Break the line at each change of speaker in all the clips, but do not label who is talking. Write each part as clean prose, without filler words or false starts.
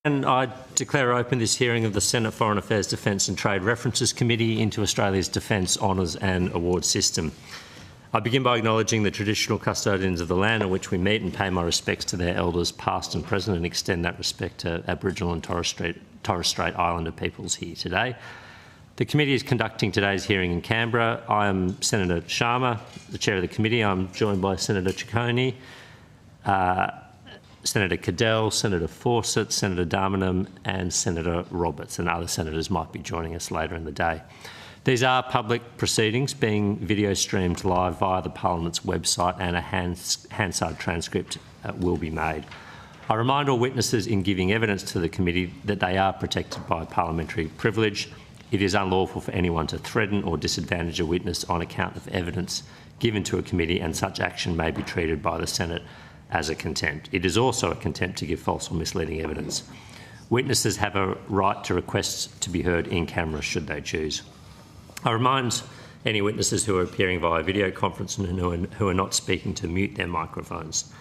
And I declare open this hearing of the Senate Foreign Affairs, Defence and Trade References Committee into Australia's Defence Honours and Awards System. I begin by acknowledging the traditional custodians of the land on which we meet and pay my respects to their elders past and present, and extend that respect to Aboriginal and Torres Strait Islander peoples here today. The committee is conducting today's hearing in Canberra. I am Senator Sharma, the chair of the committee. I'm joined by Senator Ciccone, Senator Cadell, Senator Fawcett, Senator Darmingham and Senator Roberts, and other senators might be joining us later in the day. These are public proceedings being video streamed live via the Parliament's website, and a Hansard transcript will be made. I remind all witnesses in giving evidence to the committee that they are protected by parliamentary privilege. It is unlawful for anyone to threaten or disadvantage a witness on account of evidence given to a committee, and such action may be treated by the Senate as a contempt. It is also a contempt to give false or misleading evidence. Witnesses have a right to request to be heard in camera should they choose. I remind any witnesses who are appearing via video conference and who are not speaking to mute their microphones.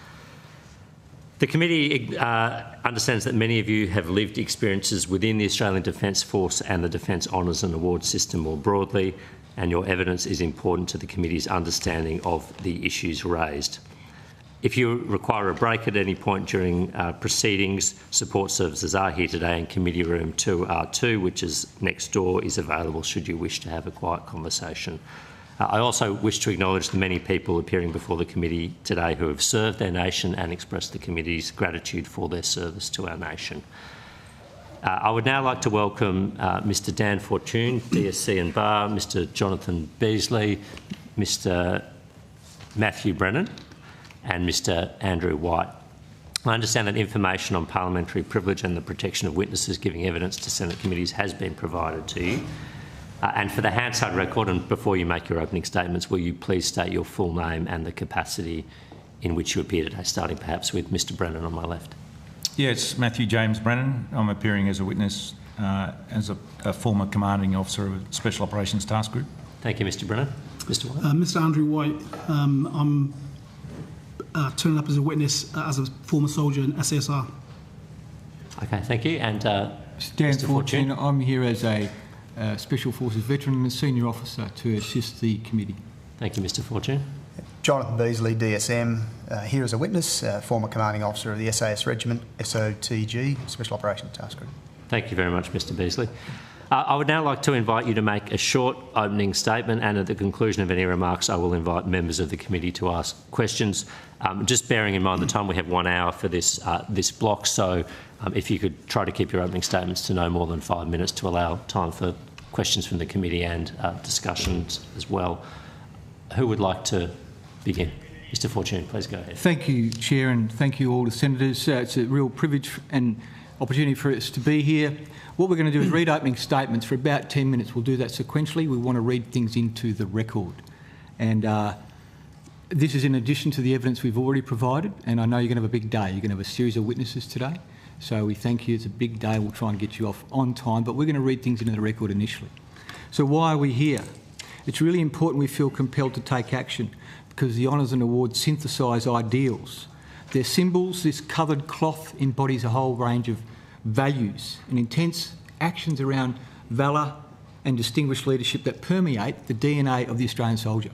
The committee understands that many of you have lived experiences within the Australian Defence Force and the Defence Honours and Awards system more broadly, and your evidence is important to the committee's understanding of the issues raised. If you require a break at any point during proceedings, support services are here today, and Committee Room 2R2, which is next door, is available should you wish to have a quiet conversation. I also wish to acknowledge the many people appearing before the committee today who have served their nation and express the committee's gratitude for their service to our nation. I would now like to welcome Mr Dan Fortune, DSC and Bar, Mr Jonathan Beesley, Mr Matthew Brennan and Mr Andrew White. I understand that information on parliamentary privilege and the protection of witnesses giving evidence to Senate committees has been provided to you. And for the Hansard record, and before you make your opening statements, will you please state your full name and the capacity in which you appear today, starting perhaps with Mr Brennan on my left.
Yeah, it's Matthew James Brennan. I'm appearing as a witness as a former commanding officer of a Special Operations Task Group.
Thank you, Mr Brennan. Mr White.
Mr Andrew White, I'm turning up as a witness as a former soldier in SSR.
Okay, thank you. And
Dan Fortune, I'm here as a Special Forces veteran and a senior officer to assist the committee.
Thank you, Mr Fortune.
Jonathan Beesley, DSM, here as a witness, former commanding officer of the SAS Regiment, SOTG, Special Operations Task Group.
Thank you very much, Mr Beesley. I would now like to invite you to make a short opening statement, and at the conclusion of any remarks I will invite members of the committee to ask questions. Just bearing in mind the time, we have 1 hour for this block, so if you could try to keep your opening statements to no more than 5 minutes to allow time for questions from the committee and discussions as well. Who would like to begin? Mr Fortune, please go ahead.
Thank you, Chair, and thank you all the senators. It's a real privilege and opportunity for us to be here. What we're going to do is read opening statements for about 10 minutes. We'll do that sequentially. We want to read things into the record. And this is in addition to the evidence we've already provided, and I know you're going to have a big day. You're going to have a series of witnesses today. So we thank you. It's a big day. We'll try and get you off on time, but we're going to read things into the record initially. So why are we here? It's really important we feel compelled to take action because the honours and awards synthesise ideals. They're symbols. This covered cloth embodies a whole range of values and intense actions around valour and distinguished leadership that permeate the DNA of the Australian soldier.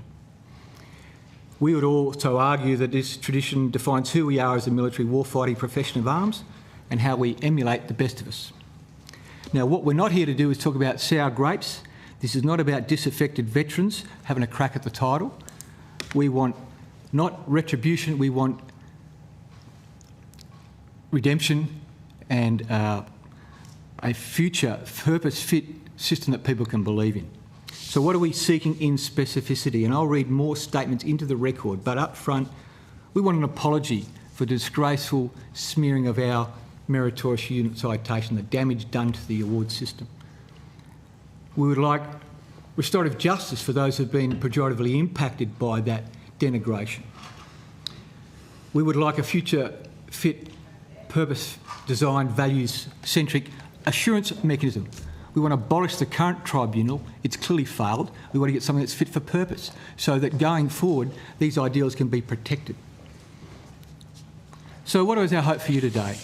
We would also argue that this tradition defines who we are as a military warfighting profession of arms and how we emulate the best of us. Now, what we're not here to do is talk about sour grapes. This is not about disaffected veterans having a crack at the title. We want not retribution, we want redemption and a future purpose-fit system that people can believe in. So what are we seeking in specificity? And I'll read more statements into the record, but up front, we want an apology for the disgraceful smearing of our meritorious unit citation, the damage done to the award system. We would like restorative justice for those who have been pejoratively impacted by that denigration. We would like a future fit, purpose-designed, values-centric assurance mechanism. We want to abolish the current tribunal. It's clearly failed. We want to get something that's fit for purpose so that going forward these ideals can be protected. So what is our hope for you today?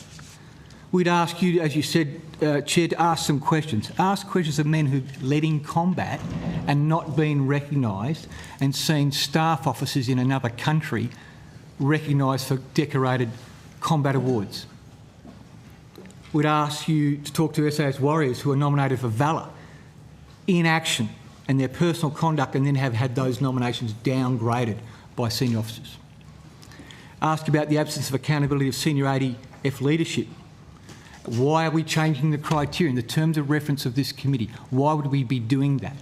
We'd ask you, as you said, Chair, to ask some questions. Ask questions of men who've led in combat and not been recognised, and seen staff officers in another country recognised for decorated combat awards. We'd ask you to talk to SAS warriors who are nominated for valour in action and their personal conduct, and then have had those nominations downgraded by senior officers. Ask about the absence of accountability of senior ADF leadership. Why are we changing the criteria in the terms of reference of this committee? Why would we be doing that?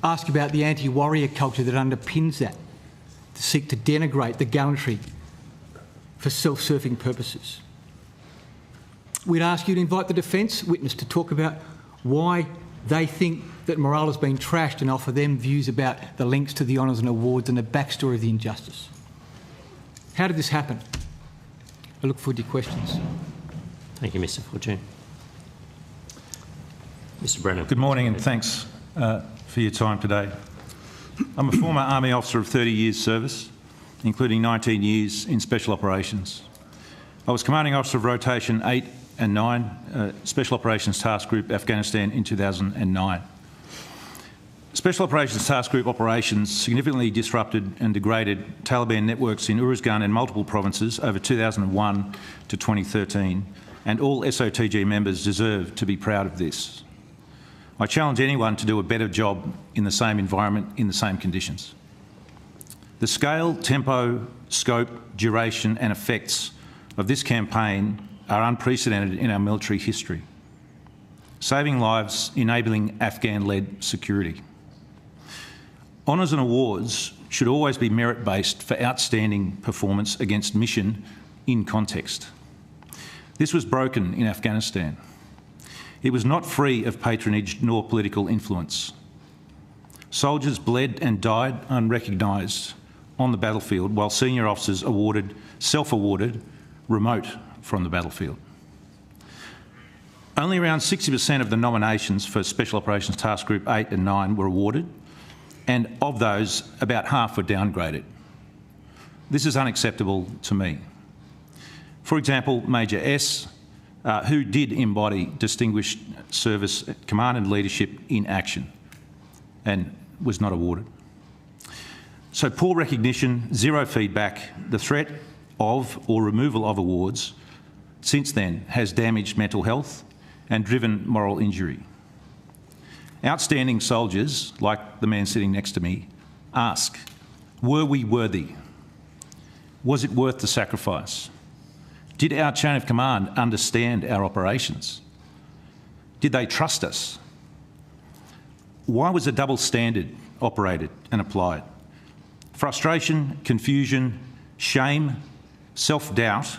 Ask about the anti-warrior culture that underpins that, to seek to denigrate the gallantry for self-serving purposes. We'd ask you to invite the defence witness to talk about why they think that morale has been trashed, and offer them views about the links to the honours and awards and the backstory of the injustice. How did this happen? I look forward to your questions.
Thank you, Mr Fortune. Mr Brennan.
Good morning, and thanks for your time today. I'm a former Army officer of 30 years service, including 19 years in Special Operations. I was Commanding Officer of Rotation 8 and 9, Special Operations Task Group, Afghanistan in 2009. Special Operations Task Group operations significantly disrupted and degraded Taliban networks in Uruzgan and multiple provinces over 2001 to 2013, and all SOTG members deserve to be proud of this. I challenge anyone to do a better job in the same environment, in the same conditions. The scale, tempo, scope, duration and effects of this campaign are unprecedented in our military history. Saving lives, enabling Afghan-led security. Honours and awards should always be merit-based for outstanding performance against mission in context. This was broken in Afghanistan. It was not free of patronage nor political influence. Soldiers bled and died unrecognised on the battlefield, while senior officers self-awarded, remote from the battlefield. Only around 60% of the nominations for Special Operations Task Group 8 and 9 were awarded, and of those, about half were downgraded. This is unacceptable to me. For example, Major S, who did embody distinguished service, command and leadership in action, and was not awarded. So poor recognition, zero feedback, the threat of or removal of awards since then has damaged mental health and driven moral injury. Outstanding soldiers, like the man sitting next to me, ask, were we worthy? Was it worth the sacrifice? Did our chain of command understand our operations? Did they trust us? Why was a double standard operated and applied? Frustration, confusion, shame, self-doubt,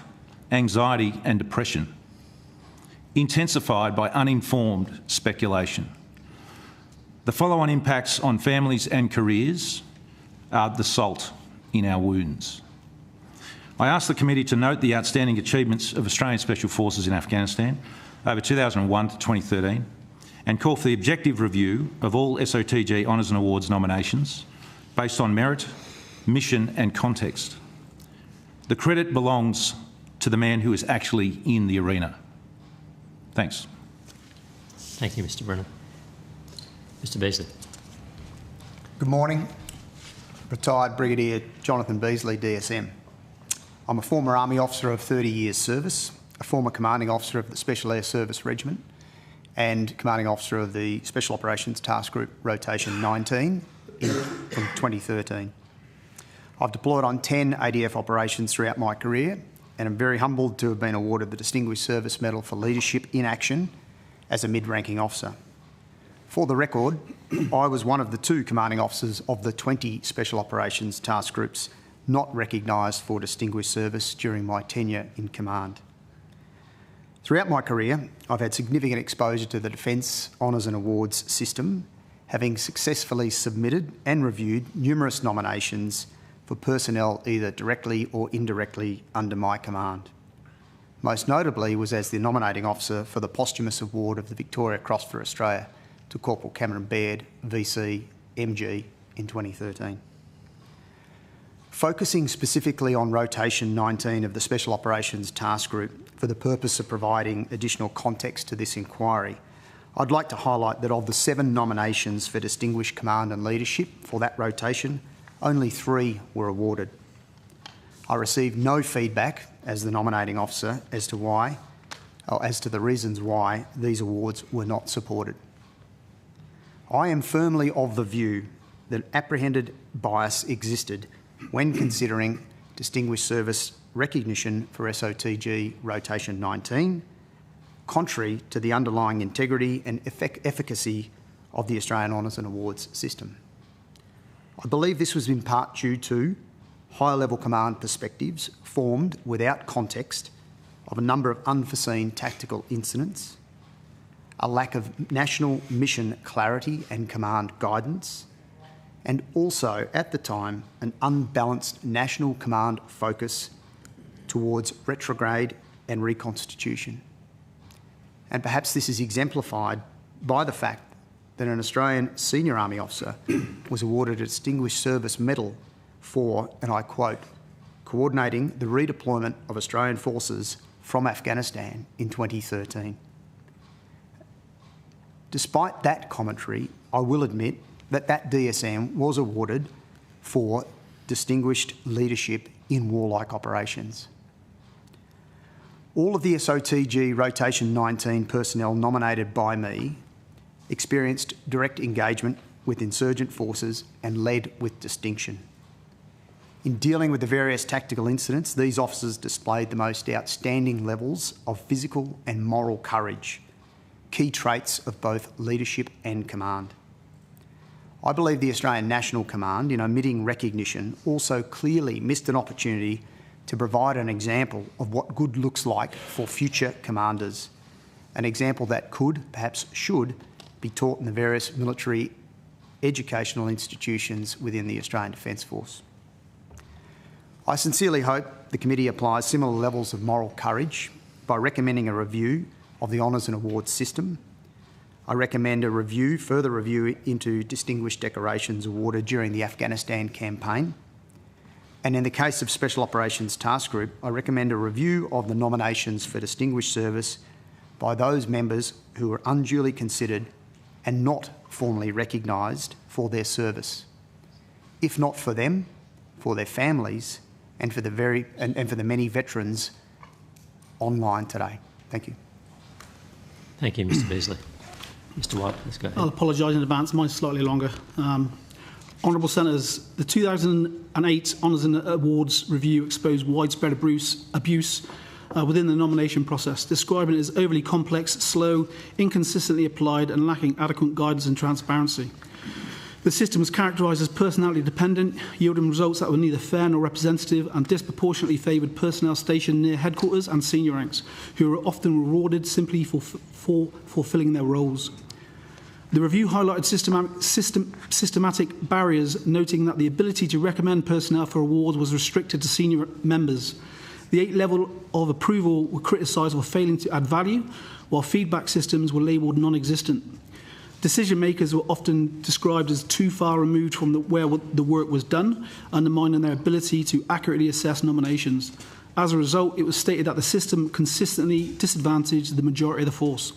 anxiety and depression, intensified by uninformed speculation. The follow-on impacts on families and careers are the salt in our wounds. I ask the committee to note the outstanding achievements of Australian Special Forces in Afghanistan over 2001 to 2013 and call for the objective review of all SOTG Honours and Awards nominations based on merit, mission and context. The credit belongs to the man who is actually in the arena. Thanks.
Thank you, Mr Brennan. Mr Beesley.
Good morning. Retired Brigadier Jonathan Beesley, DSM. I'm a former Army officer of 30 years service, a former commanding officer of the Special Air Service Regiment and commanding officer of the Special Operations Task Group Rotation 19 from 2013. I've deployed on 10 ADF operations throughout my career, and I'm very humbled to have been awarded the Distinguished Service Medal for Leadership in Action as a mid-ranking officer. For the record, I was one of the 2 commanding officers of the 20 Special Operations Task Groups not recognised for distinguished service during my tenure in command. Throughout my career, I've had significant exposure to the Defence Honours and Awards system, having successfully submitted and reviewed numerous nominations for personnel either directly or indirectly under my command. Most notably was as the nominating officer for the posthumous award of the Victoria Cross for Australia to Corporal Cameron Baird, VC, MG in 2013. Focusing specifically on Rotation 19 of the Special Operations Task Group, for the purpose of providing additional context to this inquiry, I'd like to highlight that of the 7 nominations for Distinguished Command and Leadership for that rotation, only 3 were awarded. I received no feedback as the nominating officer as to the reasons why these awards were not supported. I am firmly of the view that apprehended bias existed when considering Distinguished Service recognition for SOTG Rotation 19, contrary to the underlying integrity and efficacy of the Australian Honours and Awards system. I believe this was in part due to higher-level command perspectives formed without context of a number of unforeseen tactical incidents, a lack of national mission clarity and command guidance, and also, at the time, an unbalanced national command focus towards retrograde and reconstitution. And perhaps this is exemplified by the fact that an Australian senior army officer was awarded a Distinguished Service Medal for, and I quote, coordinating the redeployment of Australian forces from Afghanistan in 2013. Despite that commentary, I will admit that that DSM was awarded for distinguished leadership in warlike operations. All of the SOTG Rotation 19 personnel nominated by me experienced direct engagement with insurgent forces and led with distinction. In dealing with the various tactical incidents, these officers displayed the most outstanding levels of physical and moral courage, key traits of both leadership and command. I believe the Australian National Command, in omitting recognition, also clearly missed an opportunity to provide an example of what good looks like for future commanders, an example that could, perhaps should, be taught in the various military educational institutions within the Australian Defence Force. I sincerely hope the committee applies similar levels of moral courage by recommending a review of the Honours and Awards system. I recommend a further review into distinguished decorations awarded during the Afghanistan campaign. And in the case of Special Operations Task Group, I recommend a review of the nominations for distinguished service by those members who were unduly considered and not formally recognised for their service. If not for them, for their families, and for the many veterans online today. Thank you.
Thank you, Mr Beesley. Mr White, let's go ahead.
I'll apologise in advance, mine's slightly longer. Honourable Senators, the 2008 Honours and Awards review exposed widespread abuse within the nomination process, describing it as overly complex, slow, inconsistently applied and lacking adequate guidance and transparency. The system was characterised as personality dependent, yielding results that were neither fair nor representative and disproportionately favoured personnel stationed near headquarters and senior ranks, who were often rewarded simply for fulfilling their roles. The review highlighted systematic barriers, noting that the ability to recommend personnel for awards was restricted to senior members. The 8 levels of approval were criticised for failing to add value, while feedback systems were labelled non-existent. Decision makers were often described as too far removed from where the work was done, undermining their ability to accurately assess nominations. As a result, it was stated that the system consistently disadvantaged the majority of the force.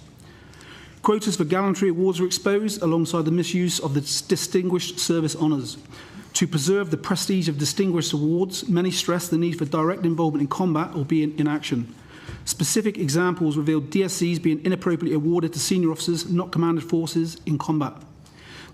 Quotas for gallantry awards were exposed alongside the misuse of the Distinguished Service Honours. To preserve the prestige of distinguished awards, many stressed the need for direct involvement in combat or being in action. Specific examples revealed DSCs being inappropriately awarded to senior officers, not commanded forces, in combat.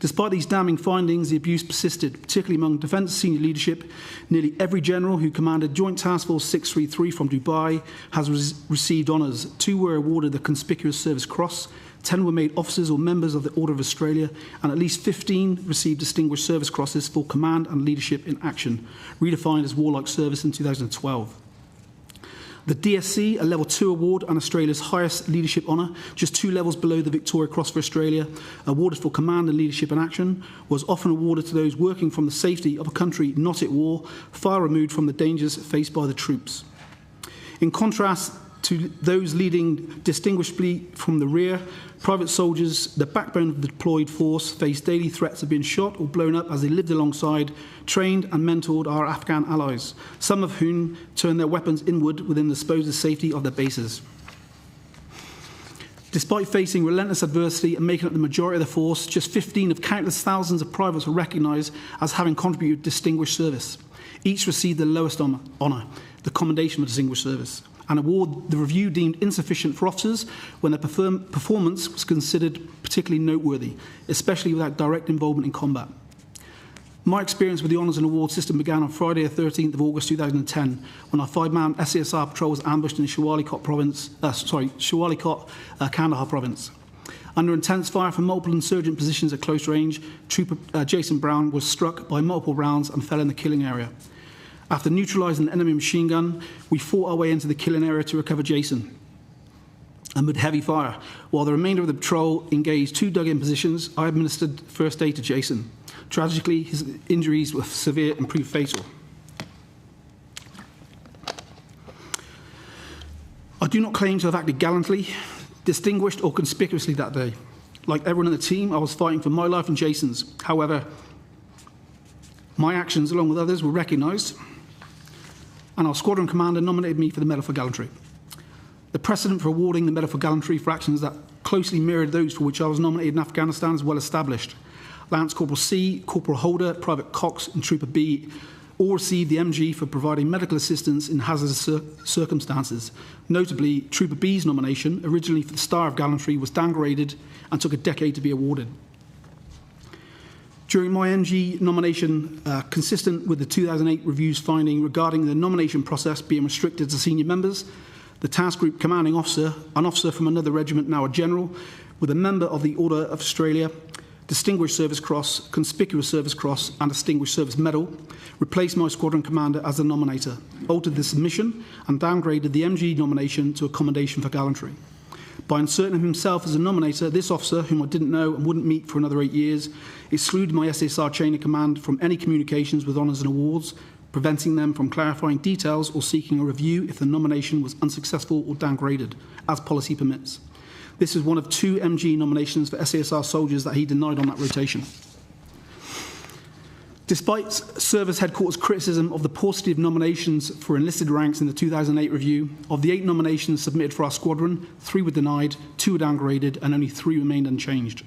Despite these damning findings, the abuse persisted, particularly among defence senior leadership. Nearly every general who commanded Joint Task Force 633 from Dubai has received honours. 2 were awarded the Conspicuous Service Cross, 10 were made officers or members of the Order of Australia, and at least 15 received Distinguished Service Crosses for command and leadership in action, redefined as warlike service in 2012. The DSC, a Level 2 award and Australia's highest leadership honour, just 2 levels below the Victoria Cross for Australia, awarded for command and leadership in action, was often awarded to those working from the safety of a country not at war, far removed from the dangers faced by the troops. In contrast, to those leading distinguishably from the rear, private soldiers, the backbone of the deployed force, faced daily threats of being shot or blown up as they lived alongside, trained and mentored our Afghan allies, some of whom turned their weapons inward within the supposed safety of their bases. Despite facing relentless adversity and making up the majority of the force, just 15 of countless thousands of privates were recognised as having contributed distinguished service. Each received the lowest honour, the Commendation for Distinguished Service, an award the review deemed insufficient for officers when their performance was considered particularly noteworthy, especially without direct involvement in combat. My experience with the Honours and Awards system began on Friday the 13th of August 2010 when our 5-man SASR patrol was ambushed in Shawalikot province, Kandahar province. Under intense fire from multiple insurgent positions at close range, Trooper Jason Brown was struck by multiple rounds and fell in the killing area. After neutralising the enemy machine gun, we fought our way into the killing area to recover Jason amid heavy fire. While the remainder of the patrol engaged 2 dug-in positions, I administered first aid to Jason. Tragically, his injuries were severe and proved fatal. I do not claim to have acted gallantly, distinguished or conspicuously that day. Like everyone in the team, I was fighting for my life and Jason's. However, my actions, along with others, were recognised, and our squadron commander nominated me for the Medal for Gallantry. The precedent for awarding the Medal for Gallantry for actions that closely mirrored those for which I was nominated in Afghanistan is well established. Lance Corporal C, Corporal Holder, Private Cox and Trooper B all received the MG for providing medical assistance in hazardous circumstances. Notably, Trooper B's nomination, originally for the Star of Gallantry, was downgraded and took a decade to be awarded. During my MG nomination, consistent with the 2008 review's finding regarding the nomination process being restricted to senior members, the task group commanding officer, an officer from another regiment, now a general, with a member of the Order of Australia, Distinguished Service Cross, Conspicuous Service Cross and Distinguished Service Medal, replaced my squadron commander as the nominator, altered the submission and downgraded the MG nomination to a Commendation for Gallantry. By inserting himself as a nominator, this officer, whom I didn't know and wouldn't meet for another 8 years, excluded my SASR chain of command from any communications with honours and awards, preventing them from clarifying details or seeking a review if the nomination was unsuccessful or downgraded, as policy permits. This is one of 2 MG nominations for SASR soldiers that he denied on that rotation. Despite Service Headquarters' criticism of the paucity of nominations for enlisted ranks in the 2008 review, of the 8 nominations submitted for our squadron, 3 were denied, 2 were downgraded, and only 3 remained unchanged.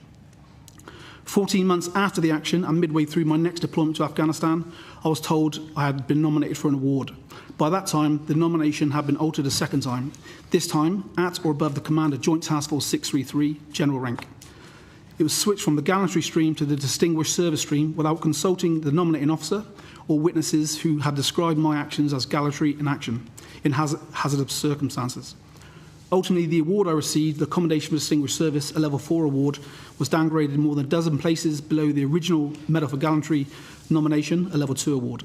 14 months after the action and midway through my next deployment to Afghanistan, I was told I had been nominated for an award. By that time, the nomination had been altered a second time, this time at or above the Commander Joint Task Force 633, General rank. It was switched from the Gallantry stream to the Distinguished Service stream without consulting the nominating officer or witnesses who had described my actions as gallantry in action in hazardous circumstances. Ultimately, the award I received, the Commendation for Distinguished Service, a Level 4 award, was downgraded more than a dozen places below the original Medal for Gallantry nomination, a Level 2 award.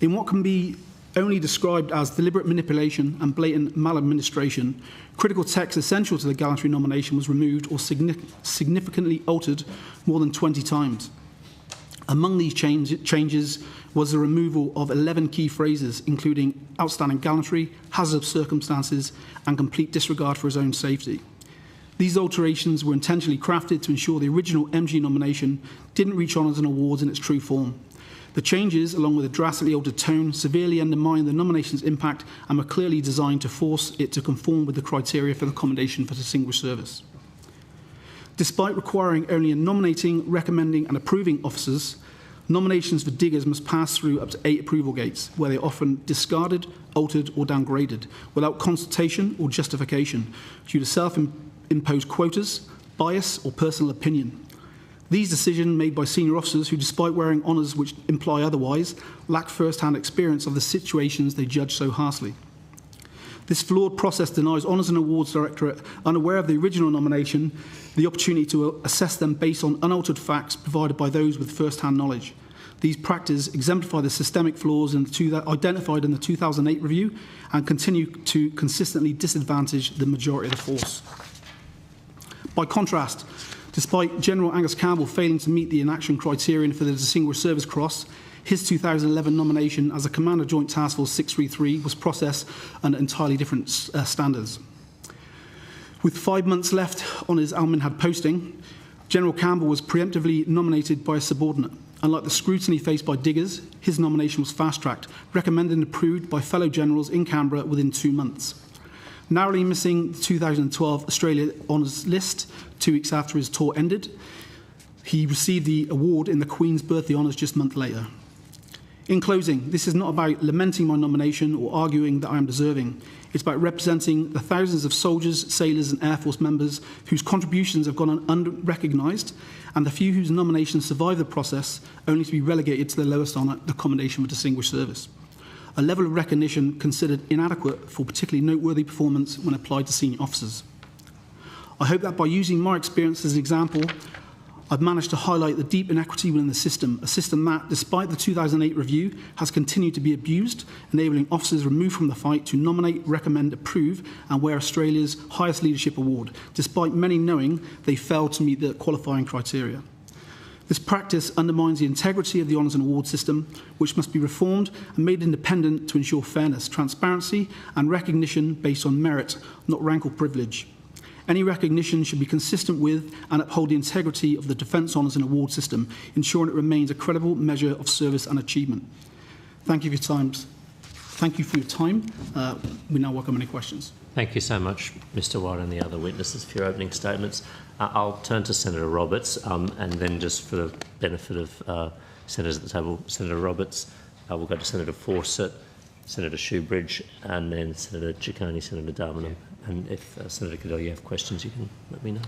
In what can be only described as deliberate manipulation and blatant maladministration, critical text essential to the Gallantry nomination was removed or significantly altered more than 20 times. Among these changes was the removal of 11 key phrases, including outstanding gallantry, hazardous circumstances, and complete disregard for his own safety. These alterations were intentionally crafted to ensure the original MG nomination didn't reach honours and awards in its true form. The changes, along with a drastically altered tone, severely undermined the nomination's impact and were clearly designed to force it to conform with the criteria for the Commendation for Distinguished Service. Despite requiring only a nominating, recommending and approving officers, nominations for diggers must pass through up to 8 approval gates, where they are often discarded, altered or downgraded, without consultation or justification, due to self-imposed quotas, bias or personal opinion. These decisions made by senior officers who, despite wearing honours which imply otherwise, lack first-hand experience of the situations they judge so harshly. This flawed process denies Honours and Awards Directorate, unaware of the original nomination, the opportunity to assess them based on unaltered facts provided by those with first-hand knowledge. These practices exemplify the systemic flaws identified in the 2008 review and continue to consistently disadvantage the majority of the force. By contrast, despite General Angus Campbell failing to meet the inaction criterion for the Distinguished Service Cross, His 2011 nomination as a Commander Joint Task Force 633 was processed under entirely different standards. With 5 months left on his Al Minhad posting, General Campbell was preemptively nominated by a subordinate. Unlike the scrutiny faced by Diggers, his nomination was fast-tracked, recommended and approved by fellow generals in Canberra within 2 months. Narrowly missing the 2012 Australia Honours list 2 weeks after his tour ended, he received the award in the Queen's Birthday Honours just a month later. In closing, this is not about lamenting my nomination or arguing that I am deserving. It's about representing the thousands of soldiers, sailors and Air Force members whose contributions have gone unrecognised and the few whose nominations survived the process only to be relegated to the lowest honour, the Commendation for Distinguished Service. A level of recognition considered inadequate for particularly noteworthy performance when applied to senior officers. I hope that by using my experience as an example, I've managed to highlight the deep inequity within the system, a system that, despite the 2008 review, has continued to be abused, enabling officers removed from the fight to nominate, recommend, approve and wear Australia's highest leadership award, despite many knowing they failed to meet the qualifying criteria. This practice undermines the integrity of the honours and award system, which must be reformed and made independent to ensure fairness, transparency and recognition based on merit, not rank or privilege. Any recognition should be consistent with and uphold the integrity of the Defence Honours and Award system, ensuring it remains a credible measure of service and achievement. Thank you for your time. We now welcome any questions.
Thank you so much, Mr. White, and the other witnesses for your opening statements. I'll turn to Senator Roberts, and then just for the benefit of senators at the table, Senator Roberts, we'll go to Senator Fawcett, Senator Shoebridge, and then Senator Ciccone, Senator Darmingham. And if Senator Cadell, you have questions, you can let me know.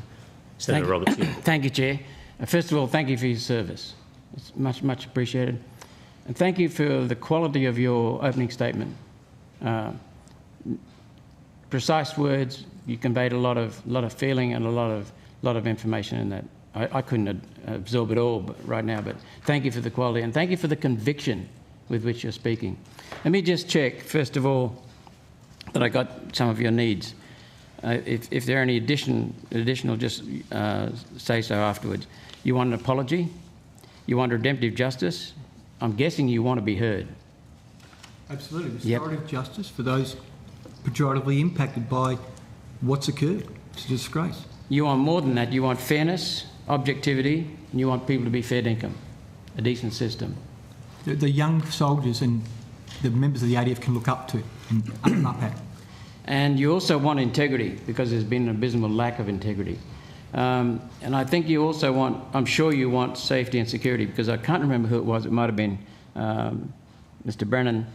Senator Roberts.
Thank you, Chair. First of all, thank you for your service. It's much, much appreciated. And thank you for the quality of your opening statement. Precise words. You conveyed a lot of feeling and a lot of information in that. I couldn't absorb it all right now, but thank you for the quality and thank you for the conviction with which you're speaking. Let me just check, first of all, that I got some of your needs. If there are any additional, just say so afterwards. You want an apology? You want redemptive justice? I'm guessing you want to be heard.
Absolutely. Restorative justice for those pejoratively impacted by what's occurred. It's a disgrace.
You want more than that. You want fairness, objectivity, and you want people to be fair income, a decent system.
The young soldiers and the members of the ADF can look up to and aim up at.
And you also want integrity, because there's been an abysmal lack of integrity. And I think you also want, I'm sure you want safety and security, because I can't remember who it was. It might have been Mr. Brennan,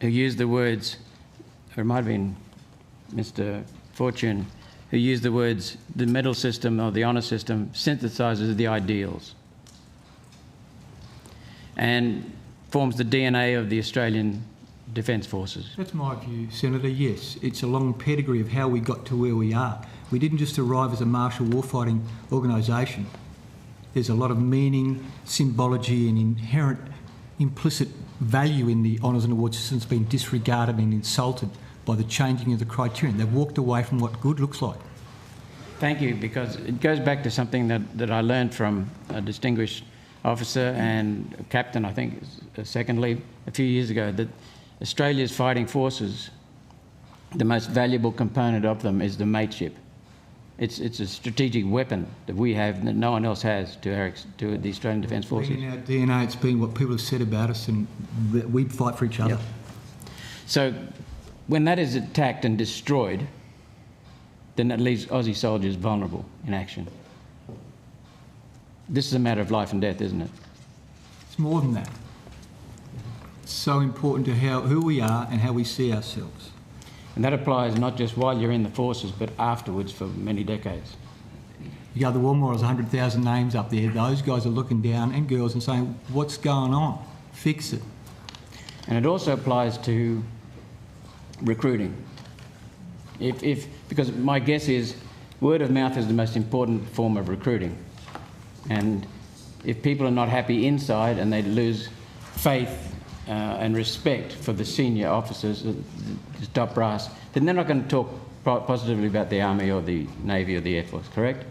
who used the words, or it might have been Mr. Fortune, who used the words, the medal system or the honour system synthesises the ideals and forms the DNA of the Australian Defence Forces.
That's my view, Senator. Yes, it's a long pedigree of how we got to where we are. We didn't just arrive as a martial warfighting organisation. There's a lot of meaning, symbology and inherent implicit value in the honours and awards system that's been disregarded and insulted by the changing of the criterion. They've walked away from what good looks like.
Thank you, because it goes back to something that I learned from a distinguished officer and a captain, I think, secondly, a few years ago, that Australia's fighting forces, the most valuable component of them is the mateship. It's a strategic weapon that we have that no one else has to the Australian Defence Forces.
In our DNA, it's been what people have said about us, and we fight for each other.
Yep. So when that is attacked and destroyed, then that leaves Aussie soldiers vulnerable in action. This is a matter of life and death, isn't it?
It's more than that. It's so important to who we are and how we see ourselves.
And that applies not just while you're in the forces, but afterwards for many decades.
You go to the War Memorial, there's 100,000 names up there. Those guys are looking down, and girls, and saying, what's going on? Fix it.
And it also applies to recruiting. Because my guess is word of mouth is the most important form of recruiting. And if people are not happy inside and they lose faith and respect for the senior officers, the top brass, then they're not going to talk positively about the Army or the Navy or the Air Force, correct?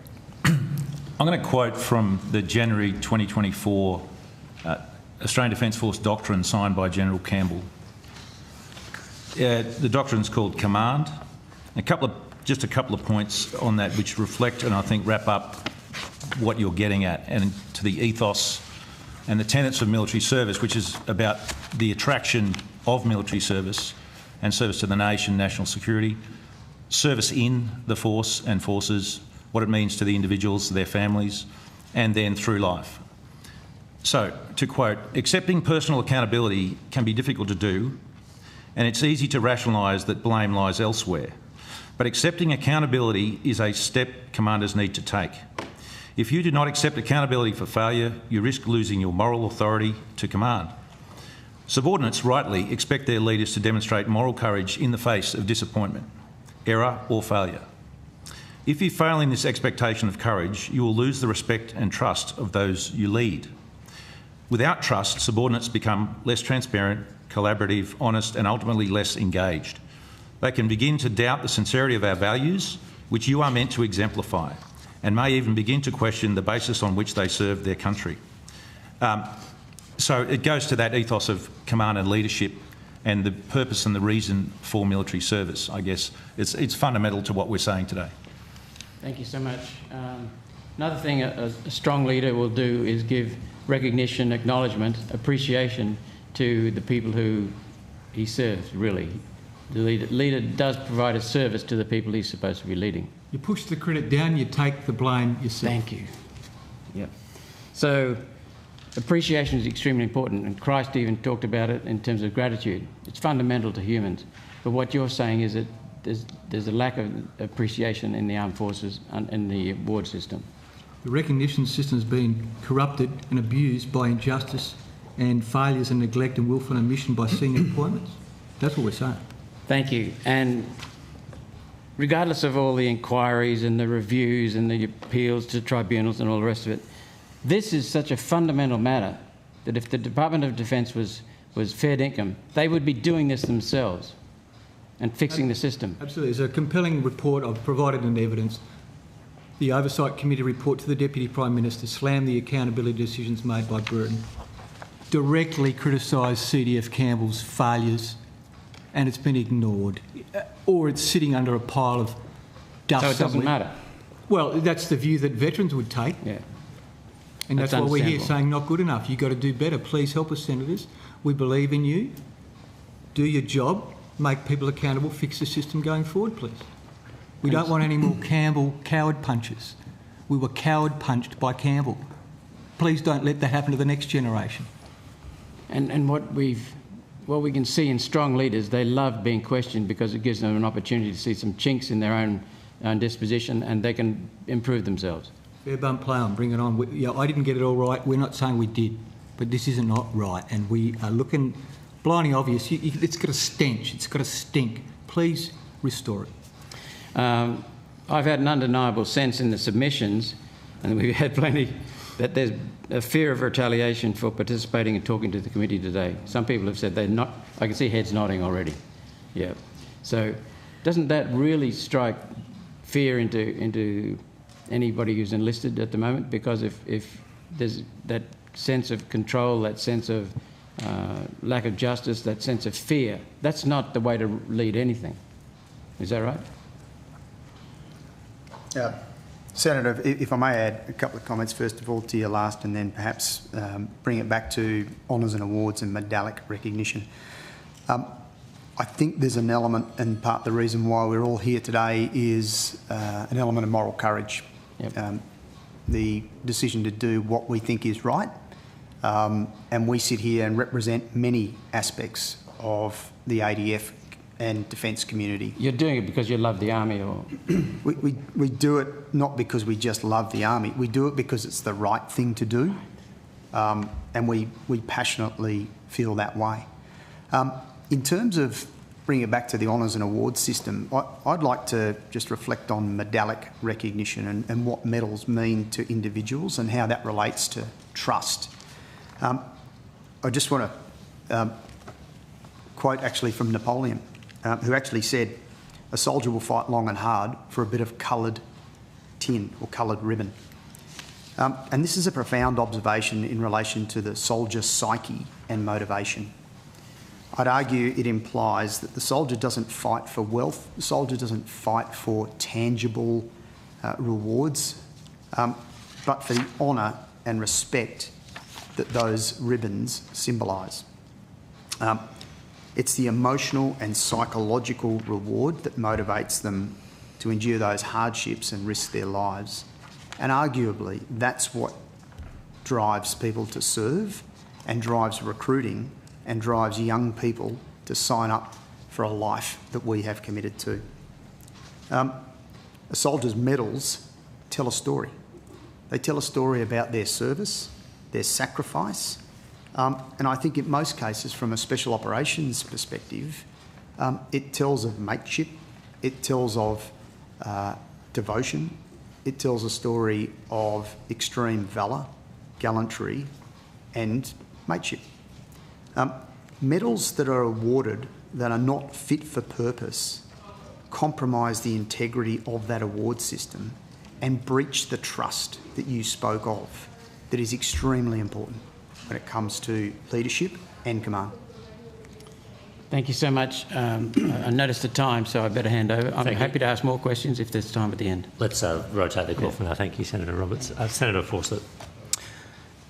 I'm going to quote from the January 2024 Australian Defence Force doctrine signed by General Campbell. The doctrine's called Command. Just a couple of points on that which reflect and I think wrap up what you're getting at and to the ethos and the tenets of military service, which is about the attraction of military service and service to the nation, national security, service in the force and forces, what it means to the individuals, their families, and then through life. So, to quote, accepting personal accountability can be difficult to do, and it's easy to rationalise that blame lies elsewhere. But accepting accountability is a step commanders need to take. If you do not accept accountability for failure, you risk losing your moral authority to command. Subordinates rightly expect their leaders to demonstrate moral courage in the face of disappointment, error or failure. If you fail in this expectation of courage, you will lose the respect and trust of those you lead. Without trust, subordinates become less transparent, collaborative, honest and ultimately less engaged. They can begin to doubt the sincerity of our values, which you are meant to exemplify, and may even begin to question the basis on which they serve their country. So it goes to that ethos of command and leadership and the purpose and the reason for military service, I guess. It's fundamental to what we're saying today.
Thank you so much. Another thing a strong leader will do is give recognition, acknowledgement, appreciation to the people who he serves, really. The leader does provide a service to the people he's supposed to be leading.
You push the credit down, you take the blame yourself.
Thank you. Yep. So appreciation is extremely important, and Christ even talked about it in terms of gratitude. It's fundamental to humans. But what you're saying is that there's a lack of appreciation in the armed forces and in the award system.
The recognition system has been corrupted and abused by injustice and failures and neglect and willful omission by senior appointments. That's what we're saying.
Thank you. And regardless of all the inquiries and the reviews and the appeals to tribunals and all the rest of it, this is such a fundamental matter that if the Department of Defence was fair dinkum, they would be doing this themselves and fixing the system.
Absolutely. There's a compelling report I've provided in evidence. The Oversight Committee report to the Deputy Prime Minister slammed the accountability decisions made by Brennan, directly criticised CDF Campbell's failures, and it's been ignored, or it's sitting under a pile of dust.
So it doesn't matter?
Well, that's the view that veterans would take.
Yeah.
And that's why we're here saying not good enough. You've got to do better. Please help us, Senators. We believe in you. Do your job. Make people accountable. Fix the system going forward, please. We don't want any more Campbell coward punches. We were coward punched by Campbell. Please don't let that happen to the next generation.
And what we can see in strong leaders, they love being questioned because it gives them an opportunity to see some chinks in their own disposition, and they can improve themselves.
Fair bum play on, bring it on. I didn't get it all right. We're not saying we did, but this is not right, and we are looking blindly obvious. It's got a stench. It's got a stink. Please restore it.
I've had an undeniable sense in the submissions, and we've had plenty, that there's a fear of retaliation for participating and talking to the committee today. Some people have said they're not. I can see heads nodding already. Yeah. So doesn't that really strike fear into anybody who's enlisted at the moment? Because if there's that sense of control, that sense of lack of justice, that sense of fear, that's not the way to lead anything. Is that right?
Senator, if I may add a couple of comments, first of all, to your last, and then perhaps bring it back to honours and awards and medallic recognition. I think there's an element, and part of the reason why we're all here today is an element of moral courage. Yep. The decision to do what we think is right. And we sit here and represent many aspects of the ADF and defence community.
You're doing it because you love the Army, or...?
We do it not because we just love the Army. We do it because it's the right thing to do, and we passionately feel that way. In terms of bringing it back to the honours and awards system, I'd like to just reflect on medallic recognition and what medals mean to individuals and how that relates to trust. I just want to quote actually from Napoleon, who actually said, "A soldier will fight long and hard for a bit of coloured tin or coloured ribbon." And this is a profound observation in relation to the soldier psyche and motivation. I'd argue it implies that the soldier doesn't fight for wealth, the soldier doesn't fight for tangible rewards, but for the honour and respect that those ribbons symbolise. It's the emotional and psychological reward that motivates them to endure those hardships and risk their lives. And arguably, that's what drives people to serve and drives recruiting and drives young people to sign up for a life that we have committed to. A soldier's medals tell a story. They tell a story about their service, their sacrifice, and I think in most cases, from a special operations perspective, it tells of mateship, it tells of devotion, it tells a story of extreme valour, gallantry and mateship. Medals that are awarded that are not fit for purpose compromise the integrity of that award system and breach the trust that you spoke of, that is extremely important when it comes to leadership and command.
Thank you so much. I noticed the time, so I better hand over. I'm happy to ask more questions if there's time at the end.
Let's rotate the call for now. Thank you, Senator Roberts. Senator Fawcett.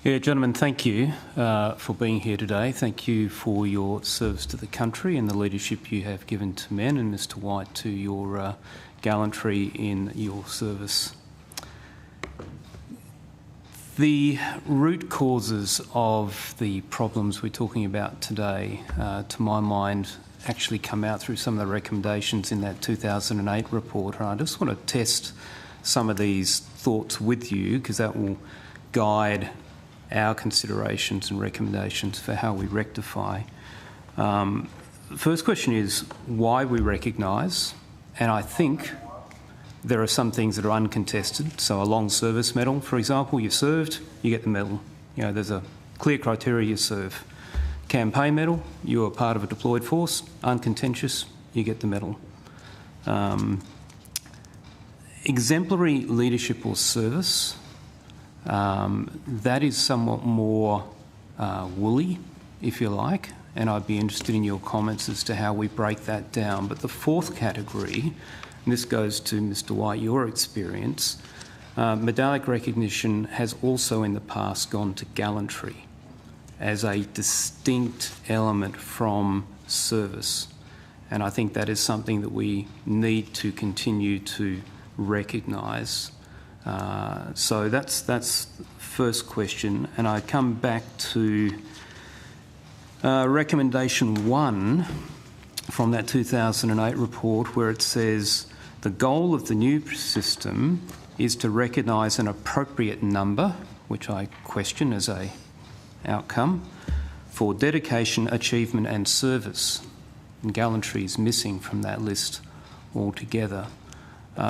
Yeah, gentlemen, thank you for being here today. Thank you for your service to the country and the leadership you have given to men, and Mr White, to your gallantry in your service. The root causes of the problems we're talking about today, to my mind, actually come out through some of the recommendations in that 2008 report. And I just want to test some of these thoughts with you, because that will guide our considerations and recommendations for how we rectify. The first question is why we recognise, and I think there are some things that are uncontested. So a long service medal, for example, you served, you get the medal. You know, there's a clear criteria, you serve. Campaign medal, you are part of a deployed force, uncontentious, you get the medal. Exemplary leadership or service, that is somewhat more woolly, if you like, and I'd be interested in your comments as to how we break that down. But the fourth category, and this goes to Mr White, your experience, medallic recognition has also in the past gone to gallantry as a distinct element from service. And I think that is something that we need to continue to recognise. So that's the first question. And I come back to recommendation 1 from that 2008 report, where it says the goal of the new system is to recognise an appropriate number, which I question as a outcome, for dedication, achievement and service. And gallantry is missing from that list altogether.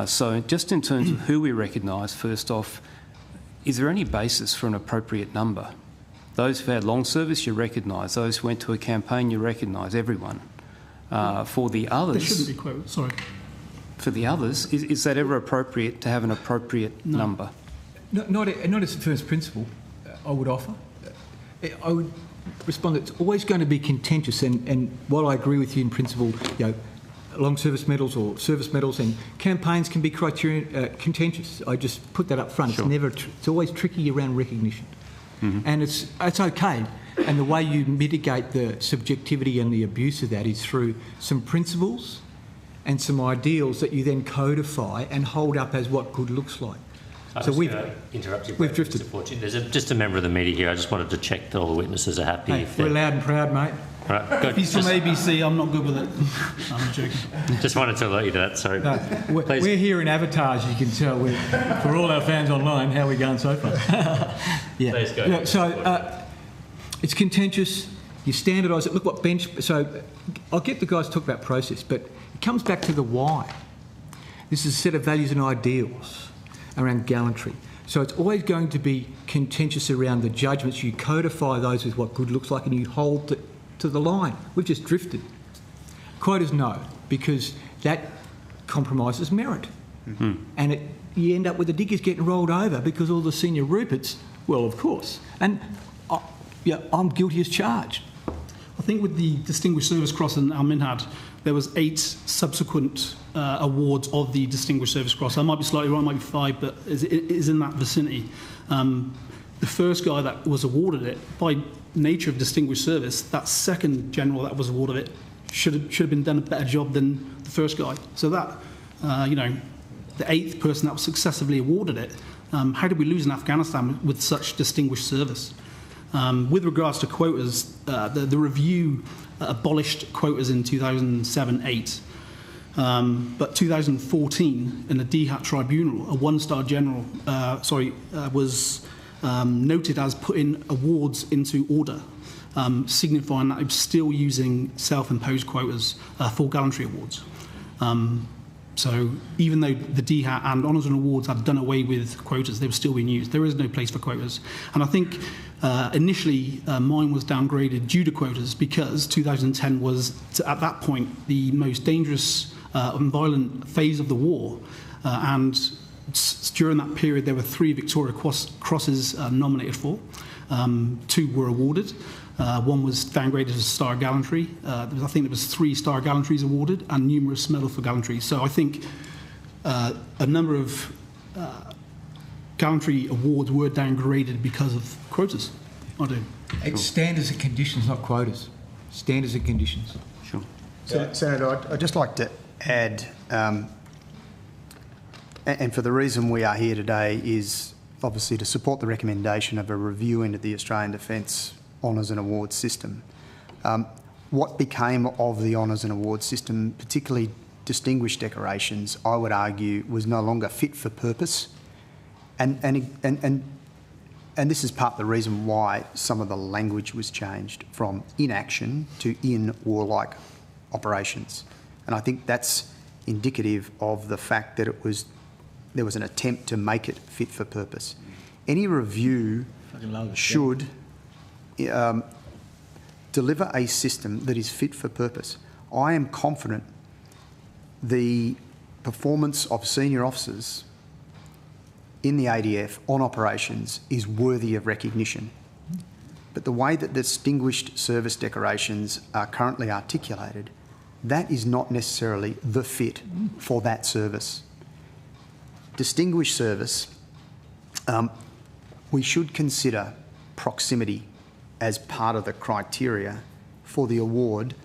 So just in terms of who we recognise, first off, is there any basis for an appropriate number? Those who've had long service, you recognise. Those who went to a campaign, you recognise everyone. For the others...
There shouldn't be quote, sorry.
For the others, is that ever appropriate to have an appropriate number?
Not as a first principle, I would offer. I would respond that it's always going to be contentious, and while I agree with you in principle, you know, long service medals or service medals and campaigns can be contentious. I just put that up front.
Sure.
It's never. It's always tricky around recognition, and it's okay. And the way you mitigate the subjectivity and the abuse of that is through some principles and some ideals that you then codify and hold up as what good looks like.
We've
drifted.
There's just a member of the media here. I just wanted to check that all the witnesses are happy.
Hey, we're loud and proud, mate.
All right, good.
If he's from ABC, I'm not good with it. I'm joking.
Just wanted to alert you to that. Sorry.
No, we're here in avatars, you can tell. For all our fans online, how are we going so far? Yeah.
Please go.
Yeah, so it's contentious. You standardise it. Look what bench... So I'll get the guys to talk about process, but it comes back to the why. This is a set of values and ideals around gallantry. So it's always going to be contentious around the judgments. You codify those with what good looks like and you hold to the line. We've just drifted. Quotas, no, because that compromises merit. Mm-hmm. And you end up with the diggers getting rolled over because all the senior Ruperts, well, of course. And yeah, I'm guilty as charged.
I think with the Distinguished Service Cross in Al Minhad, there was 8 subsequent awards of the Distinguished Service Cross. I might be slightly wrong, it might be 5, but it is in that vicinity. The first guy that was awarded it, by nature of distinguished service, that second general that was awarded it should have been done a better job than the first guy. So that, you know, the 8th person that was successively awarded it, how did we lose in Afghanistan with such distinguished service? With regards to quotas, the review abolished quotas in 2007-8. But 2014, in the DHAT Tribunal, a 1-star general was noted as putting awards into order, signifying that it was still using self-imposed quotas for gallantry awards. So even though the DHAT and Honours and Awards had done away with quotas, they were still being used. There is no place for quotas. And I think initially mine was downgraded due to quotas because 2010 was, at that point, the most dangerous and violent phase of the war. And during that period, there were 3 Victoria Crosses nominated for. 2 were awarded. 1 was downgraded as a Star of Gallantry. I think there was 3 Star of Gallantries awarded and numerous medals for gallantry. So I think a number of gallantry awards were downgraded because of quotas. I do.
It's standards and conditions, not quotas. Standards and conditions.
Sure.
Senator, I'd just like to add, and for the reason we are here today is obviously to support the recommendation of a review into the Australian Defence Honours and Awards system. What became of the Honours and Awards system, particularly distinguished decorations, I would argue was no longer fit for purpose. And this is part of the reason why some of the language was changed from inaction to in warlike operations. And I think that's indicative of the fact that there was an attempt to make it fit for purpose. Any review should deliver a system that is fit for purpose. I am confident the performance of senior officers in the ADF on operations is worthy of recognition. But the way that distinguished service decorations are currently articulated, that is not necessarily the fit for that service. Distinguished service, we should consider proximity as part of the criteria for the award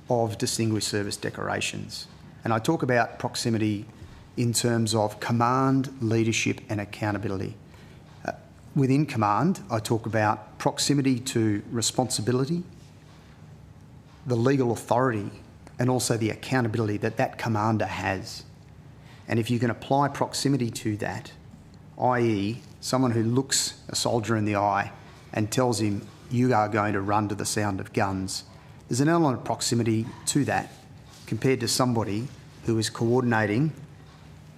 of distinguished service decorations. And I talk about proximity in terms of command, leadership and accountability. Within command, I talk about proximity to responsibility, the legal authority and also the accountability that that commander has. And if you can apply proximity to that, i.e. someone who looks a soldier in the eye and tells him you are going to run to the sound of guns, there's an element of proximity to that compared to somebody who is coordinating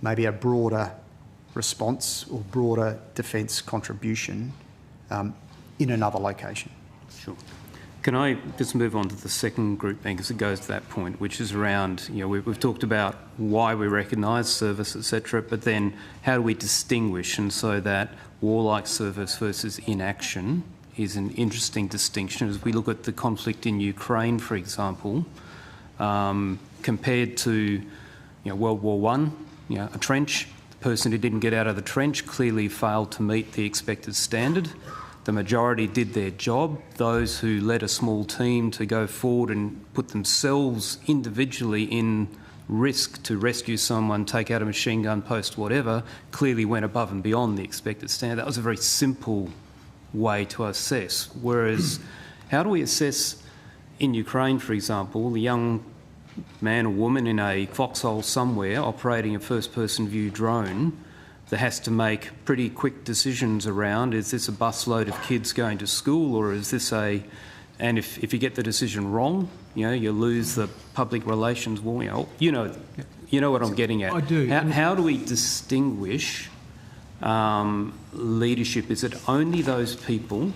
maybe a broader response or broader defence contribution in another location.
Sure. Can I just move on to the second group then, because it goes to that point, which is around, you know, we've talked about why we recognise service, etc., but then how do we distinguish? And so that warlike service versus inaction is an interesting distinction. As we look at the conflict in Ukraine, for example, compared to, World War I, a trench, the person who didn't get out of the trench clearly failed to meet the expected standard. The majority did their job. Those who led a small team to go forward and put themselves individually in risk to rescue someone, take out a machine gun post, whatever, clearly went above and beyond the expected standard. That was a very simple way to assess. Whereas, how do we assess in Ukraine, for example, the young man or woman in a foxhole somewhere operating a first-person view drone that has to make pretty quick decisions around, is this a busload of kids going to school, or is this a... And if you get the decision wrong, you lose the public relations war. You know what I'm getting at.
I do.
How do we distinguish leadership? Is it only those people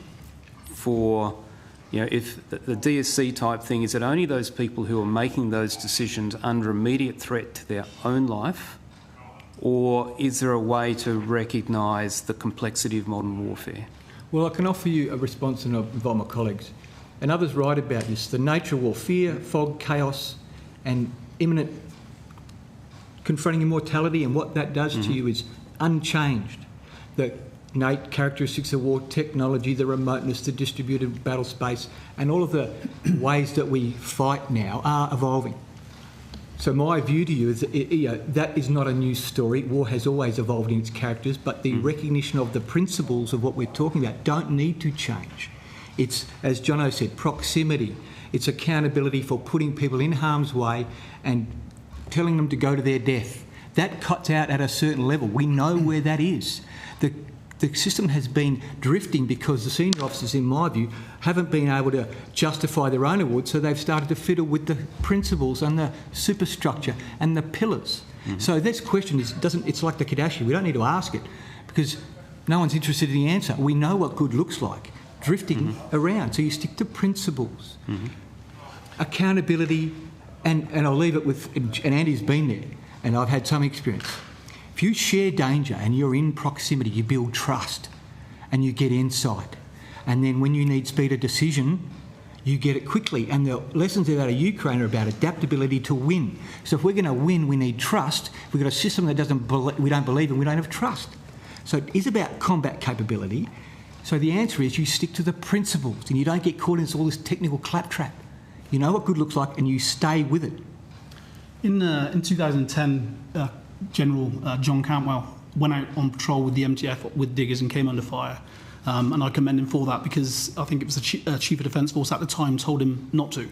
for... if the DSC type thing, is it only those people who are making those decisions under immediate threat to their own life? or is there a way to recognise the complexity of modern warfare?
Well, I can offer you a response and I'll invite my colleagues. And others write about this. The nature of war, fear, fog, chaos and imminent confronting immortality, and what that does to you is unchanged. The innate characteristics of war, technology, the remoteness, the distributed battle space, and all of the ways that we fight now are evolving. So my view to you is that, that is not a new story. War has always evolved in its characters, but the recognition of the principles of what we're talking about don't need to change. It's, as Jono said, proximity. It's accountability for putting people in harm's way and telling them to go to their death. That cuts out at a certain level. We know where that is. The system has been drifting because the senior officers, in my view, haven't been able to justify their own awards, so they've started to fiddle with the principles and the superstructure and the pillars. So this question is, it's like the Kardashian. We don't need to ask it because no one's interested in the answer. We know what good looks like, drifting around. So you stick to principles, accountability, and I'll leave it with, and Andy's been there, and I've had some experience. If you share danger and you're in proximity, you build trust and you get insight. And then when you need speed of decision, you get it quickly. And the lessons out of Ukraine are about adaptability to win. So if we're going to win, we need trust. We've got a system that we don't believe in, we don't have trust. So it is about combat capability. So the answer is you stick to the principles and you don't get caught into all this technical claptrap. You know what good looks like and you stay with it.
In 2010, General John Cantwell went out on patrol with the MTF with diggers and came under fire. And I commend him for that because I think it was the Chief of Defence Force at the time told him not to.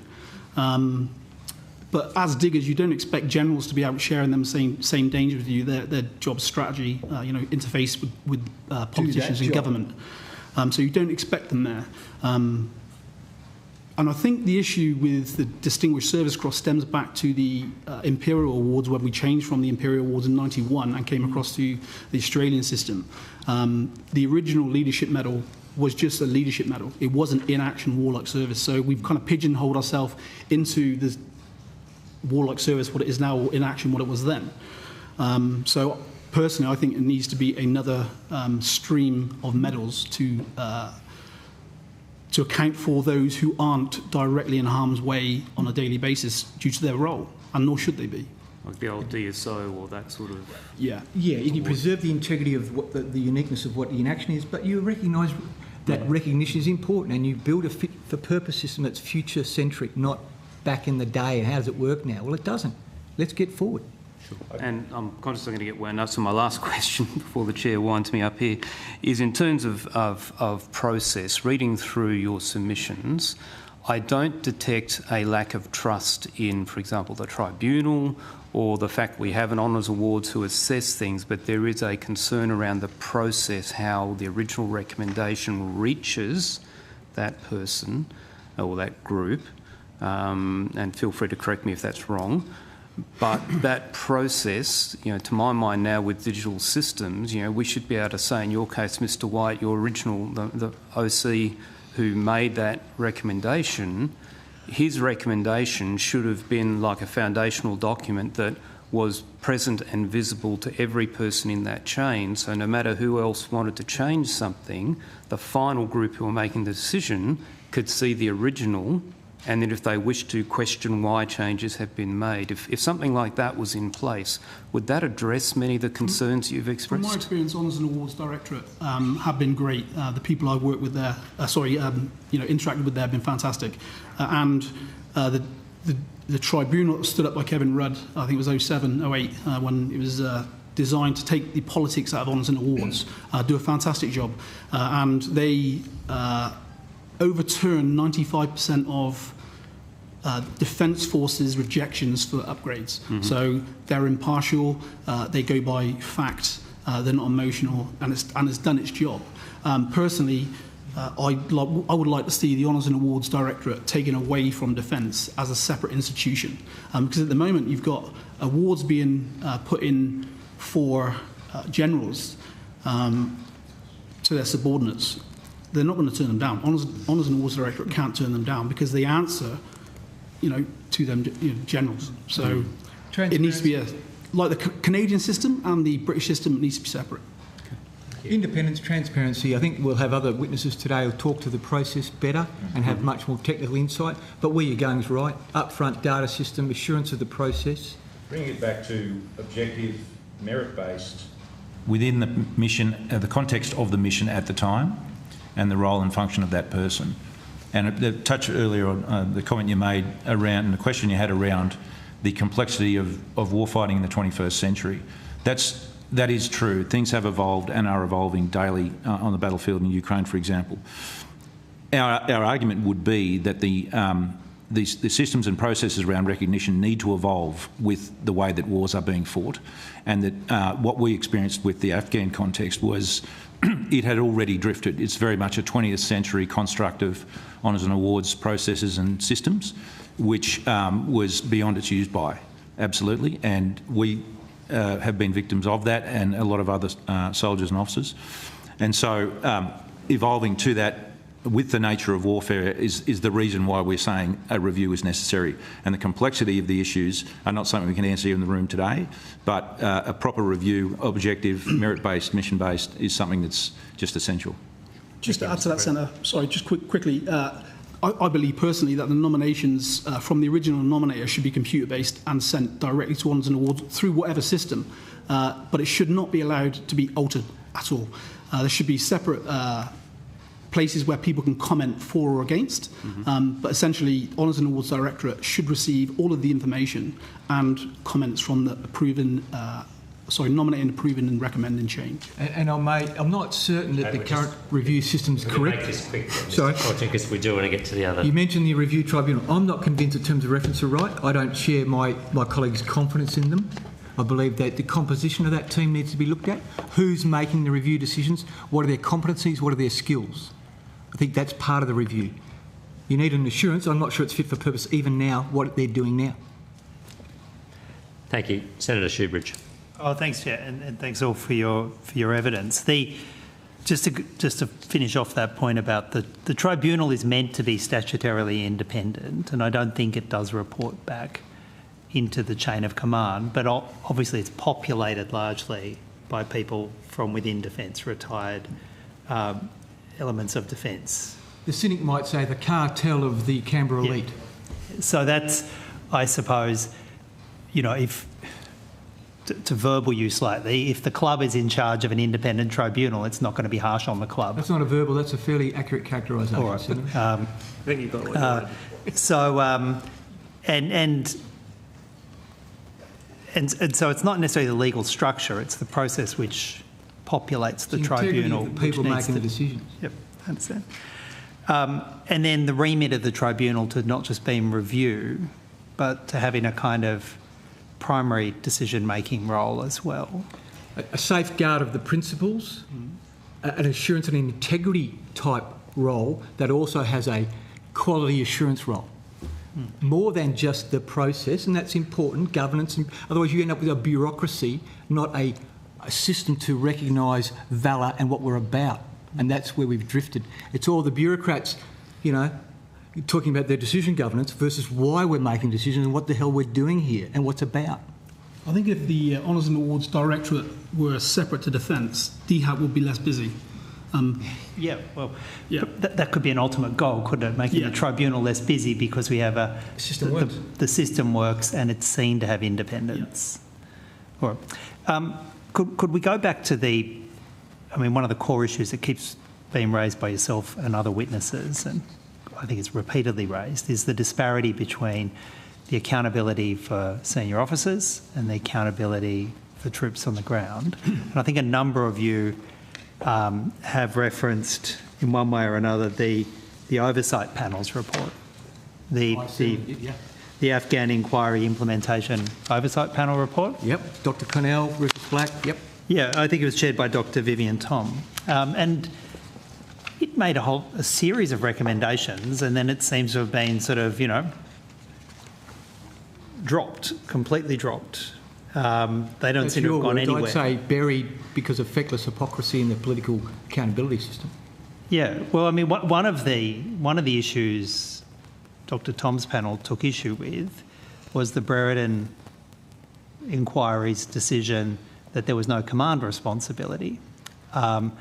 But as diggers, you don't expect generals to be out sharing them same danger with you. Their job strategy, interface with politicians and government. So you don't expect them there. And I think the issue with the Distinguished Service Cross stems back to the Imperial Awards, when we changed from the Imperial Awards in '91 and came across to the Australian system. The original Leadership Medal was just a leadership medal. It wasn't in-action warlike service. So we've kind of pigeonholed ourselves into the warlike service, what it is now, or in-action, what it was then. So personally, I think it needs to be another stream of medals to account for those who aren't directly in harm's way on a daily basis due to their role, and nor should they be.
Like the old DSO or that sort of...
Yeah.
Yeah, you preserve the integrity of what the uniqueness of what the inaction is, but you recognise that recognition is important and you build a fit-for-purpose system that's future-centric, not back in the day and how does it work now? Well, it doesn't. Let's get forward.
And I'm conscious I'm going to get wound up, so my last question before the chair winds me up here is in terms of process, reading through your submissions, I don't detect a lack of trust in, for example, the Tribunal or the fact we have an Honours Award to assess things, but there is a concern around the process, how the original recommendation reaches that person or that group, and feel free to correct me if that's wrong. But that process, to my mind now with digital systems, we should be able to say, in your case, Mr. White, your original, the OC who made that recommendation, his recommendation should have been like a foundational document that was present and visible to every person in that chain. So no matter who else wanted to change something, the final group who were making the decision could see the original, and then if they wish to question why changes have been made. If something like that was in place, would that address many of the concerns you've expressed?
From my experience, Honours and Awards Directorate have been great. The people I've worked with there, interacted with there have been fantastic. And the Tribunal stood up by Kevin Rudd, I think it was 07, 08, when it was designed to take the politics out of Honours and Awards, do a fantastic job. And they overturn 95% of Defence Forces rejections for upgrades. So they're impartial, they go by fact, they're not emotional, and it's done its job. Personally, I would like to see the Honours and Awards Directorate taken away from Defence as a separate institution, because at the moment you've got awards being put in for generals to their subordinates. They're not going to turn them down. Honours and Awards Directorate can't turn them down because they answer, to them, generals. So it needs to be like the Canadian system and the British system, it needs to be separate.
Independence, transparency. I think we'll have other witnesses today who'll talk to the process better and have much more technical insight. But where you're going is right. Upfront data system, assurance of the process.
Bringing it back to objective, merit-based. Within the mission, the context of the mission at the time and the role and function of that person. And the touch earlier on the comment you made around, and the question you had around the complexity of warfighting in the 21st century. That is true. Things have evolved and are evolving daily on the battlefield in Ukraine, for example. Our argument would be that the systems and processes around recognition need to evolve with the way that wars are being fought, and that what we experienced with the Afghan context was it had already drifted. It's very much a 20th century construct of honours and awards processes and systems, which was beyond its use by, absolutely, and we have been victims of that, and a lot of other soldiers and officers. And so evolving to that with the nature of warfare is the reason why we're saying a review is necessary. And the complexity of the issues are not something we can answer in the room today, but a proper review, objective, merit-based, mission-based, is something that's just essential.
Just to add to that, Senator, sorry, just quickly, I believe personally that the nominations from the original nominator should be computer-based and sent directly to Honours and Awards through whatever system, but it should not be allowed to be altered at all. There should be separate places where people can comment for or against, but essentially Honours and Awards Directorate should receive all of the information and comments from the nominating, approving and recommending change.
And I'm not certain that the current review system is correct.
Make this quick.
Sorry?
Because we do want to get to the other.
You mentioned the review tribunal. I'm not convinced in terms of reference are right. I don't share my colleagues' confidence in them. I believe that the composition of that team needs to be looked at. Who's making the review decisions? What are their competencies? What are their skills? I think that's part of the review. You need an assurance. I'm not sure it's fit for purpose even now, what they're doing now.
Thank you. Senator Shoebridge.
Oh, thanks, Chair, and thanks all for your evidence. Just to finish off that point about the tribunal is meant to be statutorily independent, and I don't think it does report back into the chain of command, but obviously it's populated largely by people from within defence, retired elements of defence.
The cynic might say the cartel of the Canberra elite.
So that's, I suppose, if to verbal you slightly, if the club is in charge of an independent tribunal, it's not going to be harsh on the club.
That's not a verbal, that's a fairly accurate characterisation.
All right.
I
think you've got what you want.
So, and so it's not necessarily the legal structure, it's the process which populates the tribunal.
The people making the decisions.
Yep, I understand. And then the remit of the tribunal to not just be in review, but to having a kind of primary decision-making role as well.
A safeguard of the principles, an assurance and an integrity type role that also has a quality assurance role. More than just the process, and that's important, governance. Otherwise you end up with a bureaucracy, not a system to recognise valour and what we're about. And that's where we've drifted. It's all the bureaucrats, talking about their decision governance versus why we're making decisions and what the hell we're doing here and what's about.
I think if the Honours and Awards Directorate were separate to Defence, DHAT would be less busy.
That could be an ultimate goal, couldn't it? Making the tribunal less busy because we have the system works and it's seen to have independence. All right. Could we go back to one of the core issues that keeps being raised by yourself and other witnesses, and I think it's repeatedly raised, is the disparity between the accountability for senior officers and the accountability for troops on the ground. And I think a number of you have referenced in one way or another the oversight panel's report, the Afghan Inquiry Implementation Oversight Panel report.
Yep, Dr Connell, Rufus Black, yep.
Yeah, I think it was chaired by Dr Vivian Tom. And it made a series of recommendations, and then it seems to have been sort of, completely dropped. They don't seem to have gone anywhere.
I'd say buried because of feckless hypocrisy in the political accountability system.
Yeah, well, one of the issues Dr Tom's panel took issue with was the Brennan inquiry's decision that there was no command responsibility. And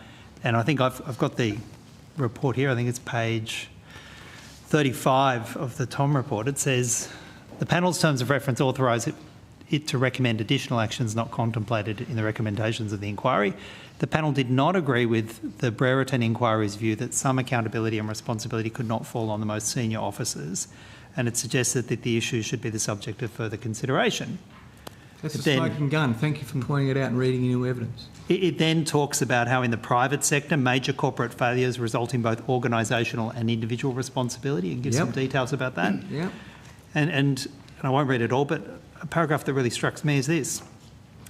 I think I've got the report here. I think it's page 35 of the Tom report. It says, the panel's terms of reference authorise it to recommend additional actions not contemplated in the recommendations of the inquiry. The panel did not agree with the Brereton inquiry's view that some accountability and responsibility could not fall on the most senior officers, and it suggested that the issue should be the subject of further consideration.
That's a smoking gun. Thank you for pointing it out and reading new evidence.
It then talks about how in the private sector, major corporate failures result in both organisational and individual responsibility, and gives some details about that.
Yeah.
And I won't read it all, but a paragraph that really struck me is this.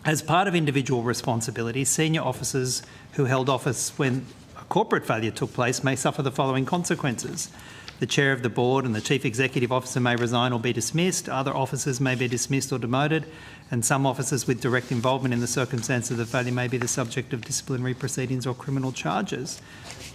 As part of individual responsibility, senior officers who held office when a corporate failure took place may suffer the following consequences. The chair of the board and the chief executive officer may resign or be dismissed. Other officers may be dismissed or demoted, and some officers with direct involvement in the circumstance of the failure may be the subject of disciplinary proceedings or criminal charges.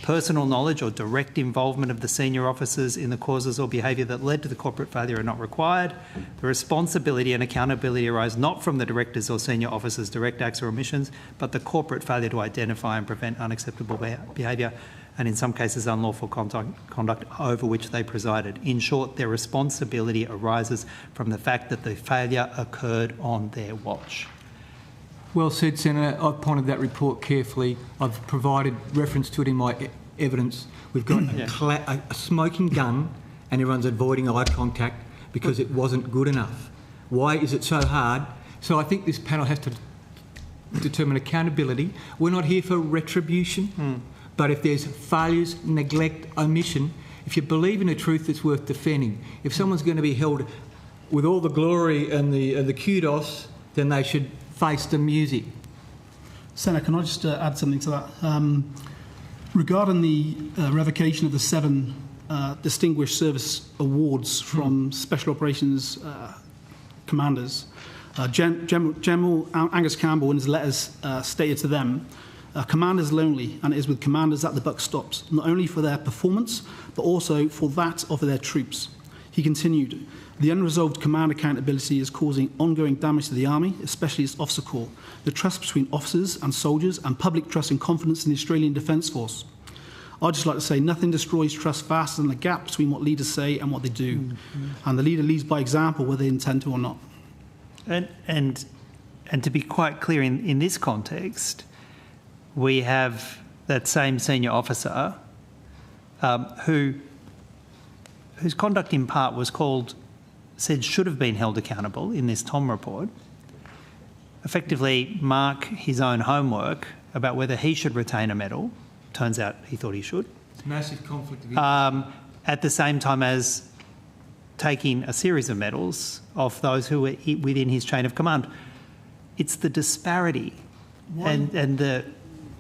Personal knowledge or direct involvement of the senior officers in the causes or behaviour that led to the corporate failure are not required. The responsibility and accountability arise not from the directors or senior officers' direct acts or omissions, but the corporate failure to identify and prevent unacceptable behaviour, and in some cases unlawful conduct over which they presided. In short, their responsibility arises from the fact that the failure occurred on their watch.
Well said, Senator. I've pondered that report carefully. I've provided reference to it in my evidence. We've got a smoking gun and everyone's avoiding eye contact because it wasn't good enough. Why is it so hard? So I think this panel has to determine accountability. We're not here for retribution, but if there's failures, neglect, omission, if you believe in a truth that's worth defending, if someone's going to be held with all the glory and the kudos, then they should face the music.
Senator, can I just add something to that? Regarding the revocation of the 7 Distinguished Service Awards from Special Operations Commanders, General Angus Campbell in his letters stated to them, commanders lonely, and it is with commanders that the buck stops, not only for their performance, but also for that of their troops. He continued, the unresolved command accountability is causing ongoing damage to the Army, especially its officer corps, the trust between officers and soldiers, and public trust and confidence in the Australian Defence Force. I'd just like to say nothing destroys trust faster than the gap between what leaders say and what they do. And the leader leads by example, whether they intend to or not.
And to be quite clear, in this context, we have that same senior officer whose conduct in part was said should have been held accountable in this Tom report, effectively mark his own homework about whether he should retain a medal. Turns out he thought he should.
It's massive conflict of interest.
At the same time as taking a series of medals off those who were within his chain of command. It's the disparity and the...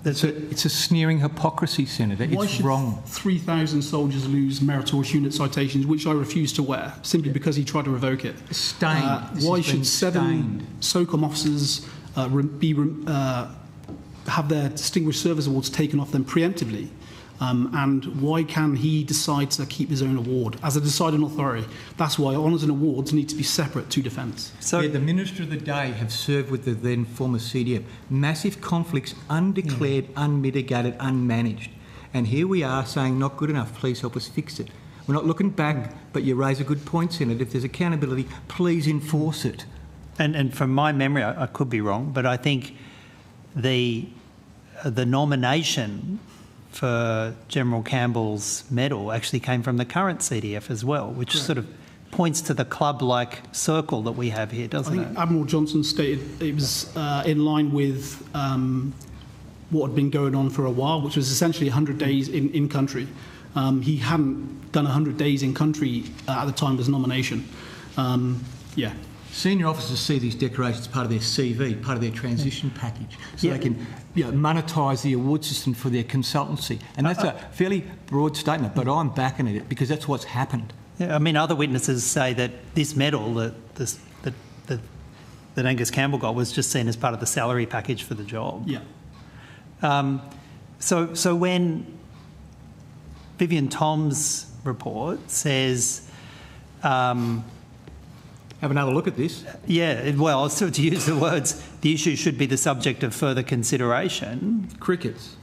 It's a sneering hypocrisy, Senator.
Why
it's
should
wrong.
3,000 soldiers lose meritorious unit citations, which I refuse to wear, simply because he tried to revoke it?
Stained.
Why should 7 SOCOM officers have their Distinguished Service Awards taken off them preemptively? And why can he decide to keep his own award as a deciding authority? That's why honours and awards need to be separate to defence.
So the Minister of the Day have served with the then former CDF. Massive conflicts, undeclared, unmitigated, unmanaged. And here we are saying not good enough, please help us fix it. We're not looking back, but you raise a good point, Senator. If there's accountability, please enforce it.
And from my memory, I could be wrong, but I think the nomination for General Campbell's medal actually came from the current CDF as well, which sort of points to the club-like circle that we have here, doesn't it?
I think Admiral Johnson stated it was in line with what had been going on for a while, which was essentially 100 days in country. He hadn't done 100 days in country at the time of his nomination.
Senior officers see these decorations as part of their CV, part of their transition package, so they can monetise the award system for their consultancy. And that's a fairly broad statement, but I'm backing it because that's what's happened.
Yeah, I mean, other witnesses say that this medal that Angus Campbell got was just seen as part of the salary package for the job.
Yeah.
So when Vivian Tom's report says
have another look at this.
Yeah, well, so to use the words, the issue should be the subject of further consideration.
Crickets.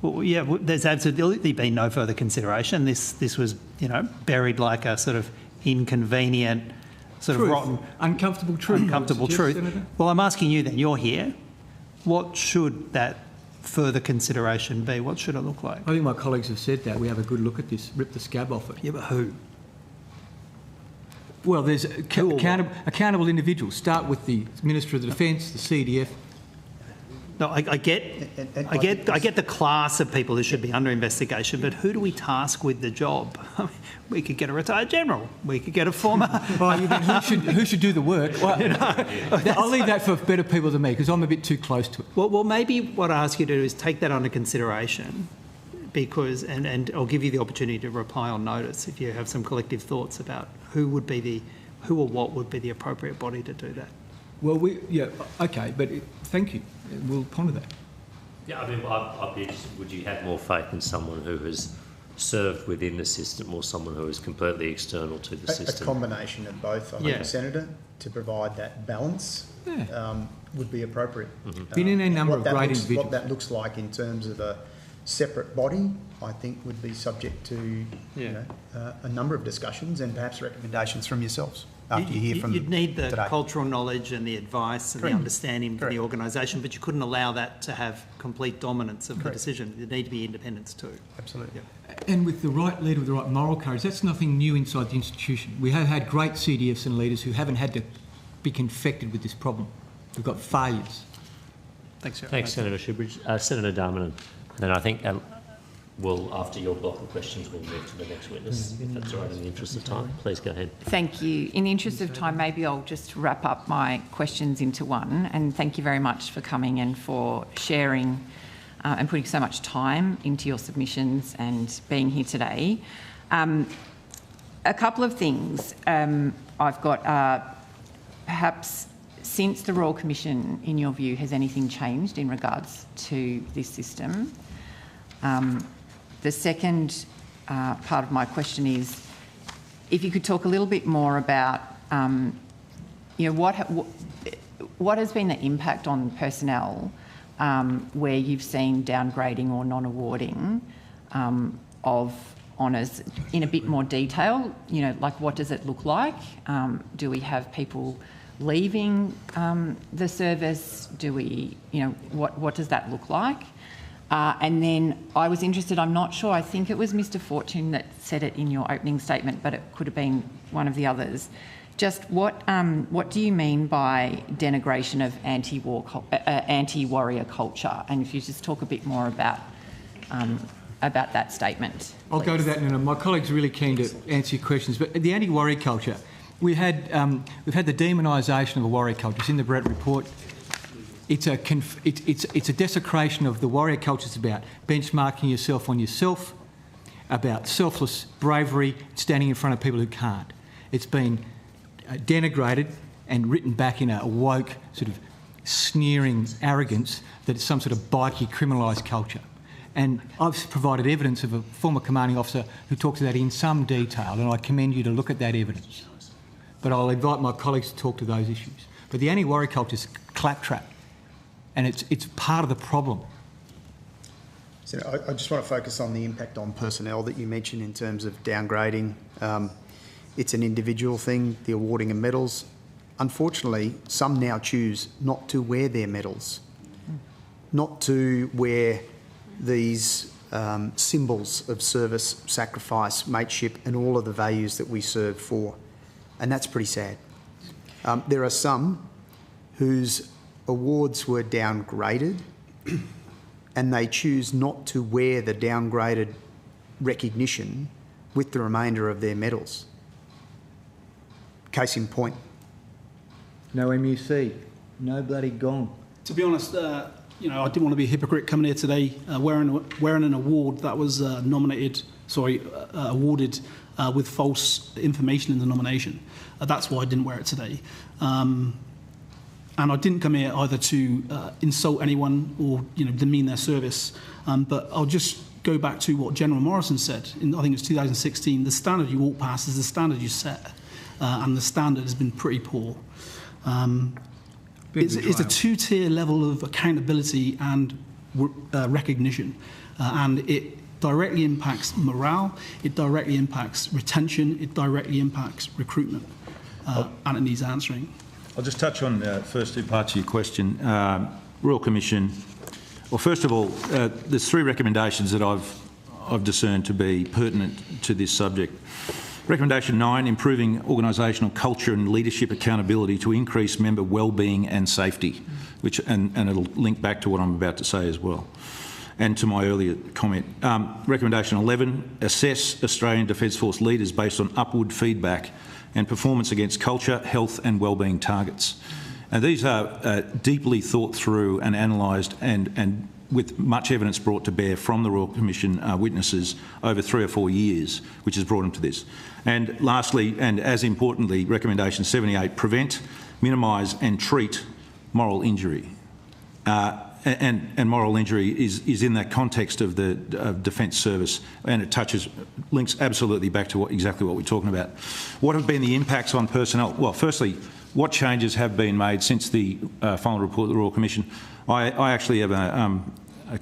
Well, yeah, there's absolutely been no further consideration. This was, buried like a sort of inconvenient, sort
Truth.
of rotten,
Uncomfortable truth.
uncomfortable truth.
Senator?
Well, I'm asking you then, you're here. What should that further consideration be? What should it look like?
I think my colleagues have said that. We have a good look at this, rip the scab off it.
Yeah, but who?
Well, there's accountable individuals. Start with the Minister of the Defence, the CDF.
No, I get the class of people who should be under investigation, but who do we task with the job? We could get a retired general. We could get a former.
Who should do the work? Well, I'll leave that for better people than me because I'm a bit too close to it.
Well, maybe what I ask you to do is take that under consideration, because and I'll give you the opportunity to reply on notice if you have some collective thoughts about who or what would be the appropriate body to do that.
Well, okay, but thank you. We'll ponder that.
Yeah, I mean, I'd be interested, would you have more faith in someone who has served within the system or someone who is completely external to the system?
A combination of both, I think, Senator, to provide that balance would be appropriate.
Been in a number of great individuals.
What that looks like in terms of a separate body, I think would be subject to a number of discussions and perhaps recommendations from yourselves. After you hear from
You'd need the
today.
cultural knowledge and the advice and the understanding of the organisation, but you couldn't allow that to have complete dominance of the decision. There need to be independence too.
Absolutely.
And with the right leader with the right moral courage, that's nothing new inside the institution. We have had great CDFs and leaders who haven't had to be confected with this problem. We've got failures.
Thanks,
Thanks, Senator Shoebridge. Senator Darmanin. Then I think after your block of questions, we'll move to the next witness, if that's all right, in the interest of time. Please go ahead.
Thank you. In the interest of time, maybe I'll just wrap up my questions into one. And thank you very much for coming and for sharing and putting so much time into your submissions and being here today. A couple of things I've got. Perhaps since the Royal Commission, in your view, has anything changed in regards to this system? The second part of my question is, if you could talk a little bit more about, what has been the impact on personnel where you've seen downgrading or non-awarding of honours in a bit more detail? Like what does it look like? Do we have people leaving the service? Do we, what does that look like? And then I was interested, I'm not sure, I think it was Mr Fortune that said it in your opening statement, but it could have been one of the others. Just what do you mean by denigration of anti-warrior culture? And if you just talk a bit more about that statement.
I'll go to that in a minute. My colleagues are really keen to answer your questions, but the anti-warrior culture, we've had the demonisation of a warrior culture. It's in the Brett report. It's a desecration of the warrior culture. It's about benchmarking yourself on yourself, about selfless bravery, standing in front of people who can't. It's been denigrated and written back in a woke, sort of sneering arrogance that it's some sort of bikey, criminalised culture. And I've provided evidence of a former commanding officer who talks to that in some detail, and I commend you to look at that evidence. But I'll invite my colleagues to talk to those issues. But the anti-warrior culture is claptrap. And it's part of the problem.
So I just want to focus on the impact on personnel that you mentioned in terms of downgrading. It's an individual thing, the awarding of medals. Unfortunately, some now choose not to wear their medals, not to wear these symbols of service, sacrifice, mateship, and all of the values that we serve for. And that's pretty sad. There are some whose awards were downgraded and they choose not to wear the downgraded recognition with the remainder of their medals. Case in point.
No MUC, no bloody gong.
To be honest, I didn't want to be a hypocrite coming here today wearing an award that was awarded with false information in the nomination. That's why I didn't wear it today. And I didn't come here either to insult anyone or demean their service. But I'll just go back to what General Morrison said. I think it was 2016. The standard you walk past is the standard you set. and the standard has been pretty poor. It's a two-tier level of accountability and recognition, and it directly impacts morale, it directly impacts retention, it directly impacts recruitment, and it needs answering.
I'll just touch on the first two parts of your question. Royal Commission. Well, first of all, there's three recommendations that I've discerned to be pertinent to this subject. Recommendation 9, improving organisational culture and leadership accountability to increase member wellbeing and safety, and it'll link back to what I'm about to say as well, and to my earlier comment. Recommendation 11, assess Australian Defence Force leaders based on upward feedback and performance against culture, health and wellbeing targets. And these are deeply thought through and analysed and with much evidence brought to bear from the Royal Commission witnesses over 3 or 4 years, which has brought them to this. And lastly, and as importantly, recommendation 78, prevent, minimise and treat moral injury. And moral injury is in that context of the Defence Service, and it links absolutely back to exactly what we're talking about. What have been the impacts on personnel? Well, firstly, what changes have been made since the final report of the Royal Commission? I actually have a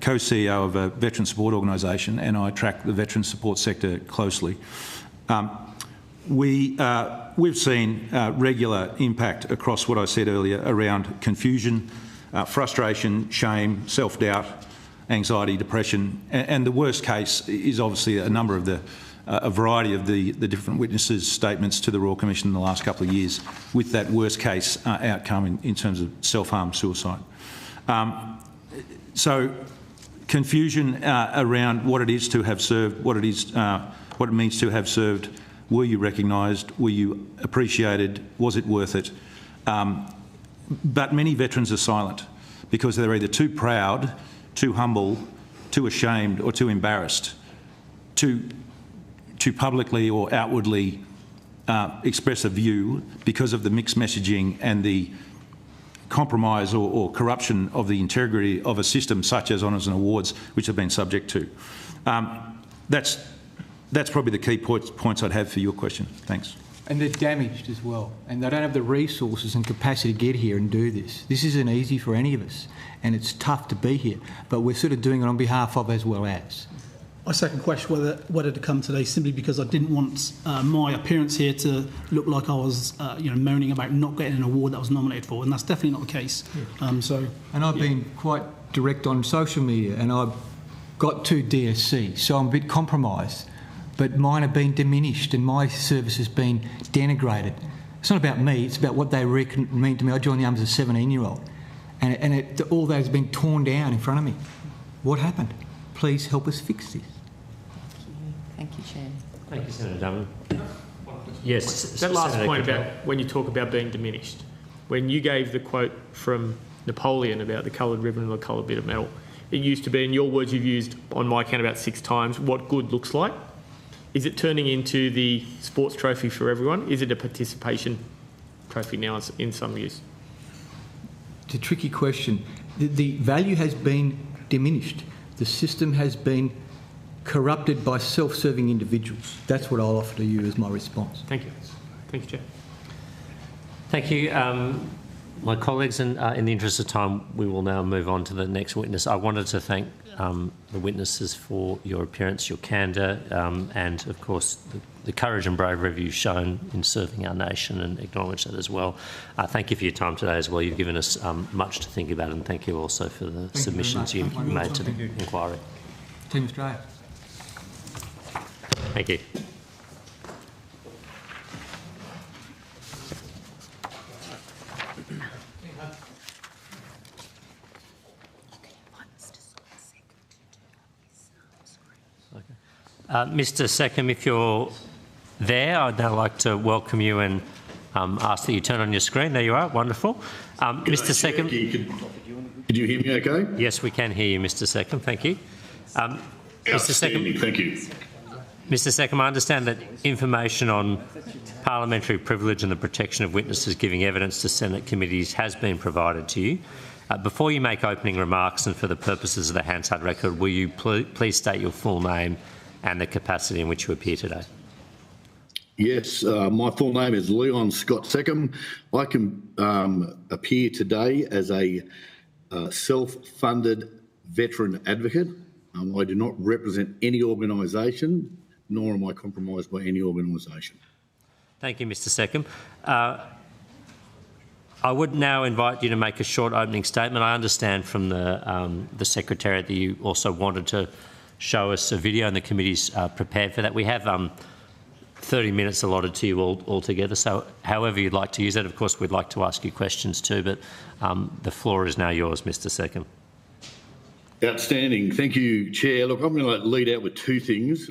co-CEO of a veteran support organisation, and I track the veteran support sector closely. We've seen regular impact across what I said earlier around confusion, frustration, shame, self-doubt, anxiety, depression, and the worst case is obviously a variety of the different witnesses' statements to the Royal Commission in the last couple of years, with that worst case outcome in terms of self-harm, suicide. So confusion around what it is to have served, what it means to have served. Were you recognised? Were you appreciated? Was it worth it? But many veterans are silent because they're either too proud, too humble, too ashamed or too embarrassed to publicly or outwardly express a view because of the mixed messaging and the compromise or corruption of the integrity of a system such as honours and awards, which have been subject to. That's probably the key points I'd have for your question. Thanks.
And they're damaged as well, and they don't have the resources and capacity to get here and do this. This isn't easy for any of us, and it's tough to be here, but we're sort of doing it on behalf of as well as.
My second question, whether to come today, simply because I didn't want my appearance here to look like I was, moaning about not getting an award that I was nominated for, and that's definitely not the case.
Yeah. And I've been quite direct on social media, and I've got 2 DSC, so I'm a bit compromised. But mine have been diminished and my service has been denigrated. It's not about me, it's about what they mean to me. I joined the army as a 17-year-old and all that has been torn down in front of me. What happened? Please help us fix this.
Thank you, Chair.
Thank you, Senator Drummond. Yes,
that last
Senator
point
Campbell.
about when you talk about being diminished, when you gave the quote from Napoleon about the coloured ribbon and the coloured bit of metal, it used to be, in your words you've used on my account about 6 times, what good looks like. Is it turning into the sports trophy for everyone? Is it a participation trophy now in some use?
It's a tricky question. The value has been diminished. The system has been corrupted by self-serving individuals. That's what I'll offer to you as my response.
Thank you. Thank you, Chair.
Thank you. My colleagues, and in the interest of time, we will now move on to the next witness. I wanted to thank the witnesses for your appearance, your candour, and of course the courage and bravery you've shown in serving our nation, and acknowledge that as well. Thank you for your time today as well. You've given us much to think about, and thank you also for the submissions you made to the inquiry.
Team Australia.
Thank you. Mr. Seccombe, if you're there, I'd now like to welcome you and ask that you turn on your screen. There you are. Wonderful. Mr. Seccombe.
Can you hear me okay?
Yes, we can hear you, Mr. Seccombe. Thank you. Mr. Seccombe.
Thank you.
Mr. Seccombe, I understand that information on parliamentary privilege and the protection of witnesses giving evidence to Senate committees has been provided to you. Before you make opening remarks and for the purposes of the Hansard record, will you please state your full name and the capacity in which you appear today?
Yes, my full name is Leon Scott Seccombe. I can appear today as a self-funded veteran advocate. I do not represent any organisation, nor am I compromised by any organisation.
Thank you, Mr. Seccombe. I would now invite you to make a short opening statement. I understand from the Secretariat that you also wanted to show us a video, and the committee's prepared for that. We have 30 minutes allotted to you all together, so however you'd like to use that. Of course, we'd like to ask you questions too, but the floor is now yours, Mr. Seccombe.
Outstanding. Thank you, Chair. Look, I'm going to lead out with two things.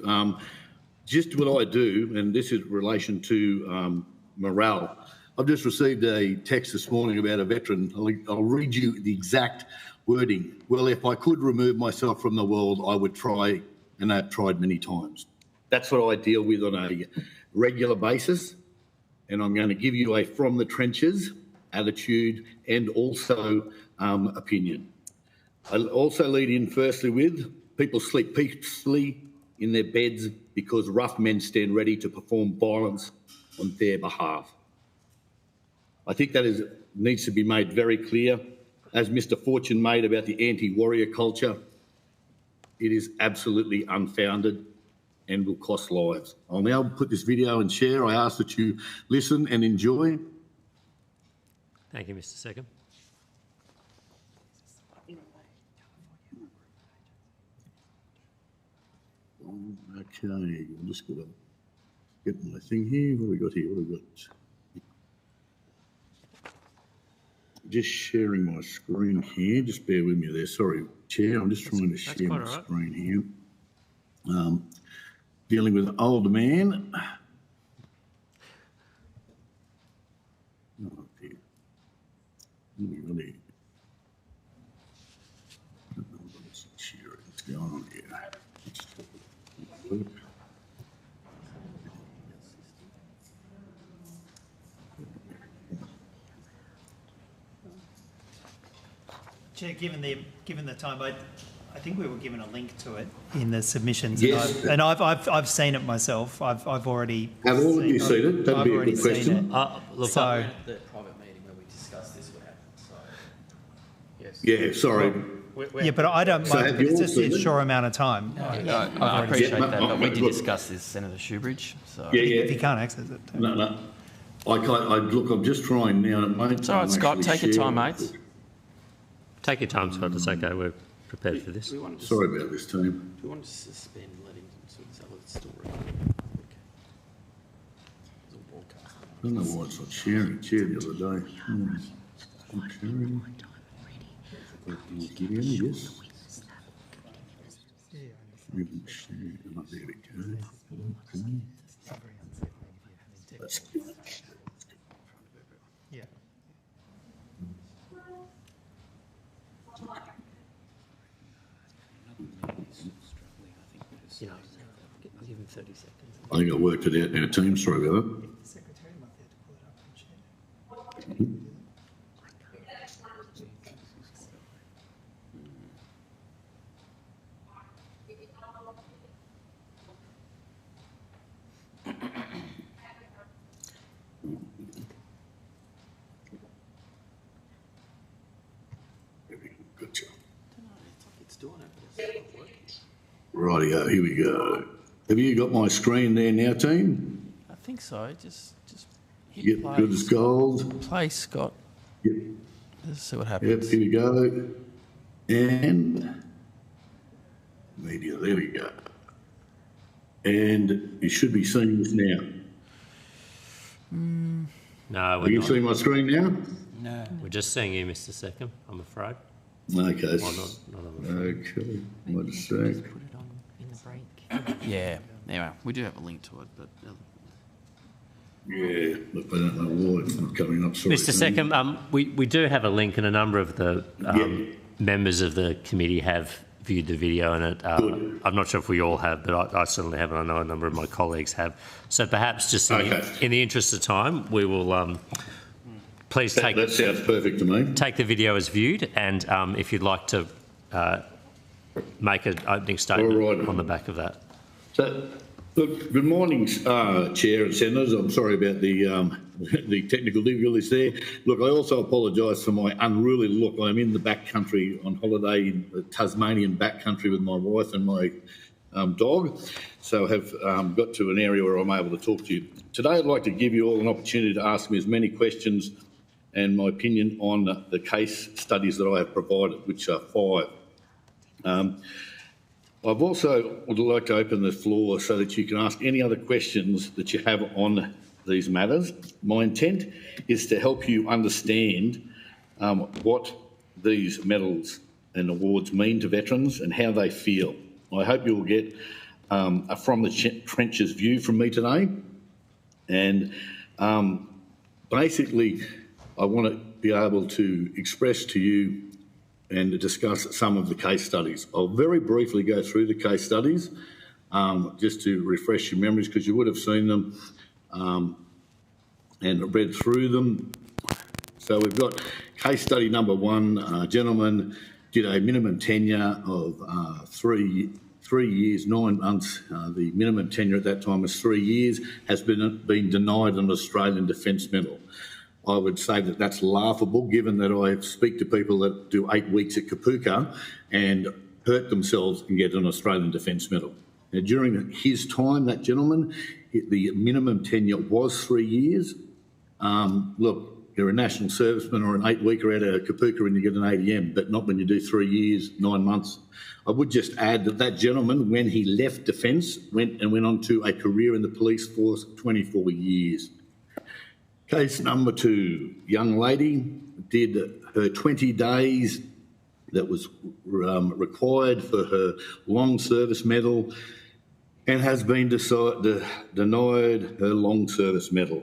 Just what I do, and this is in relation to morale. I've just received a text this morning about a veteran. I'll read you the exact wording. Well, if I could remove myself from the world, I would try, and I've tried many times. That's what I deal with on a regular basis, and I'm going to give you a from the trenches attitude and also opinion. I'll also lead in firstly with people sleep peacefully in their beds because rough men stand ready to perform violence on their behalf. I think that needs to be made very clear. As Mr. Fortune made about the anti-warrior culture, it is absolutely unfounded and will cost lives. I'll now put this video and share. I ask that you listen and enjoy.
Thank you, Mr. Seccombe.
Okay, I'm just going to get my thing here. What have we got here? What have we got? Just sharing my screen here. Just bear with me there. Sorry, Chair. I'm just trying to share my screen here. Dealing with an older man. Oh, dear. What's going on here?
Chair, given the time, I think we were given a link to it in the submissions.
Yes.
And I've seen it myself. I've already.
Have all of you seen it? That'd be a good question.
Look,
so,
the private meeting where we discussed this would happen. So, yes.
Yeah, sorry.
Yeah, but I don't
So
mind. It's just a short amount of time.
I appreciate that, but we did discuss this, Senator Shoebridge. So.
Yeah, yeah.
If you can't access it.
No. Look, I'm just trying now.
It's all right, Scott. Take your time, mate.
Take your time, Scott. It's okay. We're prepared for this.
Sorry about this, team.
Do we want to suspend and let him sell it still recording?
I don't know why it's not sharing. Shared the other day. Not sharing. Yes. There we go. Okay. That's good.
Yeah.
You know, I'll give him 30 seconds.
I think I worked it out now, team. Sorry about that. Good job. Rightio, here we go. Have you got my screen there now, team?
I think so. Just hit
Yep,
play.
good as gold.
Play, Scott.
Yep.
Let's see what
Yep,
happens.
here we go. And media, there we go. And you should be seeing this now.
No,
Are
we're
you
not.
seeing my screen now?
No.
We're just seeing you, Mr. Seccombe, I'm afraid.
Okay.
Well, not I'm afraid.
Okay, one sec.
Put it on in the break. Yeah. Anyway, we do have a link to it, but.
Yeah, look, I don't know why it's not coming up. Sorry,
Mr. Seccombe, we do have a link, and a number of the members of the committee have viewed the video, and it, I'm not sure if we all have, but I certainly have, and I know a number of my colleagues have. So perhaps just in the interest of time, we will please take...
That sounds perfect to me.
Take the video as viewed, and if you'd like to make an opening statement on the back of that.
So, Look, good morning, Chair and Senators. I'm sorry about the technical difficulties there. Look, I also apologise for my unruly look. I'm in the backcountry on holiday in the Tasmanian backcountry with my wife and my dog, so I have got to an area where I'm able to talk to you. Today I'd like to give you all an opportunity to ask me as many questions and my opinion on the case studies that I have provided, which are 5. I've also would like to open the floor so that you can ask any other questions that you have on these matters. My intent is to help you understand what these medals and awards mean to veterans and how they feel. I hope you'll get a from the trenches view from me today. And basically, I want to be able to express to you and to discuss some of the case studies. I'll very briefly go through the case studies just to refresh your memories, because you would have seen them and read through them. So we've got case study number 1. A gentleman did a minimum tenure of 3 years, 9 months. The minimum tenure at that time was 3 years, has been denied an Australian Defence Medal. I would say that that's laughable, given that I speak to people that do 8 weeks at Kapuka and hurt themselves and get an Australian Defence Medal. Now, during his time, that gentleman, the minimum tenure was 3 years. Look, you're a national serviceman or an 8-weeker out of Kapuka and you get an ADM, but not when you do 3 years, 9 months. I would just add that that gentleman, when he left Defence, went on to a career in the police force, 24 years. Case number 2, young lady did her 20 days that was required for her long service medal and has been denied her long service medal.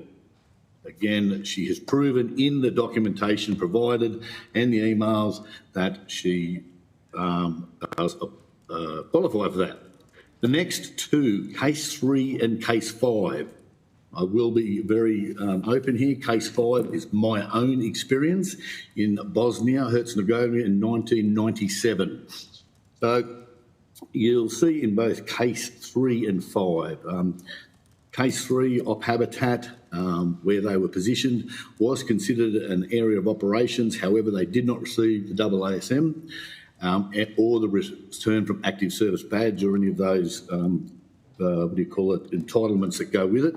Again, she has proven in the documentation provided and the emails that she does qualify for that. The next 2, case 3 and case 5. I will be very open here. Case 5 is my own experience in Bosnia, Herzegovina in 1997. So you'll see in both case 3 and 5. Case 3, op habitat, where they were positioned, was considered an area of operations. However, they did not receive the AASM or the return from active service badge or any of those, entitlements that go with it.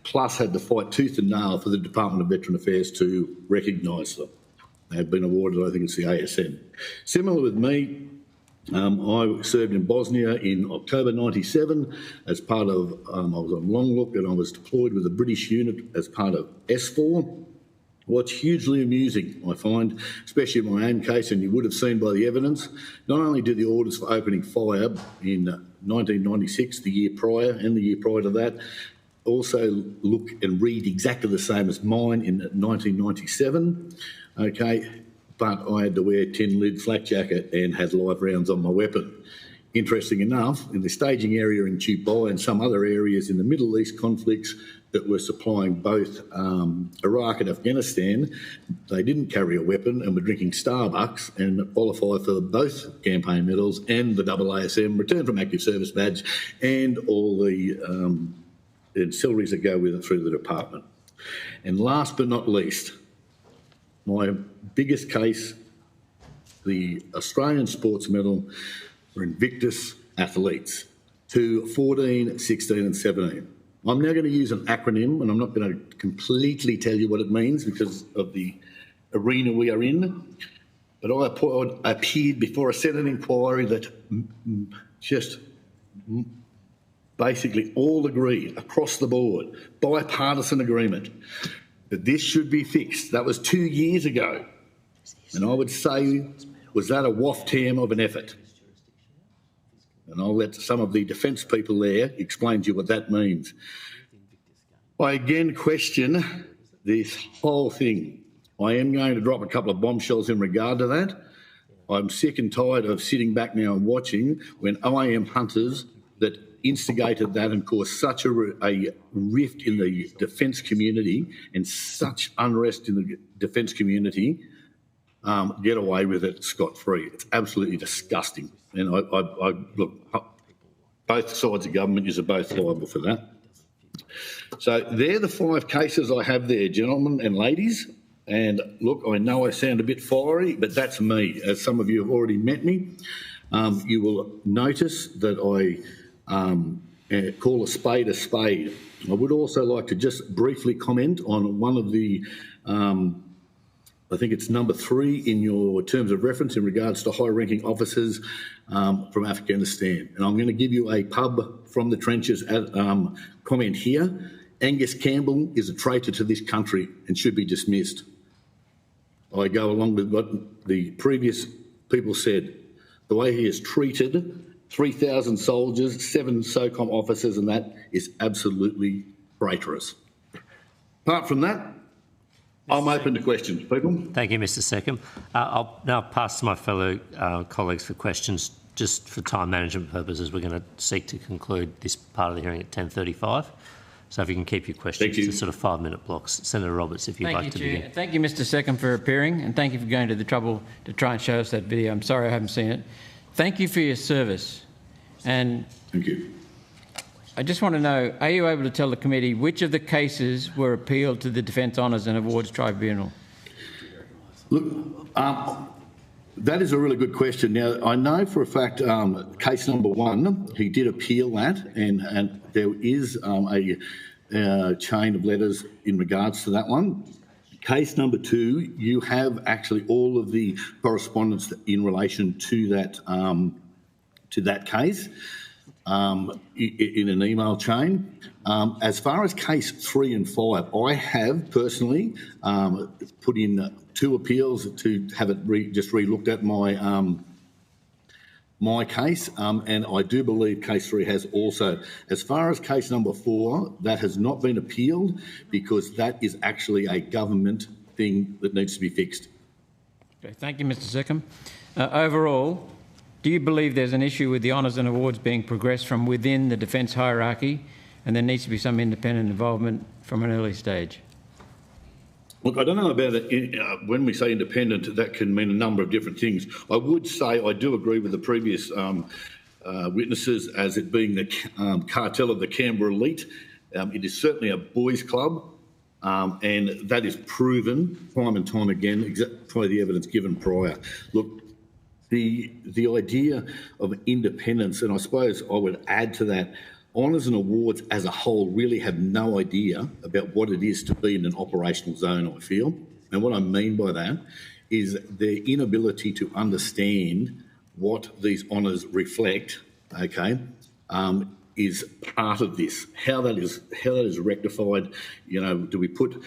Plus had to fight tooth and nail for the Department of Veteran Affairs to recognise them. They have been awarded, I think it's the ASM. Similar with me, I served in Bosnia in October 97 as part of, I was on Long Look and I was deployed with a British unit as part of S4. What's hugely amusing, I find, especially in my own case, and you would have seen by the evidence, not only did the orders for opening fire in 1996, the year prior, and the year prior to that, also look and read exactly the same as mine in 1997, okay, but I had to wear a tin lid flak jacket and had live rounds on my weapon. Interesting enough, in the staging area in Dubai and some other areas in the Middle East conflicts that were supplying both Iraq and Afghanistan, they didn't carry a weapon and were drinking Starbucks and qualified for both campaign medals and the AASM, return from active service badge, and all the ancillaries that go with it through the department. And last but not least, my biggest case, the Australian Sports Medal for Invictus athletes to 14, 16 and 17. I'm now going to use an acronym and I'm not going to completely tell you what it means because of the arena we are in, but I appeared before a Senate inquiry that just basically all agreed across the board, bipartisan agreement, that this should be fixed. That was 2 years ago. And I would say, was that a waft-tam of an effort? And I'll let some of the defence people there explain to you what that means. I again question this whole thing. I am going to drop a couple of bombshells in regard to that. I'm sick and tired of sitting back now and watching when OAM hunters that instigated that and caused such a rift in the defence community and such unrest in the defence community get away with it scot-free. It's absolutely disgusting. And I look, both sides of government are both liable for that. So they're the 5 cases I have there, gentlemen and ladies. And look, I know I sound a bit fiery, but that's me. As some of you have already met me, you will notice that I call a spade a spade. I would also like to just briefly comment on one of the, I think it's number 3 in your terms of reference in regards to high-ranking officers from Afghanistan. And I'm going to give you a pub from the trenches comment here. Angus Campbell is a traitor to this country and should be dismissed. I go along with what the previous people said. The way he has treated 3,000 soldiers, 7 SOCOM officers, and that is absolutely traitorous. Apart from that, I'm open to questions, people.
Thank you, Mr. Seccombe. I'll now pass to my fellow colleagues for questions. Just for time management purposes, we're going to seek to conclude this part of the hearing at 10:35. So if you can keep your questions to sort of 5-minute blocks. Senator Roberts, if you'd like to begin.
Thank you, Mr. Seccombe, for appearing, and thank you for going to the trouble to try and show us that video. I'm sorry I haven't seen it. Thank you for your service. And
thank you.
I just want to know, are you able to tell the committee which of the cases were appealed to the Defence Honours and Awards Tribunal?
Look, that is a really good question. Now, I know for a fact case number 1, he did appeal that, and there is a chain of letters in regards to that one. Case number 2, you have actually all of the correspondence in relation to that case in an email chain. As far as case 3 and 5, I have personally put in 2 appeals to have it just re-looked at my case, and I do believe case 3 has also. As far as case number 4, that has not been appealed because that is actually a government thing that needs to be fixed.
Okay, thank you, Mr. Seccombe. Overall, do you believe there's an issue with the honours and awards being progressed from within the defence hierarchy, and there needs to be some independent involvement from an early stage?
Look, I don't know about it. When we say independent, that can mean a number of different things. I would say I do agree with the previous witnesses as it being the cartel of the Canberra elite. It is certainly a boys' club, and that is proven time and time again by the evidence given prior. Look, the idea of independence, and I suppose I would add to that, honours and awards as a whole really have no idea about what it is to be in an operational zone, I feel. And what I mean by that is their inability to understand what these honours reflect, okay, is part of this. How that is rectified, do we put,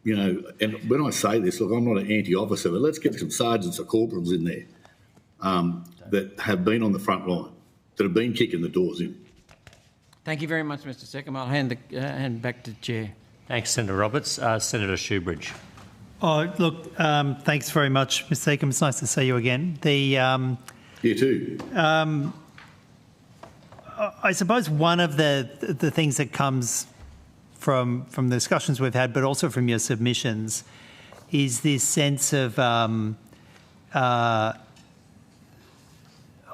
and when I say this, look, I'm not an anti-officer, but let's get some sergeants or corporals in there that have been on the front line, that have been kicking the doors in.
Thank you very much, Mr. Seccombe. I'll hand back to the Chair.
Thanks, Senator Roberts. Senator Shoebridge.
Oh, look, thanks very much, Mr. Seccombe. It's nice to see you again.
You too.
I suppose one of the things that comes from the discussions we've had, but also from your submissions, is this sense of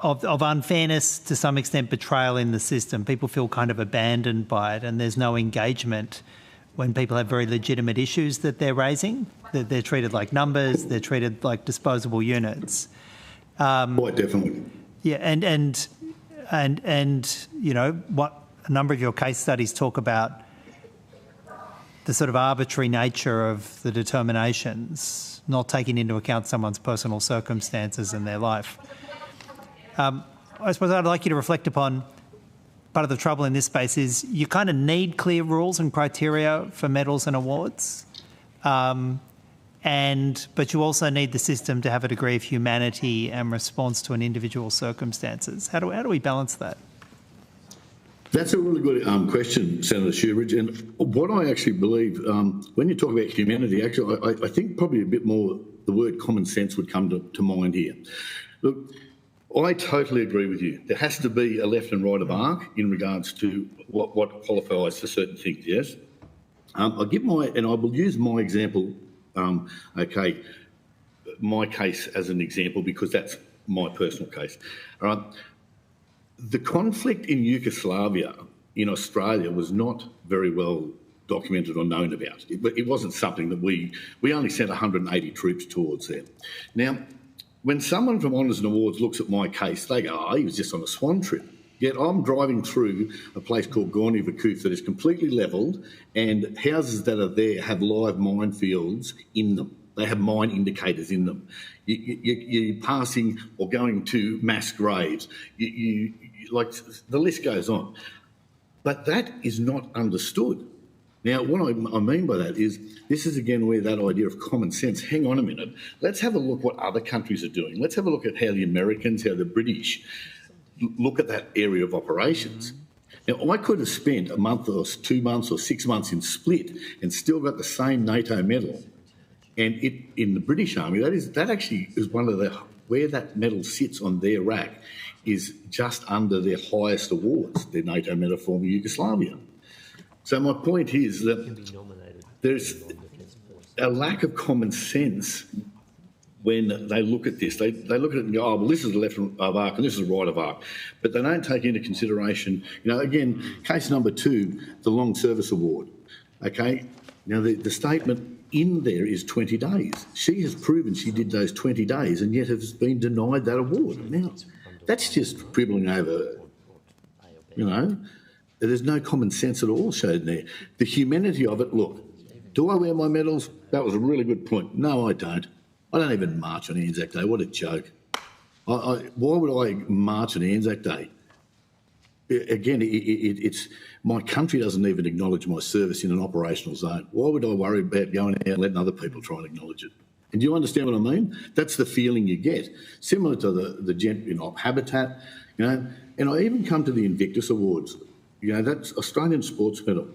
unfairness, to some extent betrayal in the system. People feel kind of abandoned by it, and there's no engagement when people have very legitimate issues that they're raising. That they're treated like numbers, they're treated like disposable units.
Quite definitely.
Yeah, and what a number of your case studies talk about, the sort of arbitrary nature of the determinations, not taking into account someone's personal circumstances and their life. I suppose I'd like you to reflect upon part of the trouble in this space is you kind of need clear rules and criteria for medals and awards, but you also need the system to have a degree of humanity and response to an individual's circumstances. How do we balance that?
That's a really good question, Senator Shoebridge. And what I actually believe, when you talk about humanity, actually, I think probably a bit more the word common sense would come to mind here. Look, I totally agree with you. There has to be a left and right of arc in regards to what qualifies for certain things, yes? I will use my example, my case as an example because that's my personal case. All right. The conflict in Yugoslavia in Australia was not very well documented or known about. It wasn't something that we only sent 180 troops towards there. Now, when someone from Honours and Awards looks at my case, they go, oh, he was just on a swan trip. Yet I'm driving through a place called Gornji Vakuf that is completely levelled, and houses that are there have live minefields in them. They have mine indicators in them. You're passing or going to mass graves. Like, the list goes on. But that is not understood. Now, what I mean by that is, this is again where that idea of common sense, hang on a minute, let's have a look what other countries are doing. Let's have a look at how the Americans, how the British look at that area of operations. Now, I could have spent a month or 2 months or 6 months in Split and still got the same NATO medal. And in the British Army, that actually is one of where that medal sits on their rack is just under their highest awards, their NATO medal for Yugoslavia. So my point is that there's a lack of common sense when they look at this. They look at it and go, oh, well, this is the left of arc and this is the right of arc. But they don't take into consideration, again, case number 2, the long service award. Okay? Now, the statement in there is 20 days. She has proven she did those 20 days and yet has been denied that award. Now, that's just quibbling over, There's no common sense at all showed there. The humanity of it, look, do I wear my medals? That was a really good point. No, I don't. I don't even march on Anzac Day. What a joke. Why would I march on Anzac Day? Again, it's my country doesn't even acknowledge my service in an operational zone. Why would I worry about going out and letting other people try and acknowledge it? And do you understand what I mean? That's the feeling you get. Similar to the gent in Habitat, and I even come to the Invictus Awards. That's Australian Sports Medal.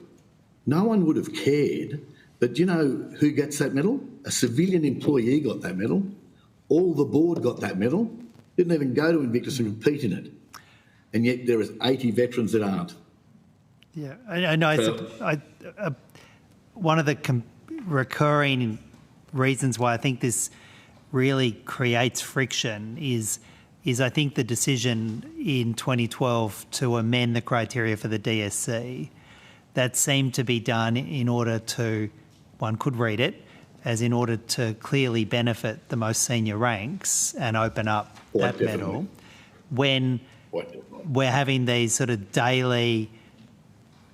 No one would have cared, but do you know who gets that medal? A civilian employee got that medal. All the board got that medal. Didn't even go to Invictus and compete in it. And yet there is 80 veterans that aren't.
Yeah, I know. One of the recurring reasons why I think this really creates friction is I think the decision in 2012 to amend the criteria for the DSC, that seemed to be done in order to, one could read it, as in order to clearly benefit the most senior ranks and open up that medal, when we're having these sort of daily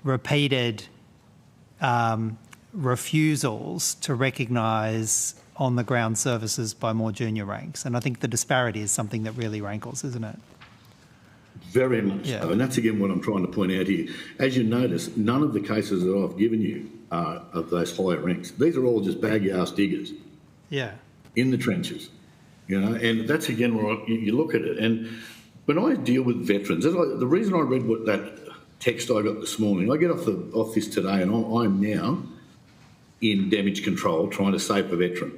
repeated refusals to recognise on-the-ground services by more junior ranks. And I think the disparity is something that really rankles, isn't it?
Very much so. And that's, again, what I'm trying to point out here. As you notice, none of the cases that I've given you are of those higher ranks. These are all just baggy-ass diggers.
Yeah.
In the trenches, and that's, again, where you look at it. And when I deal with veterans, the reason I read what that text I got this morning, I get off this today and I'm now in damage control trying to save a veteran.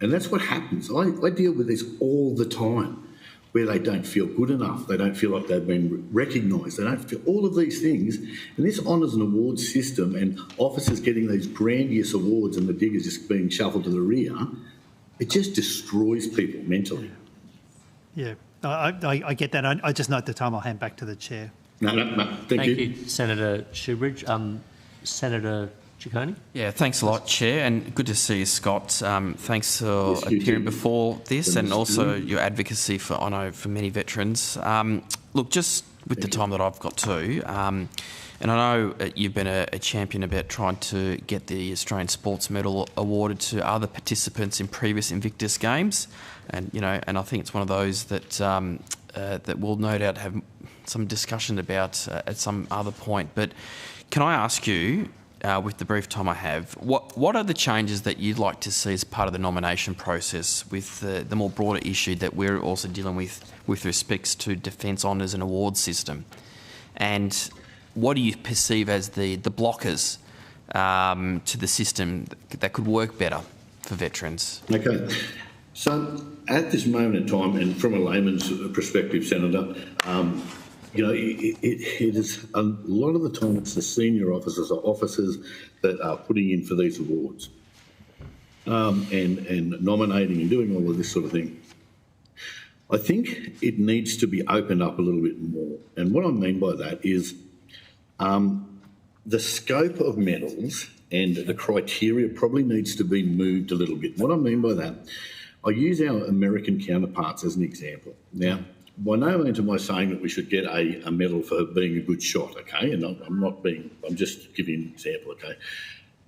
And that's what happens. I deal with this all the time, where they don't feel good enough, they don't feel like they've been recognised, they don't feel all of these things. And this honours and awards system and officers getting these grandiose awards and the diggers just being shuffled to the rear, it just destroys people mentally.
Yeah, I get that. I just note the time. I'll hand back to the chair.
No, thank you.
Senator Shoebridge. Senator Ciccone?
Yeah, thanks a lot, Chair, and good to see you, Scott. Thanks for appearing before this and also your advocacy for, I know, for many veterans. Look, just with the time that I've got too, and I know you've been a champion about trying to get the Australian Sports Medal awarded to other participants in previous Invictus Games, and and I think it's one of those that that we'll no doubt have some discussion about at some other point. But can I ask you, with the brief time I have, what are the changes that you'd like to see as part of the nomination process with the more broader issue that we're also dealing with respects to defence honours and awards system? And what do you perceive as the blockers to the system that could work better for veterans?
Okay. So at this moment in time, and from a layman's perspective, Senator, it is a lot of the time it's the senior officers or officers that are putting in for these awards and nominating and doing all of this sort of thing. I think it needs to be opened up a little bit more. And what I mean by that is the scope of medals and the criteria probably needs to be moved a little bit. What I mean by that, I use our American counterparts as an example. Now, by no means am I saying that we should get a medal for being a good shot, okay? And I'm just giving an example, okay?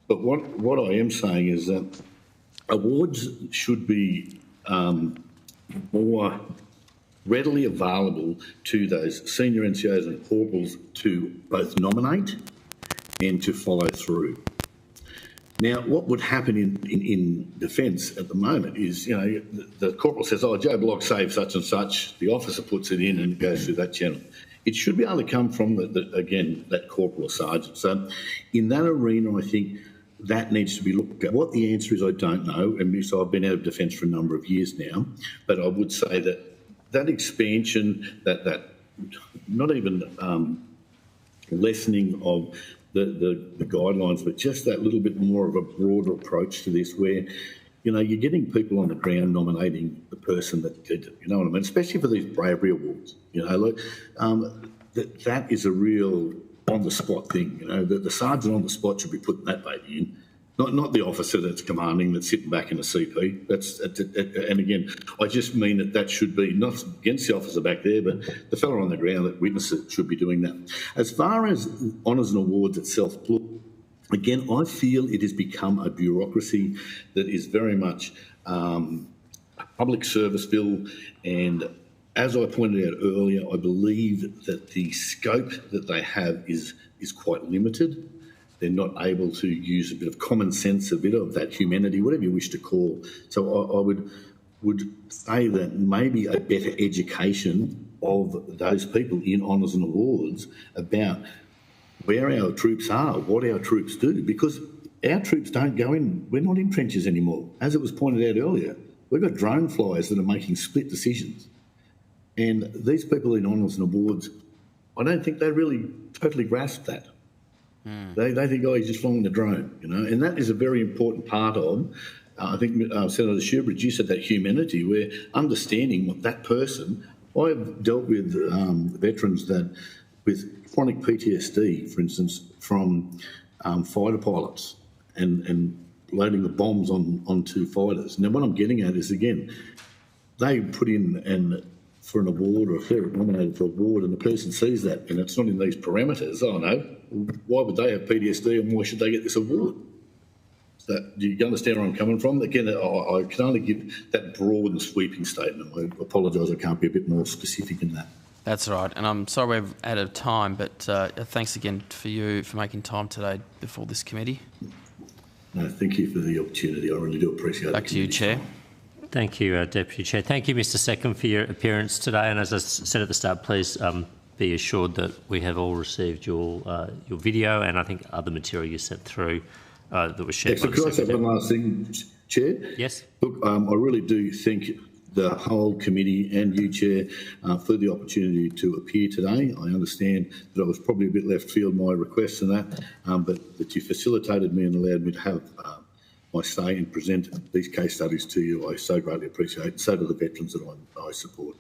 But what I am saying is that awards should be more readily available to those senior NCOs and corporals to both nominate and to follow through. Now, what would happen in defence at the moment is, you know, the corporal says, oh, Joe Block saved such and such, the officer puts it in and it goes through that channel. It should be able to come from, again, that corporal or sergeant. So in that arena, I think that needs to be looked at. What the answer is, I don't know, and so I've been out of defence for a number of years now, but I would say that expansion, that not even lessening of the guidelines, but just that little bit more of a broader approach to this where, you know, you're getting people on the ground nominating the person that did it, you know what I mean? Especially for these bravery awards, you know, like, that is a real on-the-spot thing, you know. The sergeant on the spot should be putting that baby in, not the officer that's commanding, that's sitting back in a CP. And again, I just mean that should be not against the officer back there, but the fellow on the ground that witnesses should be doing that. As far as honours and awards itself, look, again, I feel it has become a bureaucracy that is very much a public service bill, and as I pointed out earlier, I believe that the scope that they have is quite limited. They're not able to use a bit of common sense, a bit of that humanity, whatever you wish to call. So I would say that maybe a better education of those people in honours and awards about where our troops are, what our troops do, because our troops don't go in, we're not in trenches anymore. As it was pointed out earlier, we've got drone flyers that are making split decisions. And these people in honours and awards, I don't think they really totally grasp that. They think, oh, he's just flying the drone, you know, and that is a very important part of, I think, Senator Shoebridge, you said that humanity, where understanding what that person, I've dealt with veterans that with chronic PTSD, for instance, from fighter pilots and loading the bombs onto fighters. Now, what I'm getting at is, again, they put in for an award, or if they're nominated for an award and the person sees that and it's not in these parameters, oh no, why would they have PTSD and why should they get this award? Do you understand where I'm coming from? Again, I can only give that broad and sweeping statement. I apologise, I can't be a bit more specific in that.
That's right, and I'm sorry we're out of time, but thanks again for you for making time today before this committee.
No, thank you for the opportunity. I really do appreciate it.
Back to you, Chair.
Thank you, Deputy Chair. Thank you, Mr Seccombe, for your appearance today. And as I said at the start, please be assured that we have all received your video and I think other material you sent through that was shared.
So could I say one last thing, Chair?
Yes.
Look, I really do thank the whole committee and you, Chair, for the opportunity to appear today. I understand that I was probably a bit left field, my requests and that, but that you facilitated me and allowed me to have my say and present these case studies to you. I so greatly appreciate it. So do the veterans that I support.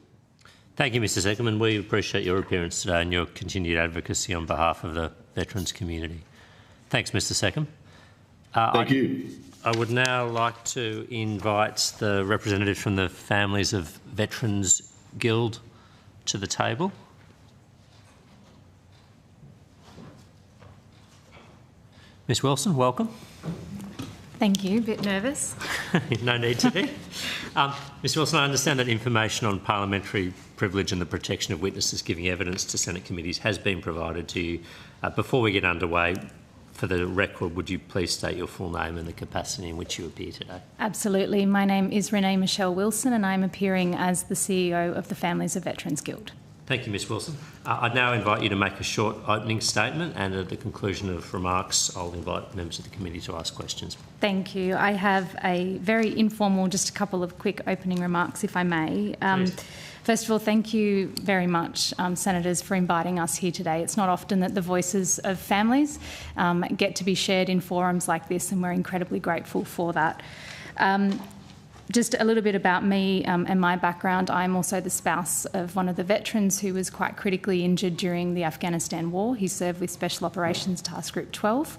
Thank you, Mr Seccombe, and we appreciate your appearance today and your continued advocacy on behalf of the veterans community. Thanks, Mr Seccombe.
Thank you.
I would now like to invite the representative from the Families of Veterans Guild to the table. Ms Wilson, welcome.
Thank you. A bit nervous.
No need to be. Ms Wilson, I understand that information on parliamentary privilege and the protection of witnesses giving evidence to Senate committees has been provided to you. Before we get underway, for the record, would you please state your full name and the capacity in which you appear today?
Absolutely. My name is Renee Michelle Wilson and I'm appearing as the CEO of the Families of Veterans Guild.
Thank you, Ms Wilson. I'd now invite you to make a short opening statement, and at the conclusion of remarks, I'll invite members of the committee to ask questions.
Thank you. I have a very informal, just a couple of quick opening remarks, if I may. First of all, thank you very much, Senators, for inviting us here today. It's not often that the voices of families get to be shared in forums like this, and we're incredibly grateful for that. Just a little bit about me and my background. I'm also the spouse of one of the veterans who was quite critically injured during the Afghanistan war. He served with Special Operations Task Group 12.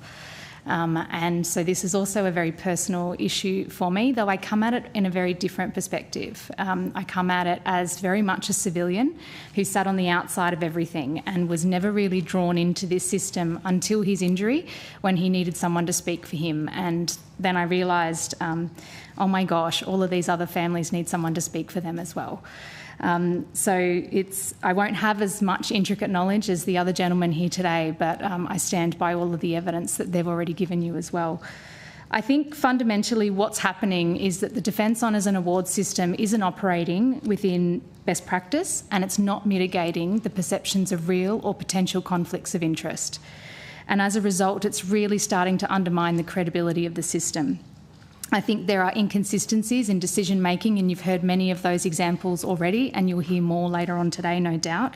And so this is also a very personal issue for me, though I come at it in a very different perspective. I come at it as very much a civilian who sat on the outside of everything and was never really drawn into this system until his injury, when he needed someone to speak for him. And then I realised, oh my gosh, all of these other families need someone to speak for them as well. I won't have as much intricate knowledge as the other gentleman here today, but I stand by all of the evidence that they've already given you as well. I think fundamentally what's happening is that the Defence Honours and Awards system isn't operating within best practice, and it's not mitigating the perceptions of real or potential conflicts of interest. And as a result, it's really starting to undermine the credibility of the system. I think there are inconsistencies in decision making, and you've heard many of those examples already, and you'll hear more later on today, no doubt.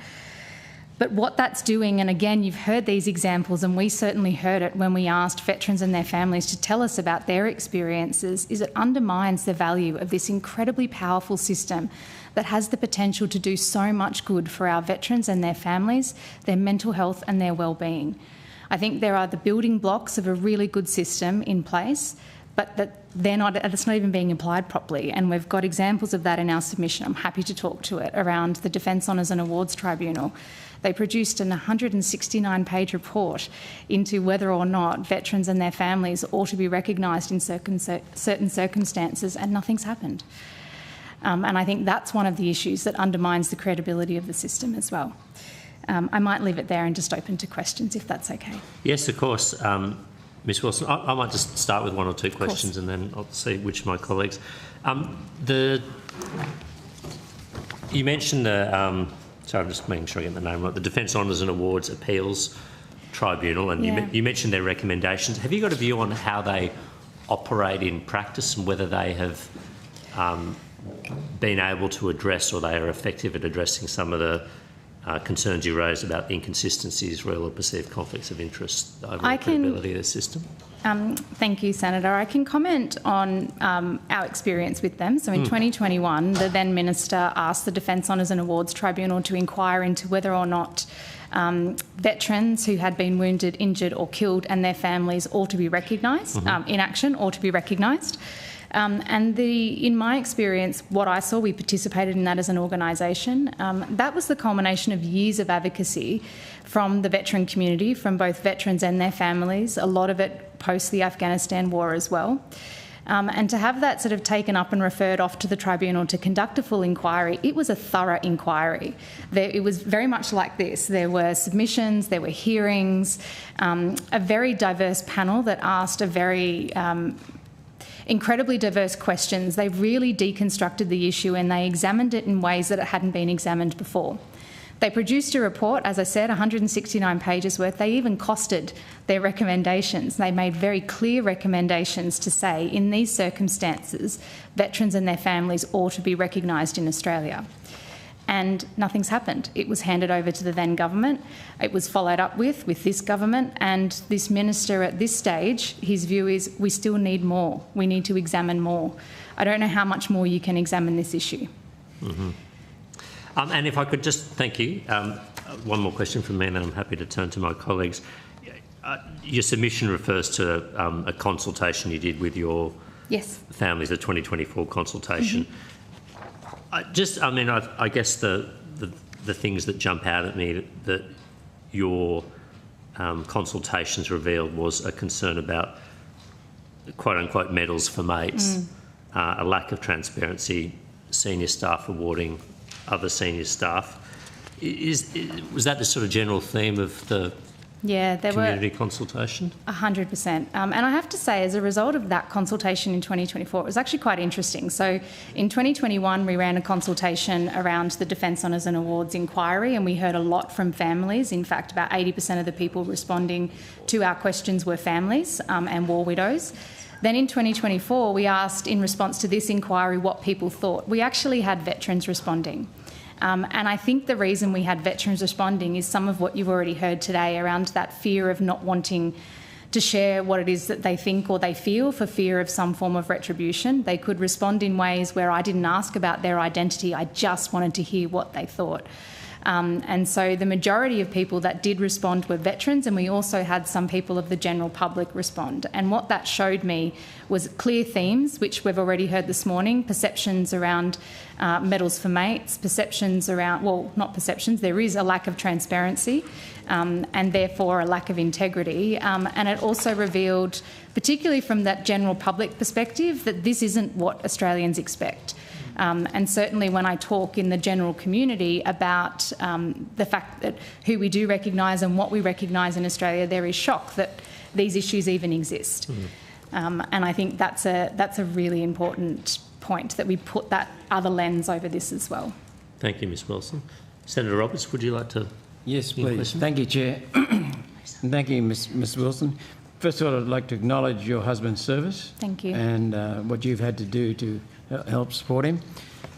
But what that's doing, and again, you've heard these examples, and we certainly heard it when we asked veterans and their families to tell us about their experiences, is it undermines the value of this incredibly powerful system that has the potential to do so much good for our veterans and their families, their mental health and their well-being. I think there are the building blocks of a really good system in place, but that it's not even being applied properly. And we've got examples of that in our submission. I'm happy to talk to it, around the Defence Honours and Awards Tribunal. They produced an 169-page report into whether or not veterans and their families ought to be recognised in certain circumstances, and nothing's happened. And I think that's one of the issues that undermines the credibility of the system as well. I might leave it there and just open to questions, if that's okay.
Yes, of course. Ms Wilson, I might just start with one or two questions and then I'll see which of my colleagues. You mentioned the, sorry, I'm just making sure I get the name right, the Defence Honours and Awards Appeals Tribunal, and you mentioned their recommendations. Have you got a view on how they operate in practice and whether they have been able to address, or they are effective at addressing some of the concerns you raised about inconsistencies, real or perceived conflicts of interest over the credibility of the system?
Thank you, Senator. I can comment on our experience with them. So in 2021, the then Minister asked the Defence Honours and Awards Tribunal to inquire into whether or not veterans who had been wounded, injured or killed and their families ought to be recognised, in action, ought to be recognised. In my experience, what I saw, we participated in that as an organisation. That was the culmination of years of advocacy from the veteran community, from both veterans and their families, a lot of it post the Afghanistan war as well. And to have that sort of taken up and referred off to the tribunal to conduct a full inquiry, it was a thorough inquiry. It was very much like this. There were submissions, there were hearings, a very diverse panel that asked a very incredibly diverse questions. They really deconstructed the issue and they examined it in ways that it hadn't been examined before. They produced a report, as I said, 169 pages worth. They even costed their recommendations. They made very clear recommendations to say, in these circumstances, veterans and their families ought to be recognised in Australia. And nothing's happened. It was handed over to the then government. It was followed up with this government, and this minister at this stage, his view is we still need more. We need to examine more. I don't know how much more you can examine this issue.
And if I could just, thank you, one more question from me and then I'm happy to turn to my colleagues. Your submission refers to a consultation you did with your families, the 2024 consultation. I guess the things that jump out at me that your consultations revealed was a concern about quote-unquote medals for mates, a lack of transparency, senior staff awarding other senior staff. Was that the sort of general theme of the community consultation?
100%. And I have to say, as a result of that consultation in 2024, it was actually quite interesting. So in 2021, we ran a consultation around the Defence Honours and Awards inquiry, and we heard a lot from families. In fact, about 80% of the people responding to our questions were families and war widows. Then in 2024, we asked, in response to this inquiry, what people thought. We actually had veterans responding. And I think the reason we had veterans responding is some of what you've already heard today around that fear of not wanting to to share what it is that they think or they feel for fear of some form of retribution. They could respond in ways where I didn't ask about their identity, I just wanted to hear what they thought. And so the majority of people that did respond were veterans, and we also had some people of the general public respond. And what that showed me was clear themes, which we've already heard this morning: perceptions around medals for mates, perceptions around, well, not perceptions, there is a lack of transparency and therefore a lack of integrity. And it also revealed, particularly from that general public perspective, that this isn't what Australians expect. And certainly when I talk in the general community about the fact that who we do recognise and what we recognise in Australia, there is shock that these issues even exist. And I think that's a really important point, that we put that other lens over this as well.
Thank you, Ms Wilson. Senator Roberts, would you like to?
Yes, please. Thank you, Chair. And thank you, Ms Wilson. First of all, I'd like to acknowledge your husband's service.
Thank you.
And what you've had to do to help support him,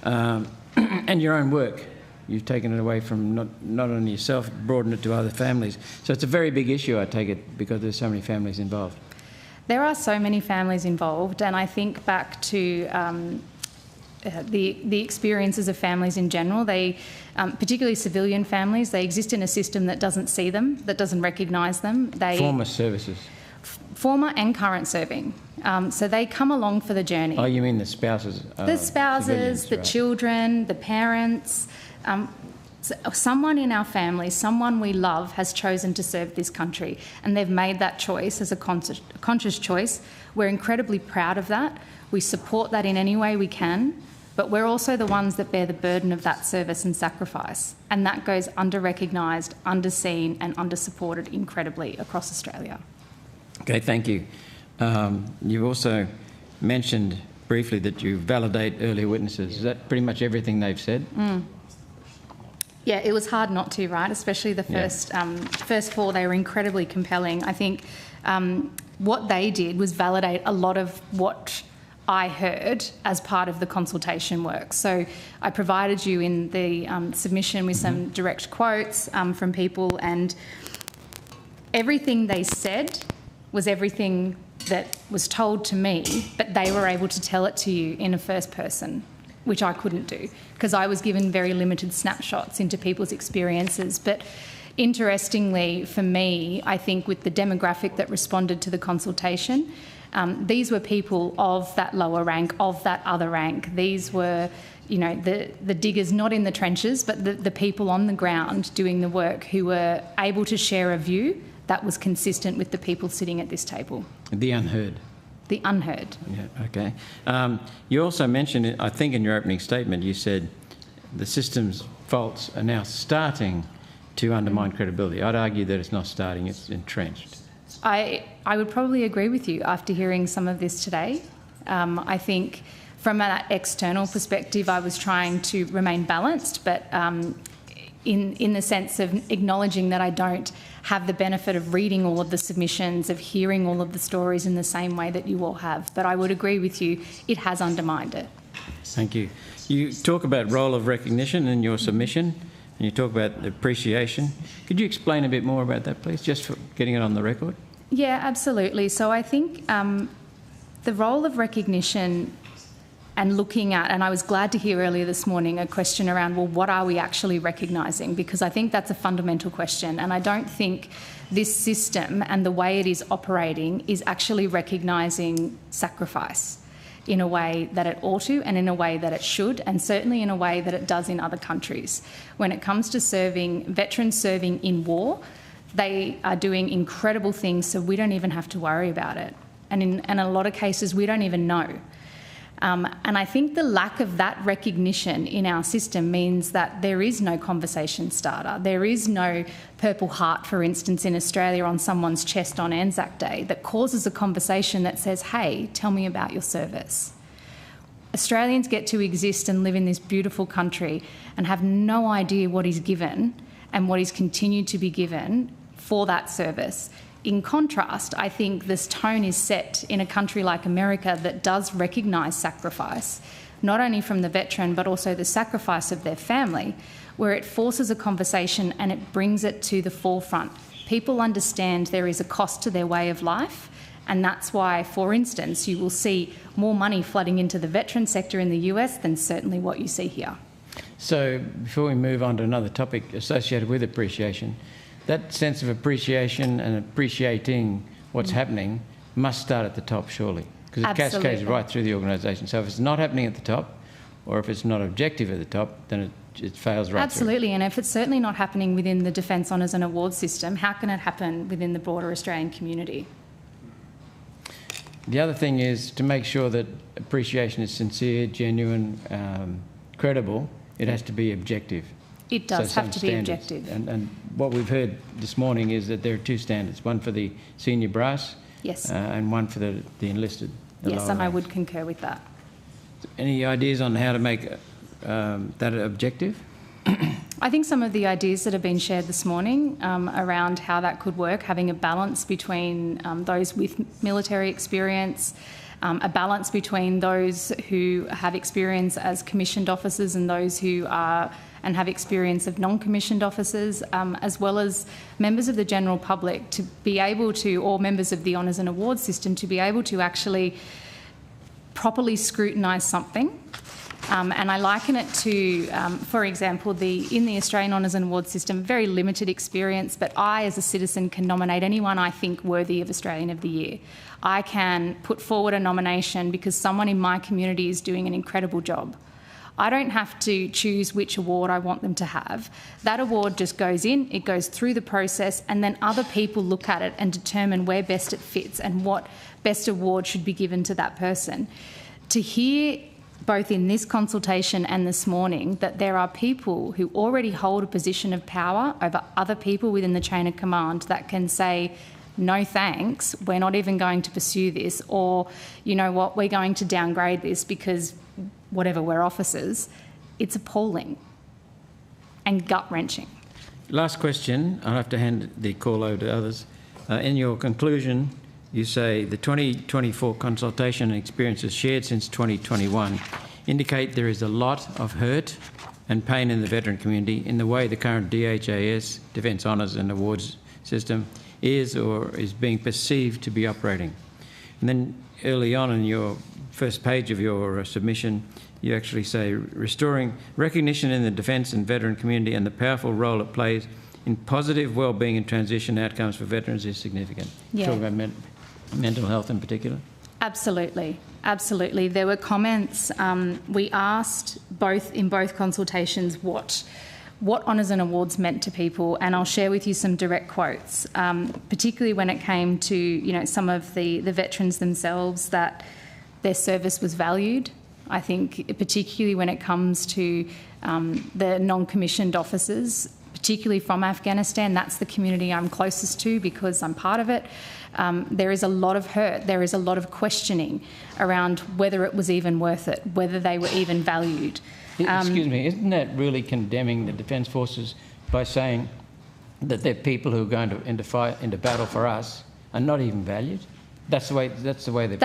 and your own work. You've taken it away from not only yourself, broadened it to other families. So it's a very big issue, I take it, because there's so many families involved.
There are so many families involved, and I think back to the experiences of families in general. They, particularly civilian families, they exist in a system that doesn't see them, that doesn't recognise them.
Former services.
Former and current serving. So they come along for the journey.
Oh, you mean the spouses?
The spouses, the children, the parents. Someone in our family, someone we love, has chosen to serve this country, and they've made that choice as a conscious choice. We're incredibly proud of that. We support that in any way we can, but we're also the ones that bear the burden of that service and sacrifice, and that goes under-recognised, underseen and under-supported incredibly across Australia.
Okay, thank you. You also mentioned briefly that you validate earlier witnesses. Is that pretty much everything they've said?
Yeah, it was hard not to, right? Especially the first four, they were incredibly compelling. I think what they did was validate a lot of what I heard as part of the consultation work. So I provided you in the submission with some direct quotes from people, and everything they said was everything that was told to me, but they were able to tell it to you in a first person, which I couldn't do because I was given very limited snapshots into people's experiences. But interestingly for me, I think with the demographic that responded to the consultation, these were people of that lower rank, of that other rank. These were, you know, the diggers not in the trenches, but the people on the ground doing the work who were able to share a view that was consistent with the people sitting at this table.
The unheard.
The unheard.
Yeah, okay. You also mentioned, I think in your opening statement, you said the system's faults are now starting to undermine credibility. I'd argue that it's not starting, it's entrenched.
I would probably agree with you after hearing some of this today. I think from an external perspective, I was trying to remain balanced, but in the sense of acknowledging that I don't have the benefit of reading all of the submissions, of hearing all of the stories in the same way that you all have. But I would agree with you, it has undermined it.
Thank you. You talk about role of recognition in your submission, and you talk about appreciation. Could you explain a bit more about that, please, just for getting it on the record?
Yeah, absolutely. So I think the role of recognition and looking at, and I was glad to hear earlier this morning a question around, well, what are we actually recognising? Because I think that's a fundamental question, and I don't think this system and the way it is operating is actually recognising sacrifice in a way that it ought to, and in a way that it should, and certainly in a way that it does in other countries. When it comes to veterans serving in war, they are doing incredible things, so we don't even have to worry about it. And in a lot of cases, we don't even know. And I think the lack of that recognition in our system means that there is no conversation starter. There is no Purple Heart, for instance, in Australia on someone's chest on Anzac Day that causes a conversation that says, hey, tell me about your service. Australians get to exist and live in this beautiful country and have no idea what is given and what is continued to be given for that service. In contrast, I think this tone is set in a country like America that does recognise sacrifice, not only from the veteran but also the sacrifice of their family, where it forces a conversation and it brings it to the forefront, People understand there is a cost to their way of life, and that's why, for instance, you will see more money flooding into the veteran sector in the US than certainly what you see here.
So before we move on to another topic associated with appreciation, that sense of appreciation and appreciating what's happening must start at the top, surely, because it cascades right through the organisation. So if it's not happening at the top, or if it's not objective at the top, then it fails right
Absolutely, and if it's certainly not happening within the Defence Honours and Awards system, how can it happen within the broader Australian community?
The other thing is to make sure that appreciation is sincere, genuine, credible. It has to be objective.
It does have to be objective.
And what we've heard this morning is that there are two standards, one for the senior brass and one for the enlisted.
Yes, and I would concur with that.
Any ideas on how to make that objective?
I think some of the ideas that have been shared this morning around how that could work, having a balance between those with military experience, a balance between those who have experience as commissioned officers and those who are and have experience of non-commissioned officers, as well as members of the general public to be able to, or members of the honours and awards system, to be able to actually properly scrutinise something. And I liken it to, for example, in the Australian Honours and Awards system, very limited experience, but I, as a citizen, can nominate anyone I think worthy of Australian of the Year. I can put forward a nomination because someone in my community is doing an incredible job. I don't have to choose which award I want them to have. That award just goes in, it goes through the process, and then other people look at it and determine where best it fits and what best award should be given to that person. To hear both in this consultation and this morning that there are people who already hold a position of power over other people within the chain of command that can say, no thanks, we're not even going to pursue this, or, you know what, we're going to downgrade this because whatever, we're officers, it's appalling and gut-wrenching.
Last question, I'll have to hand the call over to others. In your conclusion, you say the 2024 consultation and experiences shared since 2021 indicate there is a lot of hurt and pain in the veteran community in the way the current DHAS, Defence Honours and Awards system, is or is being perceived to be operating. And then early on in your first page of your submission, you actually say restoring recognition in the defence and veteran community and the powerful role it plays in positive wellbeing and transition outcomes for veterans is significant.
Yeah.
Talking about mental health in particular?
Absolutely. Absolutely. There were comments. We asked in both consultations what honours and awards meant to people, and I'll share with you some direct quotes, particularly when it came to some of the veterans themselves, that their service was valued. I think particularly when it comes to the non-commissioned officers, particularly from Afghanistan, that's the community I'm closest to because I'm part of it. There is a lot of hurt. There is a lot of questioning around whether it was even worth it, whether they were even valued.
Excuse me, isn't that really condemning the Defence Forces by saying that they're people who are going into battle for us and not even valued? That's the way they're feeling.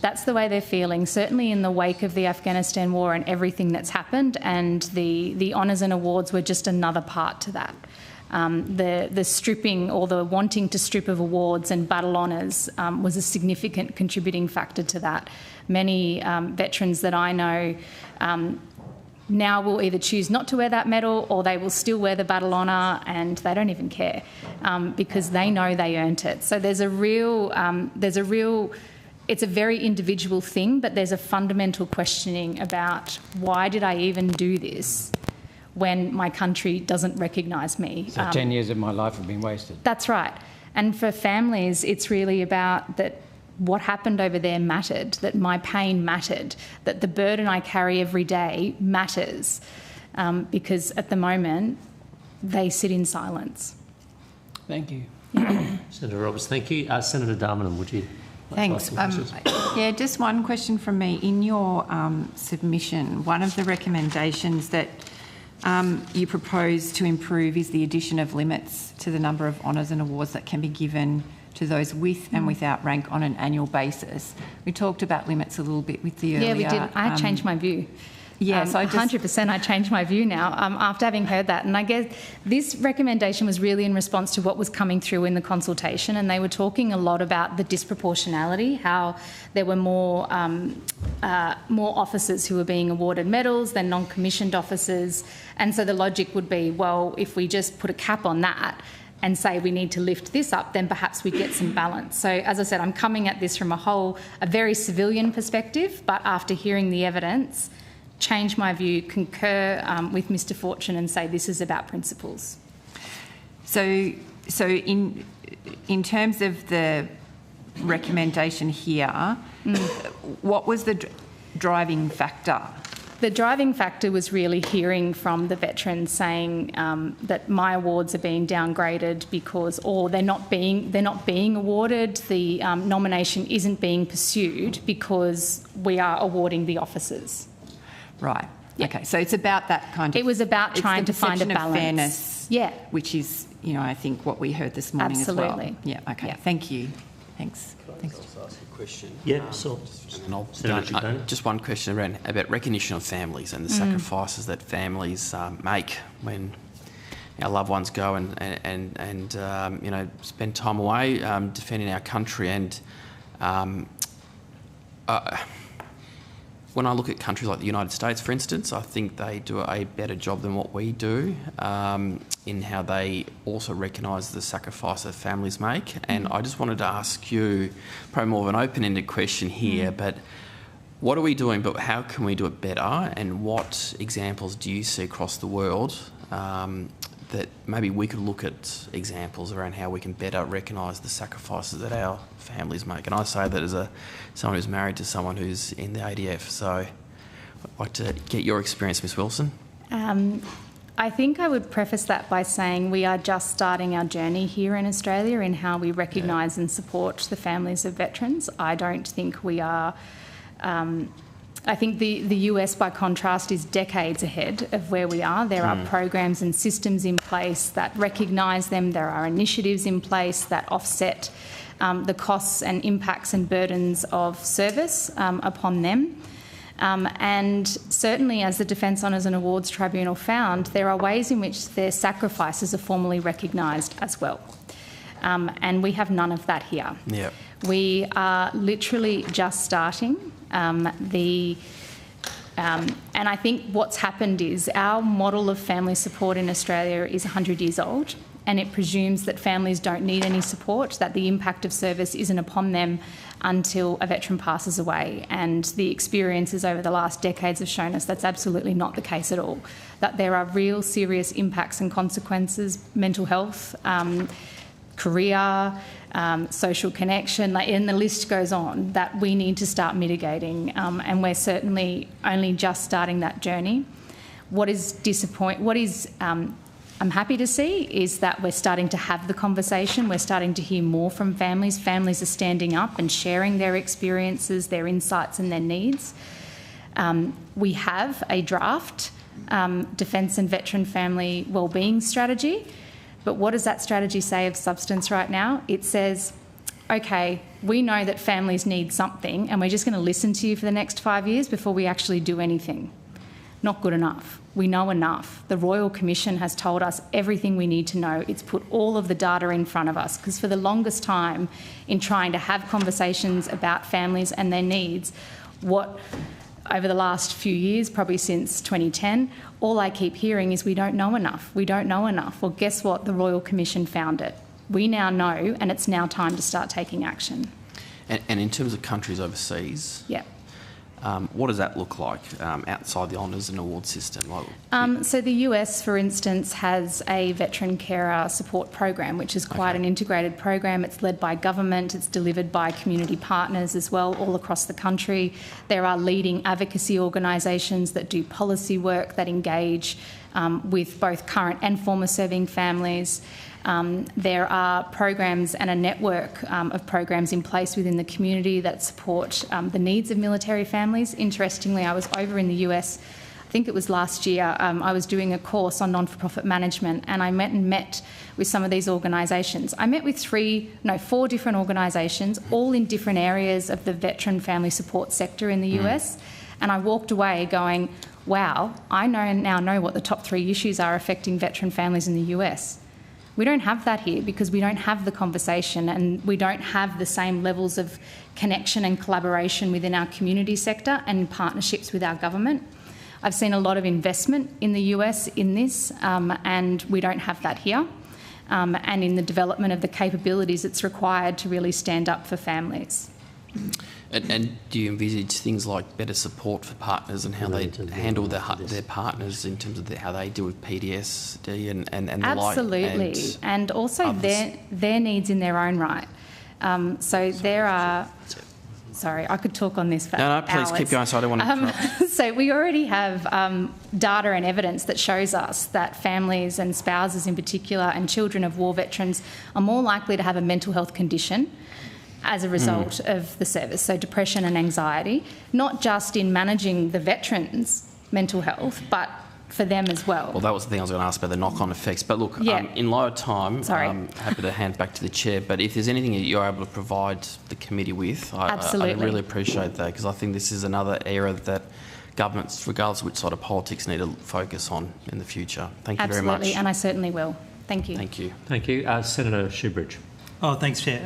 That's the way they're feeling, certainly in the wake of the Afghanistan war and everything that's happened, and the honours and awards were just another part to that. The stripping or the wanting to strip of awards and battle honours was a significant contributing factor to that. Many veterans that I know now will either choose not to wear that medal or they will still wear the battle honour and they don't even care because they know they earned it. So it's a very individual thing, but there's a fundamental questioning about why did I even do this when my country doesn't recognise me. So 10 years of my life have been wasted.
That's right. And for families, it's really about that what happened over there mattered, that my pain mattered, that the burden I carry every day matters, because at the moment they sit in silence.
Thank you.
Senator Roberts, thank you. Senator Darmingham, would you?
Thanks. Yeah, just one question from me. In your submission, one of the recommendations that you propose to improve is the addition of limits to the number of honours and awards that can be given to those with and without rank on an annual basis. We talked about limits a little bit with the earlier...
Yeah, we did. I changed my view.
Yes,
100%. I changed my view now after having heard that. And I guess this recommendation was really in response to what was coming through in the consultation, and they were talking a lot about the disproportionality, how there were more officers who were being awarded medals than non-commissioned officers. And so the logic would be, well, if we just put a cap on that and say we need to lift this up, then perhaps we get some balance. So, as I said, I'm coming at this from a very civilian perspective, but after hearing the evidence, change my view, concur with Mr Fortune and say this is about principles.
So in terms of the recommendation here, what was the driving factor?
The driving factor was really hearing from the veterans saying that my awards are being downgraded because, or they're not being awarded. The nomination isn't being pursued because we are awarding the officers.
Right. Yeah. Okay. So it's about that kind of.
It was about trying to find a balance.
Fairness. Yeah. Which is, I think what we heard this morning as well.
Absolutely.
Yeah. Okay. Yeah. Thank you. Thanks.
Thanks. I'll just ask a question.
Yeah, so.
Just one question about recognition of families and the sacrifices that families make when our loved ones go and spend time away defending our country. And when I look at countries like the United States, for instance, I think they do a better job than what we do in how they also recognise the sacrifice that families make. And I just wanted to ask you, probably more of an open-ended question here, but what are we doing, but how can we do it better? And what examples do you see across the world that maybe we could look at examples around how we can better recognise the sacrifices that our families make? And I say that as someone who's married to someone who's in the ADF. So I'd like to get your experience, Ms Wilson.
I think I would preface that by saying we are just starting our journey here in Australia in how we recognise and support the families of veterans. I don't think we are... I think the US, by contrast, is decades ahead of where we are. There are programs and systems in place that recognise them. There are initiatives in place that offset the costs and impacts and burdens of service upon them. And certainly, as the Defence Honours and Awards Tribunal found, there are ways in which their sacrifices are formally recognised as well. And we have none of that here.
Yep.
We are literally just starting. And I think what's happened is our model of family support in Australia is 100 years old, and it presumes that families don't need any support, that the impact of service isn't upon them until a veteran passes away. And the experiences over the last decades have shown us that's absolutely not the case at all, that there are real serious impacts and consequences, mental health, career, social connection, and the list goes on, that we need to start mitigating, and we're certainly only just starting that journey. I'm happy to see is that we're starting to have the conversation. We're starting to hear more from families. Families are standing up and sharing their experiences, their insights and their needs. We have a draft Defence and Veteran Family Wellbeing Strategy. But what does that strategy say of substance right now? It says, OK, we know that families need something and we're just going to listen to you for the next 5 years before we actually do anything. Not good enough. We know enough. The Royal Commission has told us everything we need to know. It's put all of the data in front of us, because for the longest time in trying to have conversations about families and their needs, over the last few years, probably since 2010, all I keep hearing is we don't know enough. We don't know enough. Well, guess what? The Royal Commission found it. We now know, and it's now time to start taking action.
And in terms of countries overseas,
yeah.
What does that look like outside the honours and awards system?
So the US, for instance, has a veteran carer support program, which is quite an integrated program. It's led by government. It's delivered by community partners as well, all across the country. There are leading advocacy organisations that do policy work that engage with both current and former serving families. There are programs and a network of programs in place within the community that support the needs of military families. Interestingly, I was over in the US, I think it was last year, I was doing a course on non-for-profit management, and I met with some of these organisations. I met with 4 different organisations, all in different areas of the veteran family support sector in the US, and I walked away going, wow, I now know what the top 3 issues are affecting veteran families in the US. We don't have that here because we don't have the conversation and we don't have the same levels of connection and collaboration within our community sector and partnerships with our government. I've seen a lot of investment in the US in this, and we don't have that here. And in the development of the capabilities that's required to really stand up for families.
And do you envisage things like better support for partners and how they handle their partners in terms of how they deal with PTSD and the like?
Absolutely, and also their needs in their own right. So there are... Sorry, I could talk on this for
No, please
hours.
keep going, so I don't want to interrupt.
So we already have data and evidence that shows us that families and spouses in particular and children of war veterans are more likely to have a mental health condition as a result of the service, so depression and anxiety, not just in managing the veterans' mental health, but for them as well.
Well, that was the thing I was going to ask about, the knock-on effects. But look, in light of time, I'm happy to hand back to the chair, but if there's anything that you're able to provide the committee with, I really appreciate that, because I think this is another area that governments, regardless of which side of politics, need to focus on in the future. Thank you very much.
Absolutely, and I certainly will. Thank you.
Thank you.
Thank you. Senator Shoebridge.
Oh, thanks, Chair.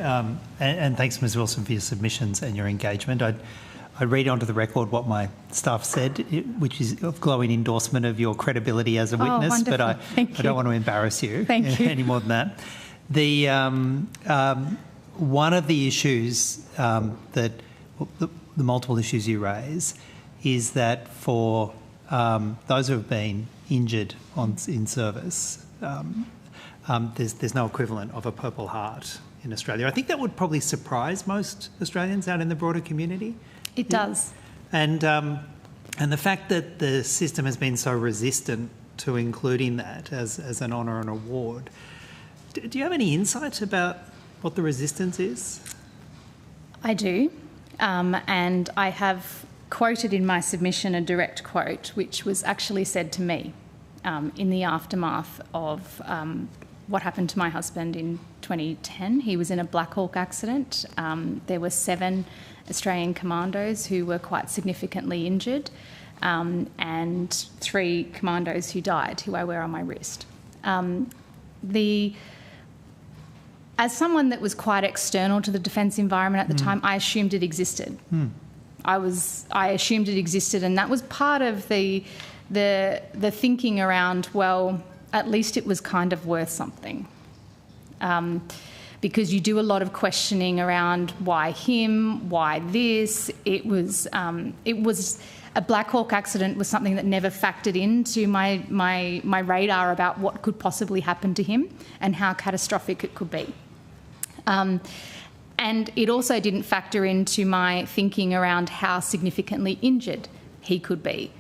And thanks, Ms Wilson, for your submissions and your engagement. I read onto the record what my staff said, which is of glowing endorsement of your credibility as a witness, but I don't want to embarrass you any more than that. The one of the issues that the multiple issues you raise is that for those who have been injured in service, there's no equivalent of a Purple Heart in Australia. I think that would probably surprise most Australians out in the broader community.
It does.
And the fact that the system has been so resistant to including that as an honour and award, do you have any insight about what the resistance is?
I do, and I have quoted in my submission a direct quote which was actually said to me in the aftermath of what happened to my husband in 2010. He was in a Black Hawk accident. There were 7 Australian commandos who were quite significantly injured, and 3 commandos who died, who I wear on my wrist. As someone that was quite external to the defence environment at the time, I assumed it existed. I assumed it existed, and that was part of the thinking around, well, at least it was kind of worth something. Because you do a lot of questioning around why him, why this. It was a Black Hawk accident was something that never factored into my radar about what could possibly happen to him and how catastrophic it could be. And it also didn't factor into my thinking around how significantly injured he could be.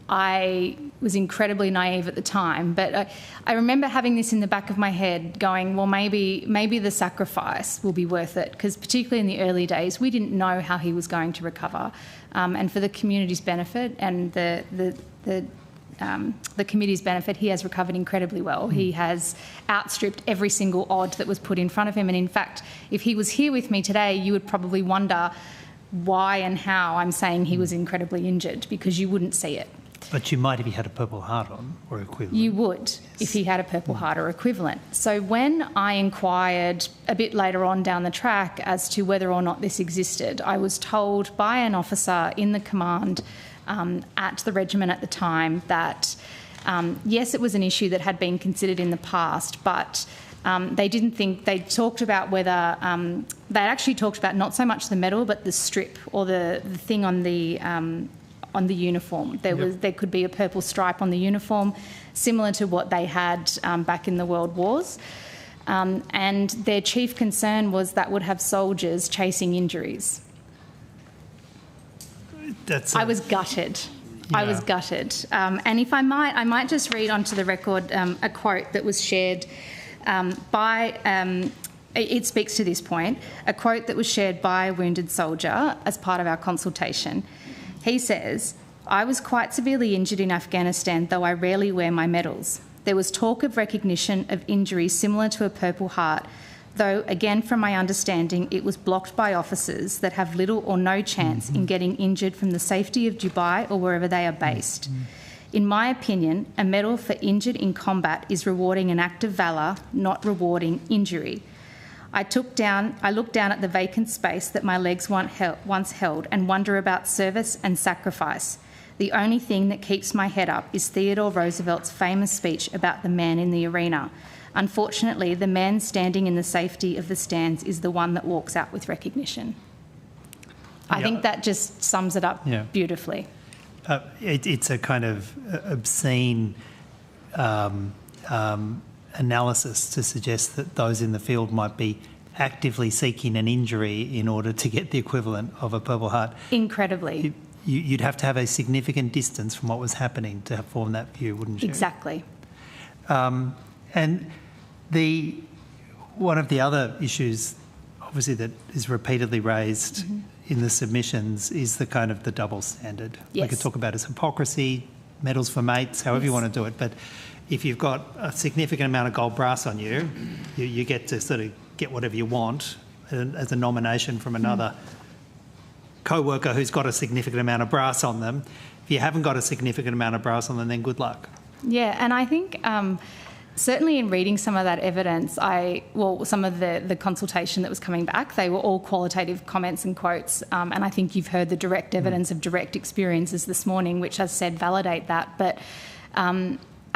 I was incredibly naive at the time, but I remember having this in the back of my head going, well, maybe the sacrifice will be worth it, because particularly in the early days, we didn't know how he was going to recover. And for the community's benefit and the committee's benefit, he has recovered incredibly well. He has outstripped every single odd that was put in front of him. And in fact, if he was here with me today, you would probably wonder why and how I'm saying he was incredibly injured, because you wouldn't see it.
But you might if he had a Purple Heart on or equivalent.
You would, if he had a Purple Heart or equivalent. So when I inquired a bit later on down the track as to whether or not this existed, I was told by an officer in the command at the regiment at the time that, yes, it was an issue that had been considered in the past, but they didn't think, they talked about whether, they actually talked about not so much the medal, but the strip or the thing on the uniform. There could be a purple stripe on the uniform, similar to what they had back in the World Wars. And their chief concern was that would have soldiers chasing injuries. I was gutted. Yeah. I was gutted. And if I might just read onto the record a quote that was shared by, it speaks to this point, a quote that was shared by a wounded soldier as part of our consultation. He says, "I was quite severely injured in Afghanistan, though I rarely wear my medals. There was talk of recognition of injuries similar to a Purple Heart, though again from my understanding it was blocked by officers that have little or no chance in getting injured from the safety of Dubai or wherever they are based. In my opinion, a medal for injured in combat is rewarding an act of valour, not rewarding injury. I look down at the vacant space that my legs once held and wonder about service and sacrifice. The only thing that keeps my head up is Theodore Roosevelt's famous speech about the man in the arena. Unfortunately, the man standing in the safety of the stands is the one that walks out with recognition. I think that just sums it up beautifully.
It's a kind of obscene analysis to suggest that those in the field might be actively seeking an injury in order to get the equivalent of a Purple Heart.
Incredibly.
You'd have to have a significant distance from what was happening to form that view, wouldn't you?
Exactly.
And one of the other issues, obviously, that is repeatedly raised in the submissions is the kind of the double standard.
Yes.
We could talk about as hypocrisy, medals for mates, however you want to do it, but if you've got a significant amount of gold brass on you, you get to sort of get whatever you want as a nomination from another co-worker who's got a significant amount of brass on them. If you haven't got a significant amount of brass on them, then good luck.
Yeah, and I think certainly in reading some of that evidence, some of the consultation that was coming back, they were all qualitative comments and quotes, and I think you've heard the direct evidence of direct experiences this morning, which, as said, validate that. But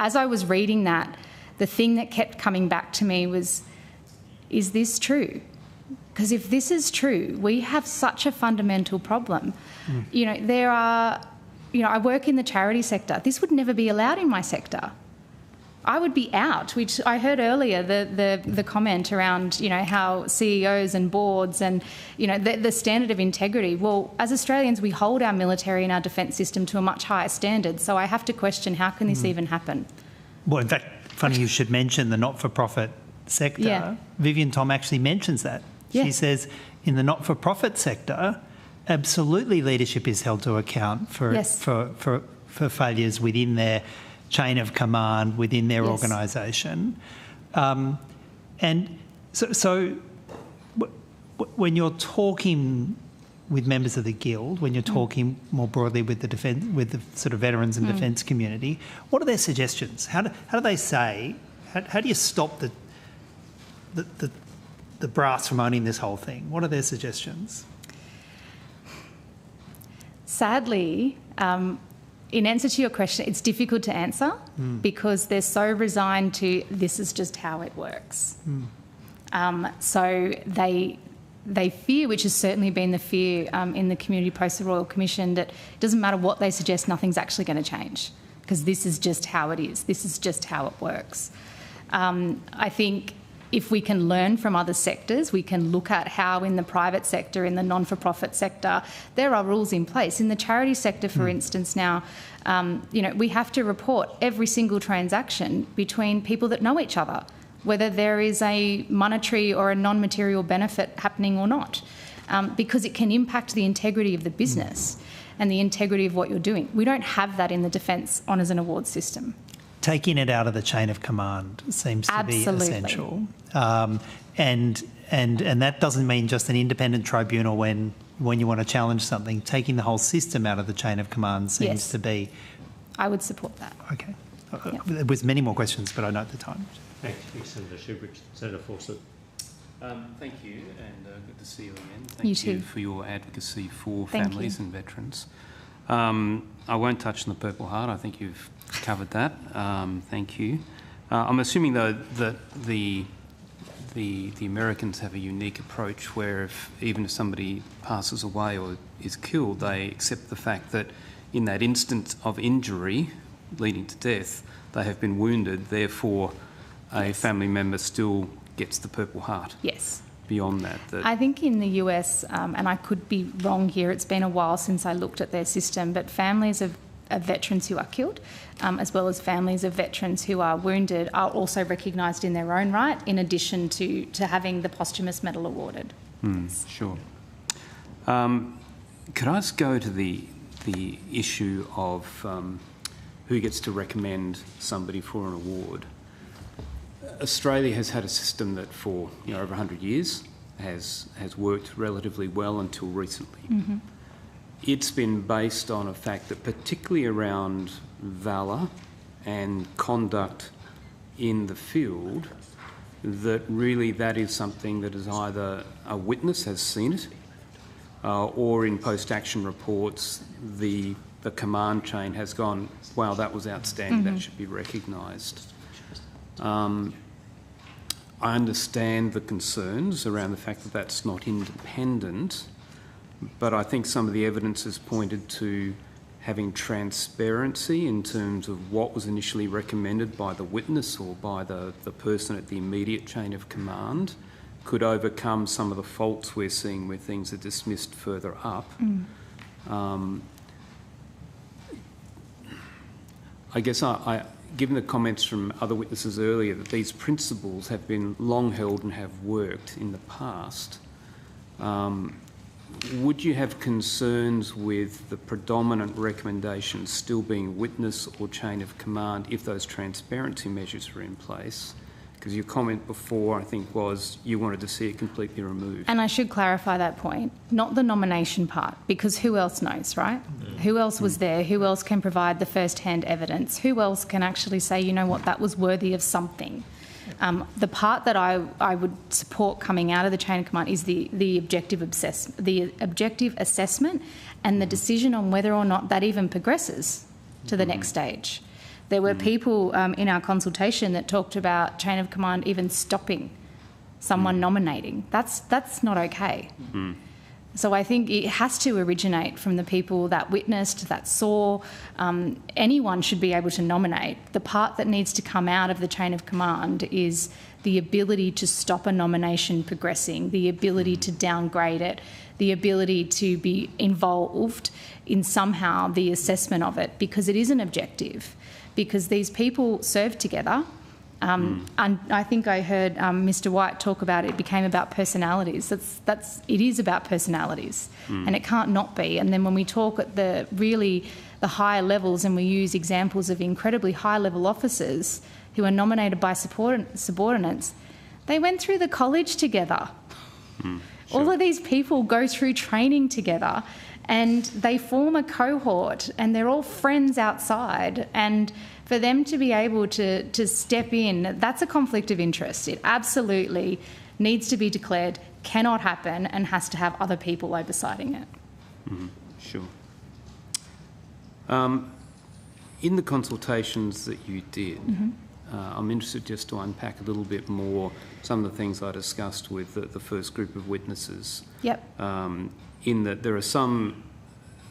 as I was reading that, the thing that kept coming back to me was, is this true? Because if this is true, we have such a fundamental problem. You know, there are, I work in the charity sector. This would never be allowed in my sector. I would be out, which I heard earlier, the comment around, how CEOs and boards and, the standard of integrity. Well, as Australians, we hold our military and our defence system to a much higher standard. So I have to question, how can this even happen?
Well, in fact, funny you should mention the not-for-profit sector.
Yeah.
Vivian Tom actually mentions that.
Yeah.
She says in the not-for-profit sector, absolutely leadership is held to account for failures within their chain of command, within their organisation. And so when you're talking with members of the Guild, when you're talking more broadly with the defence, with the sort of veterans and defence community, what are their suggestions? How do they say? How do you stop the brass from owning this whole thing? What are their suggestions?
Sadly, in answer to your question, it's difficult to answer because they're so resigned to this is just how it works. So they fear, which has certainly been the fear in the community post the Royal Commission, that it doesn't matter what they suggest, nothing's actually going to change because this is just how it is. This is just how it works. I think if we can learn from other sectors, we can look at how in the private sector, in the non-for-profit sector, there are rules in place. In the charity sector, for instance, now, we have to report every single transaction between people that know each other, whether there is a monetary or a non-material benefit happening or not, because it can impact the integrity of the business and the integrity of what you're doing. We don't have that in the Defence Honours and Awards system.
Taking it out of the chain of command seems to be essential. And that doesn't mean just an independent tribunal when you want to challenge something. Taking the whole system out of the chain of command seems to be...
I would support that.
Okay. There was many more questions, but I note the time.
Thank you, Senator Shoebridge. Senator Fawcett.
Thank you, and good to see you again.
You
Thank
too.
you for your advocacy for
Thank
families
you.
and veterans. I won't touch on the Purple Heart. I think you've covered that. Thank you. I'm assuming, though, that the Americans have a unique approach where even if somebody passes away or is killed, they accept the fact that in that instance of injury leading to death, they have been wounded, therefore a family member still gets the Purple Heart.
Yes.
Beyond that,
I think in the US, and I could be wrong here, it's been a while since I looked at their system, but families of veterans who are killed, as well as families of veterans who are wounded, are also recognised in their own right, in addition to having the posthumous medal awarded.
Sure. Could I just go to the issue of who gets to recommend somebody for an award? Australia has had a system that for over 100 years has worked relatively well until recently.
Mm-hmm.
It's been based on a fact that particularly around valour and conduct in the field, that really that is something that is either a witness has seen it or in post-action reports the command chain has gone, wow, that was outstanding, that should be recognised. I understand the concerns around the fact that that's not independent, but I think some of the evidence has pointed to having transparency in terms of what was initially recommended by the witness or by the person at the immediate chain of command could overcome some of the faults we're seeing where things are dismissed further up. I guess given the comments from other witnesses earlier that these principles have been long held and have worked in the past, would you have concerns with the predominant recommendations still being witness or chain of command if those transparency measures were in place? Because your comment before, I think, was you wanted to see it completely removed.
And I should clarify that point, not the nomination part, because who else knows, right? Who else was there? Who else can provide the first-hand evidence? Who else can actually say, you know what, that was worthy of something? The part that I would support coming out of the chain of command is the objective assessment and the decision on whether or not that even progresses to the next stage. There were people in our consultation that talked about chain of command even stopping someone nominating. That's not okay. So I think it has to originate from the people that witnessed, that saw. Anyone should be able to nominate. The part that needs to come out of the chain of command is the ability to stop a nomination progressing, the ability to downgrade it, the ability to be involved in somehow the assessment of it, because it is an objective. Because these people served together, and I think I heard Mr. White talk about it became about personalities. It is about personalities, and it can't not be. And then when we talk at the higher levels, and we use examples of incredibly high-level officers who are nominated by subordinates, they went through the college together. Sure. All of these people go through training together, and they form a cohort, and they're all friends outside. And for them to be able to step in, that's a conflict of interest. It absolutely needs to be declared, cannot happen, and has to have other people oversighting it.
Sure. In the consultations that you did, I'm interested just to unpack a little bit more some of the things I discussed with the first group of witnesses.
Yep.
In that there are some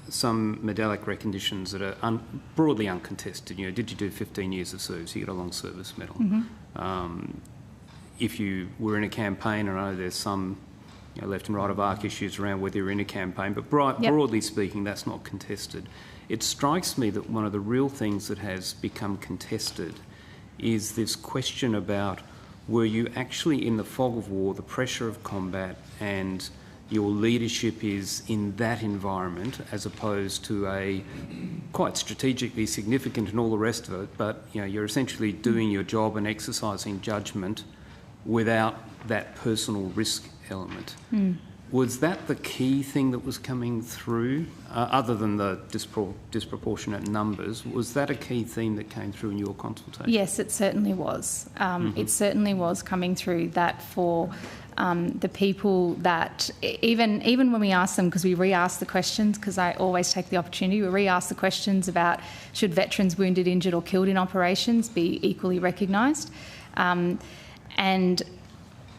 medallic recognitions that are broadly uncontested. Did you do 15 years of service? You get a long service medal. If you were in a campaign, and I know there's some left and right of arc issues around whether you're in a campaign, but broadly speaking, that's not contested. It strikes me that one of the real things that has become contested is this question about, were you actually in the fog of war, the pressure of combat, and your leadership is in that environment as opposed to a quite strategically significant and all the rest of it, but you're essentially doing your job and exercising judgment without that personal risk element. Was that the key thing that was coming through, other than the disproportionate numbers? Was that a key theme that came through in your consultation?
Yes, it certainly was. It certainly was coming through that for the people that, even when we ask them, because we re-ask the questions, because I always take the opportunity, we re-ask the questions about should veterans wounded, injured or killed in operations be equally recognised? And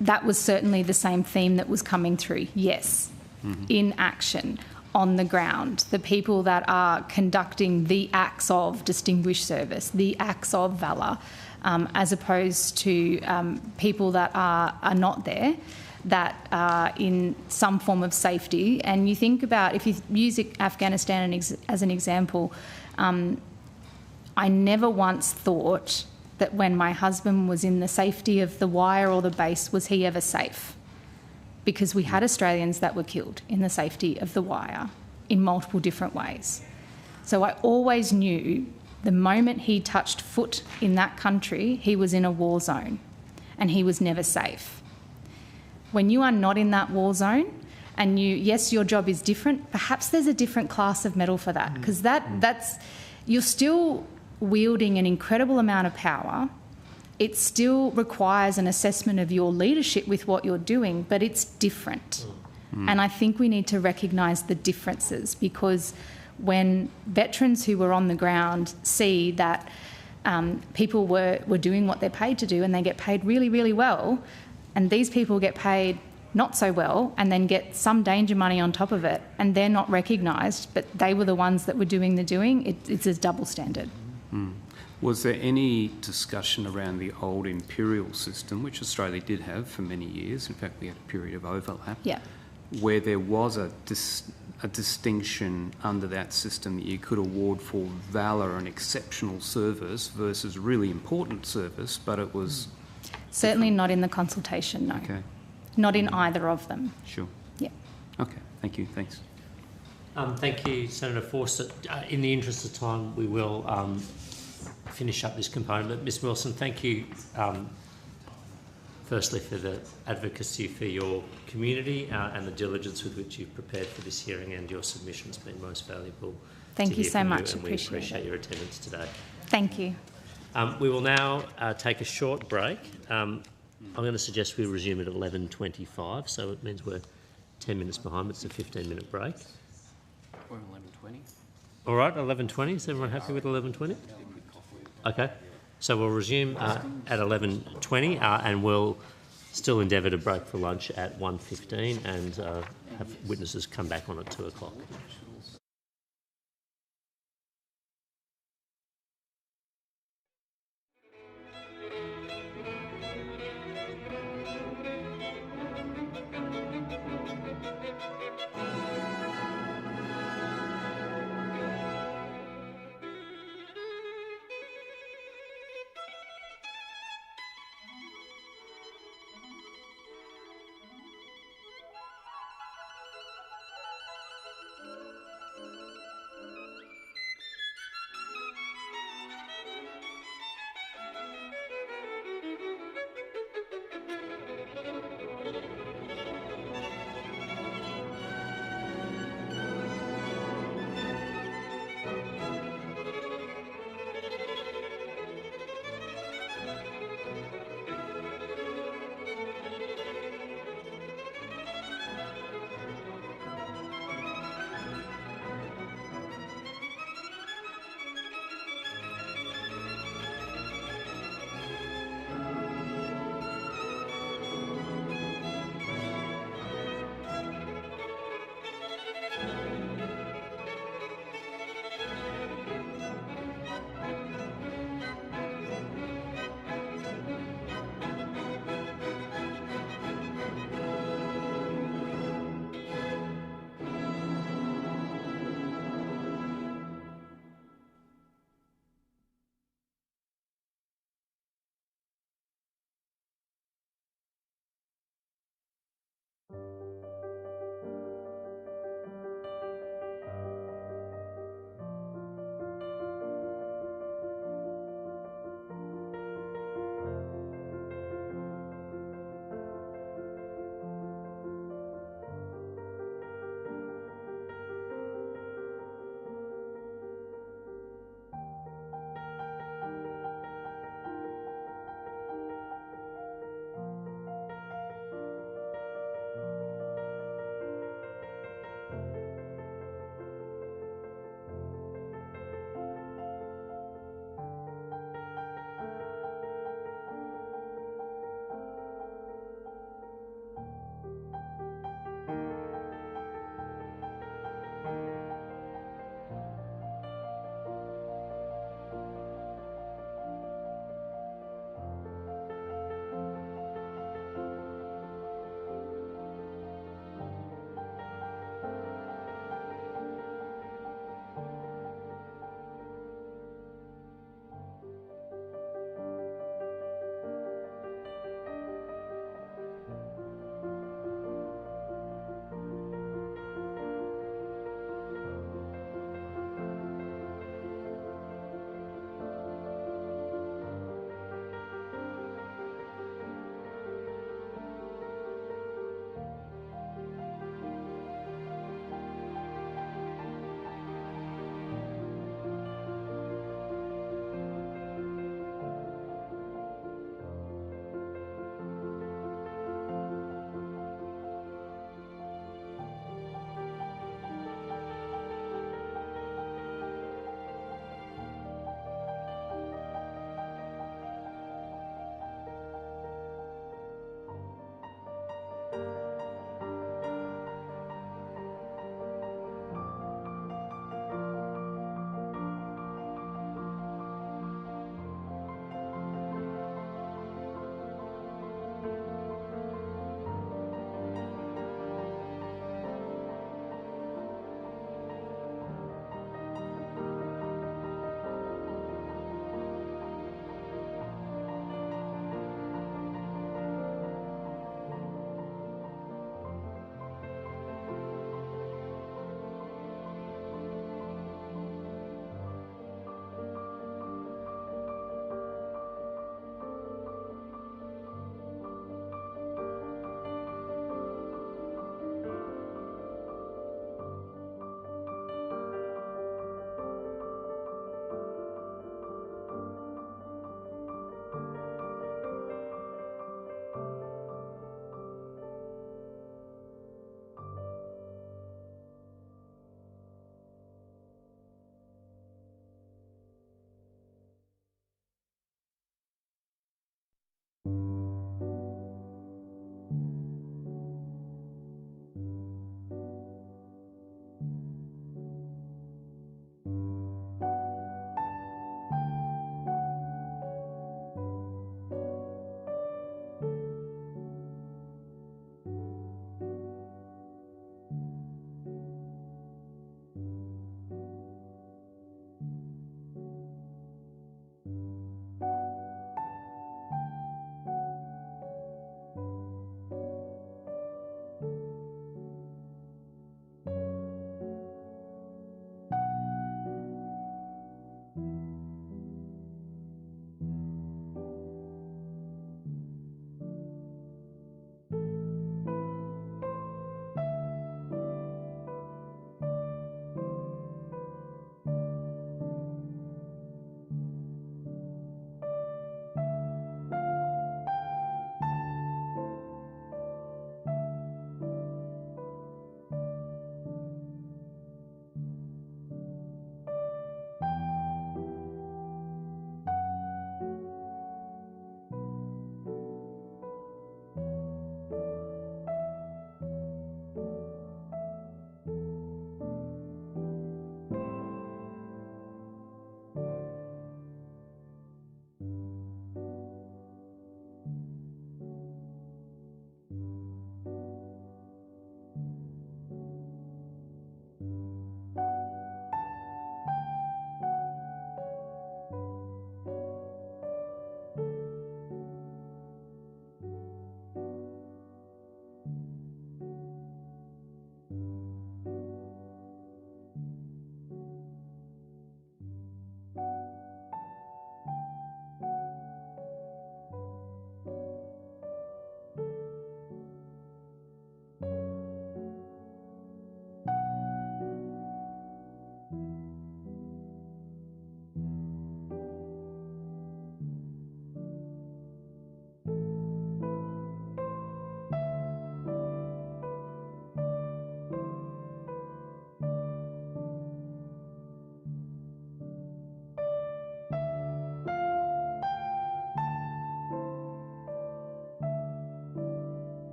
that was certainly the same theme that was coming through. Yes, in action, on the ground, the people that are conducting the acts of distinguished service, the acts of valour, as opposed to people that are not there, that are in some form of safety. And you think about, if you use Afghanistan as an example, I never once thought that when my husband was in the safety of the wire or the base, was he ever safe? Because we had Australians that were killed in the safety of the wire in multiple different ways. So I always knew the moment he touched foot in that country, he was in a war zone. and he was never safe. When you are not in that war zone, and yes, your job is different, perhaps there's a different class of medal for that, because that's you're still wielding an incredible amount of power. It still requires an assessment of your leadership with what you're doing, but it's different. And I think we need to recognise the differences, because when veterans who were on the ground see that people were doing what they're paid to do, and they get paid really, really well, and these people get paid not so well and then get some danger money on top of it, and they're not recognised, but they were the ones that were doing the doing, it's a double standard.
Was there any discussion around the old imperial system, which Australia did have for many years? In fact, we had a period of overlap.
Yeah.
Where there was a distinction under that system that you could award for valour and exceptional service versus really important service, but it was...
Certainly not in the consultation, no.
Okay.
Not in either of them.
Sure.
Yeah.
Okay, thank you, thanks.
Thank you, Senator Forster. In the interest of time, we will finish up this component. But Ms Wilson, thank you firstly for the advocacy for your community and the diligence with which you've prepared for this hearing, and your submission has been most valuable.
Thank you so much.
And we appreciate your attendance today.
Thank you.
We will now take a short break. I'm going to suggest we resume at 11:25, so it means we're 10 minutes behind, but it's a 15-minute break.
Or 11:20.
All right, 11:20. Is everyone happy with 11:20? Okay. So we'll resume at 11:20, and we'll still endeavour to break for lunch at 1:15 and have witnesses come back on at 2 o'clock.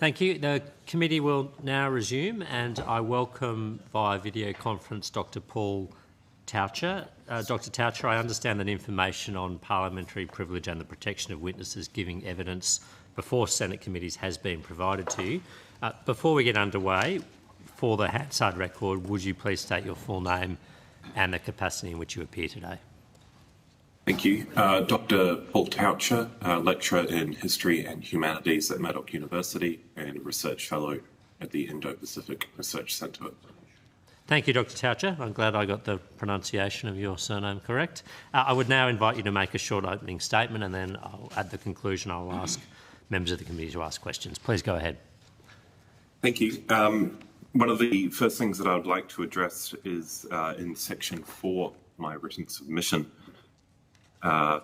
Thank you. The committee will now resume, and I welcome via video conference Dr. Paul Taucher. Dr. Taucher, I understand that information on parliamentary privilege and the protection of witnesses giving evidence before Senate committees has been provided to you. Before we get underway, for the Hansard record, would you please state your full name and the capacity in which you appear today?
Thank you. Dr. Paul Taucher, lecturer in History and Humanities at Murdoch University and Research Fellow at the Indo-Pacific Research Centre.
Thank you, Dr Taucher. I'm glad I got the pronunciation of your surname correct. I would now invite you to make a short opening statement, and then at the conclusion I'll ask members of the committee to ask questions. Please go ahead.
Thank you. One of the first things that I would like to address is in section 4 of my written submission. I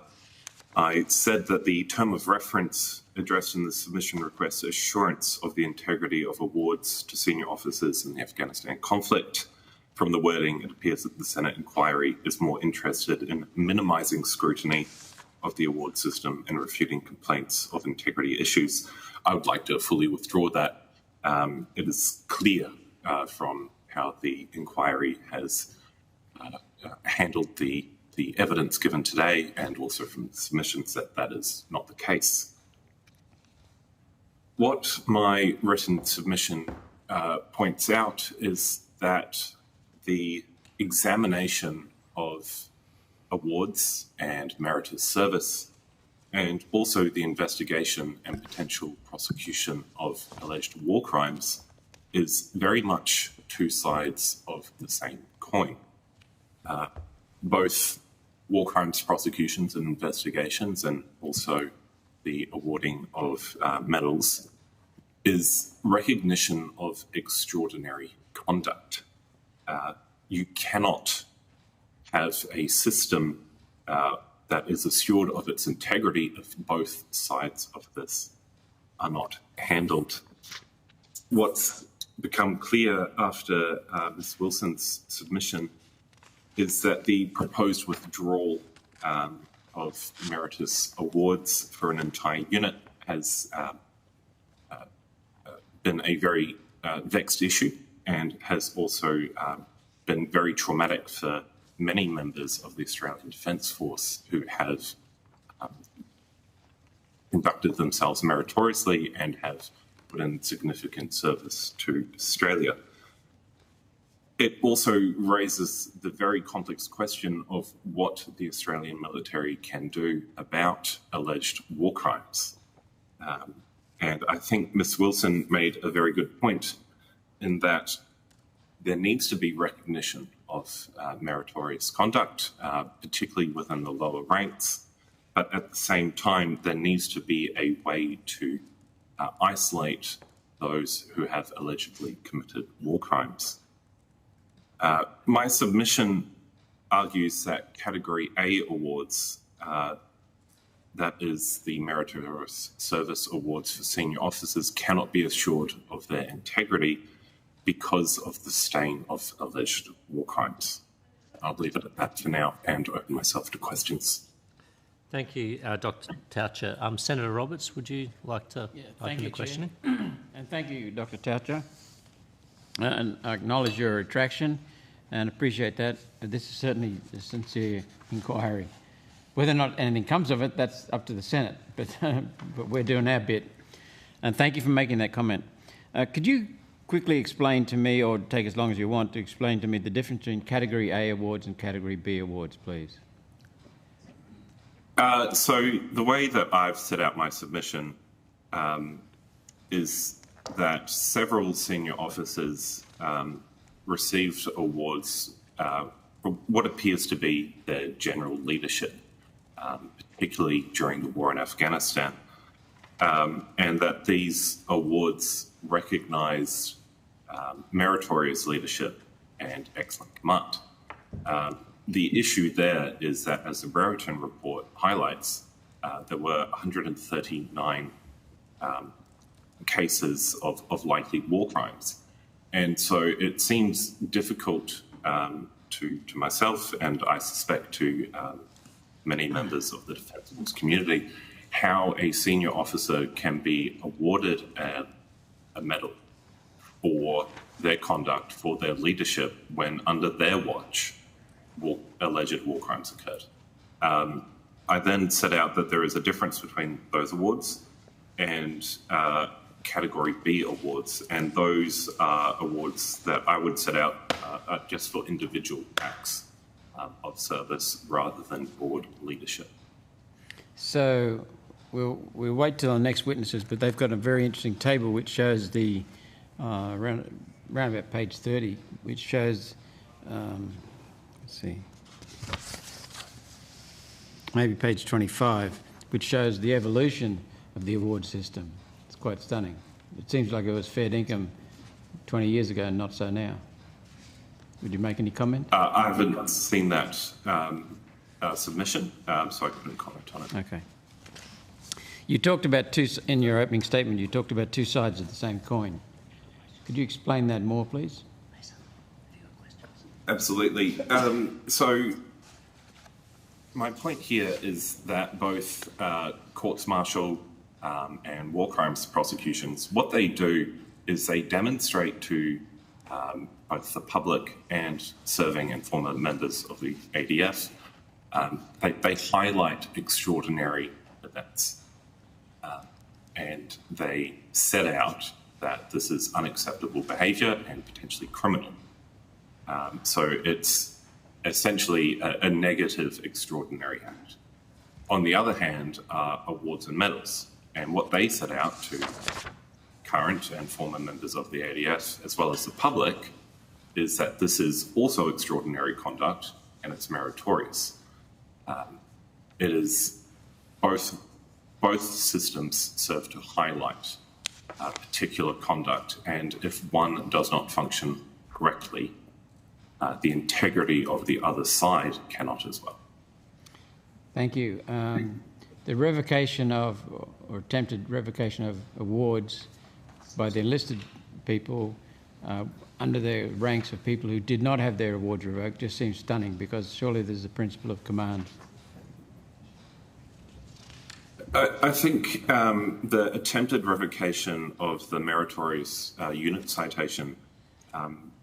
said that the term of reference addressed in the submission requests assurance of the integrity of awards to senior officers in the Afghanistan conflict. From the wording, it appears that the Senate inquiry is more interested in minimising scrutiny of the award system and refuting complaints of integrity issues. I would like to fully withdraw that. It is clear from how the inquiry has handled the evidence given today, and also from the submissions, that that is not the case. What my written submission points out is that the examination of awards and meritorious service, and also the investigation and potential prosecution of alleged war crimes, is very much two sides of the same coin. Both war crimes prosecutions and investigations, and also the awarding of medals, is recognition of extraordinary conduct. You cannot have a system that is assured of its integrity if both sides of this are not handled. What's become clear after Ms. Wilson's submission is that the proposed withdrawal of meritorious awards for an entire unit has been a very vexed issue, and has also been very traumatic for many members of the Australian Defence Force who have conducted themselves meritoriously and have put in significant service to Australia. It also raises the very complex question of what the Australian military can do about alleged war crimes. And I think Ms. Wilson made a very good point in that there needs to be recognition of meritorious conduct, particularly within the lower ranks. But at the same time, there needs to be a way to isolate those who have allegedly committed war crimes. My submission argues that Category A awards, that is the Meritorious Service Awards for senior officers, cannot be assured of their integrity because of the stain of alleged war crimes. I'll leave it at that for now and open myself to questions.
Thank you, Dr Taucher. Senator Roberts, would you like to open the questioning?
And thank you, Dr Taucher. And I acknowledge your retraction and appreciate that. This is certainly a sincere inquiry. Whether or not anything comes of it, that's up to the Senate, but we're doing our bit. And thank you for making that comment. Could you quickly explain to me, or take as long as you want to explain to me, the difference between Category A awards and Category B awards, please?
So the way that I've set out my submission is that several senior officers received awards for what appears to be their general leadership, particularly during the war in Afghanistan, and that these awards recognise meritorious leadership and excellent command. The issue there is that, as the Brereton report highlights, there were 139 cases of likely war crimes. And so it seems difficult to myself, and I suspect to many members of the defence force community, how a senior officer can be awarded a medal for their conduct, for their leadership, when under their watch alleged war crimes occurred. I then set out that there is a difference between those awards and Category B awards, and those are awards that I would set out just for individual acts of service rather than board leadership.
So we'll wait till our next witnesses, but they've got a very interesting table which shows the around around about page 30, which shows, let's see, maybe page 25, which shows the evolution of the award system. It's quite stunning. It seems like it was fair income 20 years ago and not so now. Would you make any comment?
I haven't seen that submission, so I couldn't comment on it.
Okay. You talked about in your opening statement, you talked about two sides of the same coin. Could you explain that more, please?
Absolutely. So my point here is that both courts martial and war crimes prosecutions, what they do is they demonstrate to both the public and serving and former members of the ADF, they highlight extraordinary events and they set out that this is unacceptable behaviour and potentially criminal. So it's essentially a negative extraordinary act. On the other hand are awards and medals, and what they set out to current and former members of the ADF, as well as the public, is that this is also extraordinary conduct and it's meritorious. It is both systems serve to highlight particular conduct, and if one does not function correctly, the integrity of the other side cannot as well.
Thank you. The revocation of, or attempted revocation of awards by the enlisted people under the ranks of people who did not have their awards revoked just seems stunning, because surely there's a principle of command.
I think the attempted revocation of the meritorious unit citation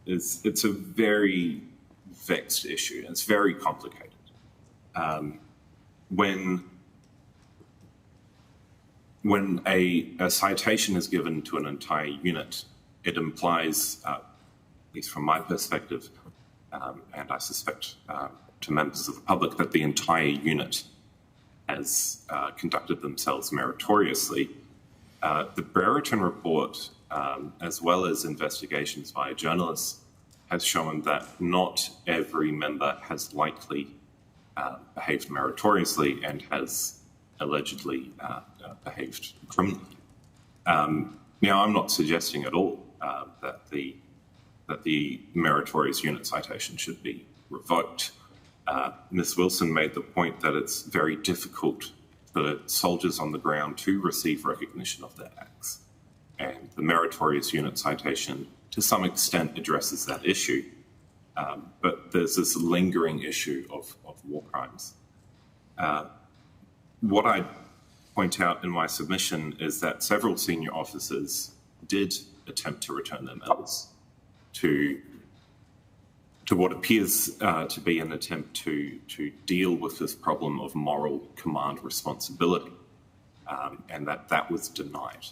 it's a very vexed issue. It's very complicated. When a citation is given to an entire unit, it implies, at least from my perspective, and I suspect to members of the public, that the entire unit has conducted themselves meritoriously. The Brereton report, as well as investigations by journalists, has shown that not every member has likely behaved meritoriously and has allegedly behaved criminally. Now, I'm not suggesting at all that the meritorious unit citation should be revoked. Ms. Wilson made the point that it's very difficult for soldiers on the ground to receive recognition of their acts. And the meritorious unit citation, to some extent, addresses that issue. But there's this lingering issue of war crimes. What I point out in my submission is that several senior officers did attempt to return their medals to what appears to be an attempt to deal with this problem of moral command responsibility, and that was denied.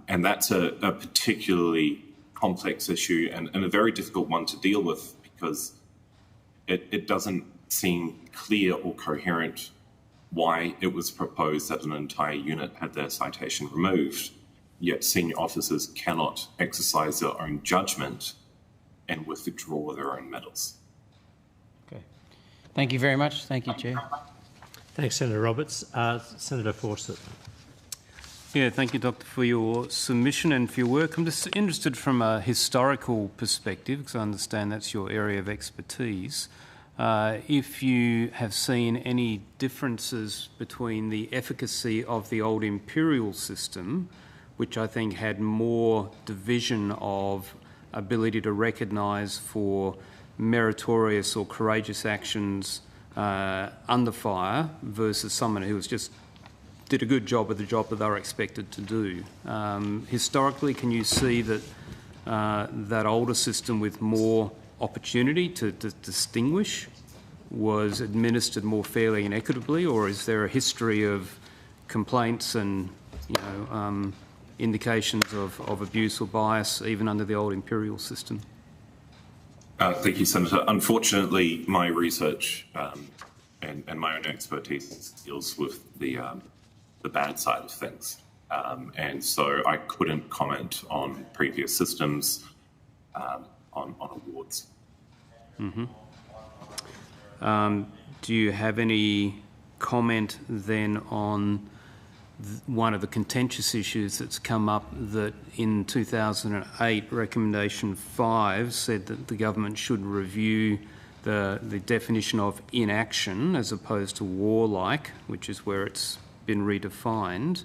And that's a particularly complex issue and a very difficult one to deal with, because it doesn't seem clear or coherent why it was proposed that an entire unit had their citation removed, yet senior officers cannot exercise their own judgment and withdraw their own medals.
Okay. Thank you very much. Thank you, Chair.
Thanks, Senator Roberts. Senator Fawcett.
Yeah, thank you, Doctor, for your submission and for your work. I'm just interested from a historical perspective, because I understand that's your area of expertise. If you have seen any differences between the efficacy of the old imperial system, which I think had more division of ability to recognise for meritorious or courageous actions under fire, versus someone who was just did a good job of the job that they were expected to do. Historically, can you see that that older system with more opportunity to distinguish was administered more fairly and equitably, or is there a history of complaints and indications of abuse or bias even under the old imperial system?
Thank you, Senator. Unfortunately, my research and my own expertise deals with the bad side of things. And so I couldn't comment on previous systems. on awards.
Mm-hmm. Do you have any comment then on one of the contentious issues that's come up, that in 2008 recommendation 5 said that the government should review the definition of inaction as opposed to warlike, which is where it's been redefined.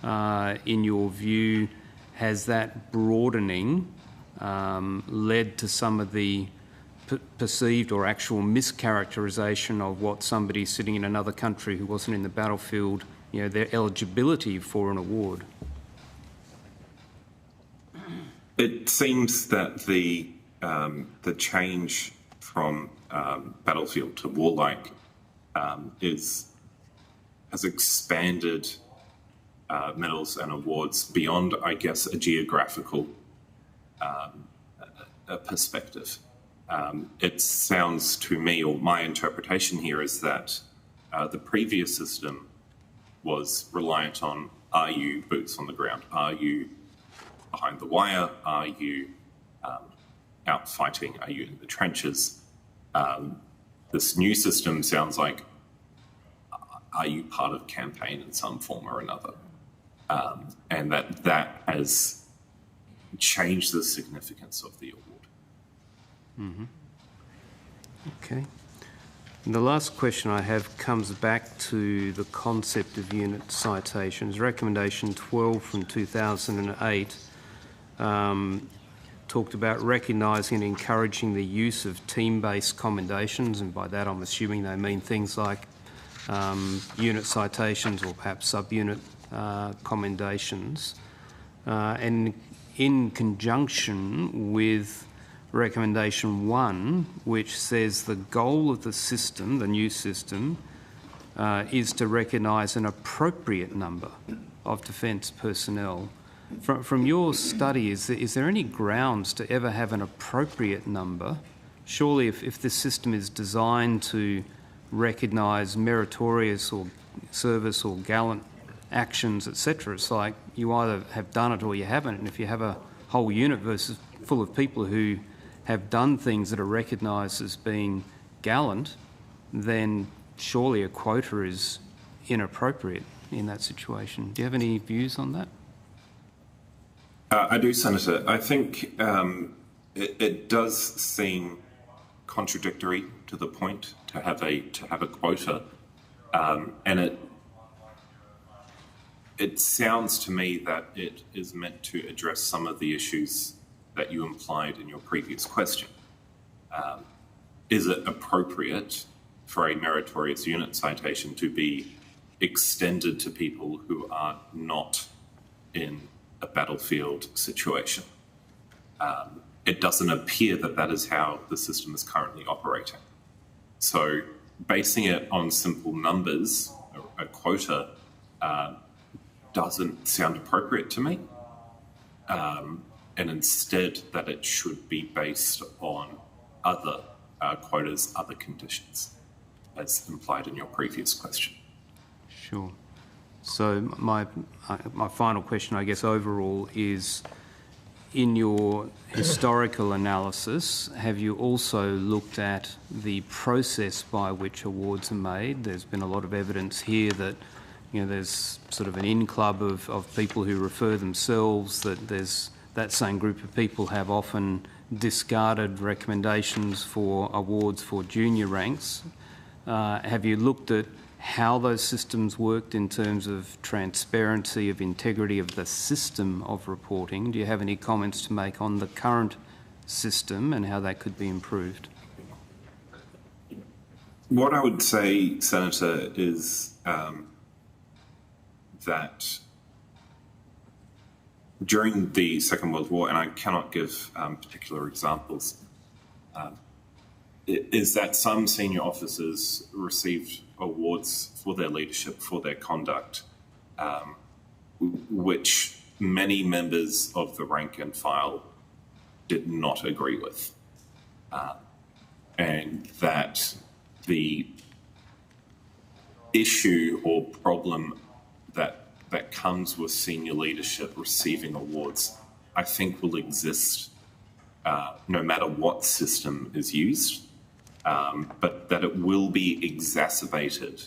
In your view, has that broadening led to some of the perceived or actual mischaracterisation of what somebody sitting in another country who wasn't in the battlefield, their eligibility for an award?
It seems that the change from battlefield to warlike has expanded medals and awards beyond, I guess, a geographical perspective. It sounds to me, or my interpretation here is that the previous system was reliant on, are you boots on the ground? Are you behind the wire? Are you out fighting? Are you in the trenches? This new system sounds like, are you part of campaign in some form or another? And that has changed the significance of the award.
Mm-hmm. Okay. And the last question I have comes back to the concept of unit citations. Recommendation 12 from 2008 talked about recognising and encouraging the use of team-based commendations, and by that I'm assuming they mean things like unit citations or perhaps subunit commendations, and in conjunction with recommendation 1, which says the goal of the system, the new system, is to recognise an appropriate number of defence personnel. From your study, is there any grounds to ever have an appropriate number? Surely if this system is designed to recognise meritorious or service or gallant actions, etc., it's like you either have done it or you haven't. And if you have a whole unit full of people who have done things that are recognised as being gallant, then surely a quota is inappropriate in that situation. Do you have any views on that?
I do, Senator. I think it does seem contradictory to the point to have a quota, and it sounds to me that it is meant to address some of the issues that you implied in your previous question. Is it appropriate for a meritorious unit citation to be extended to people who are not in a battlefield situation? It doesn't appear that that is how the system is currently operating. So basing it on simple numbers, a quota, doesn't sound appropriate to me. And instead that it should be based on other quotas, other conditions, as implied in your previous question.
Sure. So my final question, I guess, overall is, in your historical analysis, have you also looked at the process by which awards are made? There's been a lot of evidence here that there's sort of an in-club of people who refer themselves, that there's that same group of people have often discarded recommendations for awards for junior ranks. Have you looked at how those systems worked in terms of transparency, of integrity of the system of reporting? Do you have any comments to make on the current system and how that could be improved?
What I would say, Senator, is that during the Second World War, and I cannot give particular examples, is that some senior officers received awards for their leadership, for their conduct, which many members of the rank and file did not agree with. And that the issue or problem that comes with senior leadership receiving awards, I think will exist no matter what system is used, but that it will be exacerbated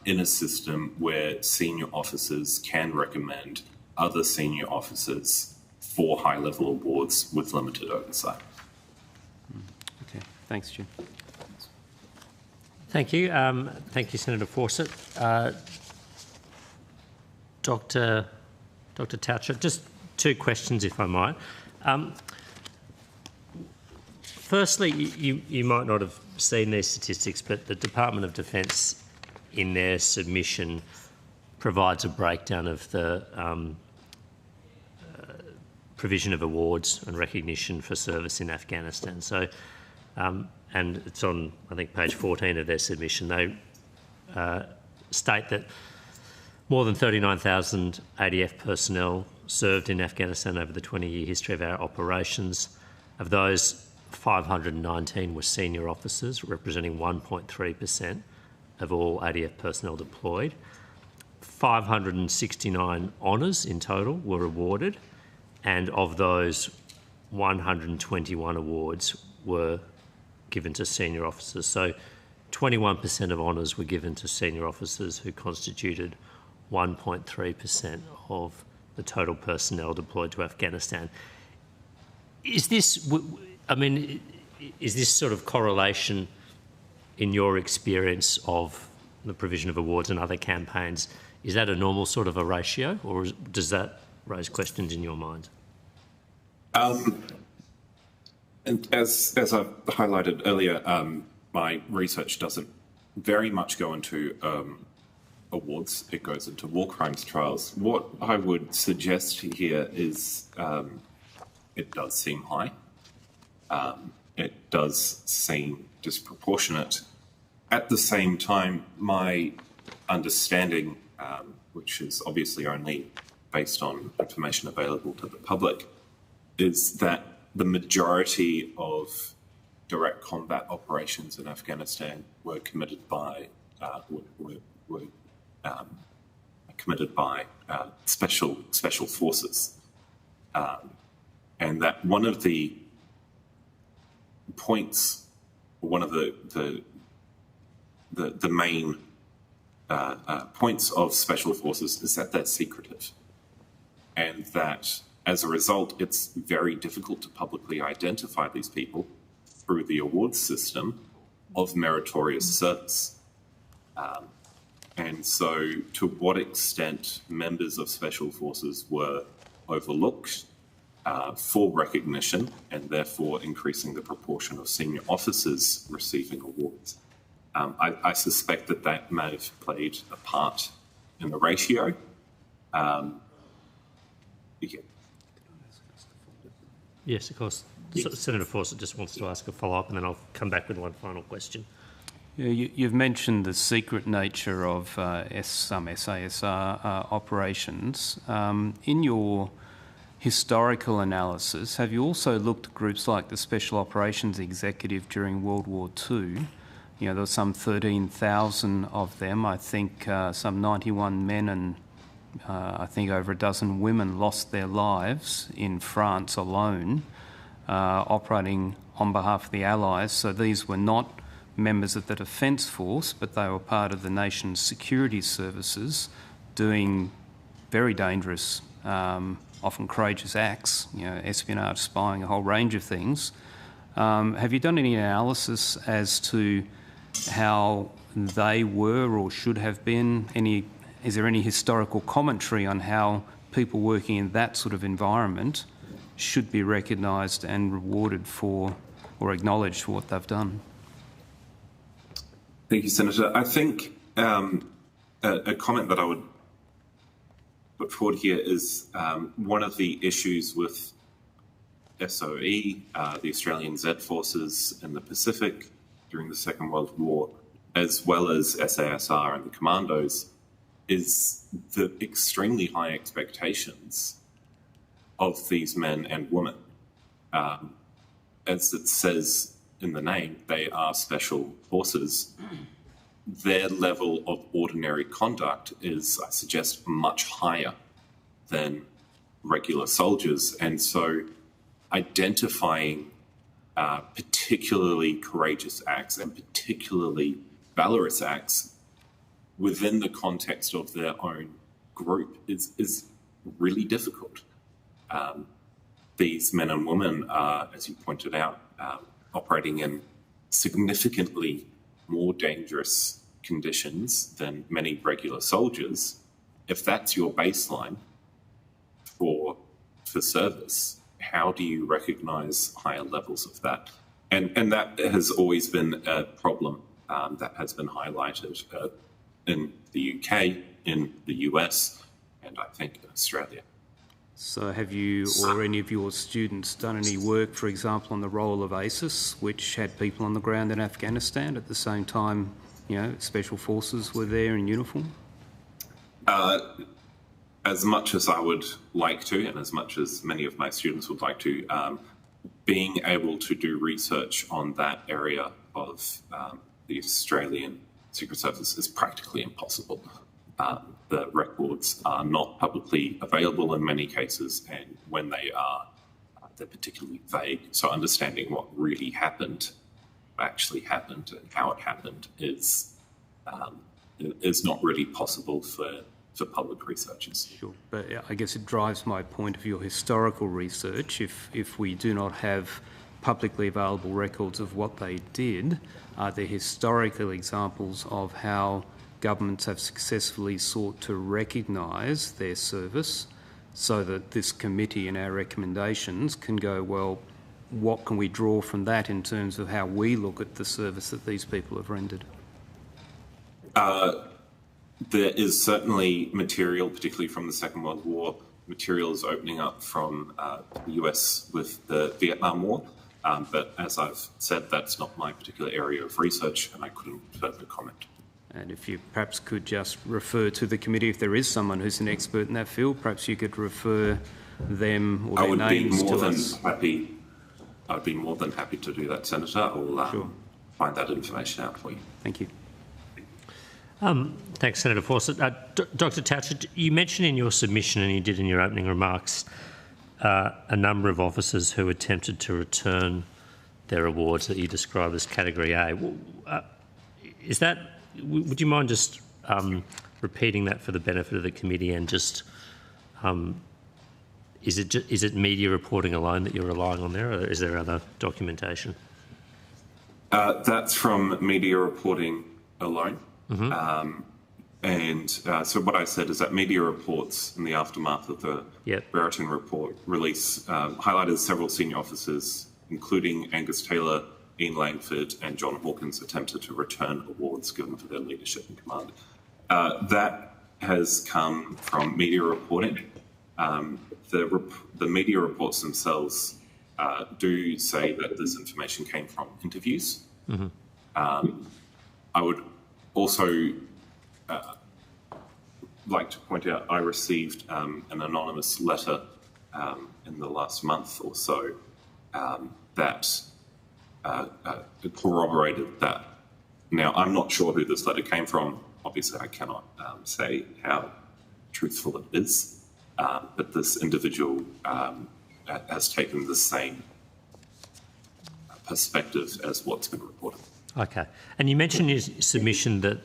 in a system where senior officers can recommend other senior officers for high-level awards with limited oversight.
Okay, thanks, Jim.
Thank you. Thank you, Senator Fawcett. Dr. Taucher, just two questions, if I might. Firstly, you might not have seen these statistics, but the Department of Defence, in their submission, provides a breakdown of the provision of awards and recognition for service in Afghanistan. So, and it's on, I think, page 14 of their submission. They state that more than 39,000 ADF personnel served in Afghanistan over the 20-year history of our operations. Of those, 519 were senior officers, representing 1.3% of all ADF personnel deployed. 569 honours in total were awarded, and of those, 121 awards were given to senior officers. So 21% of honours were given to senior officers, who constituted 1.3% of the total personnel deployed to Afghanistan. Is this, I mean, is this sort of correlation, in your experience of the provision of awards and other campaigns, is that a normal sort of a ratio, or does that raise questions in your mind?
And as I've highlighted earlier, my research doesn't very much go into awards. It goes into war crimes trials. What I would suggest here is it does seem high. It does seem disproportionate. At the same time, my understanding, which is obviously only based on information available to the public, is that the majority of direct combat operations in Afghanistan were committed by special forces, and that one of the points, one of the main points of special forces is that they're secretive, and that as a result, it's very difficult to publicly identify these people through the awards system of meritorious service. And so to what extent members of special forces were overlooked for recognition, and therefore increasing the proportion of senior officers receiving awards, I suspect that that may have played a part in the ratio. Yeah.
Yes, of course. Yes. Senator Fawcett just wants to ask a follow-up, and then I'll come back with one final question.
Yeah, you've mentioned the secret nature of some SASR operations. In your historical analysis, have you also looked at groups like the Special Operations Executive during World War II? You know, there were some 13,000 of them. I think some 91 men and I think over a dozen women lost their lives in France alone, operating on behalf of the Allies. So these were not members of the Defence Force, but they were part of the nation's security services, doing very dangerous, often courageous acts, you know, espionage, spying, a whole range of things. Have you done any analysis as to how they were or should have been? Is there any historical commentary on how people working in that sort of environment should be recognised and rewarded for, or acknowledged for what they've done?
Thank you, Senator. I think a comment that I would put forward here is one of the issues with SOE, the Australian Z forces in the Pacific during the Second World War, as well as SASR and the Commandos, is the extremely high expectations of these men and women. As it says in the name, they are special forces. Their level of ordinary conduct is, I suggest, much higher than regular soldiers. And so identifying particularly courageous acts and particularly valorous acts within the context of their own group is really difficult. These men and women are, as you pointed out, operating in significantly more dangerous conditions than many regular soldiers. If that's your baseline for service, how do you recognise higher levels of that? And that has always been a problem that has been highlighted in the UK, in the US, and I think in Australia.
So have you or any of your students done any work, for example, on the role of ASIS, which had people on the ground in Afghanistan at the same time, Special Forces were there in uniform?
As much as I would like to, and as much as many of my students would like to, being able to do research on that area of the Australian Secret Service is practically impossible. The records are not publicly available in many cases, and when they are, they're particularly vague. So understanding what really happened, actually happened, and how it happened is not really possible for public researchers.
Sure, but I guess it drives my point of your historical research. If we do not have publicly available records of what they did, are there historical examples of how governments have successfully sought to recognise their service so that this committee and our recommendations can go, well, what can we draw from that in terms of how we look at the service that these people have rendered?
There is certainly material, particularly from the Second World War, materials opening up from the US with the Vietnam War. But as I've said, that's not my particular area of research, and I couldn't further comment.
And if you perhaps could just refer to the committee, if there is someone who's an expert in that field, perhaps you could refer them or their names to us.
I'd be more than happy to do that, Senator. I'll find that information out for you.
Thank you.
Thanks, Senator Fawcett. Dr. Taucher, you mentioned in your submission, and you did in your opening remarks, a number of officers who attempted to return their awards that you describe as Category A. Is that? Would you mind just repeating that for the benefit of the committee, and just is it media reporting alone that you're relying on there, or is there other documentation?
That's from media reporting alone.
Mm-hmm.
So what I said is that media reports in the aftermath of the Brereton report release highlighted several senior officers, including Angus Taylor, Ian Langford and John Hawkins, attempted to return awards given for their leadership and command. That has come from media reporting. The media reports themselves do say that this information came from interviews.
Mm-hmm.
I would also like to point out I received an anonymous letter in the last month or so that corroborated that. Now, I'm not sure who this letter came from. Obviously, I cannot say how truthful it is, but this individual has taken the same perspective as what's been reported.
Okay. And you mentioned in your submission that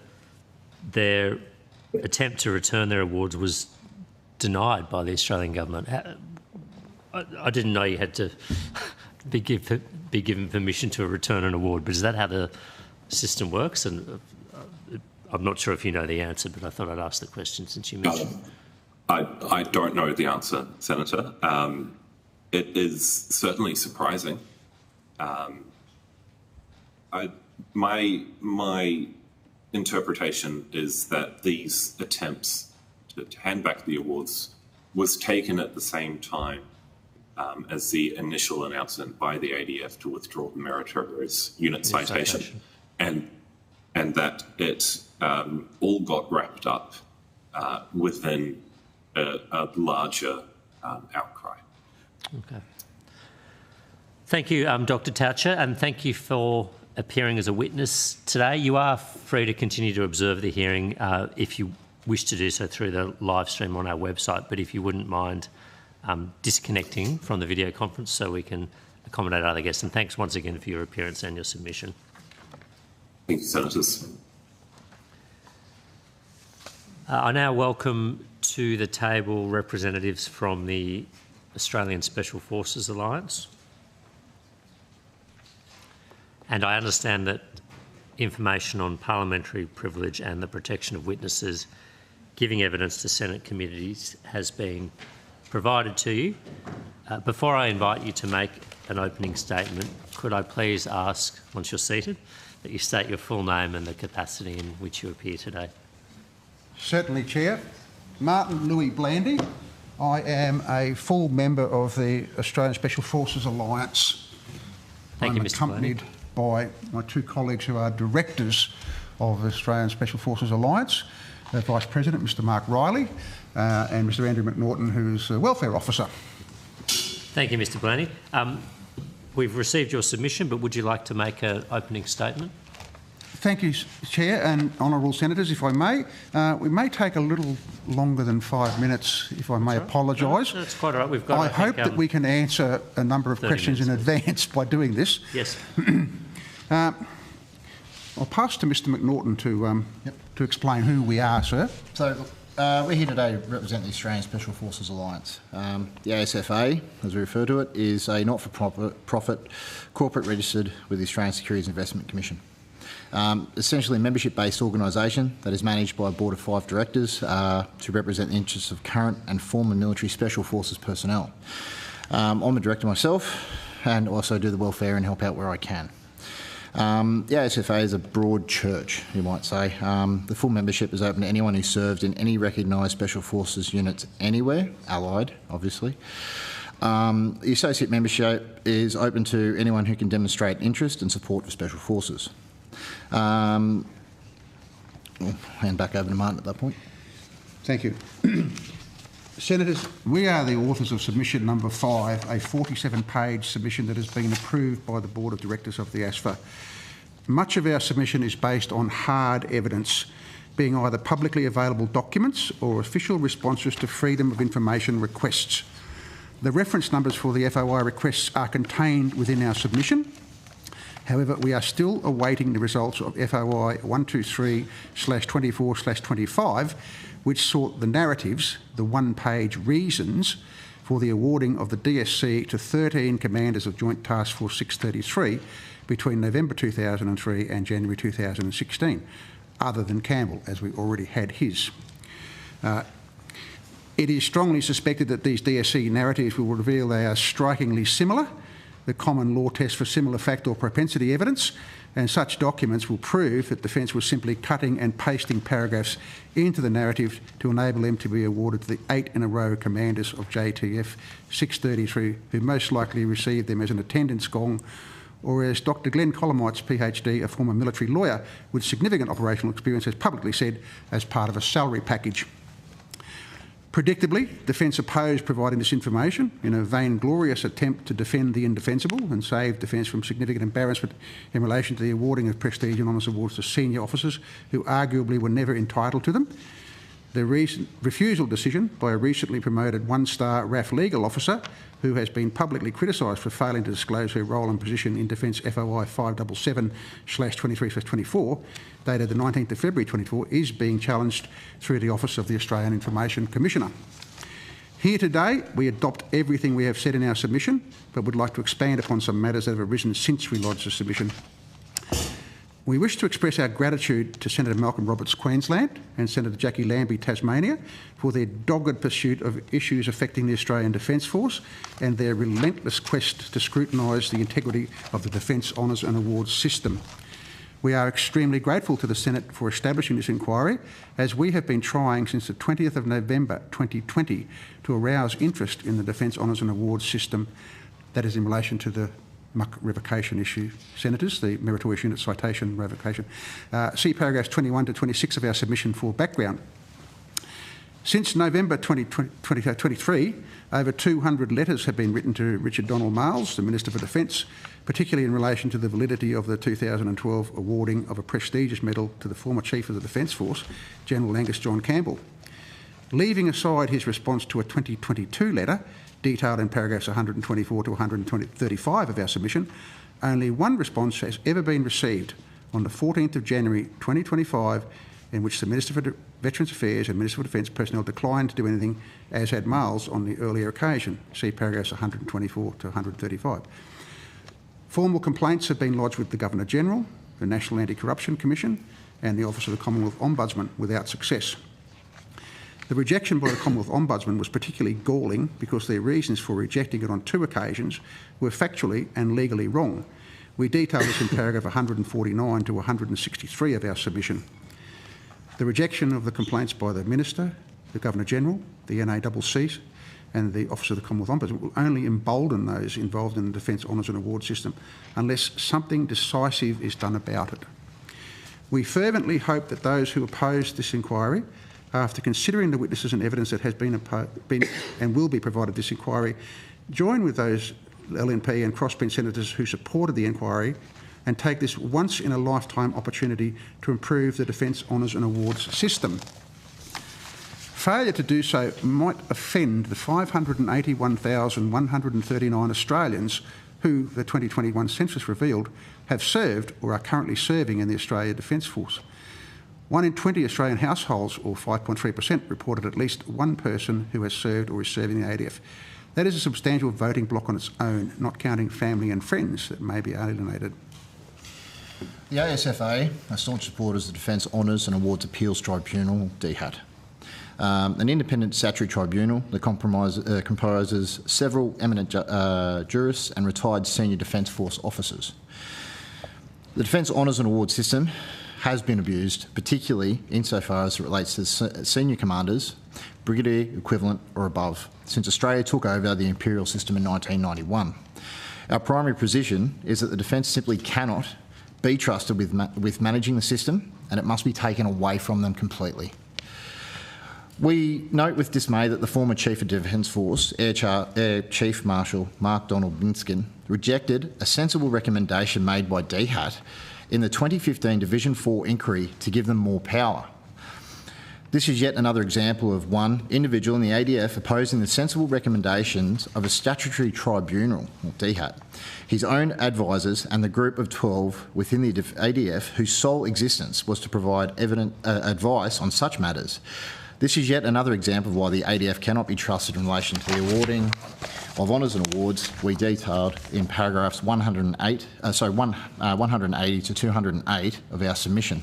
their attempt to return their awards was denied by the Australian government. I didn't know you had to be given permission to return an award, but is that how the system works? And I'm not sure if you know the answer, but I thought I'd ask the question since you mentioned it.
I don't know the answer, Senator. It is certainly surprising. My interpretation is that these attempts to hand back the awards was taken at the same time as the initial announcement by the ADF to withdraw the meritorious unit citation, and that it all got wrapped up within a larger outcry.
Okay. Thank you, Dr. Taucher, and thank you for appearing as a witness today. You are free to continue to observe the hearing if you wish to do so through the live stream on our website, but if you wouldn't mind disconnecting from the video conference so we can accommodate other guests. And thanks once again for your appearance and your submission.
Thank you, Senators.
I now welcome to the table representatives from the Australian Special Forces Alliance. And I understand that information on parliamentary privilege and the protection of witnesses giving evidence to Senate committees has been provided to you. Before I invite you to make an opening statement, could I please ask, once you're seated, that you state your full name and the capacity in which you appear today?
Certainly, Chair. Martin Louis Blandy. I am a full member of the Australian Special Forces Alliance.
Thank you, Mr.
Accompanied by my two colleagues who are directors of the Australian Special Forces Alliance, Vice President Mr Mark Riley and Mr Andrew McNaughton, who's a welfare officer.
Thank you, Mr Blaney. We've received your submission, but would you like to make an opening statement?
Thank you, Chair and honourable senators, if I may. We may take a little longer than 5 minutes, if I may apologise.
No, that's quite all right. We've got,
I hope that we can answer a number of questions in advance by doing this.
Yes.
I'll pass to Mr McNaughton to explain who we are, sir.
So, we're here today to represent the Australian Special Forces Alliance. The ASFA, as we refer to it, is a not-for-profit corporate registered with the Australian Securities Investment Commission. Essentially a membership-based organisation that is managed by a board of 5 directors to represent the interests of current and former military special forces personnel. I'm a director myself and also do the welfare and help out where I can. The ASFA is a broad church, you might say. The full membership is open to anyone who served in any recognised special forces units anywhere, allied, obviously. The associate membership is open to anyone who can demonstrate interest and support for special forces. I'll hand back over to Martin at that point.
Thank you. Senators, we are the authors of submission number 5, a 47-page submission that has been approved by the Board of Directors of the ASFA. Much of our submission is based on hard evidence, being either publicly available documents or official responses to Freedom of Information requests. The reference numbers for the FOI requests are contained within our submission. However, we are still awaiting the results of FOI 123/24/25, which sought the narratives, the one-page reasons for the awarding of the DSC to 13 commanders of Joint Task Force 633 between November 2003 and January 2016, other than Campbell, as we already had his. It is strongly suspected that these DSC narratives will reveal they are strikingly similar, the common law test for similar fact or propensity evidence, and such documents will prove that defence was simply cutting and pasting paragraphs into the narrative to enable them to be awarded to the 8 in a row commanders of JTF 633, who most likely received them as an attendance gong, or as Dr Glenn Colomite's PhD, a former military lawyer with significant operational experience, has publicly said, as part of a salary package. Predictably, Defence opposed providing this information in a vainglorious attempt to defend the indefensible and save Defence from significant embarrassment in relation to the awarding of prestige and honours awards to senior officers who arguably were never entitled to them. The recent refusal decision by a recently promoted one-star RAF legal officer who has been publicly criticised for failing to disclose her role and position in Defence FOI 577/23/24, dated the 19th of February 24, is being challenged through the Office of the Australian Information Commissioner. Here today, we adopt everything we have said in our submission, but would like to expand upon some matters that have arisen since we lodged the submission. We wish to express our gratitude to Senator Malcolm Roberts, Queensland, and Senator Jackie Lambie, Tasmania, for their dogged pursuit of issues affecting the Australian Defence Force and their relentless quest to scrutinise the integrity of the Defence Honours and Awards system. We are extremely grateful to the Senate for establishing this inquiry, as we have been trying since the 20th of November 2020 to arouse interest in the Defence Honours and Awards system, that is in relation to the muck revocation issue. Senators, the meritorious unit citation revocation. See paragraphs 21 to 26 of our submission for background. Since November 2023, over 200 letters have been written to Richard Donald Marles, the Minister for Defence, particularly in relation to the validity of the 2012 awarding of a prestigious medal to the former Chief of the Defence Force, General Angus John Campbell. Leaving aside his response to a 2022 letter, detailed in paragraphs 124 to 135 of our submission, only one response has ever been received on the 14th of January 2025, in which the Minister for Veterans Affairs and Minister for Defence personnel declined to do anything, as had Miles on the earlier occasion. See paragraphs 124 to 135. Formal complaints have been lodged with the Governor-General, the National Anti-Corruption Commission and the Office of the Commonwealth Ombudsman without success. The rejection by the Commonwealth Ombudsman was particularly galling because their reasons for rejecting it on 2 occasions were factually and legally wrong. We detail this in paragraph 149 to 163 of our submission. The rejection of the complaints by the Minister, the Governor-General, the NACC and the Office of the Commonwealth Ombudsman will only embolden those involved in the Defence Honours and Awards system unless something decisive is done about it. We fervently hope that those who oppose this inquiry, after considering the witnesses and evidence that has been and will be provided this inquiry, join with those LNP and crossbench senators who supported the inquiry and take this once-in-a-lifetime opportunity to improve the Defence Honours and Awards system. Failure to do so might offend the 581,139 Australians who, the 2021 census revealed, have served or are currently serving in the Australia Defence Force. 1 in 20 Australian households, or 5.3%, reported at least one person who has served or is serving in the ADF. That is a substantial voting block on its own, not counting family and friends that may be alienated.
The ASFA are staunch supporters of the Defence Honours and Awards Appeals Tribunal, DHAT. An independent statutory tribunal that comprises several eminent jurists and retired senior Defence Force officers. The Defence Honours and Awards system has been abused, particularly insofar as it relates to senior commanders, brigadier equivalent or above, since Australia took over the imperial system in 1991. Our primary position is that the Defence simply cannot be trusted with managing the system, and it must be taken away from them completely. We note with dismay that the former Chief of Defence Force, Air Chief Marshal Mark Donald Minskin, rejected a sensible recommendation made by DHAT in the 2015 Division 4 inquiry to give them more power. This is yet another example of one individual in the ADF opposing the sensible recommendations of a statutory tribunal, or DHAT, his own advisors and the group of 12 within the ADF whose sole existence was to provide advice on such matters. This is yet another example of why the ADF cannot be trusted in relation to the awarding of honours and awards we detailed in paragraphs 180 to 208 of our submission.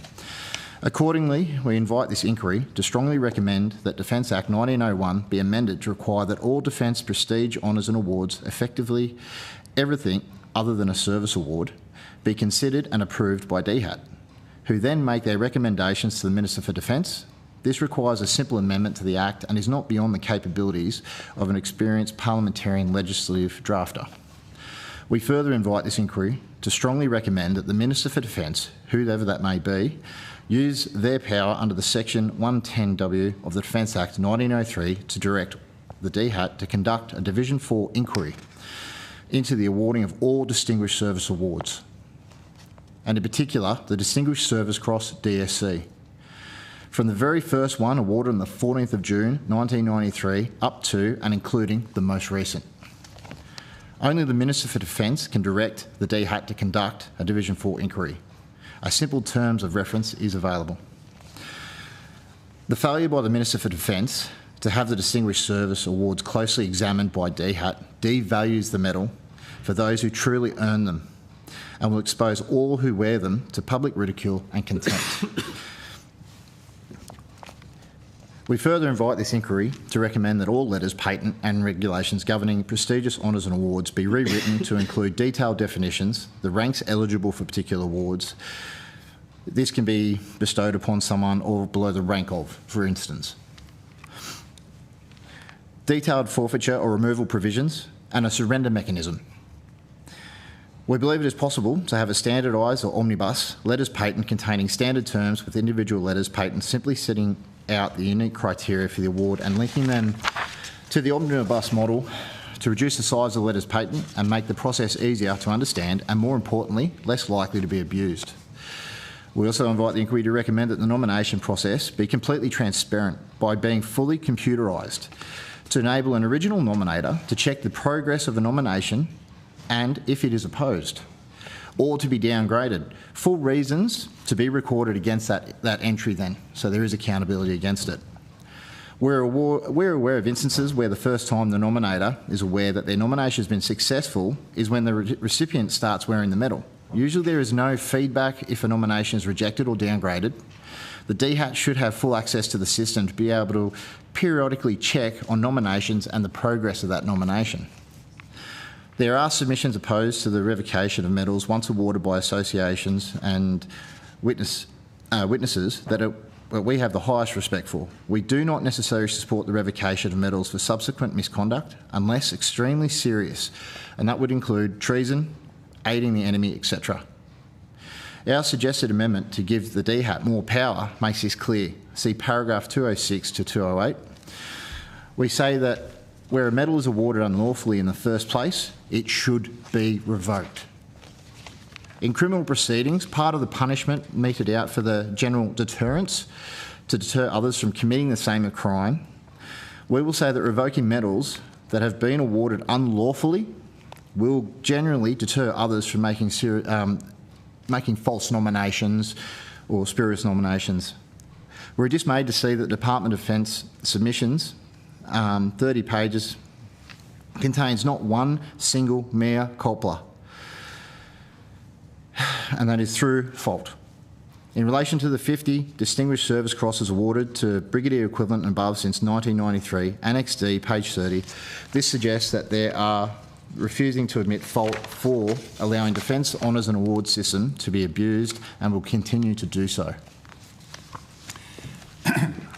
Accordingly, we invite this inquiry to strongly recommend that Defence Act 1901 be amended to require that all defence prestige, honours and awards, effectively everything other than a service award, be considered and approved by DHAT, who then make their recommendations to the Minister for Defence. This requires a simple amendment to the Act and is not beyond the capabilities of an experienced parliamentarian legislative drafter. We further invite this inquiry to strongly recommend that the Minister for Defence, whoever that may be, use their power under the Section 110W of the Defence Act 1903 to direct the DHAT to conduct a Division 4 inquiry into the awarding of all Distinguished Service Awards, and in particular the Distinguished Service Cross DSC. From the very first one awarded on the 14th of June 1993 up to and including the most recent. Only the Minister for Defence can direct the DHAT to conduct a Division 4 inquiry. A simple terms of reference is available. The failure by the Minister for Defence to have the Distinguished Service Awards closely examined by DHAT devalues the medal for those who truly earn them and will expose all who wear them to public ridicule and contempt. We further invite this inquiry to recommend that all letters, patent and regulations governing prestigious honours and awards be rewritten to include detailed definitions, the ranks eligible for particular awards. This can be bestowed upon someone or below the rank of, for instance. Detailed forfeiture or removal provisions and a surrender mechanism. We believe it is possible to have a standardised or omnibus letters patent containing standard terms with individual letters patents simply setting out the unique criteria for the award and linking them to the omnibus model to reduce the size of the letters patent and make the process easier to understand and, more importantly, less likely to be abused. We also invite the inquiry to recommend that the nomination process be completely transparent by being fully computerised to enable an original nominator to check the progress of a nomination and if it is opposed, or to be downgraded. Full reasons to be recorded against that entry then, so there is accountability against it. We're aware of instances where the first time the nominator is aware that their nomination has been successful is when the recipient starts wearing the medal. Usually there is no feedback if a nomination is rejected or downgraded. The DHAT should have full access to the system to be able to periodically check on nominations and the progress of that nomination. There are submissions opposed to the revocation of medals once awarded by associations and witnesses that we have the highest respect for. We do not necessarily support the revocation of medals for subsequent misconduct unless extremely serious, and that would include treason, aiding the enemy, etc. Our suggested amendment to give the DHAT more power makes this clear. See paragraph 206 to 208. We say that where a medal is awarded unlawfully in the first place, it should be revoked. In criminal proceedings, part of the punishment meted out for the general deterrence to deter others from committing the same crime, we will say that revoking medals that have been awarded unlawfully will generally deter others from making false nominations or spurious nominations. We're dismayed to see that Department of Defence submissions, 30 pages, contains not one single mea culpa, and that is through fault. In relation to the 50 Distinguished Service Crosses awarded to Brigadier equivalent and above since 1993, Annex D, page 30, this suggests that they are refusing to admit fault for allowing Defence Honours and Awards system to be abused and will continue to do so.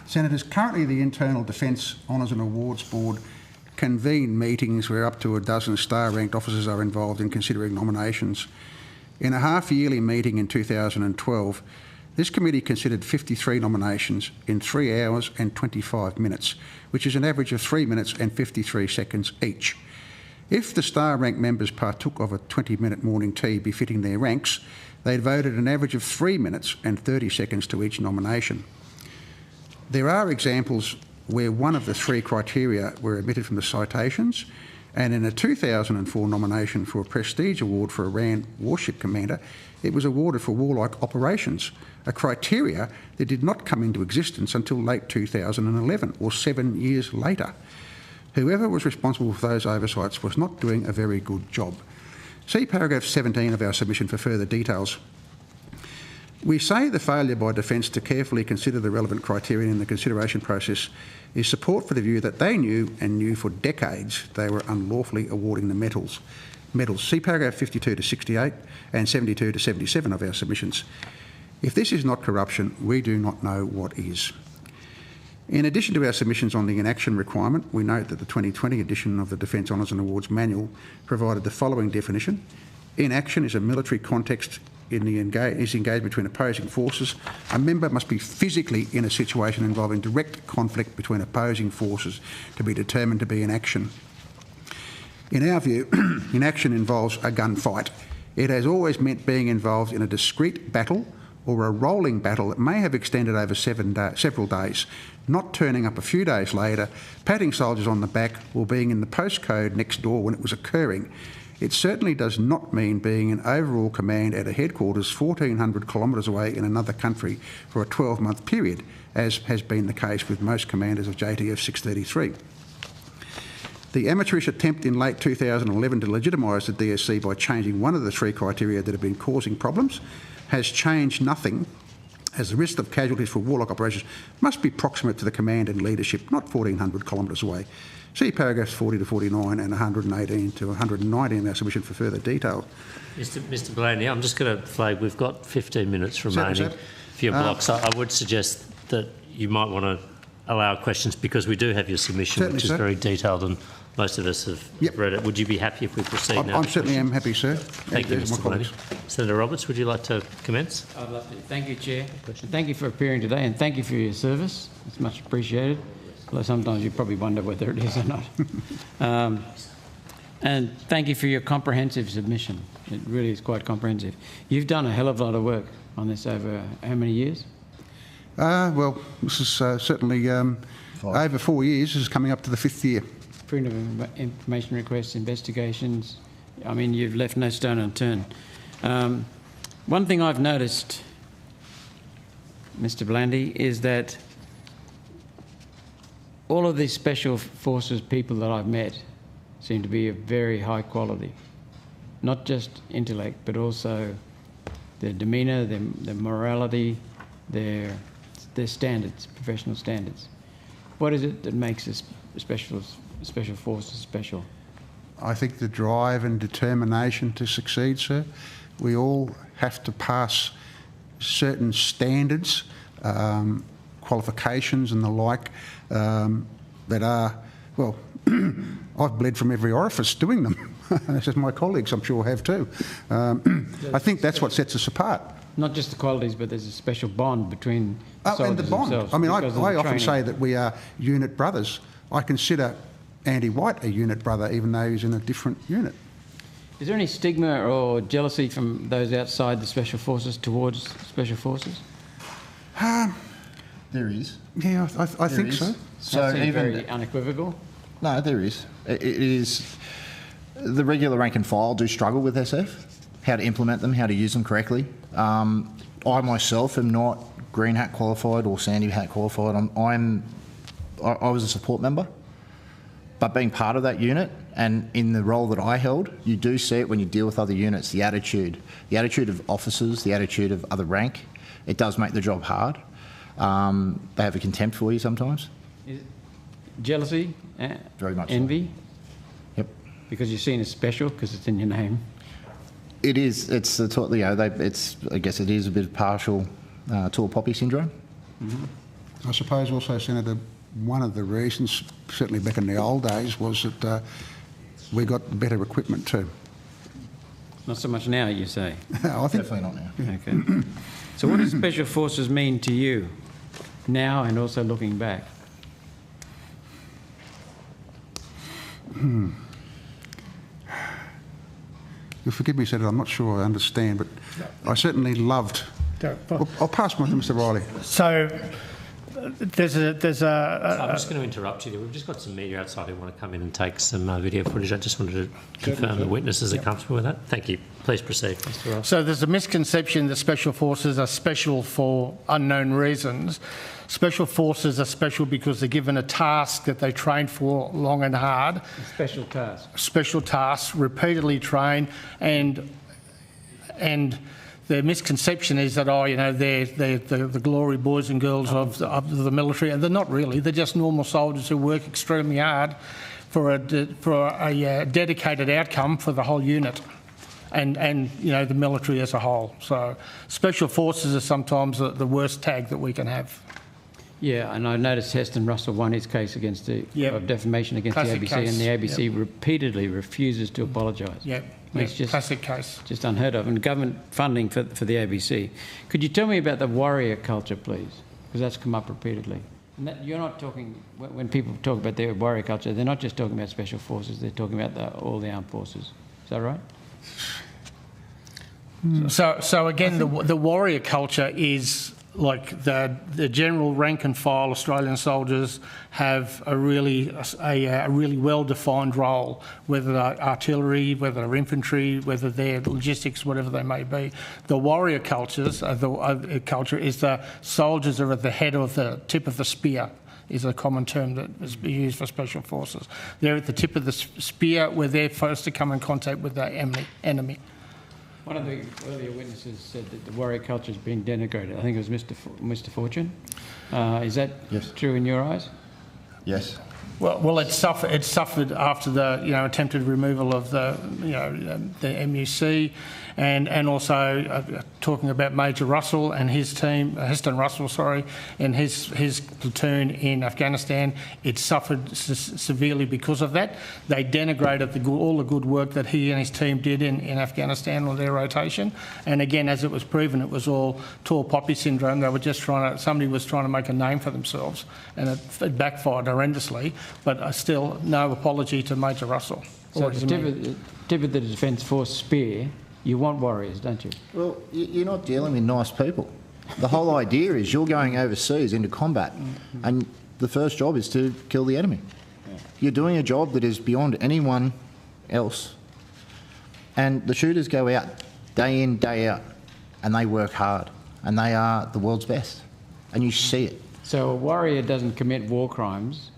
Senators, currently the Internal Defence Honours and Awards Board convene meetings where up to a dozen star-ranked officers are involved in considering nominations. In a half-yearly meeting in 2012, this committee considered 53 nominations in 3 hours and 25 minutes, which is an average of 3 minutes and 53 seconds each. If the star-ranked members partook of a 20-minute morning tea befitting their ranks, they voted an average of 3 minutes and 30 seconds to each nomination. There are examples where one of the 3 criteria were omitted from the citations, and in a 2004 nomination for a Prestige Award for Iran Warship Commander, it was awarded for warlike operations, a criteria that did not come into existence until late 2011, or 7 years later. Whoever was responsible for those oversights was not doing a very good job. See paragraph 17 of our submission for further details. We say the failure by Defence to carefully consider the relevant criteria in the consideration process is support for the view that they knew for decades they were unlawfully awarding the medals. See paragraph 52 to 68 and 72 to 77 of our submissions. If this is not corruption, we do not know what is. In addition to our submissions on the inaction requirement, we note that the 2020 edition of the Defence Honours and Awards Manual provided the following definition. Inaction is a military context is engaged between opposing forces. A member must be physically in a situation involving direct conflict between opposing forces to be determined to be in action. In our view, inaction involves a gunfight. It has always meant being involved in a discrete battle or a rolling battle that may have extended over several days, not turning up a few days later, patting soldiers on the back or being in the postcode next door when it was occurring. It certainly does not mean being in overall command at a headquarters 1,400 kilometres away in another country for a 12-month period, as has been the case with most commanders of JTF 633. The amateurish attempt in late 2011 to legitimise the DSC by changing one of the 3 criteria that have been causing problems has changed nothing, as the risk of casualties for warlike operations must be proximate to the command and leadership, not 1,400 kilometres away. See paragraphs 40 to 49 and 118 to 119 in our submission for further detail.
Mr Blaney, I'm just going to flag we've got 15 minutes remaining for your block, so I would suggest that you might want to allow questions because we do have your submission, which is very detailed and most of us have read it. Would you be happy if we proceed now?
I certainly am happy, sir.
Thank you, Mr Blaney. Senator Roberts, would you like to commence?
I'd love to. Thank you, Chair. Thank you for appearing today and thank you for your service. It's much appreciated. Although sometimes you probably wonder whether it is or not. And thank you for your comprehensive submission. It really is quite comprehensive. You've done a hell of a lot of work on this over how many years?
Well, this is certainly over 4 years. This is coming up to the 5th year.
Freedom of information requests, investigations. I mean, you've left no stone unturned. One thing I've noticed, Mr. Blandy, is that all of these special forces people that I've met seem to be of very high quality. Not just intellect, but also their demeanour, their morality, their standards, professional standards. What is it that makes this special forces special?
I think the drive and determination to succeed, sir. We all have to pass certain standards, qualifications and the like that are, well, I've bled from every orifice doing them, as my colleagues I'm sure have too. I think that's what sets us apart.
Not just the qualities, but there's a special bond between soldiers
and the bond.
themselves.
I mean, I often say that we are unit brothers. I consider Andy White a unit brother, even though he's in a different unit.
Is there any stigma or jealousy from those outside the Special Forces towards Special Forces?
There is.
Yeah, I think so.
So even very unequivocal?
No, there is. It is. The regular rank and file do struggle with SF, how to implement them, how to use them correctly. I myself am not green hat qualified or sandy hat qualified. I was a support member, but being part of that unit and in the role that I held, you do see it when you deal with other units, the attitude of officers, the attitude of other rank. It does make the job hard. They have a contempt for you sometimes.
Is it jealousy?
Very much
envy?
So. Yep.
Because you're seen as special because it's in your name.
It is. It's I guess it is a bit of partial tall poppy syndrome.
Mm-hmm. I suppose also, Senator, one of the reasons, certainly back in the old days, was that we got better equipment too.
Not so much now, you say?
I think
definitely not now.
Okay. So what does Special Forces mean to you now and also looking back?
You'll forgive me, Senator, I'm not sure I understand, but I certainly loved... I'll pass one to Mr Riley.
So there's a
I'm just going to interrupt you there. We've just got some media outside who want to come in and take some video footage. I just wanted to confirm the witnesses are comfortable with that. Thank you. Please proceed, Mr Riley.
So there's a misconception that Special Forces are special for unknown reasons. Special Forces are special because they're given a task that they train for long and hard.
A special task.
Special tasks, repeatedly train, and the misconception is that, they're the glory boys and girls of the military, and they're not really. They're just normal soldiers who work extremely hard for a dedicated outcome for the whole unit and the military as a whole. So Special Forces are sometimes the worst tag that we can have.
Yeah, and I noticed Heston Russell won his case against of defamation against
Classic
the ABC,
case.
and the ABC repeatedly refuses to apologise. It's just
classic case.
Just unheard of. And government funding for the ABC. Could you tell me about the warrior culture, please? Because that's come up repeatedly. And you're not talking, when people talk about their warrior culture, they're not just talking about Special Forces, they're talking about all the armed forces. Is that right?
So again, the warrior culture is like the general rank and file Australian soldiers have a really well-defined role, whether they're artillery, whether they're infantry, whether they're logistics, whatever they may be. The warrior culture is the soldiers are at the head of the tip of the spear, is a common term that is used for Special Forces. They're at the tip of the spear where they're first to come in contact with the enemy.
One of the earlier witnesses said that the warrior culture is being denigrated. I think it was Mr. Fortune. Is that true in your eyes?
Yes.
Well, it suffered after the attempted removal of the MUC, and also talking about Major Russell and his team, Heston Russell, and his platoon in Afghanistan. It suffered severely because of that. They denigrated all the good work that he and his team did in Afghanistan on their rotation. And again, as it was proven, it was all tall poppy syndrome. They were just somebody was trying to make a name for themselves, and it backfired horrendously. But still, no apology to Major Russell.
So the tip of the Defence Force spear, you want warriors, don't you?
Well, you're not dealing with nice people. The whole idea is you're going overseas into combat, and the first job is to kill the enemy. Yeah. You're doing a job that is beyond anyone else. And the shooters go out day in, day out, and they work hard, and they are the world's best, and you see it.
So a warrior doesn't commit war crimes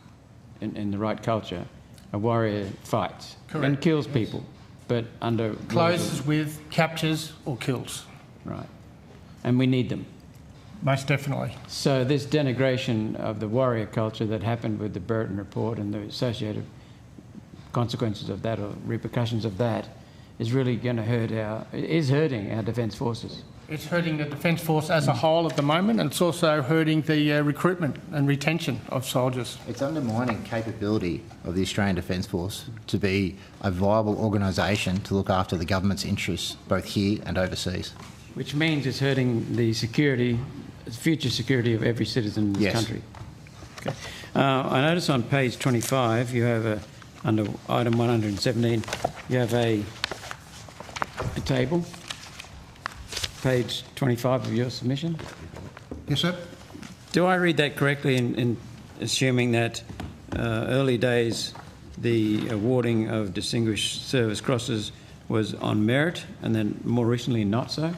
in the right culture. A warrior fights and kills people, but under...
Closes with, captures or kills.
Right. And we need them.
Most definitely.
So this denigration of the warrior culture that happened with the Burton report and the associated consequences of that or repercussions of that is really going to hurting our Defence Forces.
It's hurting the Defence Force as a whole at the moment, and it's also hurting the recruitment and retention of soldiers.
It's undermining capability of the Australian Defence Force to be a viable organisation to look after the government's interests, both here and overseas.
Which means it's hurting the security, future security of every citizen in this country. Okay. I notice on page 25, you have under item 117, you have a table. Page 25 of your submission.
Yes, sir.
Do I read that correctly in assuming that early days the awarding of Distinguished Service Crosses was on merit and then more recently not so?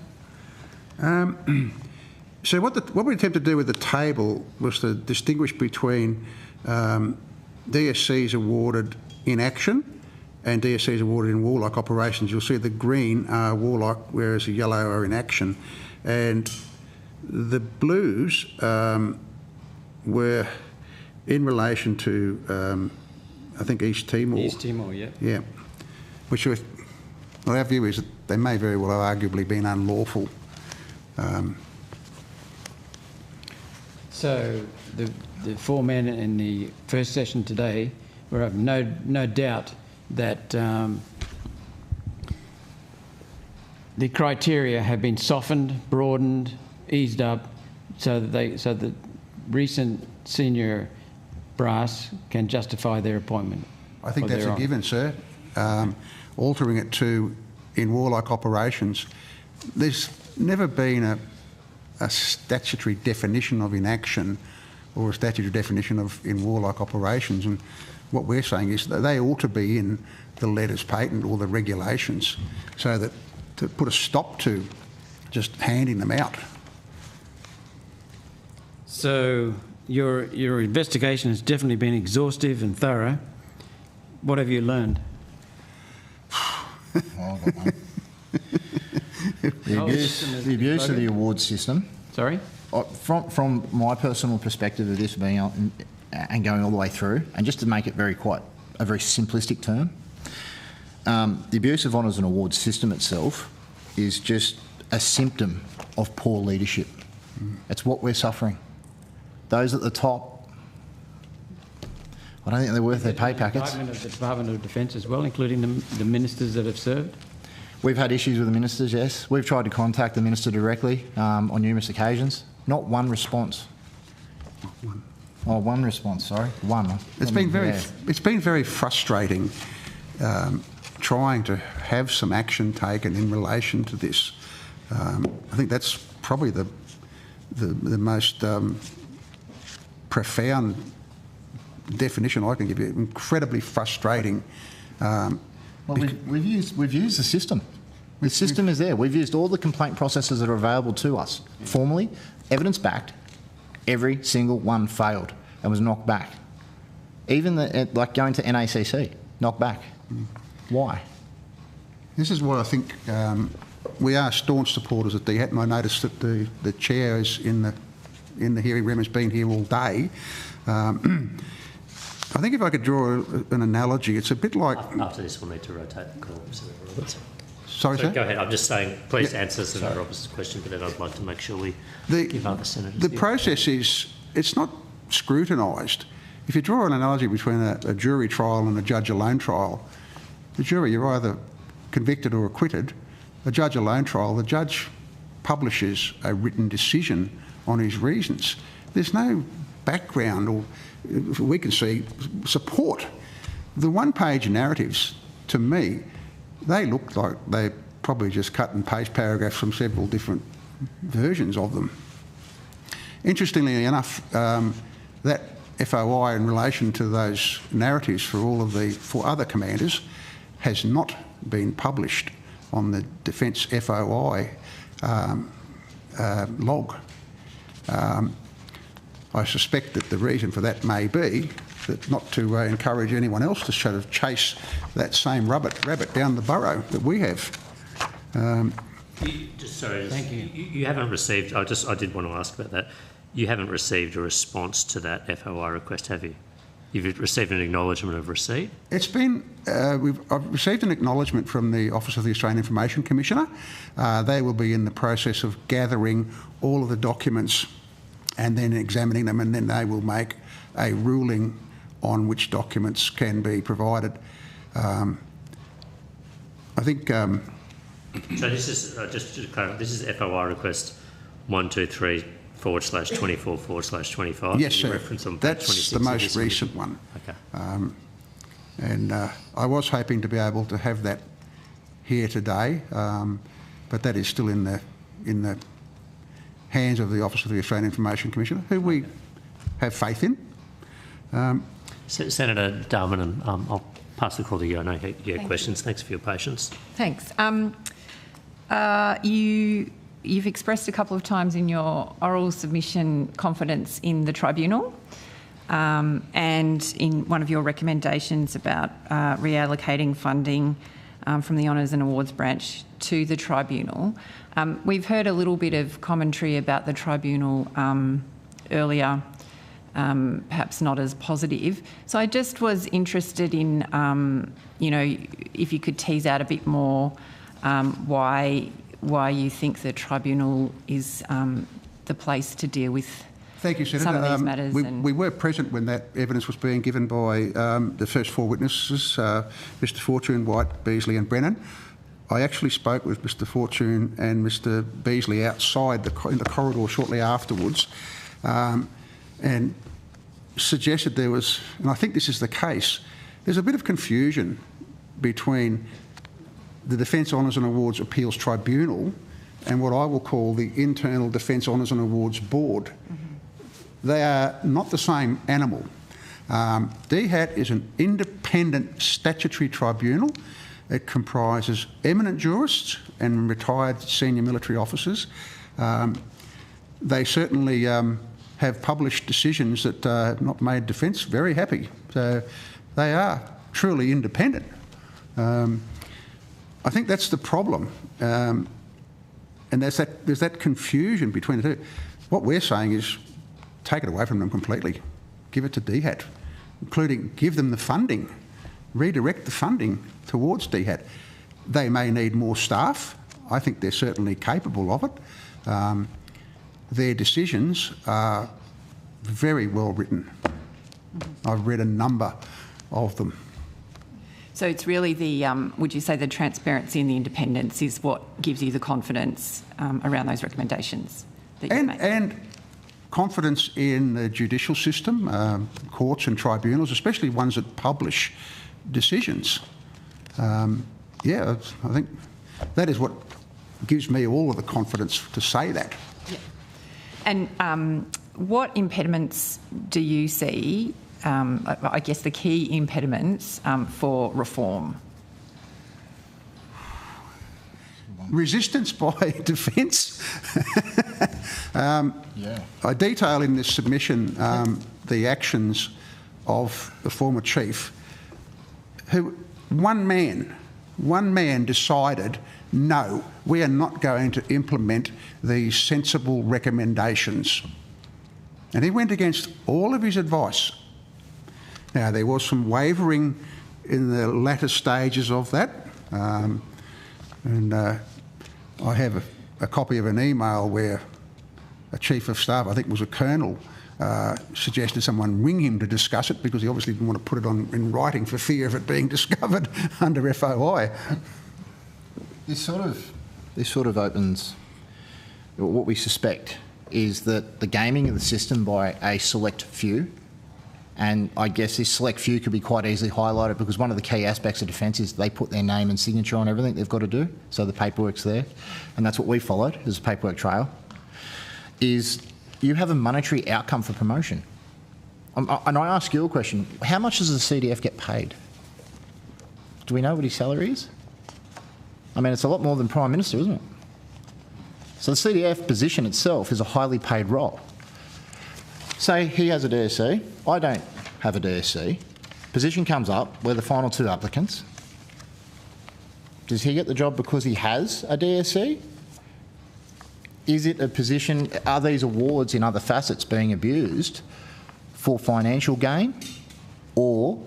So what we attempted to do with the table was to distinguish between DSCs awarded in action and DSCs awarded in warlike operations. You'll see the green are warlike, whereas the yellow are in action. And the blues were in relation to, I think, East Timor.
East Timor, yeah.
Yeah. Which, well, our view is that they may very well have arguably been unlawful.
So the four men in the first session today were of no doubt that the criteria have been softened, broadened, eased up, so that recent senior brass can justify their appointment.
I think that's a given, sir. Altering it to in warlike operations, there's never been a statutory definition of inaction or a statutory definition of in warlike operations, and what we're saying is that they ought to be in the letters patent or the regulations, so that to put a stop to just handing them out.
So your investigation has definitely been exhaustive and thorough. What have you learned?
The abuse of the award system.
Sorry?
From my personal perspective of this being and going all the way through, and just to make it a very simplistic term, the abuse of honours and awards system itself is just a symptom of poor leadership. It's what we're suffering. Those at the top, I don't think they're worth their pay packets.
The Department of Defence as well, including the ministers that have served?
We've had issues with the ministers, yes. We've tried to contact the minister directly on numerous occasions. Not one response. Oh, one response, sorry. One.
It's been very frustrating trying to have some action taken in relation to this. I think that's probably the most profound definition I can give you. Incredibly frustrating.
Well, we've used the system. The system is there. We've used all the complaint processes that are available to us. Formally, evidence-backed, every single one failed and was knocked back. Even like going to NACC, knocked back. Why?
This is what I think we are staunch supporters of DHAT, and I noticed that the chair is in the hearing room, has been here all day. I think if I could draw an analogy, it's a bit like...
After this, we'll need to rotate the call, Senator Roberts.
Sorry, sir?
Go ahead. I'm just saying, please answer Senator Roberts' question, but then I'd like to make sure we give other senators...
The process is, it's not scrutinised. If you draw an analogy between a jury trial and a judge-alone trial, the jury, you're either convicted or acquitted. A judge-alone trial, the judge publishes a written decision on his reasons. There's no background or, we can see, support. The one-page narratives, to me, they look like they probably just cut and paste paragraphs from several different versions of them. Interestingly enough, that FOI in relation to those narratives for all of the 4 other commanders has not been published on the Defence FOI log. I suspect that the reason for that may be that not to encourage anyone else to sort of chase that same rabbit down the burrow that we have.
Thank you. You haven't received. I did want to ask about that. You haven't received a response to that FOI request, have you? You've received an acknowledgement of receipt?
It's been, I've received an acknowledgement from the Office of the Australian Information Commissioner. They will be in the process of gathering all of the documents and then examining them, and then they will make a ruling on which documents can be provided. I think... so
this is, just to clarify, this is FOI request 123//24/25.
Yes, sir. That's the most recent one.
Okay.
And I was hoping to be able to have that here today, but that is still in the hands of the Office of the Australian Information Commissioner, who we have faith in.
Senator Darman, I'll pass the call to you. I know you have questions. Thanks for your patience.
Thanks. You've expressed a couple of times in your oral submission confidence in the Tribunal, and in one of your recommendations about reallocating funding from the Honours and Awards branch to the Tribunal. We've heard a little bit of commentary about the Tribunal earlier, perhaps not as positive. So I just was interested in, if you could tease out a bit more why you think the Tribunal is the place to deal with
Thank you, Senator.
some of these matters.
We were present when that evidence was being given by the first 4 witnesses, Mr Fortune, White, Beesley and Brennan. I actually spoke with Mr Fortune and Mr Beesley outside in the corridor shortly afterwards, and suggested there was, and I think this is the case, there's a bit of confusion between the Defence Honours and Awards Appeals Tribunal and what I will call the Internal Defence Honours and Awards Board. Mm-hmm. They are not the same animal. DHAT is an independent statutory tribunal. It comprises eminent jurists and retired senior military officers. They certainly have published decisions that have not made Defence very happy. So they are truly independent. I think that's the problem, and there's that confusion between the two. What we're saying is take it away from them completely. Give it to DHAT, including give them the funding, redirect the funding towards DHAT. They may need more staff. I think they're certainly capable of it. Their decisions are very well written. I've read a number of them.
So it's really the, would you say the transparency and the independence is what gives you the confidence around those recommendations that you've made?
And confidence in the judicial system, courts and tribunals, especially ones that publish decisions. Yeah, I think that is what gives me all of the confidence to say that.
Yeah. And what impediments do you see, I guess the key impediments for reform?
Resistance by Defence. I detail in this submission the actions of the former chief, who one man decided, no, we are not going to implement these sensible recommendations. And he went against all of his advice. Now, there was some wavering in the latter stages of that, and I have a copy of an email where a chief of staff, I think it was a colonel, suggested someone ring him to discuss it because he obviously didn't want to put it in writing for fear of it being discovered under FOI.
This sort of opens what we suspect is that the gaming of the system by a select few, and I guess this select few could be quite easily highlighted because one of the key aspects of Defence is they put their name and signature on everything they've got to do, so the paperwork's there, and that's what we followed as a paperwork trail, is you have a monetary outcome for promotion. And I ask you a question. How much does the CDF get paid? Do we know what his salary is? I mean, it's a lot more than Prime Minister, isn't it? So the CDF position itself is a highly paid role. Say he has a DSC, I don't have a DSC. Position comes up, we're the final two applicants. Does he get the job because he has a DSC? Is it a position, are these awards in other facets being abused for financial gain, or,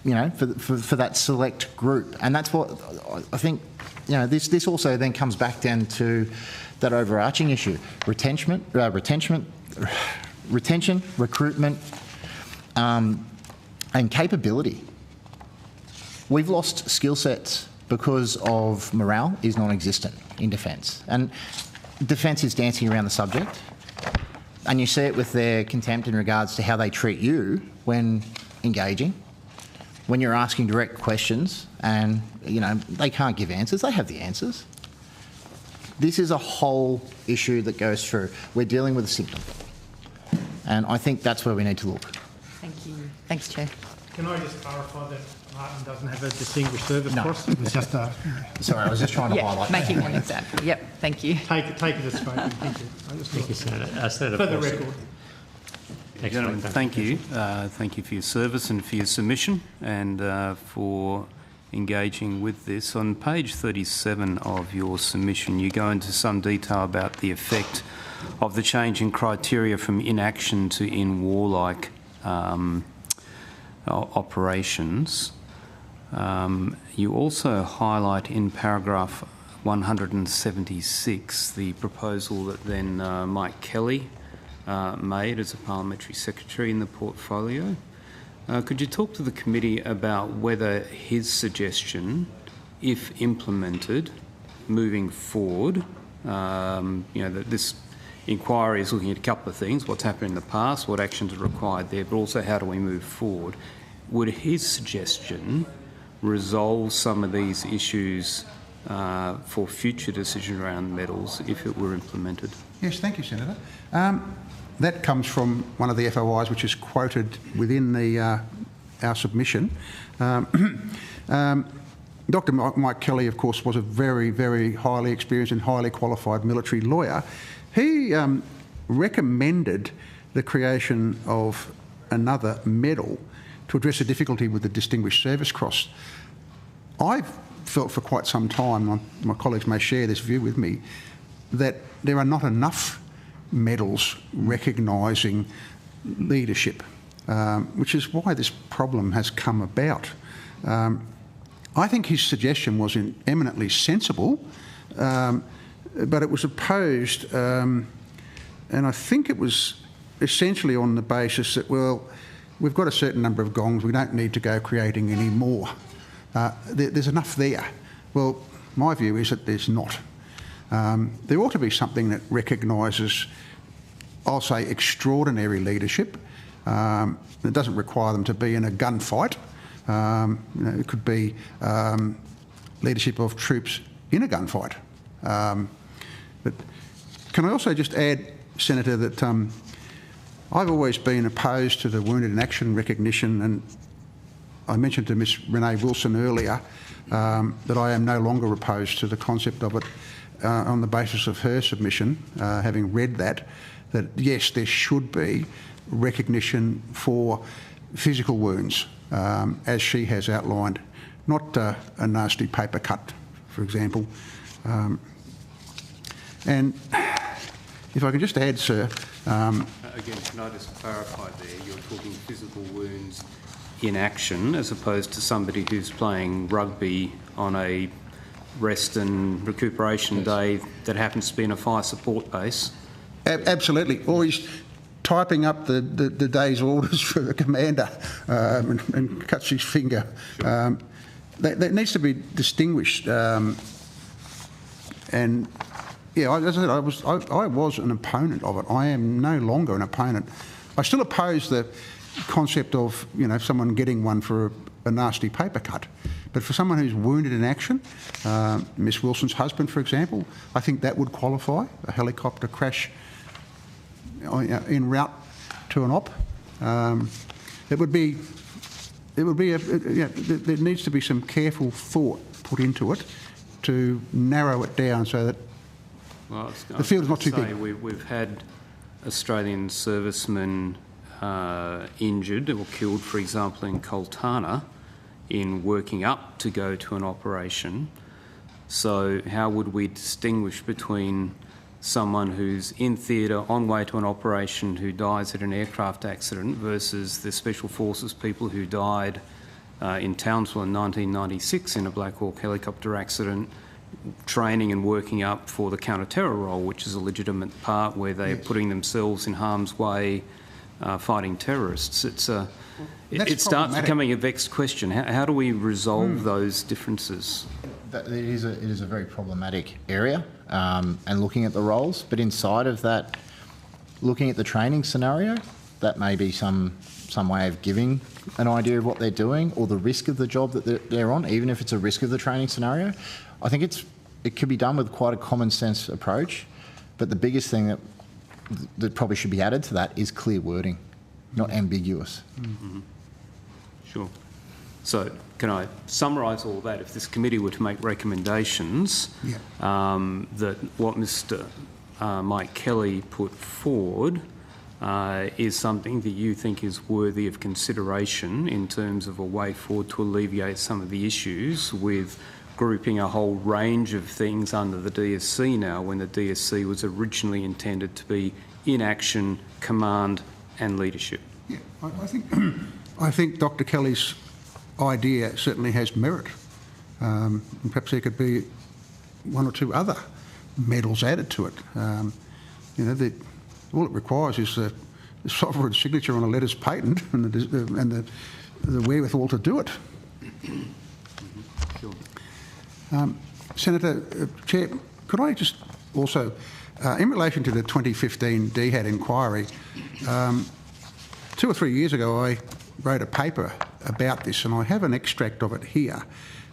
you know, for that select group? And that's what I think, you know, this also then comes back down to that overarching issue: retention, recruitment, and capability. We've lost skill sets because of morale is non-existent in defence. And defence is dancing around the subject. And you see it with their contempt in regards to how they treat you when engaging, when you're asking direct questions and, you know, they can't give answers. They have the answers. This is a whole issue that goes through. We're dealing with a symptom. And I think that's where we need to look.
Thank you. Thanks, Chair.
Can I just clarify that Martin doesn't have a distinguished service cross? It was just a...
Sorry, I was just trying to highlight that.
Making one example. Yep, thank you.
Take it as spoken. Thank you.
Thank you, Senator. Senator
For the
Fawcett.
record.
Gentlemen, thank you. Thank you for your service and for your submission and for engaging with this. On page 37 of your submission, you go into some detail about the effect of the change in criteria from inaction to in warlike operations. You also highlight in paragraph 176 the proposal that then Mike Kelly made as a parliamentary secretary in the portfolio. Could you talk to the committee about whether his suggestion, if implemented, moving forward, you know, that this inquiry is looking at a couple of things: what's happened in the past, what actions are required there, but also how do we move forward? Would his suggestion resolve some of these issues for future decision around medals if it were implemented?
Yes, thank you, Senator. That comes from one of the FOIs, which is quoted within our submission. Dr. Mike Kelly, of course, was a very, very highly experienced and highly qualified military lawyer. He recommended the creation of another medal to address the difficulty with the Distinguished Service Cross. I've felt for quite some time, my colleagues may share this view with me, that there are not enough medals recognising leadership, which is why this problem has come about. I think his suggestion was eminently sensible, but it was opposed, and I think it was essentially on the basis that, well, we've got a certain number of gongs, we don't need to go creating any more. There's enough there. Well, my view is that there's not. There ought to be something that recognises, I'll say, extraordinary leadership. It doesn't require them to be in a gunfight. You know, it could be leadership of troops in a gunfight. But can I also just add, Senator, that I've always been opposed to the wounded in action recognition, and I mentioned to Ms Renee Wilson earlier that I am no longer opposed to the concept of it on the basis of her submission, having read that yes, there should be recognition for physical wounds, as she has outlined, not a nasty paper cut, for example. And if I can just add, sir...
Again, can I just clarify there? You're talking physical wounds in action as opposed to somebody who's playing rugby on a rest and recuperation day that happens to be in a fire support base? Absolutely.
Or he's typing up the day's orders for the commander and cuts his finger. That needs to be distinguished. And yeah, as I said, I was an opponent of it. I am no longer an opponent. I still oppose the concept of, you know, someone getting one for a nasty paper cut. But for someone who's wounded in action, Miss Wilson's husband, for example, I think that would qualify. A helicopter crash en route to an op. There needs to be some careful thought put into it to narrow it down so that the field is not too big.
We've had Australian servicemen injured or killed, for example, in Coltana, in working up to go to an operation. So how would we distinguish between someone who's in theatre on way to an operation who dies at an aircraft accident versus the Special Forces people who died in Townsville in 1996 in a Black Hawk helicopter accident, training and working up for the counter-terror role, which is a legitimate part where they're putting themselves in harm's way fighting terrorists. It starts becoming a vexed question. How do we resolve those differences?
It is a very problematic area, and looking at the roles, but inside of that, looking at the training scenario, that may be some way of giving an idea of what they're doing or the risk of the job that they're on, even if it's a risk of the training scenario. I think it could be done with quite a common sense approach, but the biggest thing that probably should be added to that is clear wording, not ambiguous.
Mm-hmm. Sure. So can I summarise all that? If this committee were to make recommendations that what Mr Mike Kelly put forward is something that you think is worthy of consideration in terms of a way forward to alleviate some of the issues with grouping a whole range of things under the DSC now, when the DSC was originally intended to be inaction, command and leadership.
Yeah, I think Dr Kelly's idea certainly has merit. And perhaps there could be one or two other medals added to it. All it requires is the sovereign signature on a letter's patent and the wherewithal to do it.
Sure.
Senator, Chair, could I just also, in relation to the 2015 DHAT inquiry, 2 or 3 years ago I wrote a paper about this, and I have an extract of it here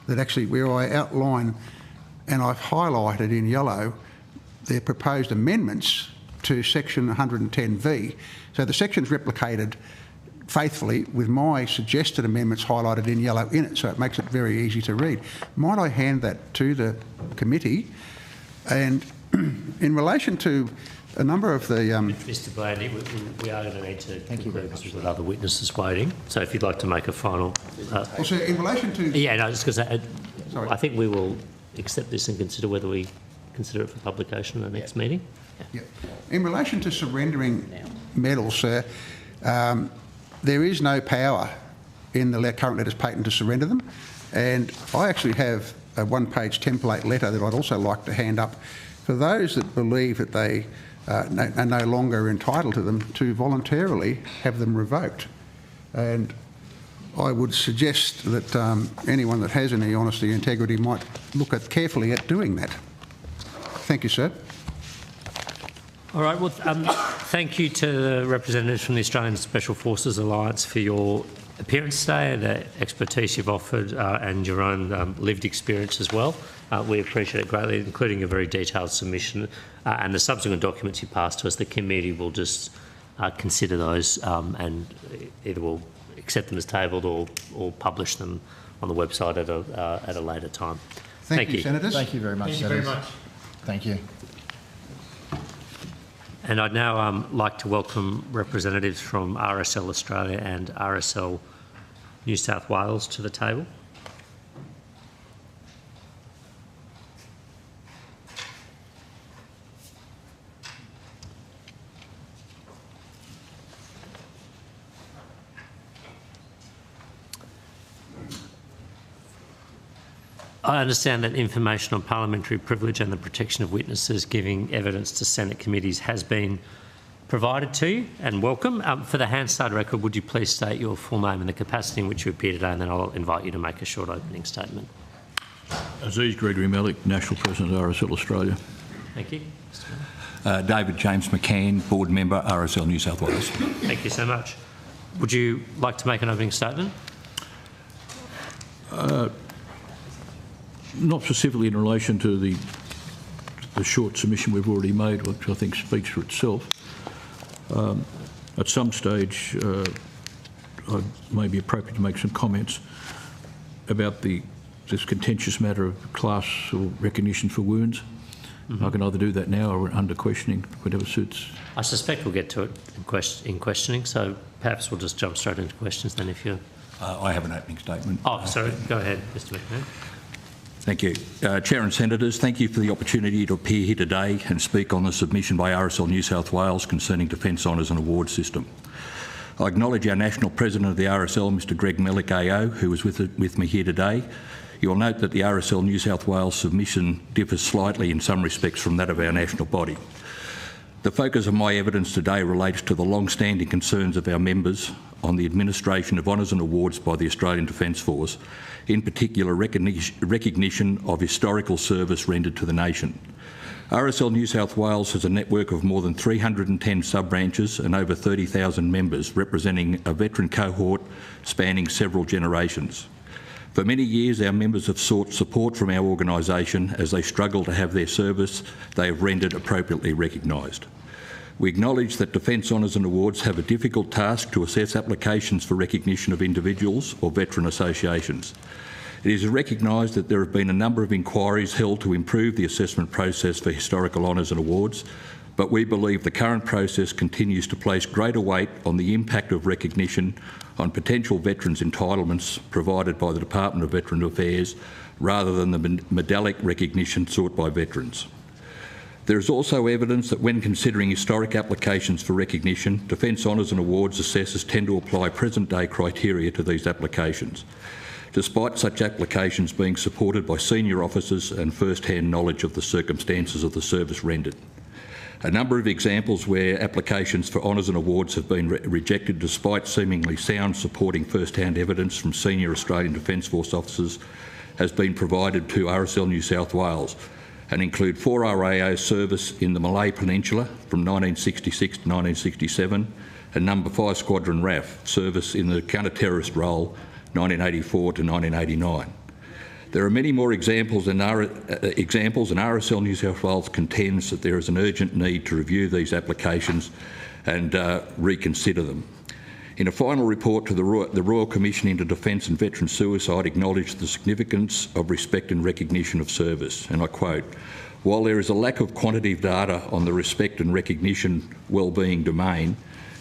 that actually where I outline and I've highlighted in yellow their proposed amendments to section 110V. So the section's replicated faithfully with my suggested amendments highlighted in yellow in it, so it makes it very easy to read. Might I hand that to the committee? And in relation to a number of the...
Mr Blandy, we are going to need to conclude because we've got other witnesses waiting. So if you'd like to make a final...
also, in relation to...
Yeah, no, just because I think we will accept this and consider whether we consider it for publication in the next meeting.
Yeah. In relation to surrendering medals, sir, there is no power in the current letters patent to surrender them, and I actually have a one-page template letter that I'd also like to hand up for those that believe that they are no longer entitled to them to voluntarily have them revoked. And I would suggest that anyone that has any honesty and integrity might look carefully at doing that. Thank you, sir.
All right, well, thank you to the representatives from the Australian Special Forces Alliance for your appearance today, the expertise you've offered and your own lived experience as well. We appreciate it greatly, including a very detailed submission and the subsequent documents you passed to us. The committee will just consider those and either will accept them as tabled or publish them on the website at a later time.
Thank you, Senators.
Thank you very much, Senators. Thank you.
And I'd now like to welcome representatives from RSL Australia and RSL New South Wales to the table. I understand that information on parliamentary privilege and the protection of witnesses giving evidence to Senate committees has been provided to you, and welcome. For the Hansard record, would you please state your full name and the capacity in which you appear today, and then I'll invite you to make a short opening statement.
Aziz Gregory Malik, National President of RSL Australia.
Thank you.
David James McCann, Board Member, RSL New South Wales.
Thank you so much. Would you like to make an opening statement?
Not specifically in relation to the short submission we've already made, which I think speaks for itself. at some stage it may be appropriate to make some comments about this contentious matter of class or recognition for wounds. I can either do that now or under questioning, whatever suits.
I suspect we'll get to it in questioning, so perhaps we'll just jump straight into questions then if you're...
I have an opening statement.
Oh, sorry. Go ahead, Mr McMahon.
Thank you. Chair and Senators, thank you for the opportunity to appear here today and speak on the submission by RSL New South Wales concerning Defence Honours and Awards System. I acknowledge our National President of the RSL, Mr Greg Mellick AO, who is with me here today. You will note that the RSL New South Wales submission differs slightly in some respects from that of our national body. The focus of my evidence today relates to the long-standing concerns of our members on the administration of honours and awards by the Australian Defence Force, in particular recognition of historical service rendered to the nation. RSL New South Wales has a network of more than 310 sub-branches and over 30,000 members, representing a veteran cohort spanning several generations. For many years, our members have sought support from our organisation as they struggle to have their service they have rendered appropriately recognised. We acknowledge that Defence Honours and Awards have a difficult task to assess applications for recognition of individuals or veteran associations. It is recognised that there have been a number of inquiries held to improve the assessment process for historical honours and awards, but we believe the current process continues to place greater weight on the impact of recognition on potential veterans' entitlements provided by the Department of Veteran Affairs rather than the medallic recognition sought by veterans. There is also evidence that when considering historic applications for recognition, Defence Honours and Awards assessors tend to apply present-day criteria to these applications, despite such applications being supported by senior officers and first-hand knowledge of the circumstances of the service rendered. A number of examples where applications for honours and awards have been rejected despite seemingly sound supporting first-hand evidence from senior Australian Defence Force officers has been provided to RSL New South Wales and include 4RAO service in the Malay Peninsula from 1966 to 1967 and Number 5 Squadron RAF service in the counter-terrorist role 1984 to 1989. There are many more examples, and RSL New South Wales contends that there is an urgent need to review these applications and reconsider them. In a final report to the Royal Commission into Defence and Veteran Suicide acknowledged the significance of respect and recognition of service, and I quote, "While there is a lack of quantitative data on the respect and recognition wellbeing domain,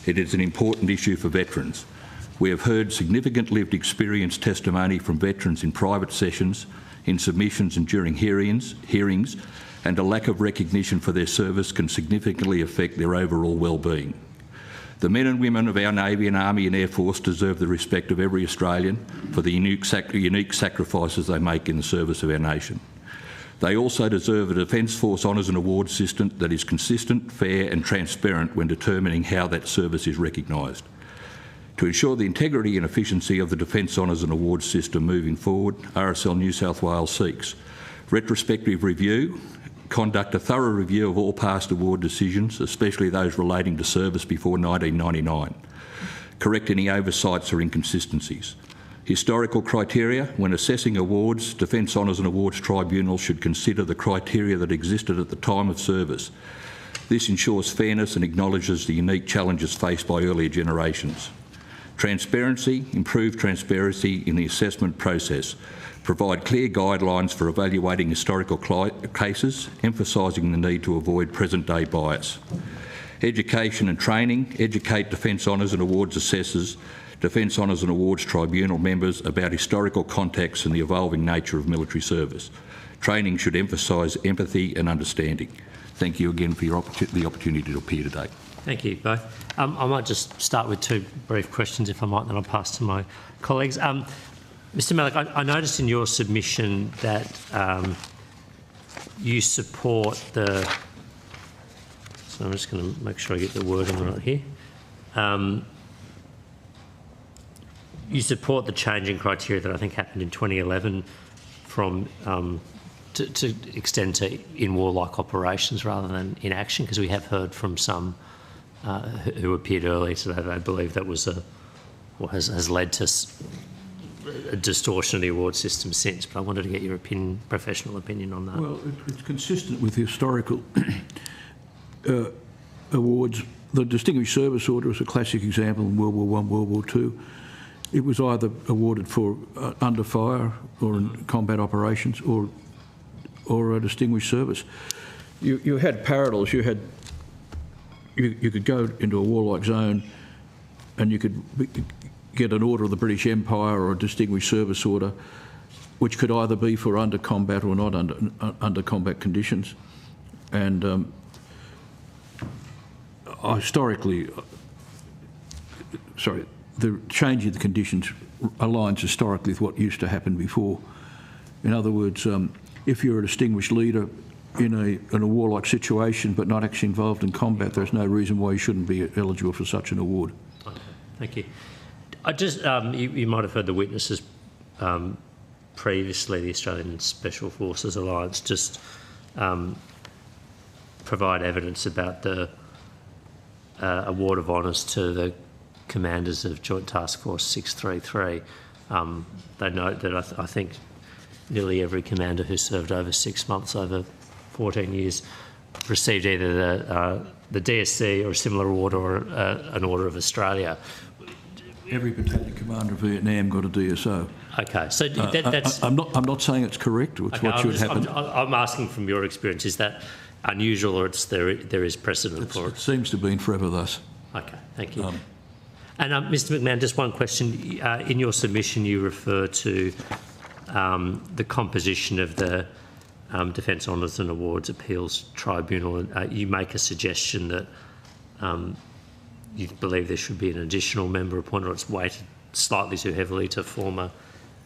it is an important issue for veterans. We have heard significant lived experience testimony from veterans in private sessions, in submissions and during hearings, and a lack of recognition for their service can significantly affect their overall wellbeing. The men and women of our Navy and Army and Air Force deserve the respect of every Australian for the unique sacrifices they make in the service of our nation. They also deserve a Defence Force honours and awards system that is consistent, fair and transparent when determining how that service is recognised. To ensure the integrity and efficiency of the Defence Honours and Awards system moving forward, RSL New South Wales seeks retrospective review, conduct a thorough review of all past award decisions, especially those relating to service before 1999, correct any oversights or inconsistencies. Historical criteria. When assessing awards, Defence Honours and Awards Tribunal should consider the criteria that existed at the time of service. This ensures fairness and acknowledges the unique challenges faced by earlier generations. Transparency, improved transparency in the assessment process. Provide clear guidelines for evaluating historical cases, emphasising the need to avoid present-day bias. Education and training. Educate Defence Honours and Awards assessors, Defence Honours and Awards Tribunal members about historical context and the evolving nature of military service. Training should emphasise empathy and understanding. Thank you again for the opportunity to appear today.
Thank you both. I might just start with two brief questions, if I might, then I'll pass to my colleagues. Mr Mellick, I noticed in your submission that you support the... So I'm just going to make sure I get the wording right here. You support the change in criteria that I think happened in 2011 from to extend to in warlike operations rather than in action, because we have heard from some who appeared earlier today that they believe that was has led to a distortion of the award system since. But I wanted to get your professional opinion on that.
Well, it's consistent with the historical awards
The Distinguished Service Order is a classic example in World War I, World War II. It was either awarded for under fire or in combat operations or a distinguished service. You had parallels. You could go into a warlike zone and you could get an Order of the British Empire or a Distinguished Service Order, which could either be for under combat or not under combat conditions. And historically, the change in the conditions aligns historically with what used to happen before. In other words, if you're a distinguished leader in a warlike situation but not actually involved in combat, there's no reason why you shouldn't be eligible for such an award.
Okay, thank you. I just, you might have heard the witnesses previously, the Australian Special Forces Alliance, just provide evidence about the award of honours to the commanders of Joint Task Force 633. They note that I think nearly every commander who served over 6 months over 14 years received either the DSC or a similar award or an Order of Australia.
Every battalion commander of Vietnam got a DSO.
Okay, so that's...
I'm not saying it's correct. It's
okay,
what should happen.
I'm asking from your experience, is that unusual or there is precedent for it?
It seems to have been forever thus.
Okay, thank you. And Mr McMahon, just one question. In your submission, you refer to the composition of the Defence Honours and Awards Appeals Tribunal, and you make a suggestion that you believe there should be an additional member appointed, or it's weighted slightly too heavily to former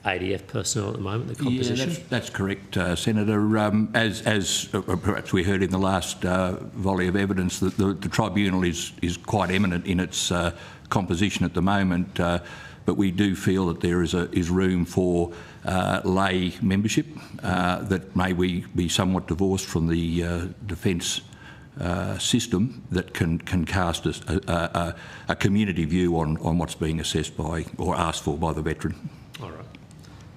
ADF personnel at the moment, the composition?
Yeah, that's correct, Senator. As perhaps we heard in the last volley of evidence, the tribunal is quite eminent in its composition at the moment, but we do feel that there is room for lay membership that may be somewhat divorced from the defence system that can cast a community view on what's being assessed by or asked for by the veteran.
All right.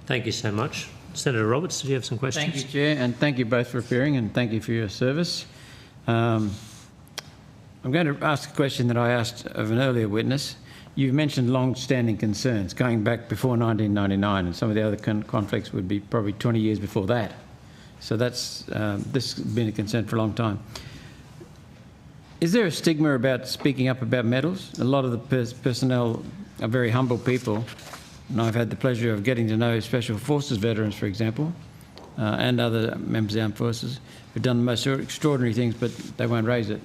Thank you so much. Senator Roberts, did you have some questions?
Thank you, Chair, and thank you both for appearing, and thank you for your service. I'm going to ask a question that I asked of an earlier witness. You've mentioned long-standing concerns going back before 1999, and some of the other conflicts would be probably 20 years before that. So that's this has been a concern for a long time. Is there a stigma about speaking up about medals? A lot of the personnel are very humble people, and I've had the pleasure of getting to know Special Forces veterans, for example, and other members of the Armed Forces who've done the most extraordinary things, but they won't raise it.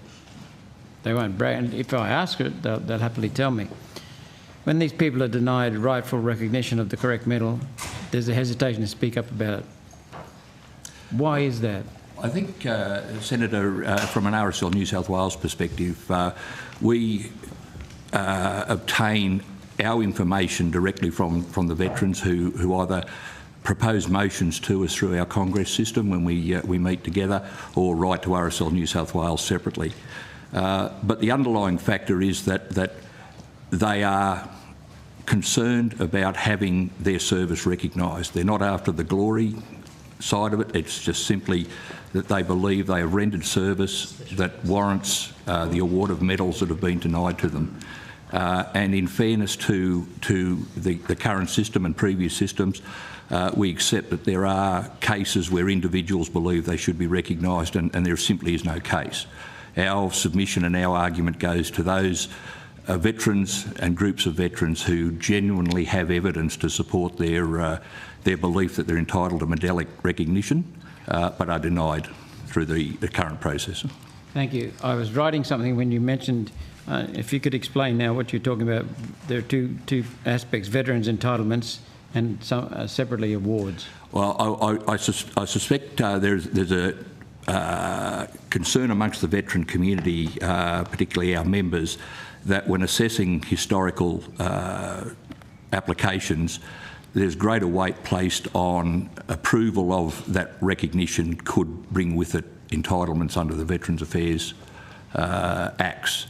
They won't brag, and if I ask it, they'll happily tell me. When these people are denied rightful recognition of the correct medal, there's a hesitation to speak up about it. Why is that?
I think, Senator, from an RSL New South Wales perspective, we obtain our information directly from the veterans who either propose motions to us through our Congress system when we meet together, or write to RSL New South Wales separately. But the underlying factor is that they are concerned about having their service recognised. They're not after the glory side of it. It's just simply that they believe they have rendered service that warrants the award of medals that have been denied to them. And in fairness to the current system and previous systems, we accept that there are cases where individuals believe they should be recognised, and there simply is no case. Our submission and our argument goes to those veterans and groups of veterans who genuinely have evidence to support their belief that they're entitled to medallic recognition, but are denied through the current process.
Thank you. I was writing something when you mentioned, if you could explain now what you're talking about. There are two aspects: veterans' entitlements and some separately awards.
Well, I suspect there's a concern amongst the veteran community, particularly our members, that when assessing historical applications, there's greater weight placed on approval of that recognition could bring with it entitlements under the Veterans Affairs Acts.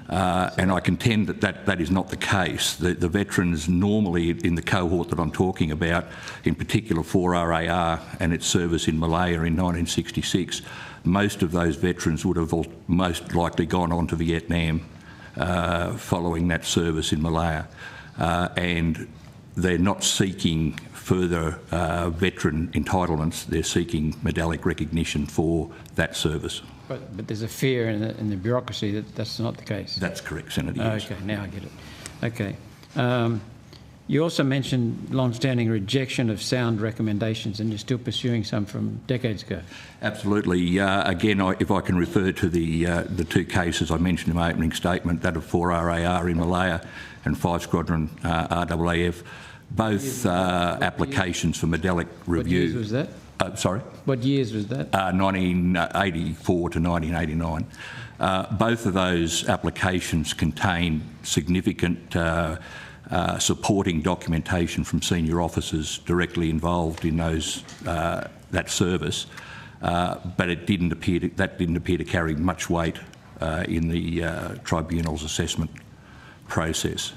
And I contend that is not the case. The veterans normally in the cohort that I'm talking about, in particular for RAR and its service in Malaya in 1966, most of those veterans would have most likely gone on to Vietnam following that service in Malaya. And they're not seeking further veteran entitlements, they're seeking medallic recognition for that service.
But there's a fear in the bureaucracy that that's not the case.
That's correct, Senator. Yes.
Okay, now I get it. Okay. You also mentioned long-standing rejection of sound recommendations, and you're still pursuing some from decades ago.
Absolutely. Again, if I can refer to the two cases I mentioned in my opening statement, that of 4RAR in Malaya and 5 Squadron RAAF, both applications for medallic review.
What years was that?
Sorry?
What years was that?
1984 to 1989. Both of those applications contain significant supporting documentation from senior officers directly involved in that service, but that didn't appear to carry much weight in the Tribunal's assessment process.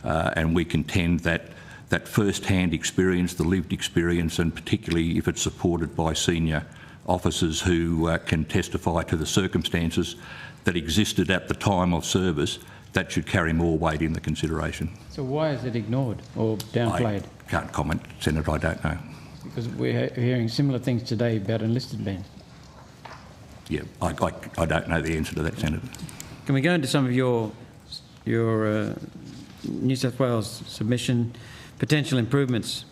And we contend that first-hand experience, the lived experience, and particularly if it's supported by senior officers who can testify to the circumstances that existed at the time of service, that should carry more weight in the consideration.
So why is it ignored or downplayed?
I can't comment, Senator, I don't know.
Because we're hearing similar things today about enlisted men.
Yeah, I don't know the answer to that, Senator.
Can we go into some of your New South Wales submission, potential improvements?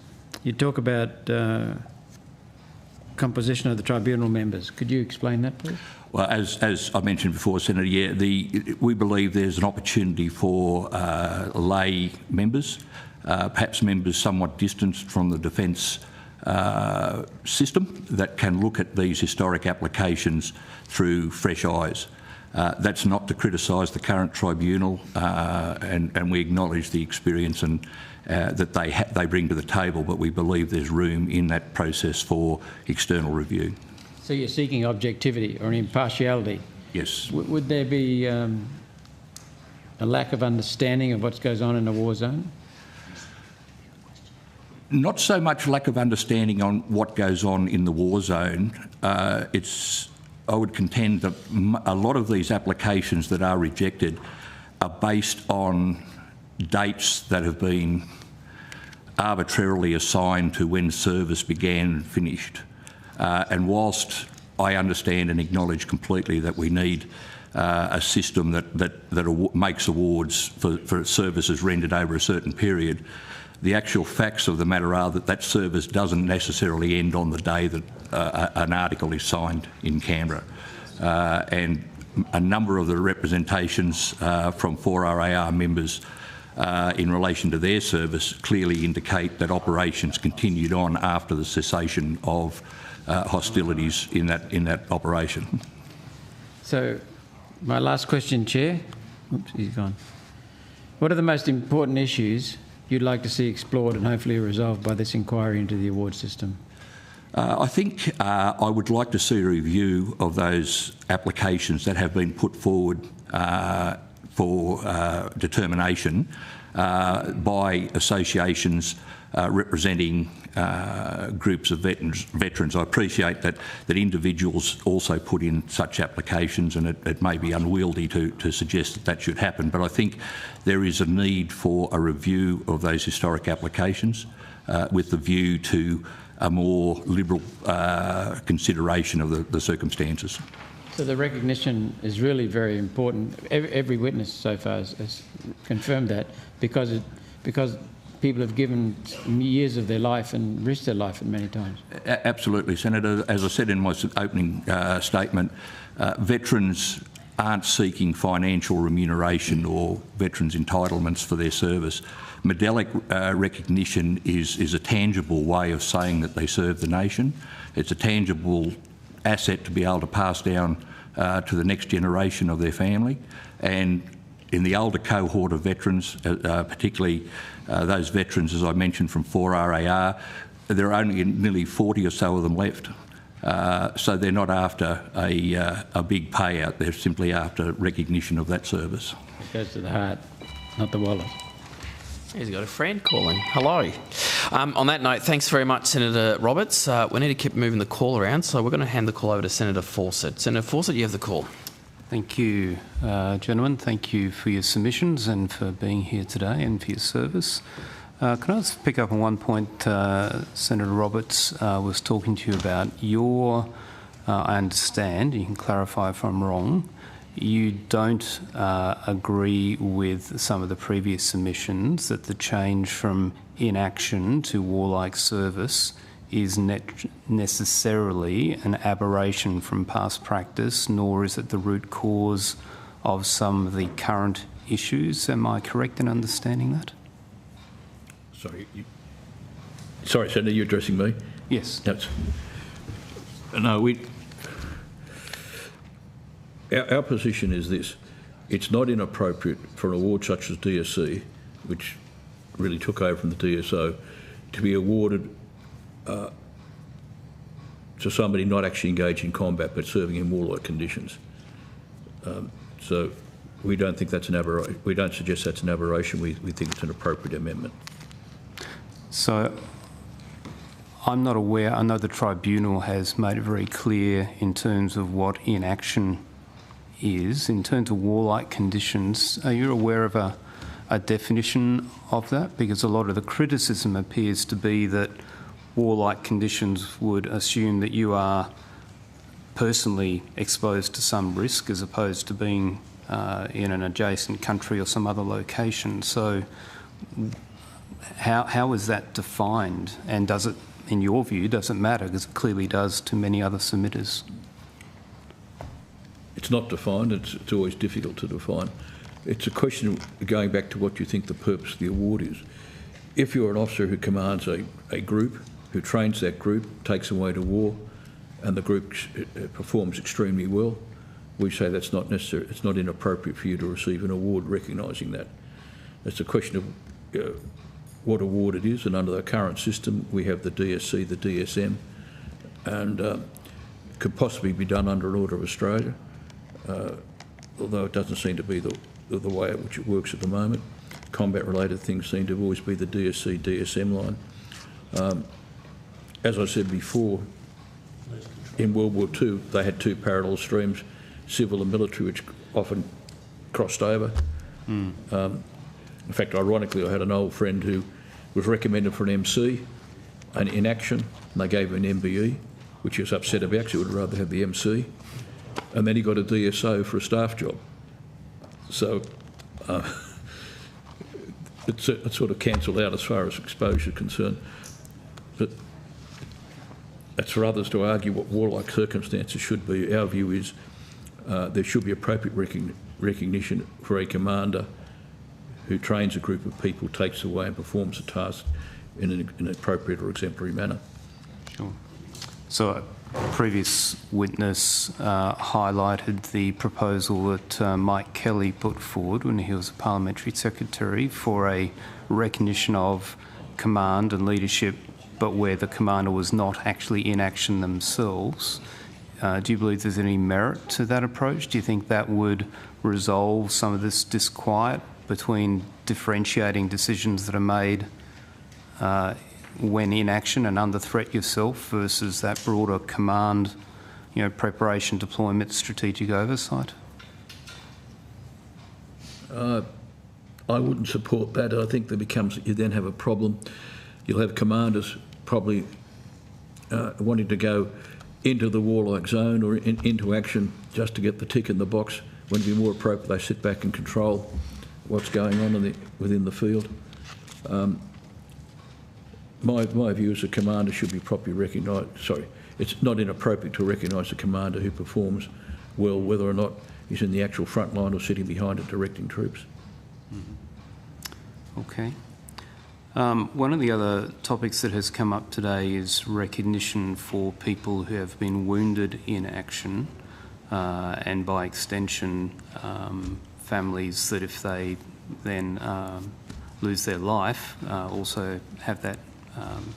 You talk about composition of the tribunal members. Could you explain that, please?
Well, as I mentioned before, Senator, yeah, we believe there's an opportunity for lay members, perhaps members somewhat distanced from the defence system, that can look at these historic applications through fresh eyes. That's not to criticise the current tribunal, and we acknowledge the experience and that they bring to the table, but we believe there's room in that process for external review.
So you're seeking objectivity or impartiality?
Yes.
Would there be a lack of understanding of what goes on in a war zone?
Not so much lack of understanding on what goes on in the war zone. I would contend that a lot of these applications that are rejected are based on dates that have been arbitrarily assigned to when service began and finished. And whilst I understand and acknowledge completely that we need a system that makes awards for services rendered over a certain period, the actual facts of the matter are that service doesn't necessarily end on the day that an article is signed in Canberra. And a number of the representations from 4RAR members in relation to their service clearly indicate that operations continued on after the cessation of hostilities in that operation.
So, my last question, Chair. Oops, he's gone. What are the most important issues you'd like to see explored and hopefully resolved by this inquiry into the award system?
I think I would like to see a review of those applications that have been put forward for determination by associations representing groups of veterans. I appreciate that individuals also put in such applications, and it may be unwieldy to suggest that should happen, but I think there is a need for a review of those historic applications with the view to a more liberal consideration of the circumstances.
So the recognition is really very important. Every witness so far has confirmed that because people have given years of their life and risked their life many times.
Absolutely, Senator. As I said in my opening statement, veterans aren't seeking financial remuneration or veterans' entitlements for their service. Medallic recognition is a tangible way of saying that they serve the nation. It's a tangible asset to be able to pass down to the next generation of their family. And in the older cohort of veterans, particularly those veterans, as I mentioned, from 4RAR, there are only nearly 40 or so of them left. So they're not after a big payout, they're simply after recognition of that service.
It goes to the heart, not the wallet.
He's got a friend calling. Hello. On that note, thanks very much, Senator Roberts. We need to keep moving the call around, so we're going to hand the call over to Senator Fawcett. Senator Fawcett, you have the call.
Thank you, gentlemen. Thank you for your submissions and for being here today and for your service. Can I just pick up on one point Senator Roberts was talking to you about? I understand, you can clarify if I'm wrong, you don't agree with some of the previous submissions that the change from inaction to warlike service is necessarily an aberration from past practice, nor is it the root cause of some of the current issues. Am I correct in understanding that?
Sorry, Senator, you're addressing me?
Yes.
No, our position is this. It's not inappropriate for an award such as DSC, which really took over from the DSO, to be awarded to somebody not actually engaged in combat but serving in warlike conditions. So we don't think that's an aberration. We don't suggest that's an aberration. We think it's an appropriate amendment.
So I'm not aware. I know the Tribunal has made it very clear in terms of what inaction is. In terms of warlike conditions, are you aware of a definition of that? Because a lot of the criticism appears to be that warlike conditions would assume that you are personally exposed to some risk as opposed to being in an adjacent country or some other location. So how is that defined? And does it, in your view, does it matter? Because it clearly does to many other submitters.
It's not defined. It's always difficult to define. It's a question of going back to what you think the purpose of the award is. If you're an officer who commands a group, who trains that group, takes them away to war, and the group performs extremely well, we say that's not necessary. It's not inappropriate for you to receive an award recognising that. It's a question of what award it is, and under the current system we have the DSC, the DSM, and it could possibly be done under an Order of Australia, although it doesn't seem to be the way in which it works at the moment. Combat-related things seem to always be the DSC, DSM line. As I said before, in World War II they had two parallel streams, civil and military, which often crossed over. In fact, ironically, I had an old friend who was recommended for an MC and in action, and they gave him an MBE, which he was upset about because he would rather have the MC. And then he got a DSO for a staff job. So it's sort of cancelled out as far as exposure is concerned. But that's for others to argue what warlike circumstances should be. Our view is there should be appropriate recognition for a commander who trains a group of people, takes away and performs a task in an appropriate or exemplary manner.
Sure. So a previous witness highlighted the proposal that Mike Kelly put forward when he was a Parliamentary Secretary for a recognition of command and leadership, but where the commander was not actually in action themselves. Do you believe there's any merit to that approach? Do you think that would resolve some of this disquiet between differentiating decisions that are made when in action and under threat yourself versus that broader command, preparation, deployment, strategic oversight?
I wouldn't support that. I think you then have a problem. You'll have commanders probably wanting to go into the warlike zone or into action just to get the tick in the box, when it'd be more appropriate they sit back and control what's going on within the field. My view is the commander should be properly recognised. Sorry, it's not inappropriate to recognise a commander who performs well, whether or not he's in the actual front line or sitting behind it directing troops.
Okay. One of the other topics that has come up today is recognition for people who have been wounded in action, and by extension, families that if they then lose their life also have that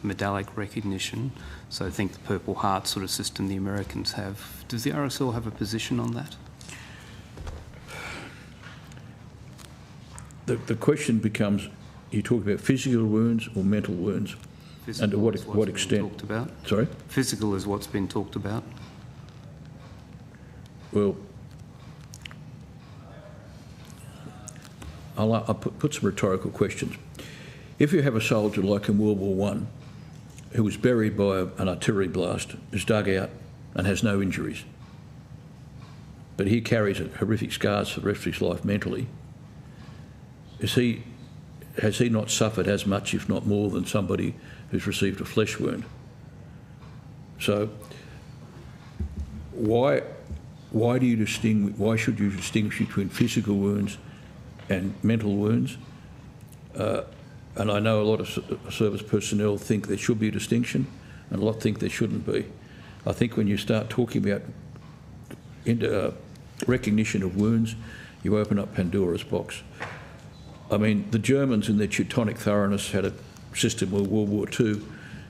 medallic recognition. So I think the Purple Heart sort of system the Americans have. Does the RSL have a position on that?
The question becomes, you talk about physical wounds or mental wounds,
Physical
and to what extent?
Talked about.
Sorry?
Physical is what's been talked about.
Well, I'll put some rhetorical questions. If you have a soldier like in World War I who was buried by an artillery blast, is dug out and has no injuries, but he carries horrific scars for the rest of his life mentally, has he not suffered as much, if not more, than somebody who's received a flesh wound? So why should you distinguish between physical wounds and mental wounds? And I know a lot of service personnel think there should be a distinction, and a lot think there shouldn't be. I think when you start talking about recognition of wounds, you open up Pandora's box. I mean, the Germans in their Teutonic thoroughness had a system with World War II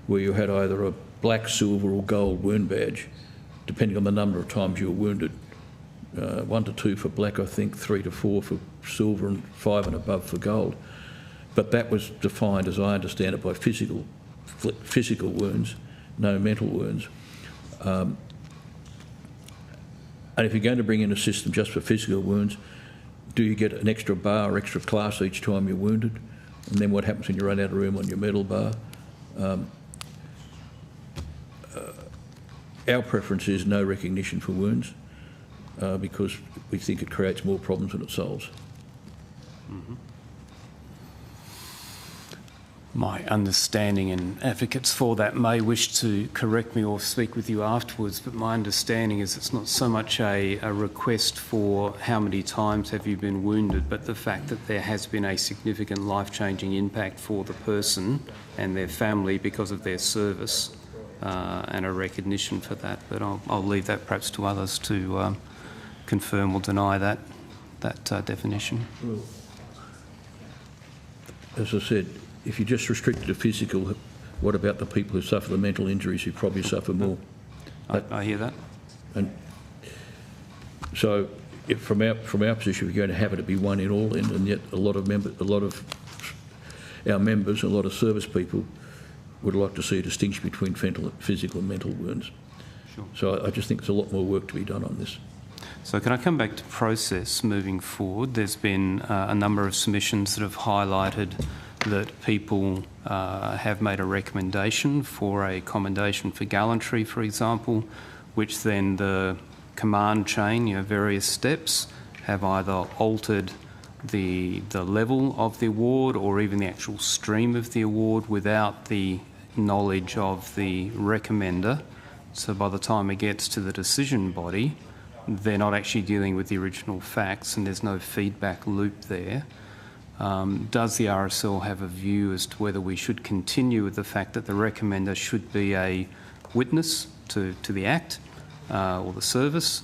where you had either a black, silver or gold wound badge, depending on the number of times you were wounded. 1 to 2 for black, I think, 3 to 4 for silver and 5 and above for gold. But that was defined, as I understand it, by physical wounds, no mental wounds. And if you're going to bring in a system just for physical wounds, do you get an extra bar or extra class each time you're wounded? And then what happens when you run out of room on your medal bar? Our preference is no recognition for wounds because we think it creates more problems than it solves.
Mm-hmm. My understanding, and advocates for that may wish to correct me or speak with you afterwards, but my understanding is it's not so much a request for how many times have you been wounded, but the fact that there has been a significant life-changing impact for the person and their family because of their service, and a recognition for that. But I'll leave that perhaps to others to confirm or deny that definition.
Well, as I said, if you just restrict it to physical, what about the people who suffer the mental injuries who probably suffer more?
I hear that.
And so, if from our position, we're going to have it to be one in all, and yet a lot of our members, a lot of service people, would like to see a distinction between physical and mental wounds.
Sure.
So I just think there's a lot more work to be done on this.
So can I come back to process moving forward? There's been a number of submissions that have highlighted that people have made a recommendation for a commendation for gallantry, for example, which then the command chain, various steps, have either altered the level of the award or even the actual stream of the award without the knowledge of the recommender. So by the time it gets to the decision body, they're not actually dealing with the original facts and there's no feedback loop there. Does the RSL have a view as to whether we should continue with the fact that the recommender should be a witness to the Act or the service,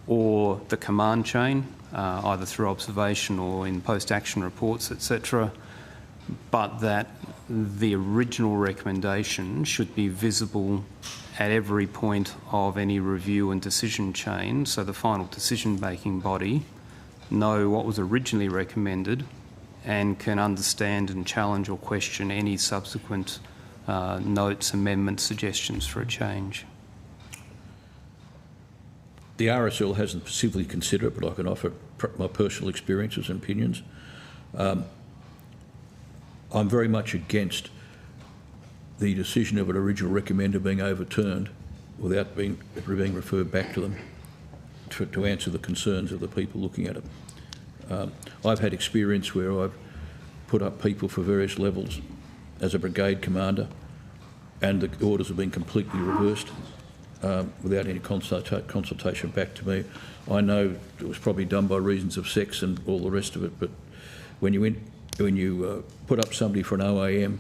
or the command chain, either through observation or in post-action reports, etc., but that the original recommendation should be visible at every point of any review and decision chain, so the final decision-making body know what was originally recommended and can understand and challenge or question any subsequent notes, amendments, suggestions for a change.
The RSL hasn't specifically considered it, but I can offer my personal experiences and opinions. I'm very much against the decision of an original recommender being overturned without being referred back to them to answer the concerns of the people looking at it. I've had experience where I've put up people for various levels as a brigade commander and the orders have been completely reversed without any consultation back to me. I know it was probably done by reasons of sex and all the rest of it, but when you put up somebody for an OAM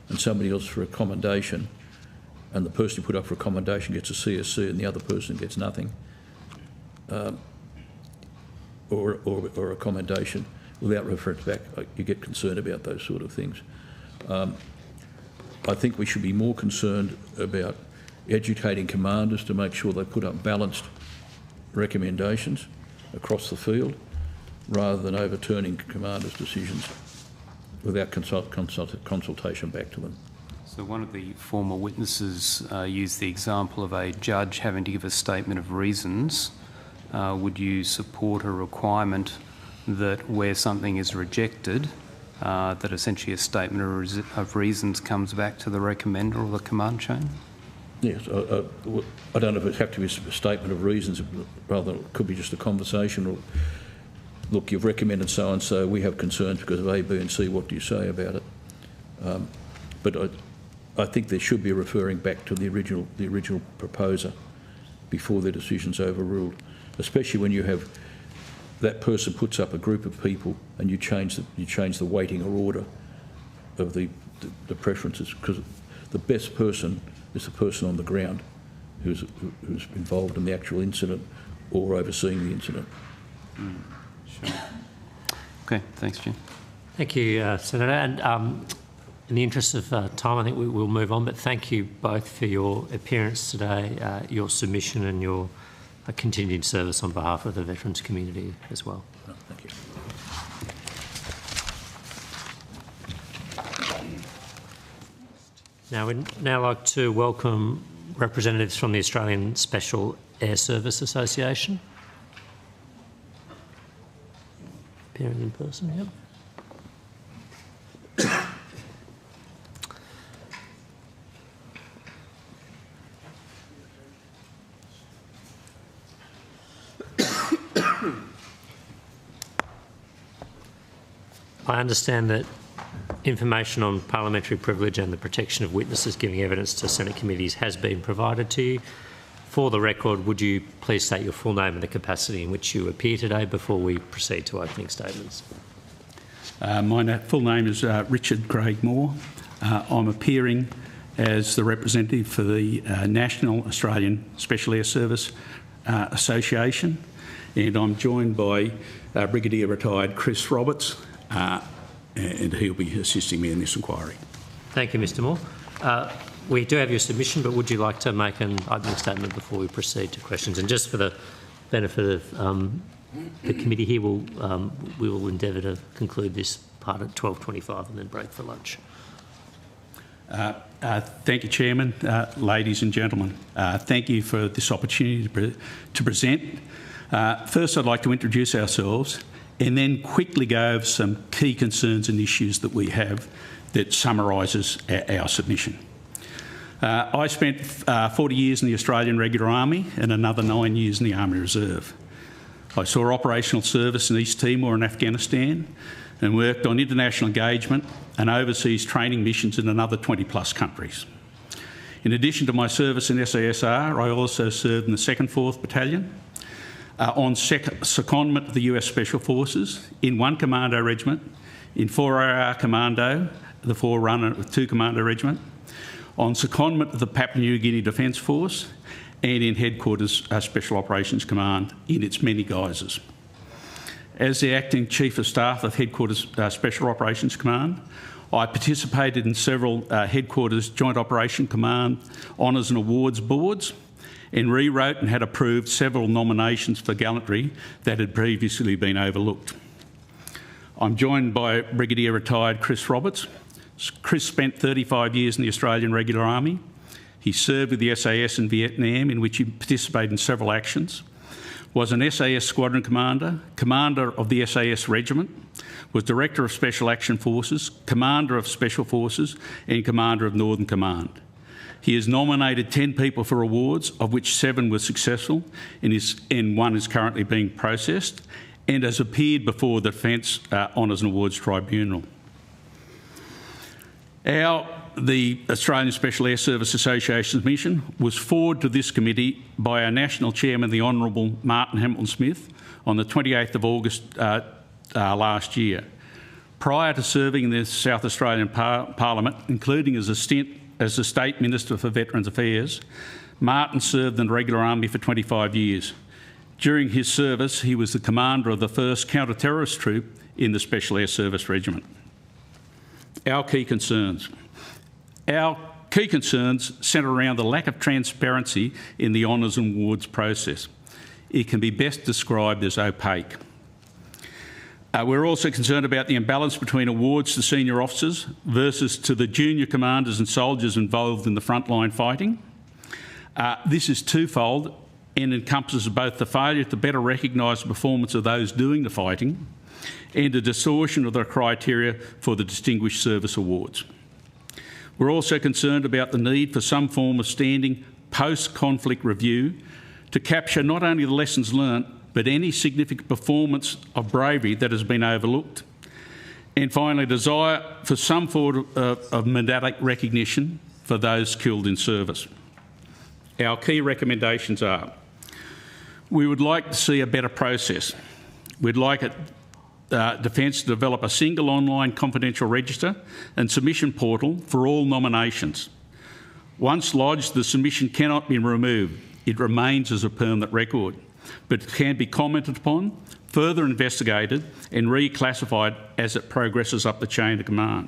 and somebody else for a commendation, and the person who put up for a commendation gets a CSC and the other person gets nothing, or a commendation without reference back, you get concerned about those sort of things. I think we should be more concerned about educating commanders to make sure they put up balanced recommendations across the field rather than overturning commanders' decisions without consultation back to them.
So one of the former witnesses used the example of a judge having to give a statement of reasons. Would you support a requirement that where something is rejected, that essentially a statement of reasons comes back to the recommender or the command chain?
Yes, I don't know if it have to be a statement of reasons, rather it could be just a conversation or, look, you've recommended so-and-so, we have concerns because of A, B and C, what do you say about it? But I think there should be a referring back to the original proposer before their decision's overruled, especially when you have that person puts up a group of people and you change the weighting or order of the preferences, because the best person is the person on the ground who's involved in the actual incident or overseeing the incident.
Sure. Okay, thanks, Jim.
Thank you, Senator. And in the interest of time, I think we will move on, but thank you both for your appearance today, your submission and your continued service on behalf of the veterans community as well.
Thank you.
Now, we'd now like to welcome representatives from the Australian Special Air Service Association. Appearing in person, yep. I understand that information on parliamentary privilege and the protection of witnesses giving evidence to Senate committees has been provided to you. For the record, would you please state your full name and the capacity in which you appear today before we proceed to opening statements?
My full name is Richard Craig Moore. I'm appearing as the representative for the National Australian Special Air Service Association, and I'm joined by Brigadier Retired Chris Roberts, and he'll be assisting me in this inquiry.
Thank you, Mr Moore. We do have your submission, but would you like to make an opening statement before we proceed to questions? And just for the benefit of the committee here, we will endeavour to conclude this part at 12:25 and then break for lunch.
Thank you, Chairman. Ladies and gentlemen, thank you for this opportunity to present. First, I'd like to introduce ourselves and then quickly go over some key concerns and issues that we have that summarises our submission. I spent 40 years in the Australian Regular Army and another 9 years in the Army Reserve. I saw operational service in East Timor and Afghanistan and worked on international engagement and overseas training missions in another 20+ countries. In addition to my service in SASR, I also served in the 2nd 4th Battalion, on secondment to the US Special Forces, in 1 Commando Regiment, in 4AR Commando, the forerunner of 2 Commando Regiment, on secondment to the Papua New Guinea Defence Force, and in Headquarters Special Operations Command in its many guises. As the Acting Chief of Staff of Headquarters Special Operations Command, I participated in several Headquarters Joint Operation Command Honours and Awards boards, and rewrote and had approved several nominations for gallantry that had previously been overlooked. I'm joined by Brigadier Retired Chris Roberts. Chris spent 35 years in the Australian Regular Army. He served with the SAS in Vietnam, in which he participated in several actions, was an SAS Squadron Commander, Commander of the SAS Regiment, was Director of Special Action Forces, Commander of Special Forces and Commander of Northern Command. He has nominated 10 people for awards, of which 7 were successful, and 1 is currently being processed, and has appeared before the Defence Honours and Awards Tribunal. The Australian Special Air Service Association's mission was forwarded to this committee by our National Chairman, the Honourable Martin Hamilton-Smith, on the 28th of August last year. Prior to serving in the South Australian Parliament, including as a stint as the State Minister for Veterans Affairs, Martin served in the Regular Army for 25 years. During his service, he was the commander of the 1st Counter-Terrorist Troop in the Special Air Service Regiment. Our key concerns. Our key concerns centre around the lack of transparency in the honours and awards process. It can be best described as opaque. We're also concerned about the imbalance between awards to senior officers versus to the junior commanders and soldiers involved in the frontline fighting. This is twofold. and encompasses both the failure to better recognise the performance of those doing the fighting and a distortion of the criteria for the Distinguished Service Awards. We're also concerned about the need for some form of standing post-conflict review to capture not only the lessons learnt, but any significant performance of bravery that has been overlooked. And finally, desire for some form of medallic recognition for those killed in service. Our key recommendations are: we would like to see a better process. We'd like Defence to develop a single online confidential register and submission portal for all nominations. Once lodged, the submission cannot be removed. It remains as a permanent record, but can be commented upon, further investigated and reclassified as it progresses up the chain of command.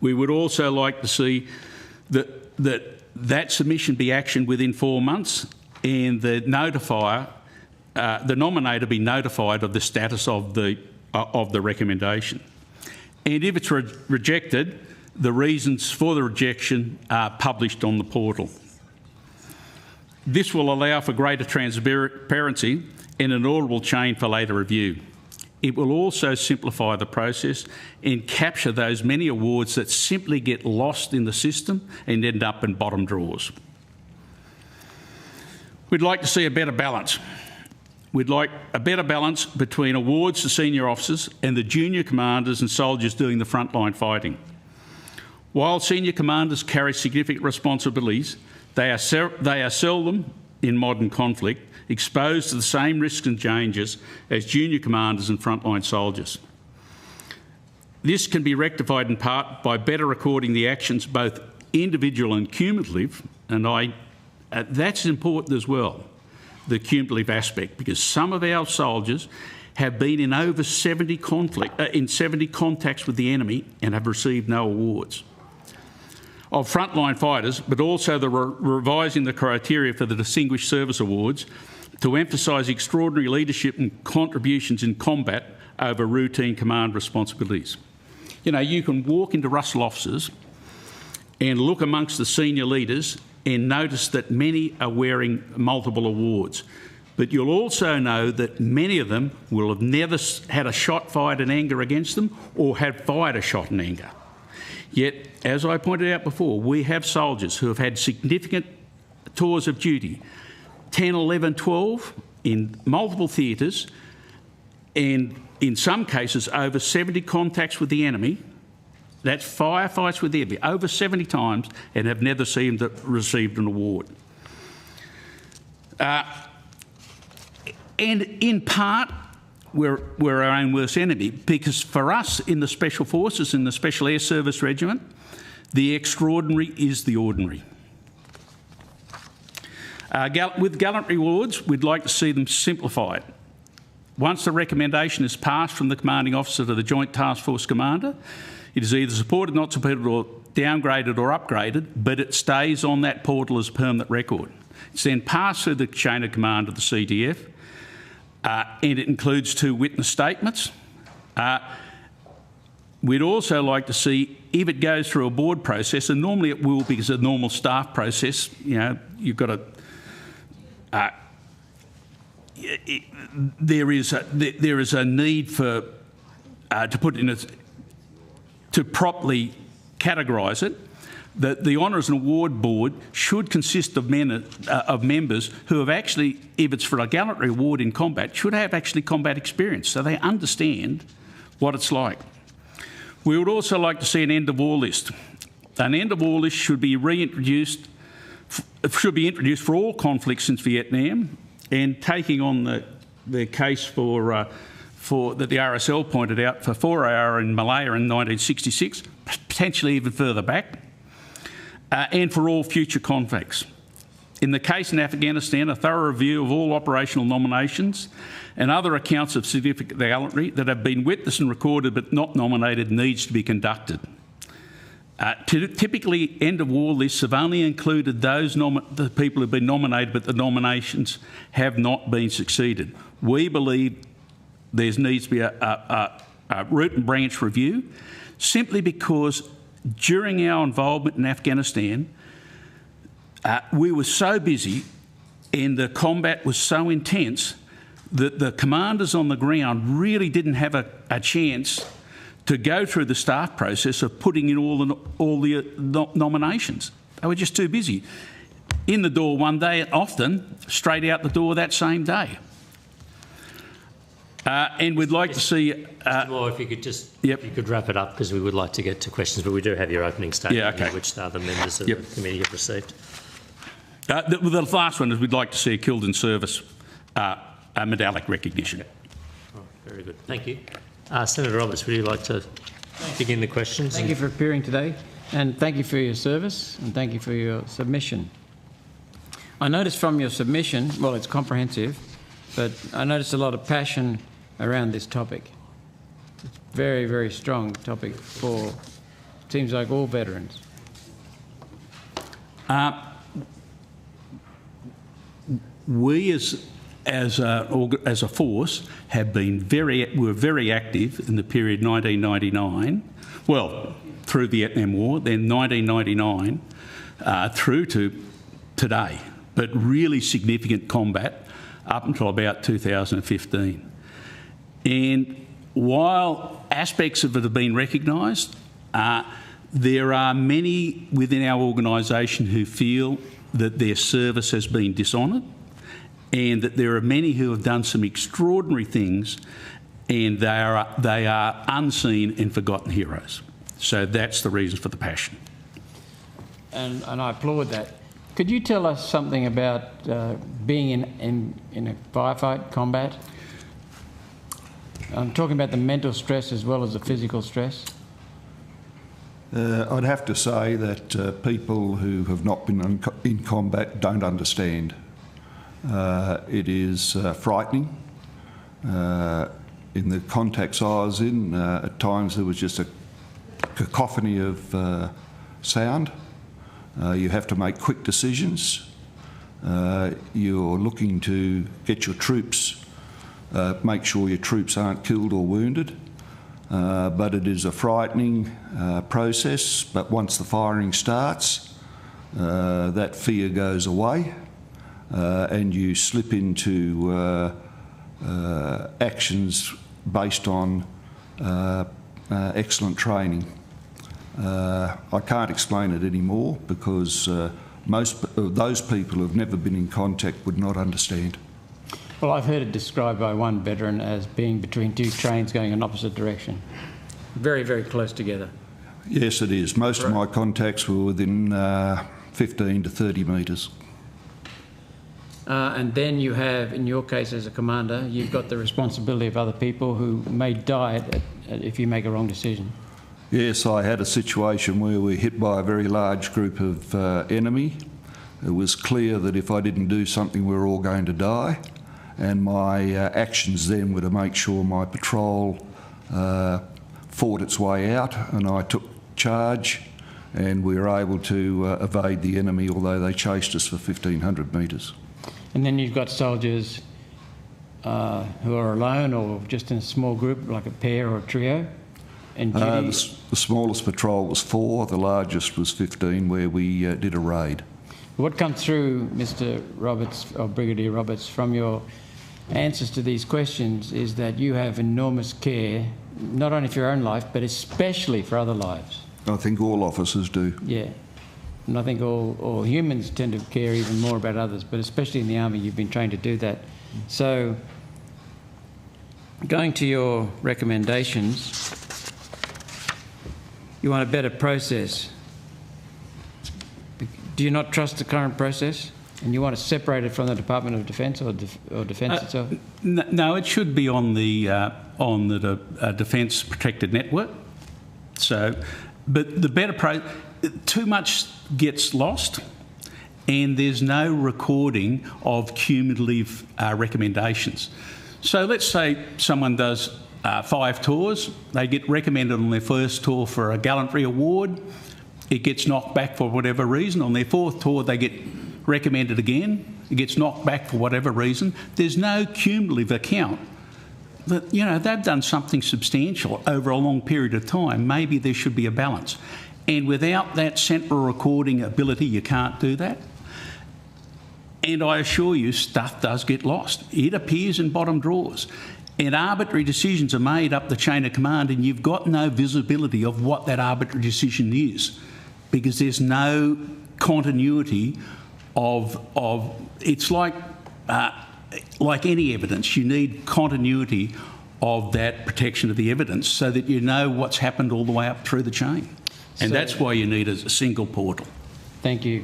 We would also like to see that submission be actioned within 4 months and the nominator be notified of the status of the recommendation. And if it's rejected, the reasons for the rejection are published on the portal. This will allow for greater transparency and an audible chain for later review. It will also simplify the process and capture those many awards that simply get lost in the system and end up in bottom drawers. We'd like to see a better balance. We'd like a better balance between awards to senior officers and the junior commanders and soldiers doing the frontline fighting. While senior commanders carry significant responsibilities, they are seldom, in modern conflict, exposed to the same risks and dangers as junior commanders and frontline soldiers. This can be rectified in part by better recording the actions, both individual and cumulative, and that's important as well, the cumulative aspect, because some of our soldiers have been in over 70 contacts with the enemy and have received no awards of frontline fighters, but also the revising the criteria for the Distinguished Service Awards to emphasise extraordinary leadership and contributions in combat over routine command responsibilities. You know, you can walk into Russell offices and look amongst the senior leaders and notice that many are wearing multiple awards. But you'll also know that many of them will have never had a shot fired in anger against them or have fired a shot in anger. Yet, as I pointed out before, we have soldiers who have had significant tours of duty, 10, 11, 12, in multiple theatres, and in some cases over 70 contacts with the enemy. That's firefights with the enemy, over 70 times, and have never received an award. And in part, we're our own worst enemy, because for us in the Special Forces, in the Special Air Service Regiment, the extraordinary is the ordinary. With gallantry awards, we'd like to see them simplified. Once the recommendation is passed from the commanding officer to the Joint Task Force Commander, it is either supported, not supported, or downgraded or upgraded, but it stays on that portal as a permanent record. It's then passed through the chain of command of the CTF, and it includes 2 witness statements. We'd also like to see, if it goes through a board process, and normally it will because it's a normal staff process, you know, you've got to... there is a need for to put in to properly categorise it. That the Honours and Award Board should consist of members who have actually, if it's for a gallantry award in combat, should have actually combat experience, so they understand what it's like. We would also like to see an end of war list. An end of war list should be introduced for all conflicts since Vietnam, and taking on the case for that the RSL pointed out for 4AR in Malaya in 1966, potentially even further back, and for all future conflicts. In the case in Afghanistan, a thorough review of all operational nominations and other accounts of significant gallantry that have been witnessed and recorded but not nominated needs to be conducted. Typically, end-of-war lists have only included the people who have been nominated, but the nominations have not been succeeded. We believe there needs to be a root and branch review, simply because during our involvement in Afghanistan, we were so busy and the combat was so intense that the commanders on the ground really didn't have a chance to go through the staff process of putting in all the nominations. They were just too busy. In the door one day, often straight out the door that same day. And we'd like to see...
Mr. Moore, if you could just if you could wrap it up, because we would like to get to questions, but we do have your opening statement, which the other members of the committee have received.
The last one is we'd like to see a killed in service medallic recognition.
Oh, very good. Thank you. Senator Roberts, would you like to begin the questions?
Thank you for appearing today, and thank you for your service, and thank you for your submission. I noticed from your submission, well, it's comprehensive, but I noticed a lot of passion around this topic. It's a very, very strong topic for, seems like, all veterans.
We as a force have been were very active in the period 1999, well, through the Vietnam War, then 1999 through to today, but really significant combat up until about 2015. And while aspects of it have been recognised, there are many within our organisation who feel that their service has been dishonoured, and that there are many who have done some extraordinary things, and they are unseen and forgotten heroes. So that's the reason for the passion.
And I applaud that. Could you tell us something about being in a firefight, combat? I'm talking about the mental stress as well as the physical stress.
I'd have to say that people who have not been in combat don't understand. It is frightening. In the contacts I was in, at times there was just a cacophony of sound. You have to make quick decisions. You're looking to get your troops, make sure your troops aren't killed or wounded. But it is a frightening process. But once the firing starts, that fear goes away. And you slip into actions based on excellent training. I can't explain it anymore because most of those people who have never been in contact would not understand.
Well, I've heard it described by one veteran as being between two trains going in opposite direction. Very, very close together.
Yes, it is. Most of my contacts were within 15 to 30 metres.
And then you have, in your case as a commander, you've got the responsibility of other people who may die if you make a wrong decision.
Yes, I had a situation where we were hit by a very large group of enemy. It was clear that if I didn't do something, we were all going to die. And my actions then were to make sure my patrol fought its way out, and I took charge, and we were able to evade the enemy, although they chased us for 1,500 metres.
And then you've got soldiers who are alone or just in a small group, like a pair or a trio? And
the smallest patrol was 4, the largest was 15, where we did a raid.
What comes through, Mr. Roberts, or Brigadier Roberts, from your answers to these questions is that you have enormous care, not only for your own life, but especially for other lives.
I think all officers do.
Yeah. And I think all humans tend to care even more about others, but especially in the Army, you've been trained to do that. So, going to your recommendations, you want a better process. Do you not trust the current process? And you want to separate it from the Department of Defence or Defence itself?
No, it should be on the Defence Protected Network. So, but the better too much gets lost, and there's no recording of cumulative recommendations. So let's say someone does 5 tours, they get recommended on their first tour for a gallantry award, it gets knocked back for whatever reason. On their 4th tour they get recommended again, it gets knocked back for whatever reason. There's no cumulative account that, you know, they've done something substantial over a long period of time. Maybe there should be a balance. And without that central recording ability, you can't do that. And I assure you, stuff does get lost. It appears in bottom drawers. And arbitrary decisions are made up the chain of command, and you've got no visibility of what that arbitrary decision is, because there's no continuity of it's like any evidence. You need continuity of that protection of the evidence so that you know what's happened all the way up through the chain. And that's why you need a single portal.
Thank you.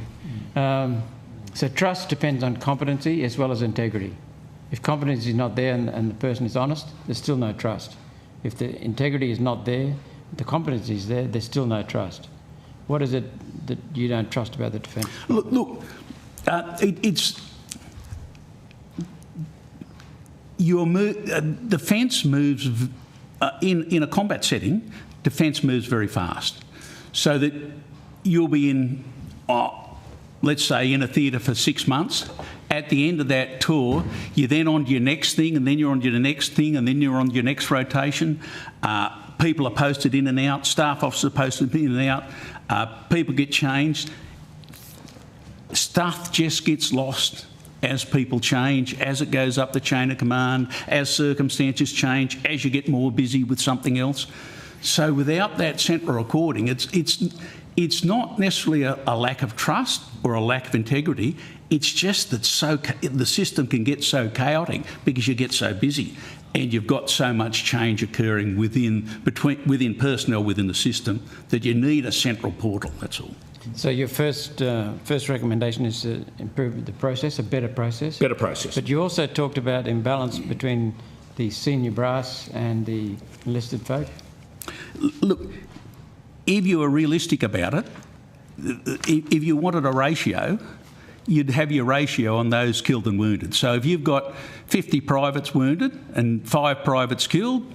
So trust depends on competency as well as integrity. If competency is not there and the person is honest, there's still no trust. If the integrity is not there, the competency is there, there's still no trust. What is it that you don't trust about the defence?
Look, defence moves in a combat setting. Defence moves very fast, so that you'll be in, let's say, in a theatre for 6 months. At the end of that tour, you're then on to your next thing, and then you're on to the next thing, and then you're on to your next rotation. People are posted in and out. Staff officers are posted in and out. People get changed. Stuff just gets lost as people change, as it goes up the chain of command, as circumstances change, as you get more busy with something else. So without that central recording, it's not necessarily a lack of trust or a lack of integrity. It's just that the system can get so chaotic because you get so busy, and you've got so much change occurring within personnel within the system that you need a central portal. That's all.
So your first recommendation is to improve the process, a better process.
Better process.
But you also talked about imbalance between the senior brass and the enlisted folk.
Look, if you were realistic about it, if you wanted a ratio, you'd have your ratio on those killed and wounded. So if you've got 50 privates wounded and 5 privates killed,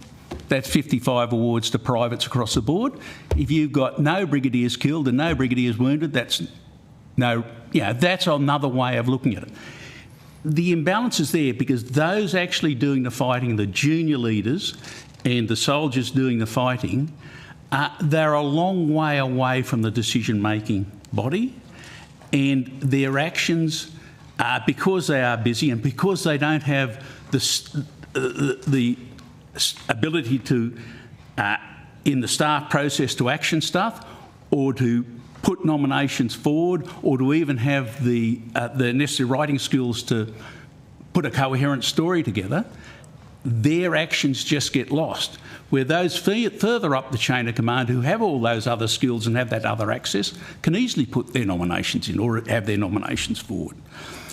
that's 55 awards to privates across the board. If you've got no brigadiers killed and no brigadiers wounded, that's another way of looking at it. The imbalance is there because those actually doing the fighting, the junior leaders and the soldiers doing the fighting, they're a long way away from the decision-making body, and their actions, because they are busy and because they don't have the ability to, in the staff process, to action stuff or to put nominations forward or to even have the necessary writing skills to put a coherent story together, their actions just get lost. Where those further up the chain of command who have all those other skills and have that other access can easily put their nominations in or have their nominations forward.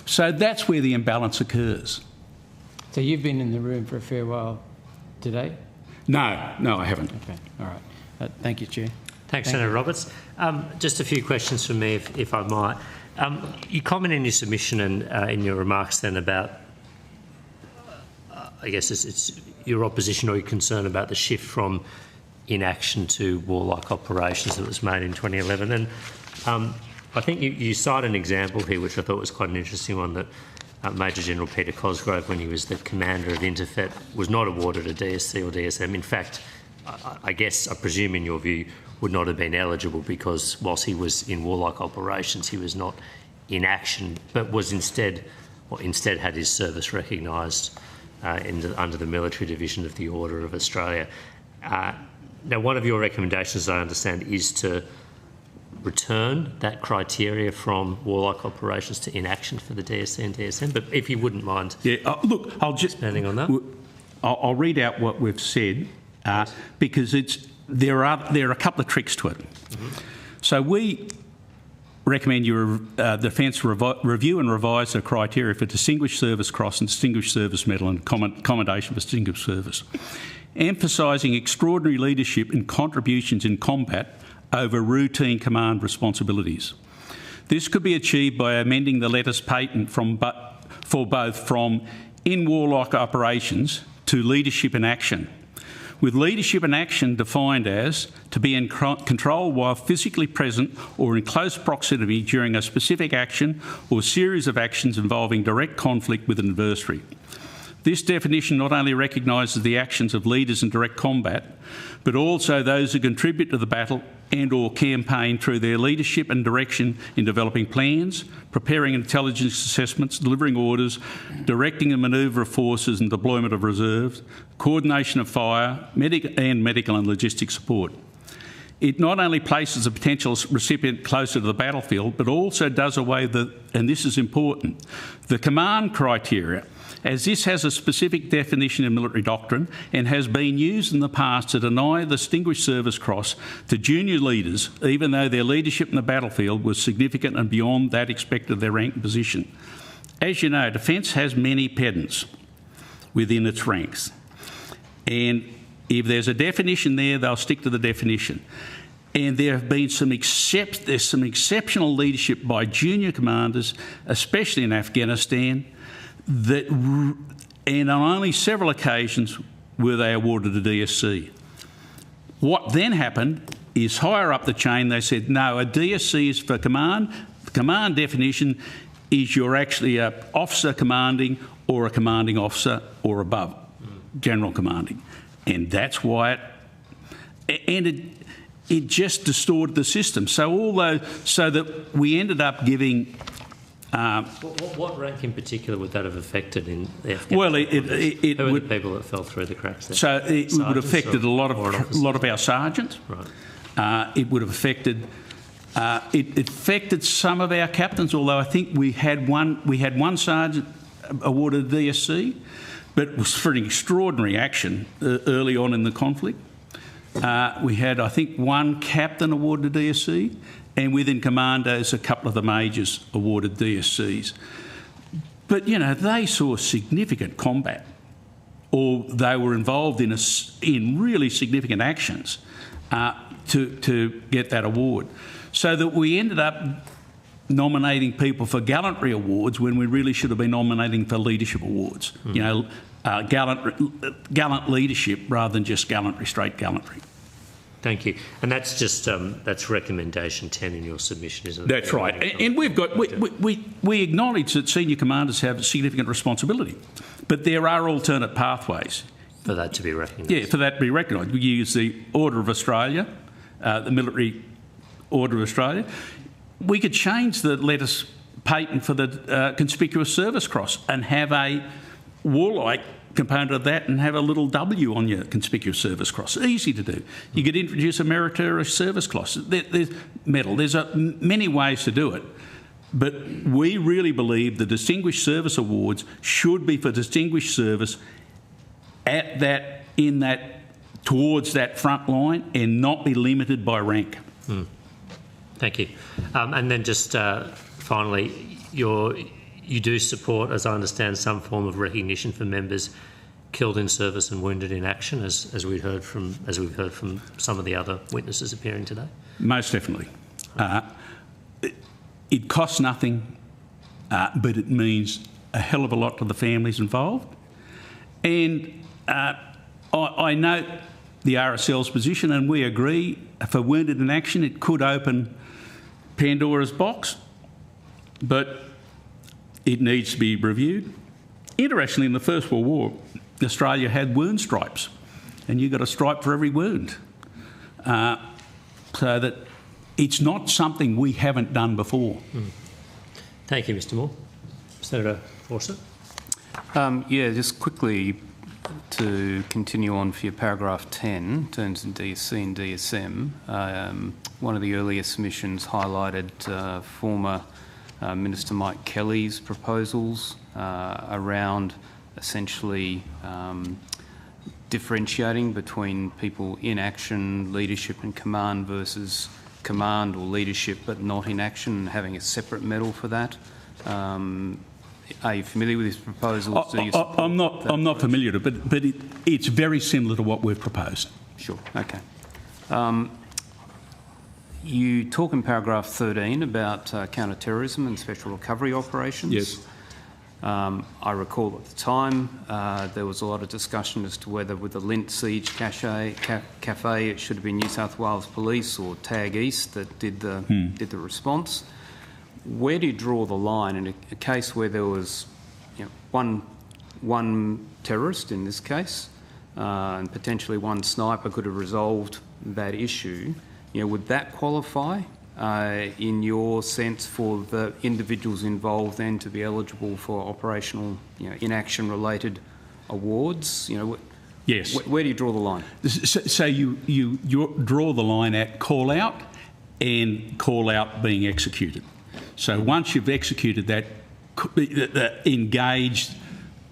So that's where the imbalance occurs.
So you've been in the room for a fair while today?
No, I haven't.
Okay, all right. Thank you, Chair.
Thanks, Senator Roberts. Just a few questions from me, if I might. You comment in your submission and in your remarks then about, I guess it's your opposition or your concern about the shift from inaction to warlike operations that was made in 2011. And I think you cite an example here, which I thought was quite an interesting one, that Major General Peter Cosgrove, when he was the commander of Interfet, was not awarded a DSC or DSM. In fact, I presume in your view, would not have been eligible because whilst he was in warlike operations, he was not in action, but was instead had his service recognised under the military division of the Order of Australia. Now, one of your recommendations, I understand, is to return that criteria from warlike operations to inaction for the DSC and DSM. But if you wouldn't mind,
look, I'll just
expanding on that.
I'll read out what we've said because there are a couple of tricks to it. Mm-hmm. So we recommend your Defence review and revise the criteria for Distinguished Service Cross and Distinguished Service Medal and Commendation for Distinguished Service, emphasising extraordinary leadership and contributions in combat over routine command responsibilities. This could be achieved by amending the letters patent for both from in warlike operations to leadership in action, with leadership in action defined as to be in control while physically present or in close proximity during a specific action or series of actions involving direct conflict with an adversary. This definition not only recognises the actions of leaders in direct combat, but also those who contribute to the battle and/or campaign through their leadership and direction in developing plans, preparing intelligence assessments, delivering orders, directing and manoeuvre of forces and deployment of reserves, coordination of fire, medical and logistic support. It not only places a potential recipient closer to the battlefield, but also does away with, and this is important, the command criteria, as this has a specific definition in military doctrine and has been used in the past to deny the Distinguished Service Cross to junior leaders, even though their leadership in the battlefield was significant and beyond that expected of their rank and position. As you know, Defence has many pedants within its ranks, and if there's a definition there, they'll stick to the definition. And there have been some exceptional leadership by junior commanders, especially in Afghanistan, and on only several occasions were they awarded a DSC. What then happened is higher up the chain they said, no, a DSC is for command. The command definition is you're actually an officer commanding or a commanding officer or above, general commanding. And that's why it just distorted the system. So that we ended up giving.
What rank in particular would that have affected in the Afghanistan?
Well,
Who were the people that fell through the cracks there?
So it would have affected a lot of our sergeants.
Right.
It would have affected. It affected some of our captains, although I think we had one sergeant awarded a DSC, but it was for an extraordinary action early on in the conflict. We had, I think, one captain awarded a DSC, and within commandos, a couple of the majors awarded DSCs. But, you know, they saw significant combat, or they were involved in really significant actions to get that award. So that we ended up nominating people for gallantry awards when we really should have been nominating for leadership awards. You know, gallant leadership rather than just straight gallantry.
Thank you. And that's just that's recommendation 10 in your submission, isn't it?
That's right. And we've got we acknowledge that senior commanders have significant responsibility, but there are alternate pathways
for that to be recognised.
Yeah, for that to be recognised. We use the Order of Australia, the Military Order of Australia. We could change the letters patent for the Conspicuous Service Cross and have a warlike component of that and have a little W on your Conspicuous Service Cross. Easy to do. You could introduce a Meritorious Service Cross. There's medal. There's many ways to do it. But we really believe the Distinguished Service Awards should be for distinguished service towards that front line and not be limited by rank.
Thank you. And then just finally, you do support, as I understand, some form of recognition for members killed in service and wounded in action, as we've heard from some of the other witnesses appearing today.
Most definitely. It costs nothing, but it means a hell of a lot to the families involved. And I note the RSL's position, and we agree for wounded in action it could open Pandora's box, but it needs to be reviewed. Interestingly, in the First World War, Australia had wound stripes, and you got a stripe for every wound. So that it's not something we haven't done before.
Thank you, Mr. Moore. Senator Fawcett.
Yeah, just quickly to continue on for your paragraph 10, terms in DSC and DSM. One of the earlier submissions highlighted former Minister Mike Kelly's proposals around essentially differentiating between people in action, leadership and command versus command or leadership but not in action, and having a separate medal for that. Are you familiar with his proposals?
I'm not familiar with it, but it's very similar to what we've proposed.
Sure, okay. You talk in paragraph 13 about counter-terrorism and special recovery operations.
Yes.
I recall at the time there was a lot of discussion as to whether with the Lint Siege Cafe it should have been New South Wales Police or TAG East that did the response. Where do you draw the line in a case where there was one terrorist in this case and potentially one sniper could have resolved that issue? would that qualify in your sense for the individuals involved then to be eligible for operational, inaction related awards?
Yes.
Where do you draw the line?
So you draw the line at call out and call out being executed. So once you've executed that, engaged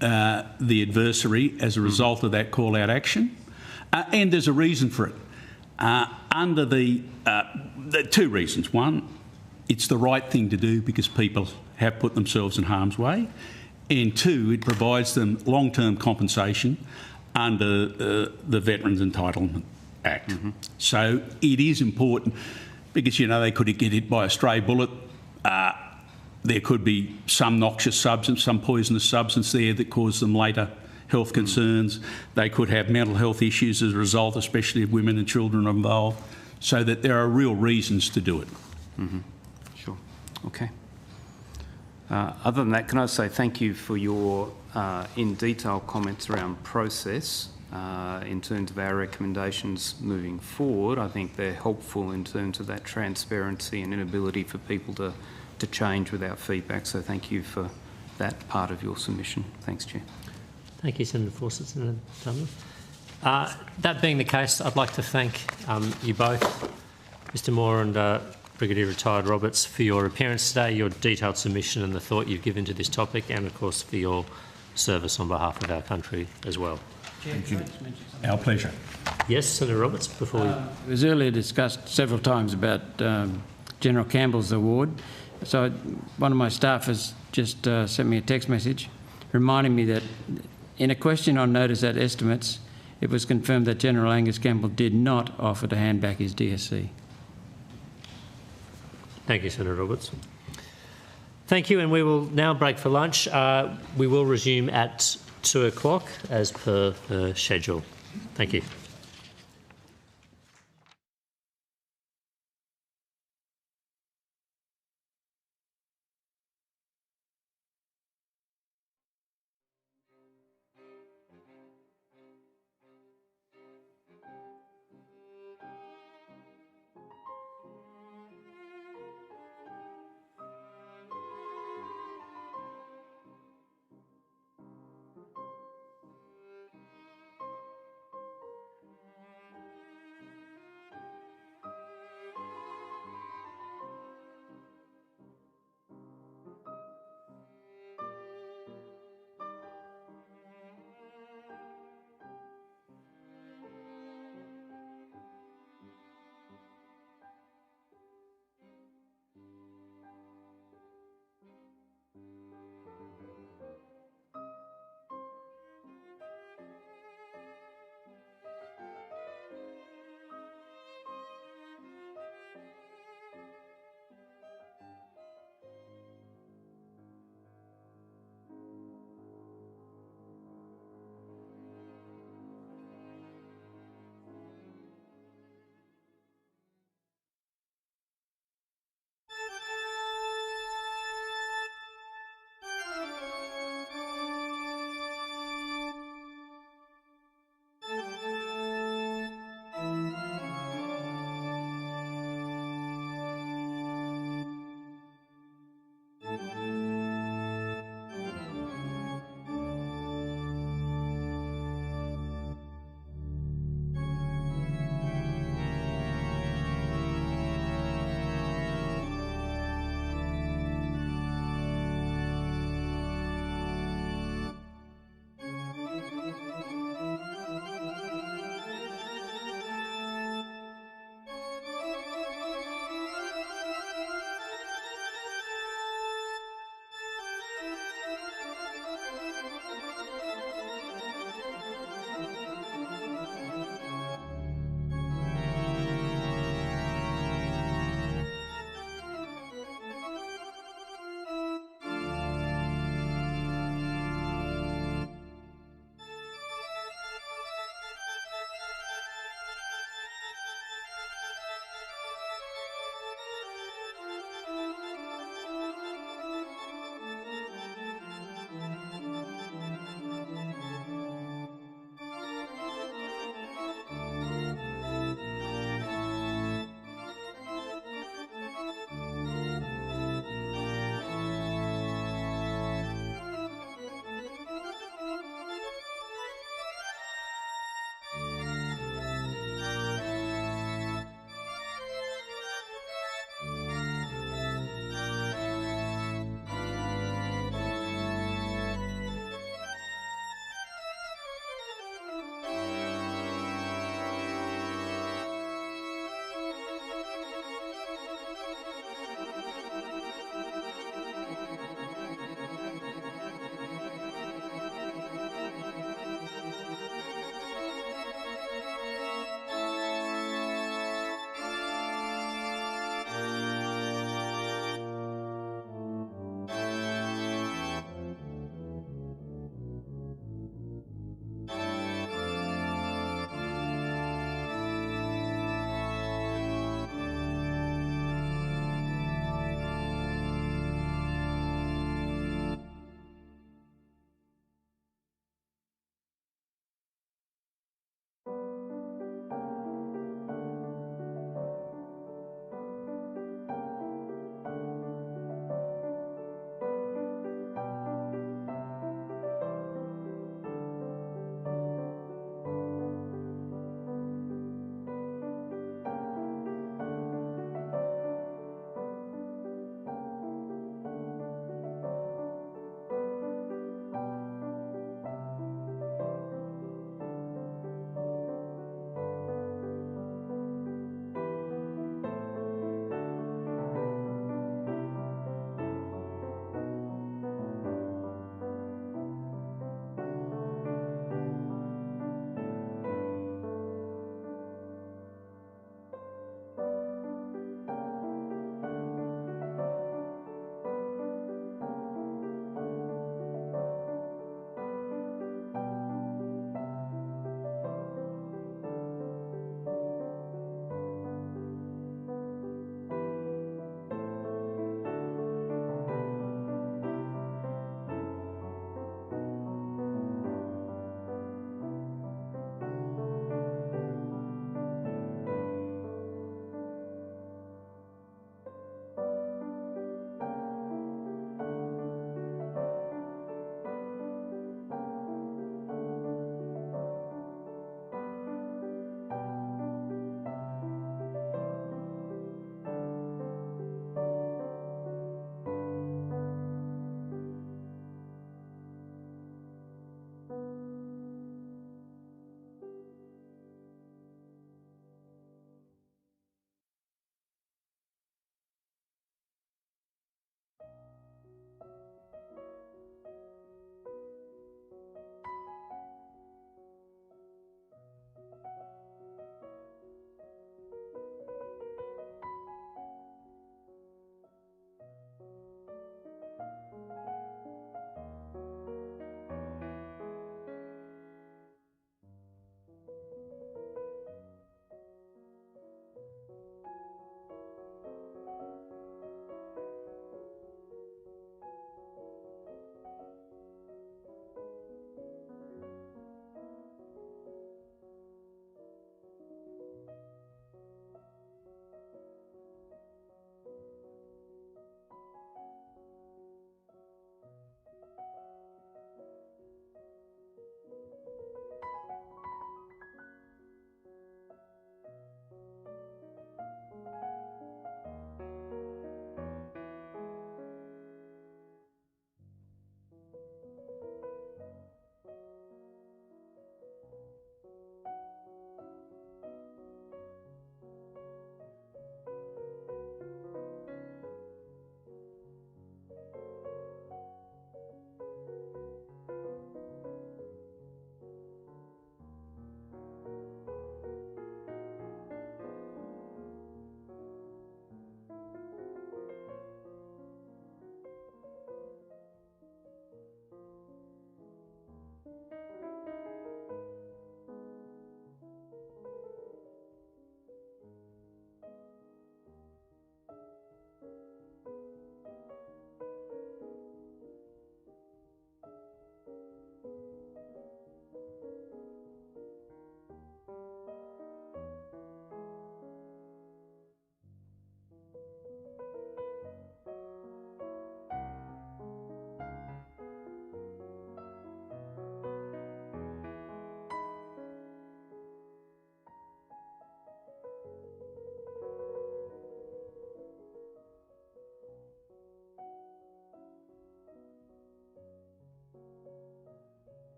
the adversary as a result of that call out action, and there's a reason for it. Under the two reasons. One, it's the right thing to do because people have put themselves in harm's way. And two, it provides them long-term compensation under the Veterans Entitlement Act. So it is important because, they could get hit by a stray bullet. There could be some noxious substance, some poisonous substance there that caused them later health concerns. They could have mental health issues as a result, especially if women and children are involved, so that there are real reasons to do it.
Sure. Okay. Other than that, can I say thank you for your in-detail comments around process in terms of our recommendations moving forward. I think they're helpful in terms of that transparency and inability for people to change without feedback. So thank you for that part of your submission. Thanks, Chair.
Thank you, Senator Fawcett, Senator Tumlin. That being the case, I'd like to thank you both, Mr Moore and Brigadier Retired Roberts, for your appearance today, your detailed submission and the thought you've given to this topic, and of course for your service on behalf of our country as well.
Thank you. Our pleasure.
Yes, Senator Roberts, before we...
It was earlier discussed several times about General Campbell's award. So one of my staff has just sent me a text message reminding me that in a question on notice at estimates, it was confirmed that General Angus Campbell did not offer to hand back his DSC.
Thank you, Senator Roberts. Thank you, and we will now break for lunch. We will resume at 2 o'clock as per the schedule. Thank you.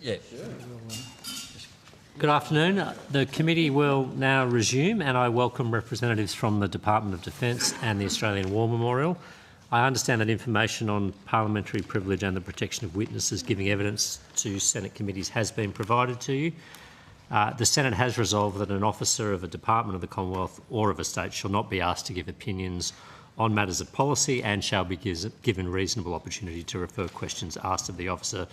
Yeah.
Good afternoon. The committee will now resume, and I welcome representatives from the Department of Defence and the Australian War Memorial. I understand that information on parliamentary privilege and the protection of witnesses giving evidence to Senate committees has been provided to you. The Senate has resolved that an officer of a department of the Commonwealth or of a state shall not be asked to give opinions on matters of policy and shall be given reasonable opportunity to refer questions asked of the officer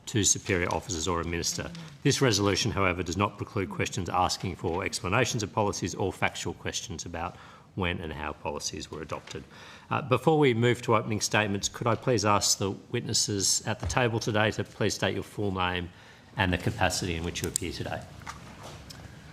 to superior officers or a minister. This resolution, however, does not preclude questions asking for explanations of policies or factual questions about when and how policies were adopted. Before we move to opening statements, could I please ask the witnesses at the table today to please state your full name and the capacity in which you appear today.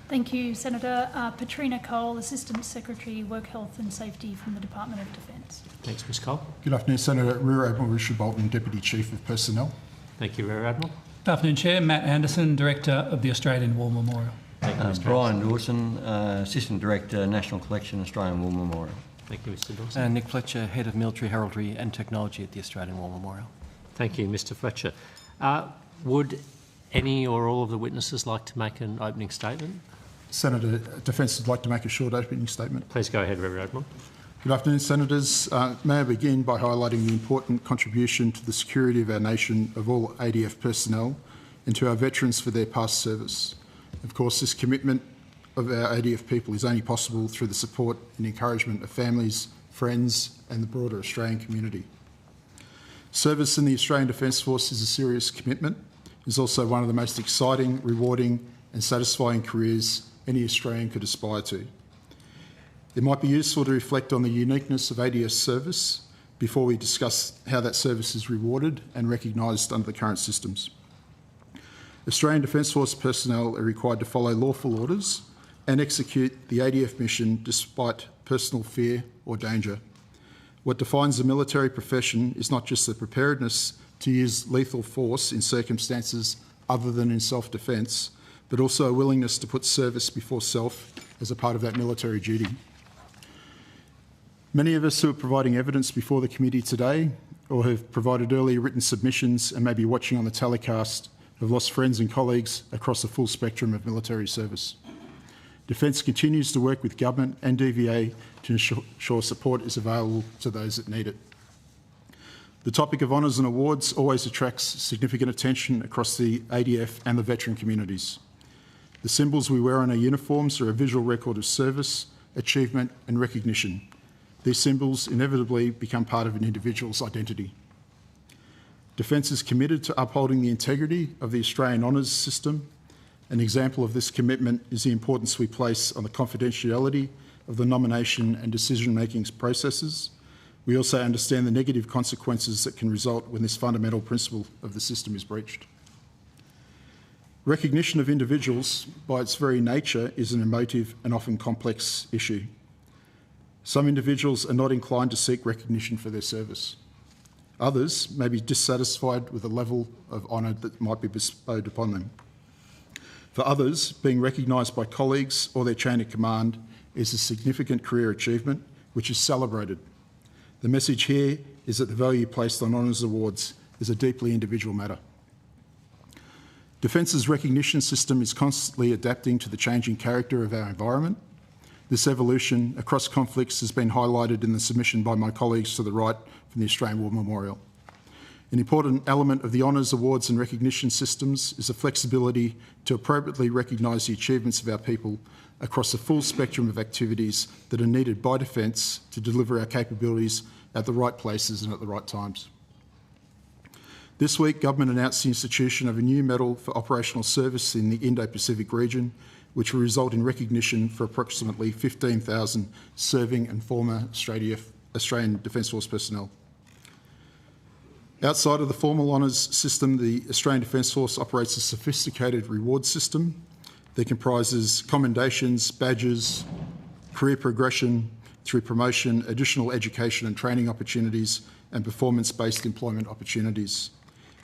Thank you, Senator. Patrina Cole, Assistant Secretary, Work Health and Safety from the Department of Defence.
Thanks, Ms Cole.
Good afternoon, Senator. Rear Admiral Richard Bolton, Deputy Chief of Personnel.
Thank you, Rear Admiral.
Good afternoon, Chair. Matt Anderson, Director of the Australian War Memorial.
Thank you, Mr.
Brian Dawson, Assistant Director, National Collection, Australian War Memorial.
Thank you, Mr. Dawson.
And Nick Fletcher, Head of Military Heraldry and Technology at the Australian War Memorial.
Thank you, Mr. Fletcher. Would any or all of the witnesses like to make an opening statement?
Senator, Defence would like to make a short opening statement.
Please go ahead, Rear Admiral.
Good afternoon, Senators. May I begin by highlighting the important contribution to the security of our nation of all ADF personnel and to our veterans for their past service. Of course, this commitment of our ADF people is only possible through the support and encouragement of families, friends and the broader Australian community. Service in the Australian Defence Force is a serious commitment. It is also one of the most exciting, rewarding and satisfying careers any Australian could aspire to. It might be useful to reflect on the uniqueness of ADF service before we discuss how that service is rewarded and recognised under the current systems. Australian Defence Force personnel are required to follow lawful orders and execute the ADF mission despite personal fear or danger. What defines the military profession is not just the preparedness to use lethal force in circumstances other than in self-defence, but also a willingness to put service before self as a part of that military duty. Many of us who are providing evidence before the committee today or have provided earlier written submissions and may be watching on the telecast have lost friends and colleagues across the full spectrum of military service. Defence continues to work with government and DVA to ensure support is available to those that need it. The topic of honours and awards always attracts significant attention across the ADF and the veteran communities. The symbols we wear on our uniforms are a visual record of service, achievement and recognition. These symbols inevitably become part of an individual's identity. Defence is committed to upholding the integrity of the Australian honours system. An example of this commitment is the importance we place on the confidentiality of the nomination and decision-making processes. We also understand the negative consequences that can result when this fundamental principle of the system is breached. Recognition of individuals, by its very nature, is an emotive and often complex issue. Some individuals are not inclined to seek recognition for their service. Others may be dissatisfied with the level of honour that might be bestowed upon them. For others, being recognised by colleagues or their chain of command is a significant career achievement which is celebrated. The message here is that the value placed on honours awards is a deeply individual matter. Defence's recognition system is constantly adapting to the changing character of our environment. This evolution across conflicts has been highlighted in the submission by my colleagues to the right from the Australian War Memorial. An important element of the honours, awards and recognition systems is the flexibility to appropriately recognise the achievements of our people across the full spectrum of activities that are needed by Defence to deliver our capabilities at the right places and at the right times. This week, Government announced the institution of a new medal for operational service in the Indo-Pacific region, which will result in recognition for approximately 15,000 serving and former Australian Defence Force personnel. Outside of the formal honours system, the Australian Defence Force operates a sophisticated reward system that comprises commendations, badges, career progression through promotion, additional education and training opportunities, and performance-based employment opportunities.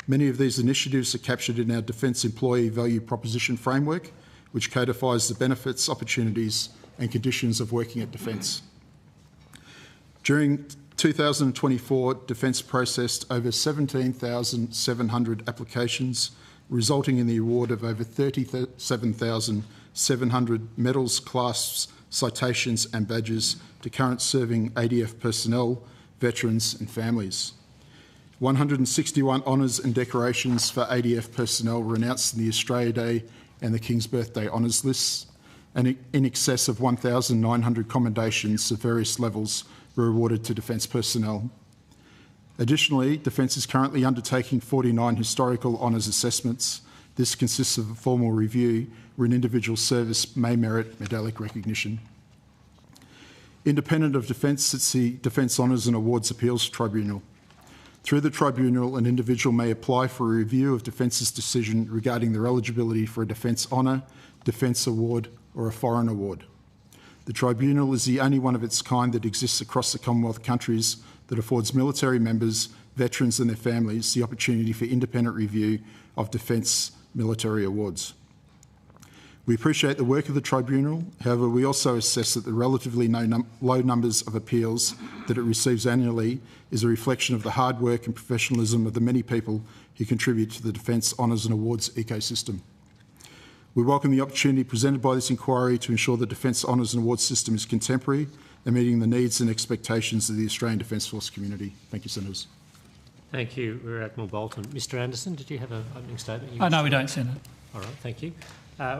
Many of these initiatives are captured in our Defence Employee Value Proposition Framework, which codifies the benefits, opportunities and conditions of working at Defence. During 2024, Defence processed over 17,700 applications resulting in the award of over 37,700 medals, clasps, citations and badges to current serving ADF personnel, veterans and families. 161 honours and decorations for ADF personnel were announced in the Australia Day and the King's Birthday Honours lists, and in excess of 1,900 commendations of various levels were awarded to Defence personnel. Additionally, Defence is currently undertaking 49 historical honours assessments. This consists of a formal review where an individual service may merit medallic recognition. Independent of Defence sits the Defence Honours and Awards Appeals Tribunal. Through the Tribunal, an individual may apply for a review of Defence's decision regarding their eligibility for a Defence Honour, Defence Award or a foreign award. The Tribunal is the only one of its kind that exists across the Commonwealth countries that affords military members, veterans and their families the opportunity for independent review of Defence military awards. We appreciate the work of the Tribunal, however we also assess that the relatively low numbers of appeals that it receives annually is a reflection of the hard work and professionalism of the many people who contribute to the Defence Honours and Awards ecosystem. We welcome the opportunity presented by this inquiry to ensure the Defence Honours and Awards system is contemporary and meeting the needs and expectations of the Australian Defence Force community. Thank you, Senators.
Thank you, Rear Admiral Bolton. Mr Anderson, did you have an opening statement?
No, we don't, Senator.
All right, thank you.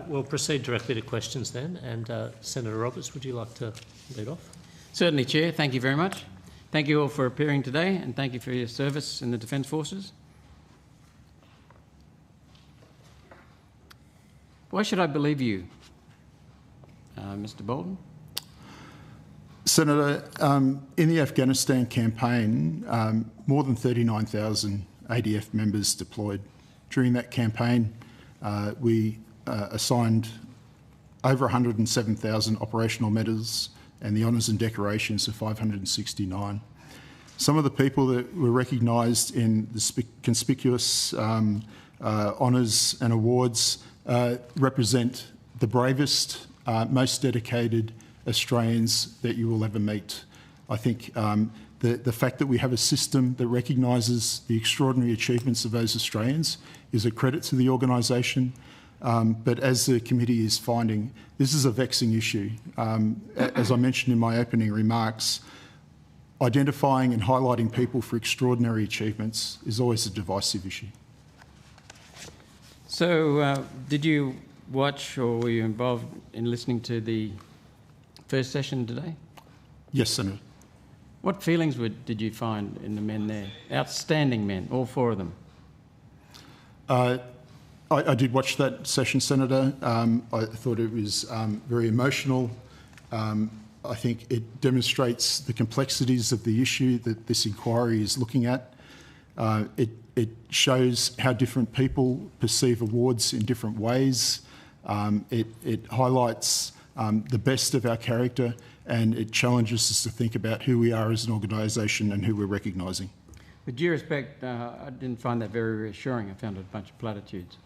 We'll proceed directly to questions then. And Senator Roberts, would you like to lead off?
Certainly, Chair. Thank you very much. Thank you all for appearing today and thank you for your service in the Defence Forces. Why should I believe you, Mr Bolton?
Senator, in the Afghanistan campaign, more than 39,000 ADF members deployed. During that campaign, we assigned over 107,000 operational medals and the honours and decorations of 569. Some of the people that were recognised in the conspicuous honours and awards represent the bravest, most dedicated Australians that you will ever meet. I think the fact that we have a system that recognises the extraordinary achievements of those Australians is a credit to the organisation. But as the committee is finding, this is a vexing issue. As I mentioned in my opening remarks, identifying and highlighting people for extraordinary achievements is always a divisive issue.
So, did you watch or were you involved in listening to the first session today?
Yes, Senator.
What feelings did you find in the men there? Outstanding men, all four of them.
I did watch that session, Senator. I thought it was very emotional. I think it demonstrates the complexities of the issue that this inquiry is looking at. It shows how different people perceive awards in different ways. It highlights the best of our character and it challenges us to think about who we are as an organisation and who we're recognising.
With due respect, I didn't find that very reassuring. I found it a bunch of platitudes.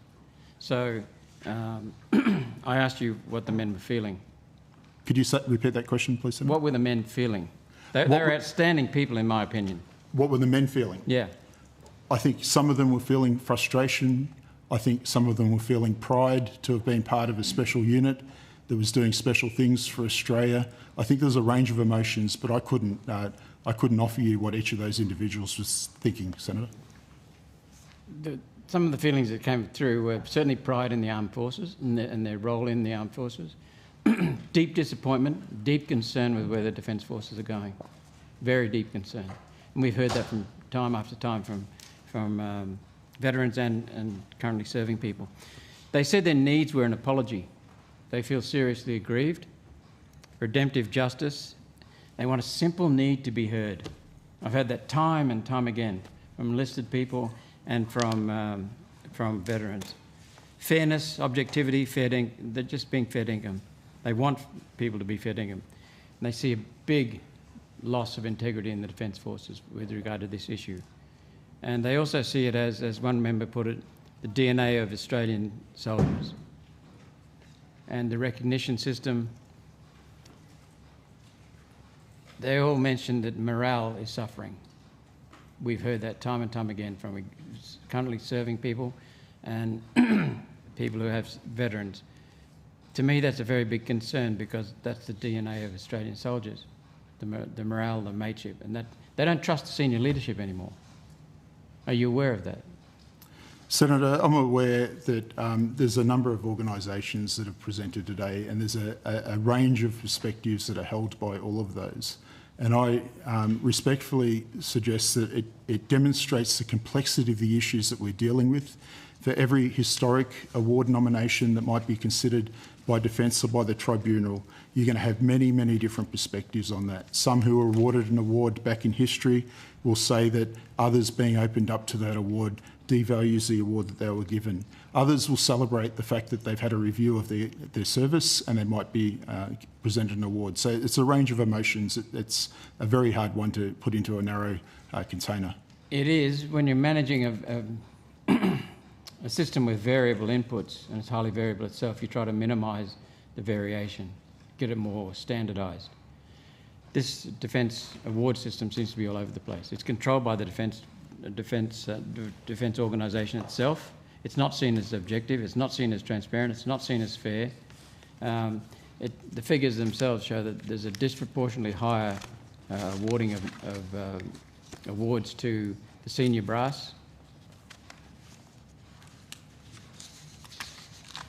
So I asked you what the men were feeling.
Could you repeat that question, please, Senator?
What were the men feeling? They're outstanding people, in my opinion.
What were the men feeling?
Yeah.
I think some of them were feeling frustration. I think some of them were feeling pride to have been part of a special unit that was doing special things for Australia. I think there's a range of emotions, but I couldn't offer you what each of those individuals was thinking, Senator.
Some of the feelings that came through were certainly pride in the armed forces and their role in the armed forces, deep disappointment, deep concern with where the Defence Forces are going, very deep concern. And we've heard that from time after time from veterans and currently serving people. They said their needs were an apology. They feel seriously aggrieved, redemptive justice. They want a simple need to be heard. I've heard that time and time again from enlisted people and from veterans. Fairness, objectivity, they're just being fair dinkum. They want people to be fair dinkum. And they see a big loss of integrity in the Defence Forces with regard to this issue. And they also see it as one member put it, the DNA of Australian soldiers. And the recognition system, they all mentioned that morale is suffering. We've heard that time and time again from currently serving people and people who have veterans. To me, that's a very big concern because that's the DNA of Australian soldiers, the morale, the mateship, and that they don't trust the senior leadership anymore. Are you aware of that?
Senator, I'm aware that there's a number of organisations that have presented today, and there's a range of perspectives that are held by all of those. And I respectfully suggest that it demonstrates the complexity of the issues that we're dealing with. For every historic award nomination that might be considered by Defence or by the Tribunal, you're going to have many, many different perspectives on that. Some who were awarded an award back in history will say that others being opened up to that award devalues the award that they were given. Others will celebrate the fact that they've had a review of their service and they might be presented an award. So it's a range of emotions. It's a very hard one to put into a narrow container.
It is when you're managing a system with variable inputs, and it's highly variable itself, you try to minimise the variation, get it more standardised. This defence award system seems to be all over the place. It's controlled by the defence organisation itself. It's not seen as objective, it's not seen as transparent, it's not seen as fair. The figures themselves show that there's a disproportionately higher awarding of awards to the senior brass.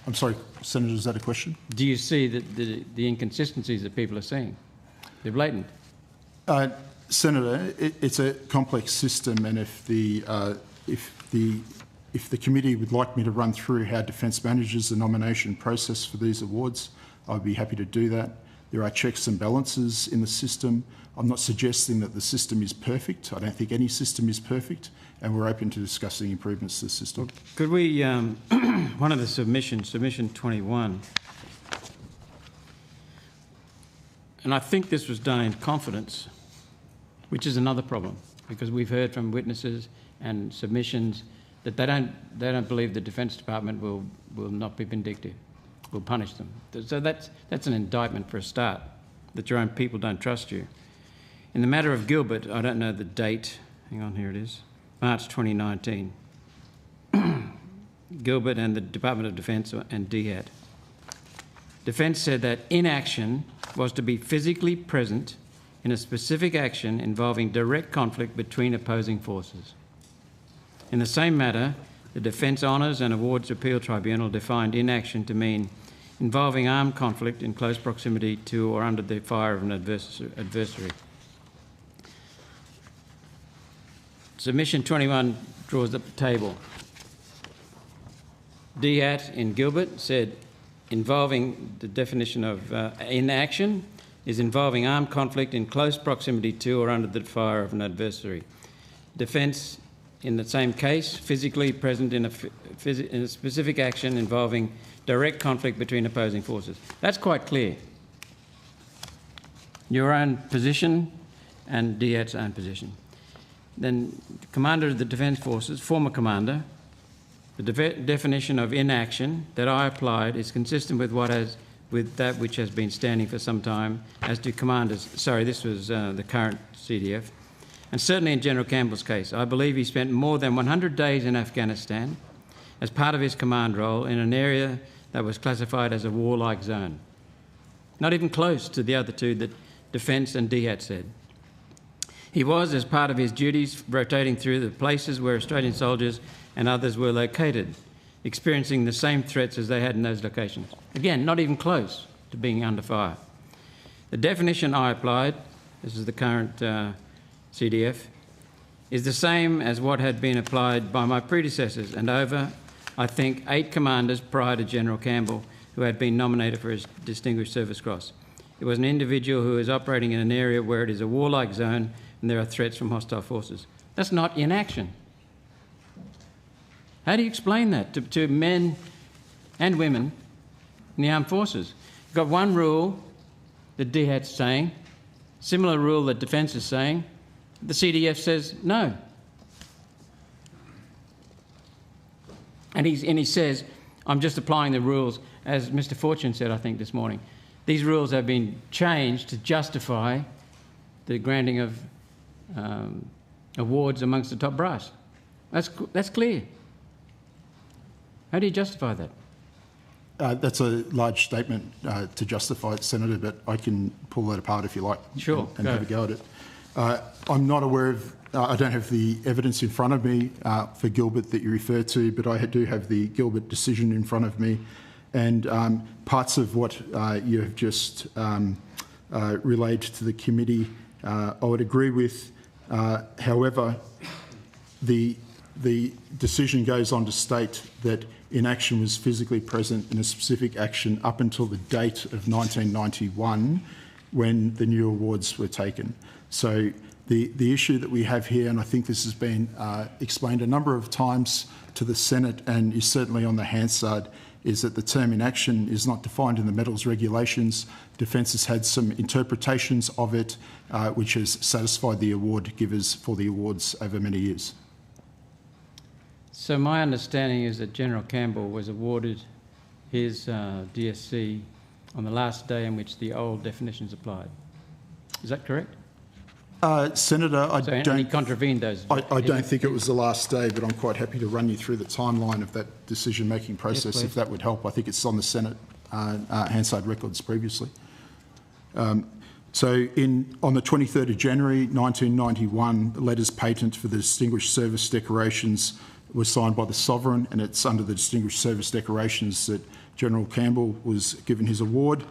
I'm sorry, Senator, is that a question?
Do you see the inconsistencies that people are seeing? They're blatant.
Senator, it's a complex system, and if the committee would like me to run through how Defence manages the nomination process for these awards, I'd be happy to do that. There are checks and balances in the system. I'm not suggesting that the system is perfect. I don't think any system is perfect, and we're open to discussing improvements to the system.
Could we, one of the submissions, submission 21, and I think this was done in confidence, which is another problem, because we've heard from witnesses and submissions that they don't believe the Defence Department will not be vindictive, will punish them. So that's an indictment for a start, that your own people don't trust you. In the matter of Gilbert, I don't know the date. Hang on, here it is. March 2019. Gilbert and the Department of Defence and DHAT. Defence said that inaction was to be physically present in a specific action involving direct conflict between opposing forces. In the same matter, the Defence Honours and Awards Appeal Tribunal defined inaction to mean involving armed conflict in close proximity to or under the fire of an adversary. Submission 21 draws up the table. DHAT in Gilbert said involving, the definition of inaction is involving armed conflict in close proximity to or under the fire of an adversary. Defence, in the same case, physically present in a specific action involving direct conflict between opposing forces. That's quite clear. Your own position and DHAT's own position. Then, Commander of the Defence Forces, former Commander, the definition of inaction that I applied is consistent with that which has been standing for some time as to commanders. Sorry, this was the current CDF. And certainly in General Campbell's case, I believe he spent more than 100 days in Afghanistan as part of his command role in an area that was classified as a warlike zone. Not even close to the other two that Defence and DHAT said. He was, as part of his duties, rotating through the places where Australian soldiers and others were located, experiencing the same threats as they had in those locations. Again, not even close to being under fire. The definition I applied, this is the current CDF, is the same as what had been applied by my predecessors and over, I think, 8 commanders prior to General Campbell who had been nominated for his Distinguished Service Cross. It was an individual who is operating in an area where it is a warlike zone and there are threats from hostile forces. That's not inaction. How do you explain that to men and women in the armed forces? You've got one rule that DHAT's saying, similar rule that Defence is saying. The CDF says no. And he says, I'm just applying the rules, as Mr Fortune said, I think, this morning. These rules have been changed to justify the granting of awards amongst the top brass. That's clear. How do you justify that?
That's a large statement to justify it, Senator, but I can pull that apart if you like.
Sure.
And have a go at it. I'm not aware of, I don't have the evidence in front of me for Gilbert that you refer to, but I do have the Gilbert decision in front of me. And parts of what you have just relayed to the committee, I would agree with. However, the decision goes on to state that inaction was physically present in a specific action up until the date of 1991 when the new awards were taken. So the issue that we have here, and I think this has been explained a number of times to the Senate and is certainly on the Hansard, is that the term inaction is not defined in the metals regulations. Defence has had some interpretations of it which has satisfied the award givers for the awards over many years.
So my understanding is that General Campbell was awarded his DSC on the last day in which the old definitions applied. Is that correct?
Senator,
he contravened those.
I don't think it was the last day, but I'm quite happy to run you through the timeline of that decision-making process,
yes,
if that would help. I think it's on the Senate Hansard records previously. On the 23rd of January 1991, the letters patent for the Distinguished Service Decorations was signed by the Sovereign, and it's under the Distinguished Service Decorations that General Campbell was given his award.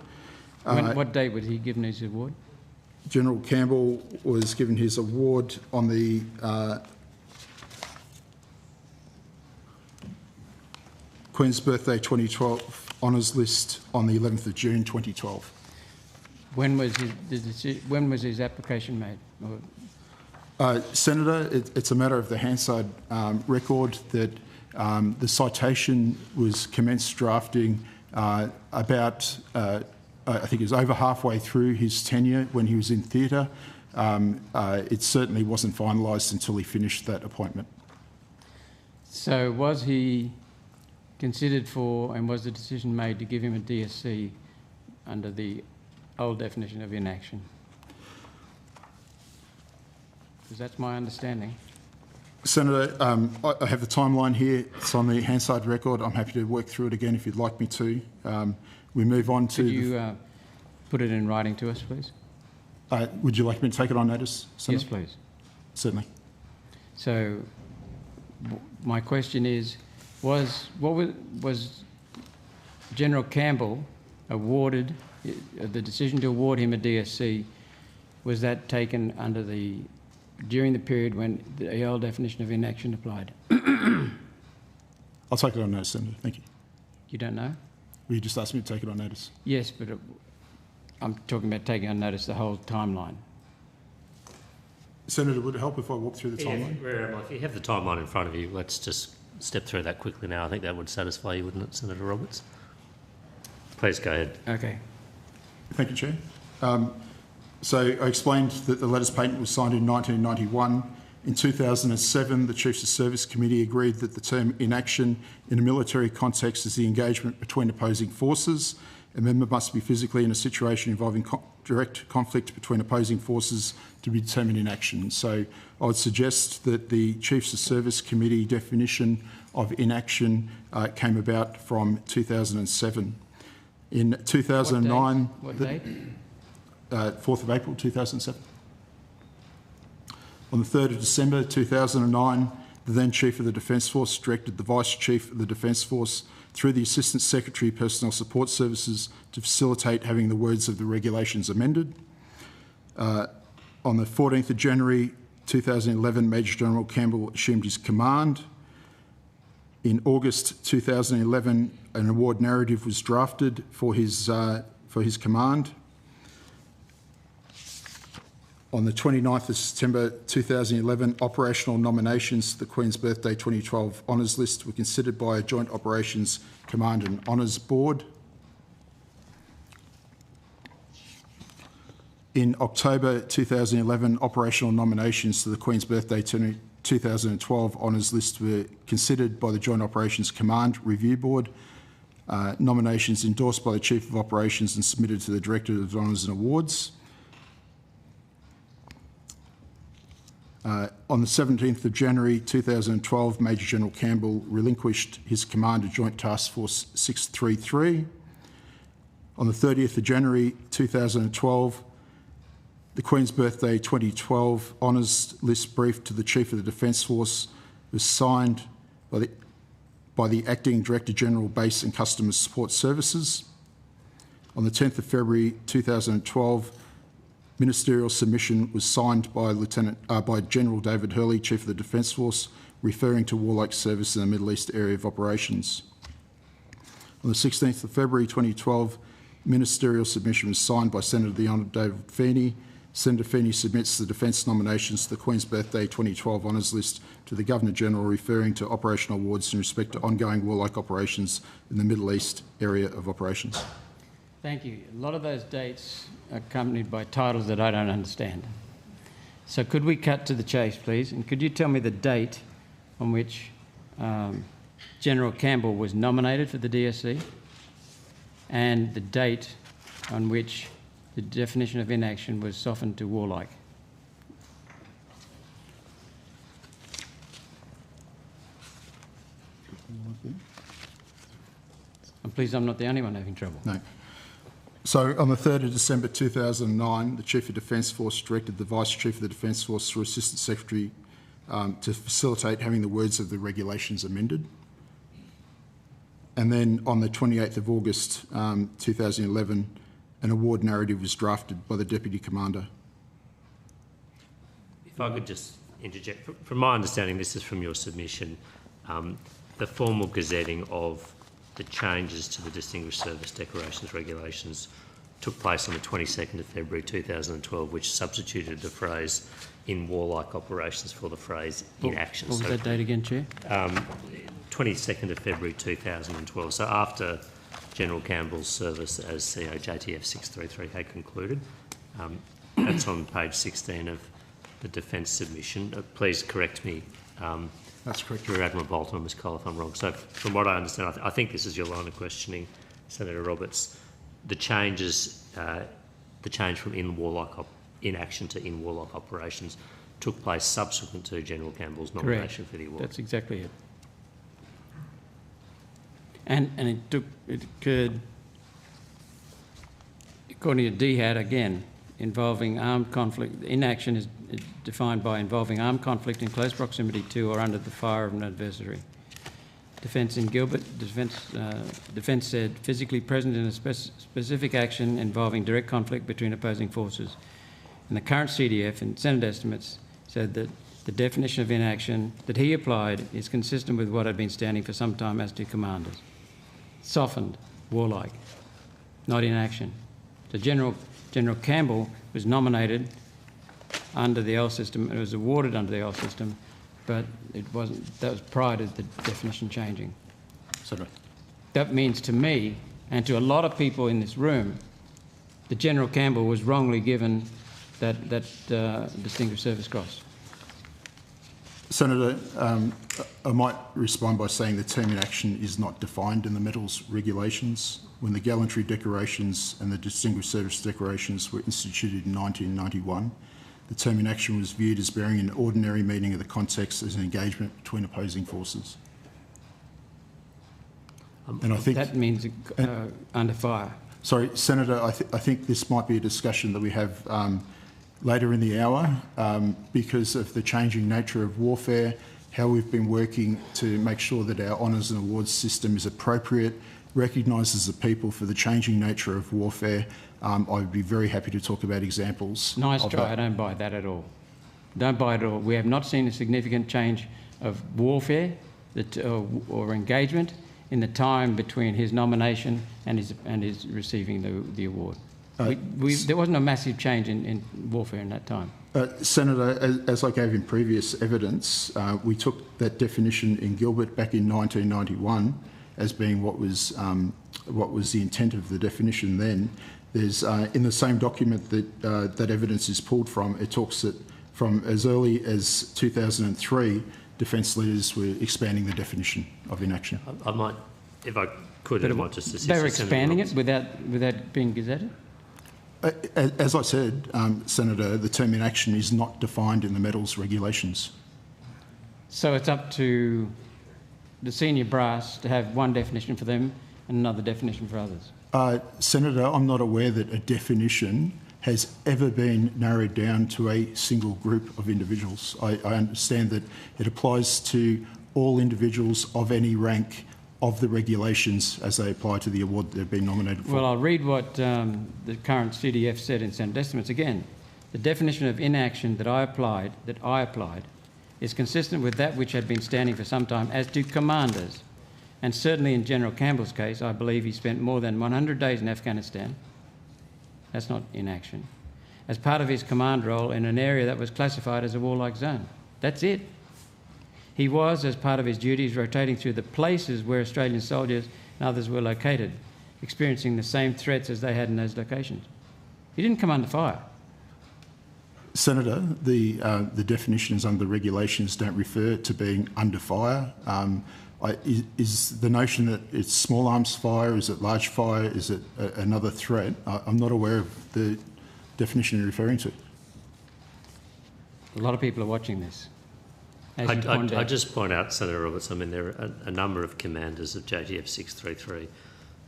What date was he given his award?
General Campbell was given his award on the Queen's Birthday 2012 Honours List on the 11th of June 2012.
When was his application made?
Senator, it's a matter of the Hansard record that the citation was commenced drafting about I think it was over halfway through his tenure when he was in theatre. It certainly wasn't finalised until he finished that appointment.
So was he considered for, and was the decision made to give him a DSC under the old definition of inaction? Because that's my understanding.
Senator, I have the timeline here. It's on the Hansard record. I'm happy to work through it again if you'd like me to. We move on to...
Could you put it in writing to us, please?
Would you like me to take it on notice, Senator?
Yes, please.
Certainly.
So my question is, was General Campbell awarded, the decision to award him a DSC, was that taken under during the period when the old definition of inaction applied?
I'll take it on notice, Senator. Thank you.
You don't know?
Well, you just asked me to take it on notice.
Yes, but I'm talking about taking on notice the whole timeline.
Senator, would it help if I walk through the timeline?
If you have the timeline in front of you, let's just step through that quickly now. I think that would satisfy you, wouldn't it, Senator Roberts? Please go ahead.
Okay.
Thank you, Chair. So I explained that the letters patent was signed in 1991. In 2007, the Chiefs of Service Committee agreed that the term inaction in a military context is the engagement between opposing forces. A member must be physically in a situation involving direct conflict between opposing forces to be determined in action. So I would suggest that the Chiefs of Service Committee definition of inaction came about from 2007. In 2009...
What date?
4th of April 2007. On the 3rd of December 2009, the then Chief of the Defence Force directed the Vice Chief of the Defence Force through the Assistant Secretary Personnel Support Services to facilitate having the words of the regulations amended. On the 14th of January 2011, Major General Campbell assumed his command. In August 2011, an award narrative was drafted for his command. On the 29th of September 2011, operational nominations to the Queen's Birthday 2012 Honours List were considered by a Joint Operations Command and Honours Board. In October 2011, operational nominations to the Queen's Birthday 2012 Honours List were considered by the Joint Operations Command Review Board. Nominations endorsed by the Chief of Operations and submitted to the Director of Honours and Awards. On the 17th of January 2012, Major General Campbell relinquished his command of Joint Task Force 633. On the 30th of January 2012, the Queen's Birthday 2012 Honours List brief to the Chief of the Defence Force was signed by the Acting Director General Base and Customer Support Services. On the 10th of February 2012, ministerial submission was signed by by General David Hurley, Chief of the Defence Force, referring to warlike service in the Middle East area of operations. On the 16th of February 2012, ministerial submission was signed by Senator the Honourable David Feeney. Senator Feeney submits the defence nominations to the Queen's Birthday 2012 Honours List to the Governor-General, referring to operational awards in respect to ongoing warlike operations in the Middle East area of operations.
Thank you. A lot of those dates are accompanied by titles that I don't understand. So could we cut to the chase, please? And could you tell me the date on which General Campbell was nominated for the DSC and the date on which the definition of inaction was softened to warlike? And please, I'm not the only one having trouble.
No. So on the 3rd of December 2009, the Chief of Defence Force directed the Vice Chief of the Defence Force through Assistant Secretary to facilitate having the words of the regulations amended. And then on the 28th of August 2011, an award narrative was drafted by the Deputy Commander.
If I could just interject, from my understanding, this is from your submission, the formal gazetting of the changes to the Distinguished Service Decorations regulations took place on the 22nd of February 2012, which substituted the phrase "in warlike operations" for the phrase "in action."
What was that date again, Chair?
22nd of February 2012. So after General Campbell's service as CO JTF 633 had concluded. That's on page 16 of the defence submission. Please correct me.
That's correct.
Rear Admiral Bolton and Ms. Cole if I'm wrong. So from what I understand, I think this is your line of questioning, Senator Roberts. The changes, the change from inaction to in warlike operations took place subsequent to General Campbell's nomination for the award.
That's exactly it. And it occurred, according to DHAT again, involving armed conflict. Inaction is defined by involving armed conflict in close proximity to or under the fire of an adversary. Defence in Gilbert, defence said physically present in a specific action involving direct conflict between opposing forces. And the current CDF in Senate estimates said that the definition of inaction that he applied is consistent with what had been standing for some time as to commanders. Softened, warlike, not inaction. So General Campbell was nominated under the L system, and it was awarded under the L system, but it wasn't. That was prior to the definition changing. So that means to me, and to a lot of people in this room, that General Campbell was wrongly given that Distinguished Service Cross.
Senator, I might respond by saying the term in action is not defined in the medals regulations. When the gallantry decorations and the Distinguished Service decorations were instituted in 1991, the term in action was viewed as bearing an ordinary meaning of the context as an engagement between opposing forces. And I think
that means under fire.
Sorry, Senator, I think this might be a discussion that we have later in the hour because of the changing nature of warfare, how we've been working to make sure that our honours and awards system is appropriate, recognises the people for the changing nature of warfare. I would be very happy to talk about examples.
Nice try. I don't buy that at all. Don't buy it at all. We have not seen a significant change of warfare or engagement in the time between his nomination and his receiving the award. There wasn't a massive change in warfare in that time.
Senator, as I gave in previous evidence, we took that definition in Gilbert back in 1991 as being what was the intent of the definition then. There's in the same document that that evidence is pulled from, it talks that from as early as 2003, defence leaders were expanding the definition of inaction.
I might, if I could, I might just assist.
They were expanding it without being gazetted?
As I said, Senator, the term inaction is not defined in the medals regulations.
So it's up to the senior brass to have one definition for them and another definition for others?
Senator, I'm not aware that a definition has ever been narrowed down to a single group of individuals. I understand that it applies to all individuals of any rank of the regulations as they apply to the award they've been nominated for.
Well, I'll read what the current CDF said in Senate estimates again. The definition of inaction that I applied, is consistent with that which had been standing for some time as to commanders. And certainly in General Campbell's case, I believe he spent more than 100 days in Afghanistan. That's not inaction. As part of his command role in an area that was classified as a warlike zone. That's it. He was, as part of his duties, rotating through the places where Australian soldiers and others were located, experiencing the same threats as they had in those locations. He didn't come under fire.
Senator, the definitions under the regulations don't refer to being under fire. Is the notion that it's small arms fire, is it large fire, is it another threat? I'm not aware of the definition you're referring to.
A lot of people are watching this.
I just point out, Senator Roberts, I mean, there are a number of commanders of JTF 633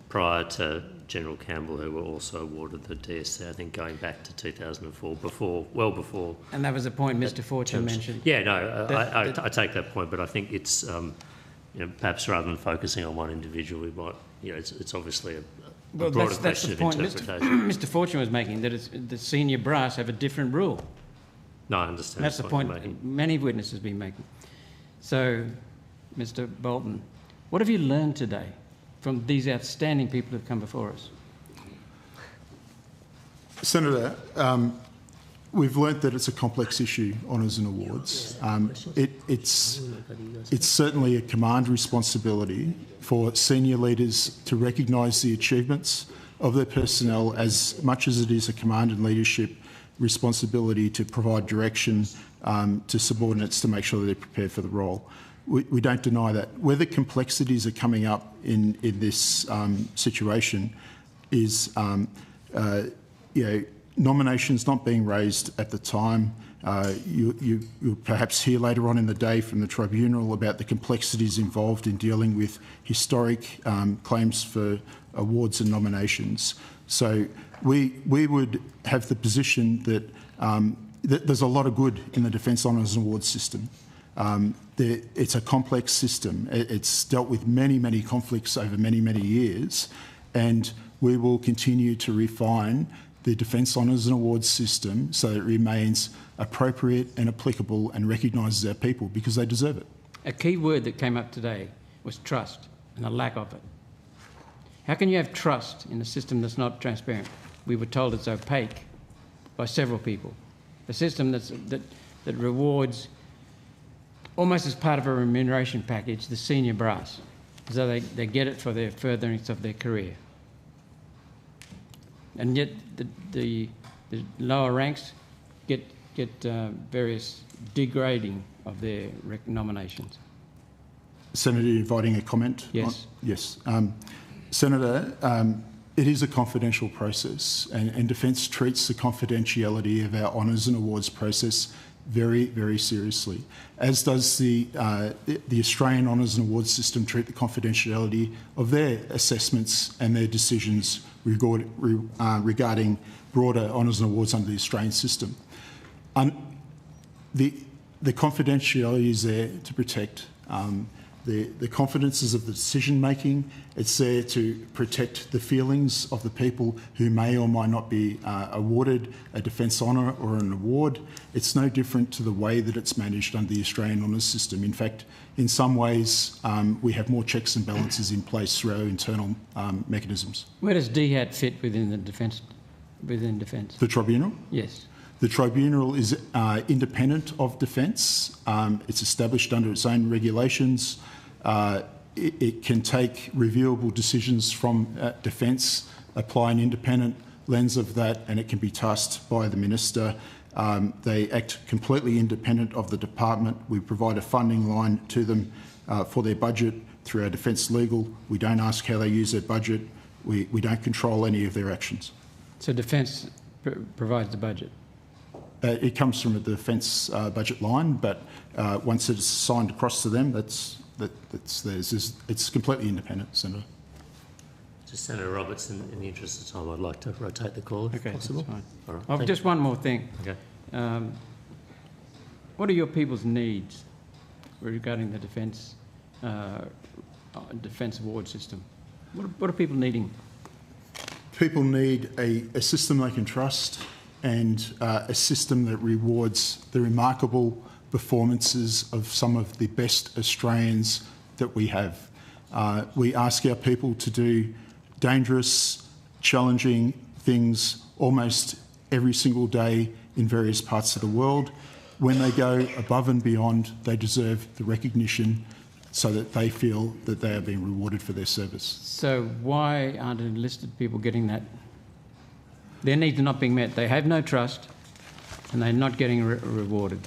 prior to General Campbell who were also awarded the DSC, I think going back to 2004, well before.
And that was the point Mr. Fortune mentioned.
Yeah, no, I take that point, but I think it's, perhaps rather than focusing on one individual, we might, it's obviously a broader question of interpretation.
Mr. Fortune was making, that the senior brass have a different rule.
No, I understand.
That's the point many witnesses have been making. So, Mr. Bolton, what have you learned today from these outstanding people who have come before us?
Senator, we've learnt that it's a complex issue, honours and awards. It's certainly a command responsibility for senior leaders to recognise the achievements of their personnel as much as it is a command and leadership responsibility to provide direction to subordinates to make sure that they're prepared for the role. We don't deny that. Where the complexities are coming up in this situation is, nominations not being raised at the time. You'll perhaps hear later on in the day from the Tribunal about the complexities involved in dealing with historic claims for awards and nominations. So we would have the position that, that there's a lot of good in the Defence Honours and Awards system. It's a complex system. It's dealt with many, many conflicts over many, many years, and we will continue to refine the Defence Honours and Awards system so that it remains appropriate and applicable and recognises our people because they deserve it.
A key word that came up today was trust and the lack of it. How can you have trust in a system that's not transparent? We were told it's opaque by several people. A system that rewards, almost as part of a remuneration package, the senior brass, so they get it for their furtherance of their career. And yet the lower ranks get various degrading of their nominations.
Senator, inviting a comment?
Yes.
Yes. Senator, it is a confidential process, and Defence treats the confidentiality of our honours and awards process very, very seriously, as does the Australian Honours and Awards system treat the confidentiality of their assessments and their decisions regarding broader honours and awards under the Australian system. The confidentiality is there to protect the confidences of the decision making. It's there to protect the feelings of the people who may or might not be awarded a defence honour or an award. It's no different to the way that it's managed under the Australian honours system. In fact, in some ways, we have more checks and balances in place through our internal mechanisms.
Where does DHAT fit within the defence? Within defence?
The Tribunal?
Yes.
The Tribunal is independent of Defence. It's established under its own regulations. It can take reviewable decisions from Defence, apply an independent lens of that, and it can be tasked by the Minister. They act completely independent of the department. We provide a funding line to them for their budget through our Defence Legal. We don't ask how they use their budget. We don't control any of their actions.
So Defence provides the budget?
It comes from the defence budget line, but once it's signed across to them, that's theirs. It's completely independent, Senator.
Just Senator Roberts, in the interest of time, I'd like to rotate the call if possible.
That's fine.
All right.
Oh, just one more thing.
Okay.
What are your people's needs regarding the defence award system? What are people needing?
People need a system they can trust and a system that rewards the remarkable performances of some of the best Australians that we have. We ask our people to do dangerous, challenging things almost every single day in various parts of the world. When they go above and beyond, they deserve the recognition so that they feel that they are being rewarded for their service.
So why aren't enlisted people getting that? Their needs are not being met. They have no trust and they're not getting rewarded.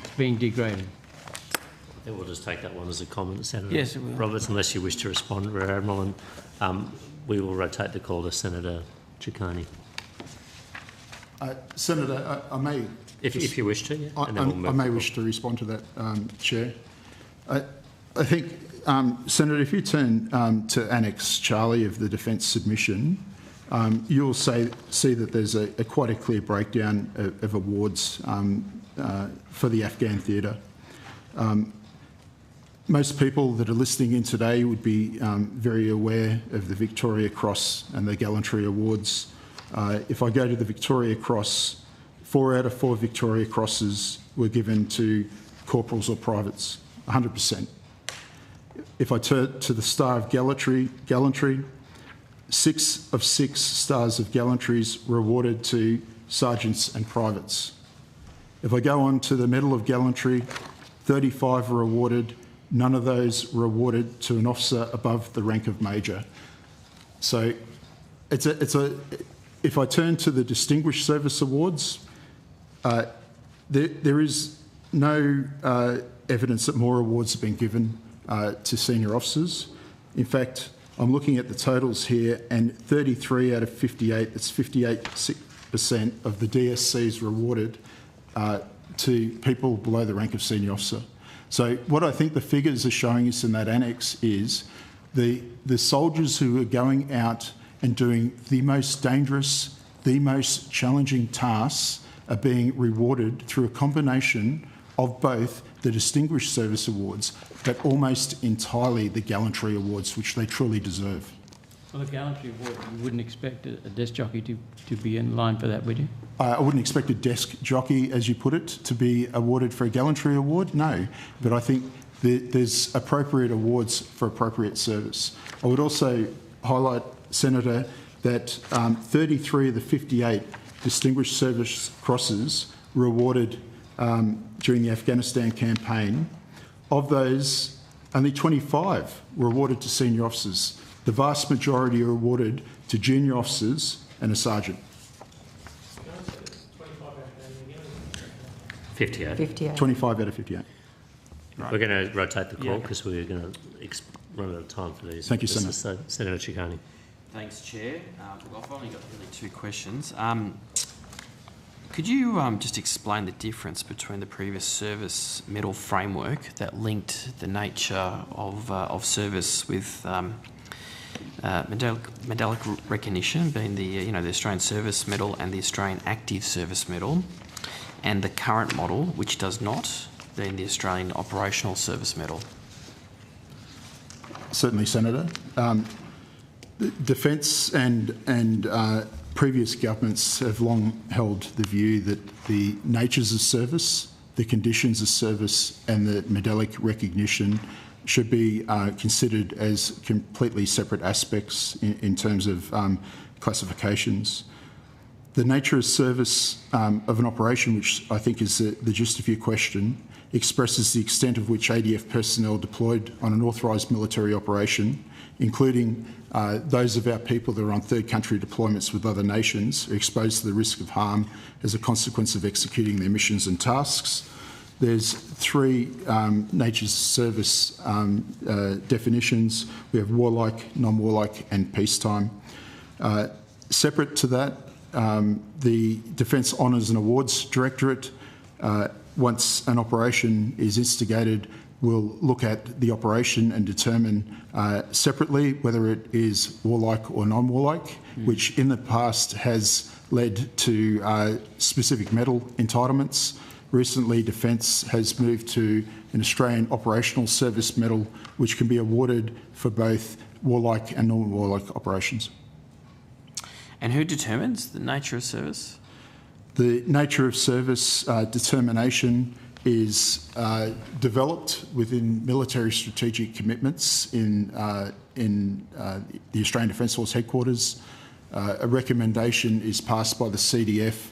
It's being degraded.
I think we'll just take that one as a comment, Senator
Yes, it will.
Roberts, unless you wish to respond, Rear Admiral, and we will rotate the call to Senator Ciccone.
Senator, I may...
If you wish to, yeah.
I may wish to respond to that, Chair. I think, Senator, if you turn to Annex Charlie of the Defence submission, you'll see that there's quite a clear breakdown of awards for the Afghan theatre. Most people that are listening in today would be very aware of the Victoria Cross and the Gallantry Awards. If I go to the Victoria Cross, 4 out of 4 Victoria Crosses were given to corporals or privates, 100%. If I turn to the Star of Gallantry, 6 of 6 Stars of Gallantries were awarded to sergeants and privates. If I go on to the Medal of Gallantry, 35 were awarded. None of those were awarded to an officer above the rank of Major. So if I turn to the Distinguished Service Awards, there is no evidence that more awards have been given to senior officers. In fact, I'm looking at the totals here, and 33 out of 58, that's 58% of the DSCs were awarded to people below the rank of senior officer. So what I think the figures are showing us in that annex is the soldiers who are going out and doing the most dangerous, the most challenging tasks are being rewarded through a combination of both the Distinguished Service Awards, but almost entirely the Gallantry Awards, which they truly deserve.
Well, the Gallantry Award, you wouldn't expect a desk jockey to be in line for that, would you?
I wouldn't expect a desk jockey, as you put it, to be awarded for a Gallantry Award, no. But I think there's appropriate awards for appropriate service. I would also highlight, Senator, that 33 of the 58 Distinguished Service Crosses were awarded during the Afghanistan campaign. Of those, only 25 were awarded to senior officers. The vast majority are awarded to junior officers and a sergeant.
58.
25 out of 58.
Right. We're going to rotate the call because we're going to run out of time for these.
Thank you, Senator.
So, Senator Ciccone.
Thanks, Chair. I've only got really 2 questions. Could you just explain the difference between the previous service medal framework that linked the nature of service with medallic recognition, being the the Australian Service Medal and the Australian Active Service Medal, and the current model, which does not, being the Australian Operational Service Medal?
Certainly, Senator. Defence and previous governments have long held the view that the natures of service, the conditions of service and the medallic recognition should be considered as completely separate aspects in terms of classifications. The nature of service of an operation, which I think is the gist of your question, expresses the extent of which ADF personnel deployed on an authorised military operation, including those of our people that are on third country deployments with other nations, are exposed to the risk of harm as a consequence of executing their missions and tasks. There's 3 natures of service definitions. We have warlike, non-warlike and peacetime. Separate to that, the Defence Honours and Awards Directorate, once an operation is instigated, will look at the operation and determine separately whether it is warlike or non-warlike, which in the past has led to specific medal entitlements. Recently, Defence has moved to an Australian Operational Service Medal, which can be awarded for both warlike and non-warlike operations.
And who determines the nature of service?
The nature of service determination is developed within military strategic commitments in the Australian Defence Force headquarters. A recommendation is passed by the CDF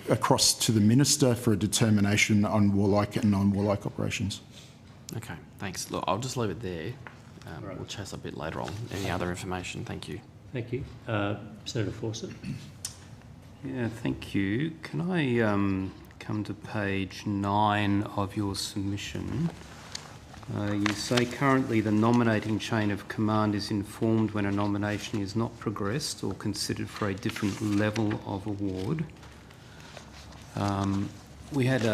across to the Minister for a determination on warlike and non-warlike operations.
Okay, thanks. Look, I'll just leave it there. We'll chase a bit later on. Any other information? Thank you.
Thank you. Senator Fawcett.
Yeah, thank you. Can I come to page 9 of your submission? You say currently the nominating chain of command is informed when a nomination is not progressed or considered for a different level of award. We had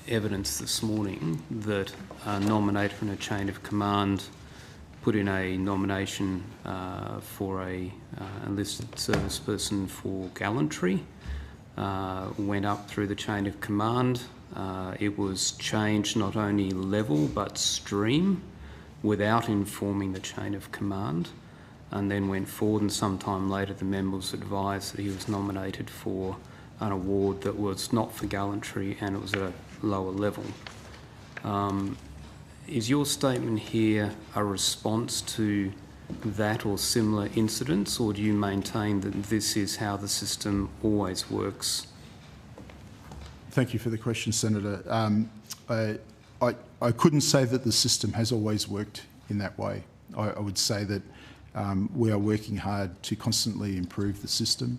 evidence this morning that a nominator in a chain of command put in a nomination for a enlisted service person for gallantry, went up through the chain of command. It was changed not only level but stream without informing the chain of command, and then went forward, and sometime later the members advised that he was nominated for an award that was not for gallantry and it was at a lower level. Is your statement here a response to that or similar incidents, or do you maintain that this is how the system always works?
Thank you for the question, Senator. I couldn't say that the system has always worked in that way. I would say that we are working hard to constantly improve the system.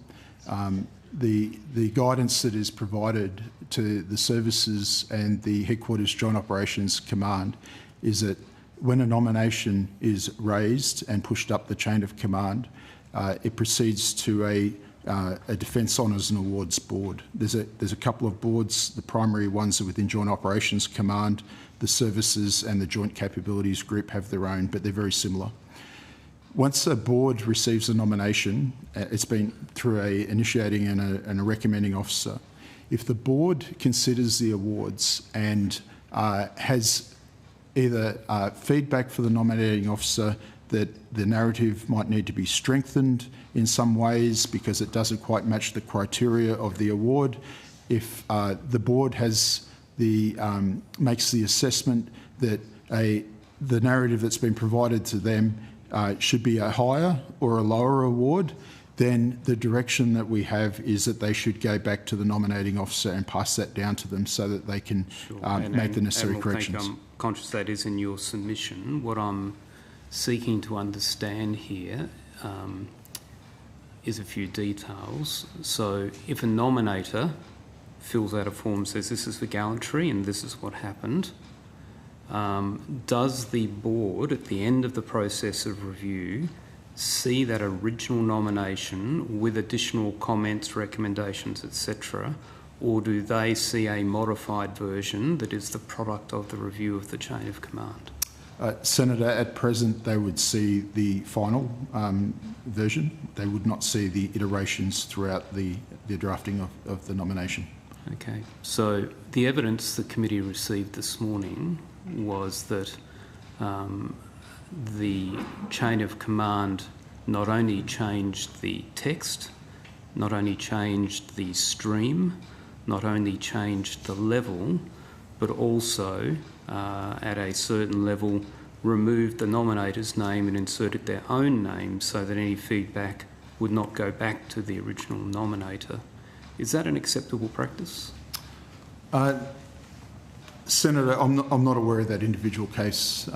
The guidance that is provided to the services and the Headquarters Joint Operations Command is that when a nomination is raised and pushed up the chain of command, it proceeds to a Defence Honours and Awards Board. There's a couple of boards. The primary ones are within Joint Operations Command. The services and the Joint Capabilities Group have their own, but they're very similar. Once a board receives a nomination, it's been through a initiating and a recommending officer. If the board considers the awards and has either feedback for the nominating officer that the narrative might need to be strengthened in some ways because it doesn't quite match the criteria of the award, if the board has makes the assessment that the narrative that's been provided to them should be a higher or a lower award, then the direction that we have is that they should go back to the nominating officer and pass that down to them so that they can make the necessary corrections.
I'm conscious that is in your submission. What I'm seeking to understand here is a few details. So if a nominator fills out a form, says this is for gallantry and this is what happened, does the board at the end of the process of review see that original nomination with additional comments, recommendations, etc., or do they see a modified version that is the product of the review of the chain of command?
Senator, at present they would see the final version. They would not see the iterations throughout the drafting of the nomination.
Okay, so the evidence the committee received this morning was that the chain of command not only changed the text, not only changed the stream, not only changed the level, but also at a certain level removed the nominator's name and inserted their own name so that any feedback would not go back to the original nominator. Is that an acceptable practice?
Senator, I'm not aware of that individual case,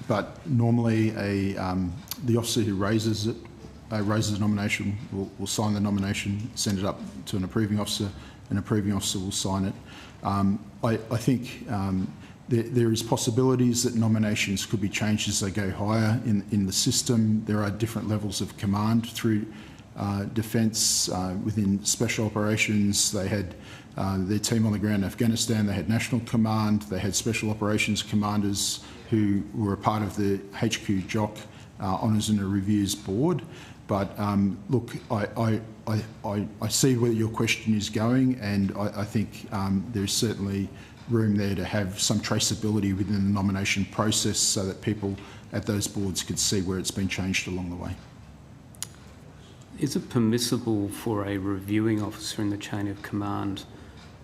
but normally the officer who raises a nomination will sign the nomination, send it up to an approving officer, an approving officer will sign it. I think there is possibilities that nominations could be changed as they go higher in the system. There are different levels of command through Defence, within Special Operations. They had their team on the ground in Afghanistan. They had National Command. They had Special Operations Commanders who were a part of the HQ JOC Honours and Reviews Board. But look, I see where your question is going, and I think there's certainly room there to have some traceability within the nomination process so that people at those boards could see where it's been changed along the way.
Is it permissible for a reviewing officer in the chain of command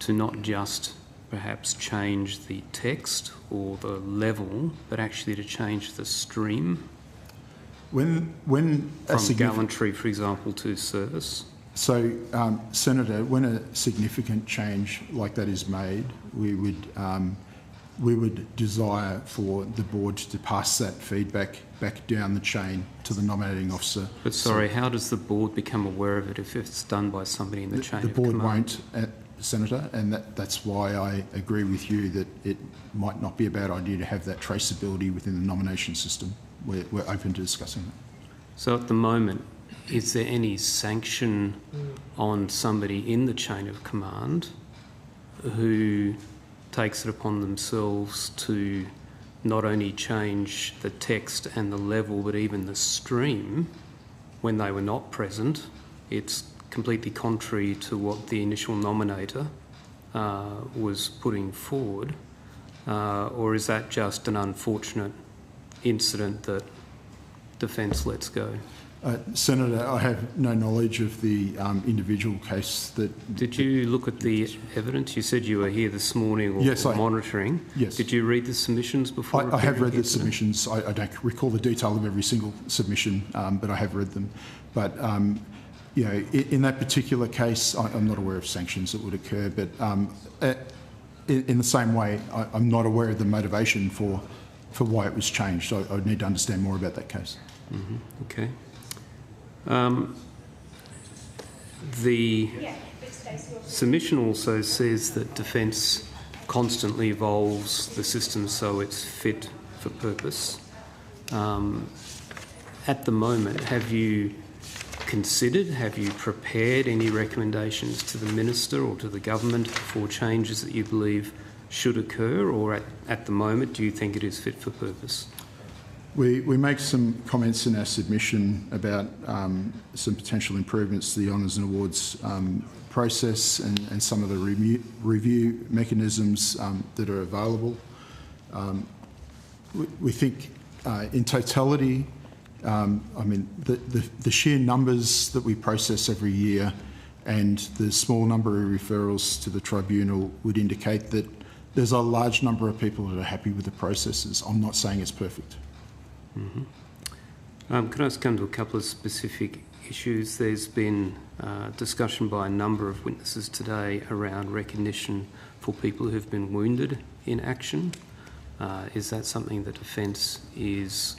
to not just perhaps change the text or the level, but actually to change the stream?
When
from gallantry, for example, to service?
So, Senator, when a significant change like that is made, we would desire for the board to pass that feedback back down the chain to the nominating officer.
But sorry, how does the board become aware of it if it's done by somebody in the chain of
command?
The board
won't, Senator, and that's why I agree with you that it might not be a bad idea to have that traceability within the nomination system. We're open to discussing that.
So at the moment, is there any sanction on somebody in the chain of command who takes it upon themselves to not only change the text and the level, but even the stream when they were not present? It's completely contrary to what the initial nominator was putting forward, or is that just an unfortunate incident that Defence lets go?
Senator, I have no knowledge of the individual case that...
Did you look at the evidence? You said you were here this morning or monitoring.
Yes.
Did you read the submissions before?
I have read the submissions. I don't recall the detail of every single submission, but I have read them. But, you know, in that particular case, I'm not aware of sanctions that would occur, but in the same way, I'm not aware of the motivation for why it was changed. I would need to understand more about that case.
Mm-hmm. Okay. The submission also says that Defence constantly evolves the system so it's fit for purpose. At the moment, have you prepared any recommendations to the Minister or to the Government for changes that you believe should occur, or at the moment do you think it is fit for purpose?
We make some comments in our submission about some potential improvements to the Honours and Awards process and some of the review mechanisms that are available. We think in totality, I mean, the sheer numbers that we process every year and the small number of referrals to the Tribunal would indicate that there's a large number of people that are happy with the processes. I'm not saying it's perfect.
Mm-hmm. Can I just come to a couple of specific issues? There's been discussion by a number of witnesses today around recognition for people who've been wounded in action. Is that something that Defence is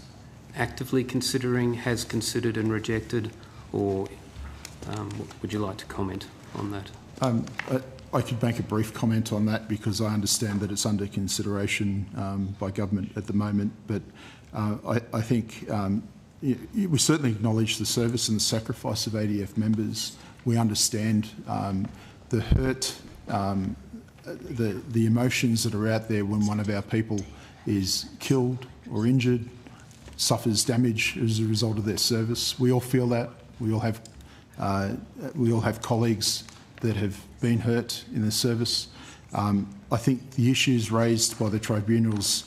actively considering, has considered and rejected, or would you like to comment on that?
I could make a brief comment on that because I understand that it's under consideration by government at the moment, but I think we certainly acknowledge the service and the sacrifice of ADF members. We understand the hurt, the emotions that are out there when one of our people is killed or injured, suffers damage as a result of their service. We all feel that. We all have colleagues that have been hurt in the service. I think the issues raised by the Tribunal's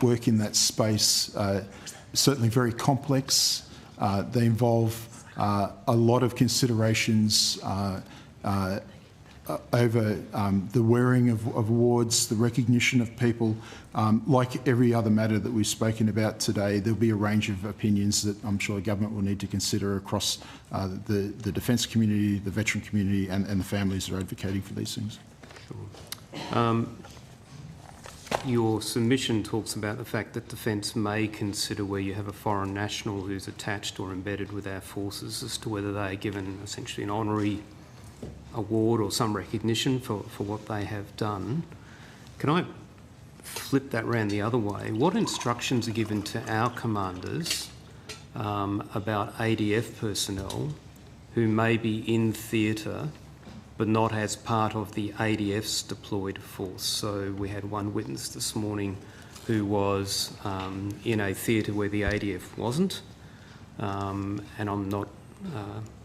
work in that space are certainly very complex. They involve a lot of considerations over the wearing of awards, the recognition of people. Like every other matter that we've spoken about today, there'll be a range of opinions that I'm sure the government will need to consider across the defence community, the veteran community and the families that are advocating for these things.
Sure. Your submission talks about the fact that Defence may consider where you have a foreign national who's attached or embedded with our forces as to whether they are given essentially an honorary award or some recognition for what they have done. Can I flip that round the other way? What instructions are given to our commanders about ADF personnel who may be in theatre but not as part of the ADF's deployed force. So we had one witness this morning who was in a theatre where the ADF wasn't, and I'm not,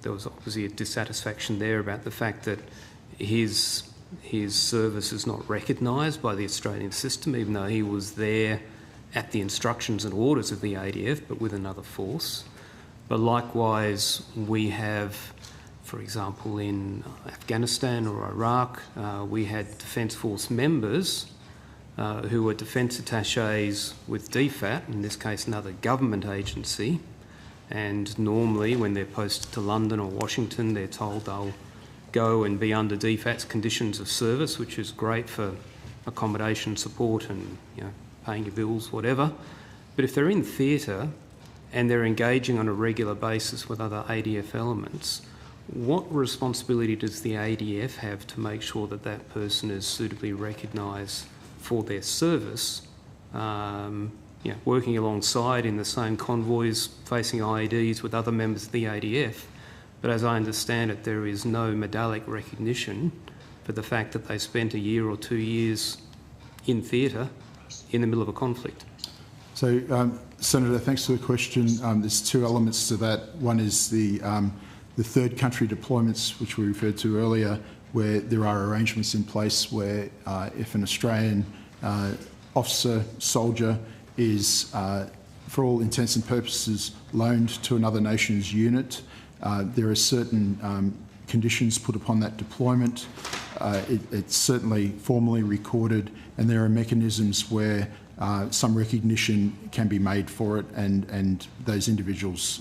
there was obviously a dissatisfaction there about the fact that his service is not recognised by the Australian system, even though he was there at the instructions and orders of the ADF, but with another force. But likewise, we have, for example, in Afghanistan or Iraq, we had Defence Force members who were defence attachés with DFAT, in this case another government agency, and normally when they're posted to London or Washington, they're told they'll go and be under DFAT's conditions of service, which is great for accommodation support and, you know, paying your bills, whatever. But if they're in theatre and they're engaging on a regular basis with other ADF elements, what responsibility does the ADF have to make sure that that person is suitably recognised for their service, you know, working alongside in the same convoys, facing IEDs with other members of the ADF? But as I understand it, there is no medallic recognition for the fact that they spent a year or 2 years in theatre in the middle of a conflict.
So, Senator, thanks for the question. There's two elements to that. One is the third country deployments, which we referred to earlier, where there are arrangements in place where if an Australian officer, soldier is, for all intents and purposes, loaned to another nation's unit, there are certain conditions put upon that deployment. It's certainly formally recorded, and there are mechanisms where some recognition can be made for it, and those individuals,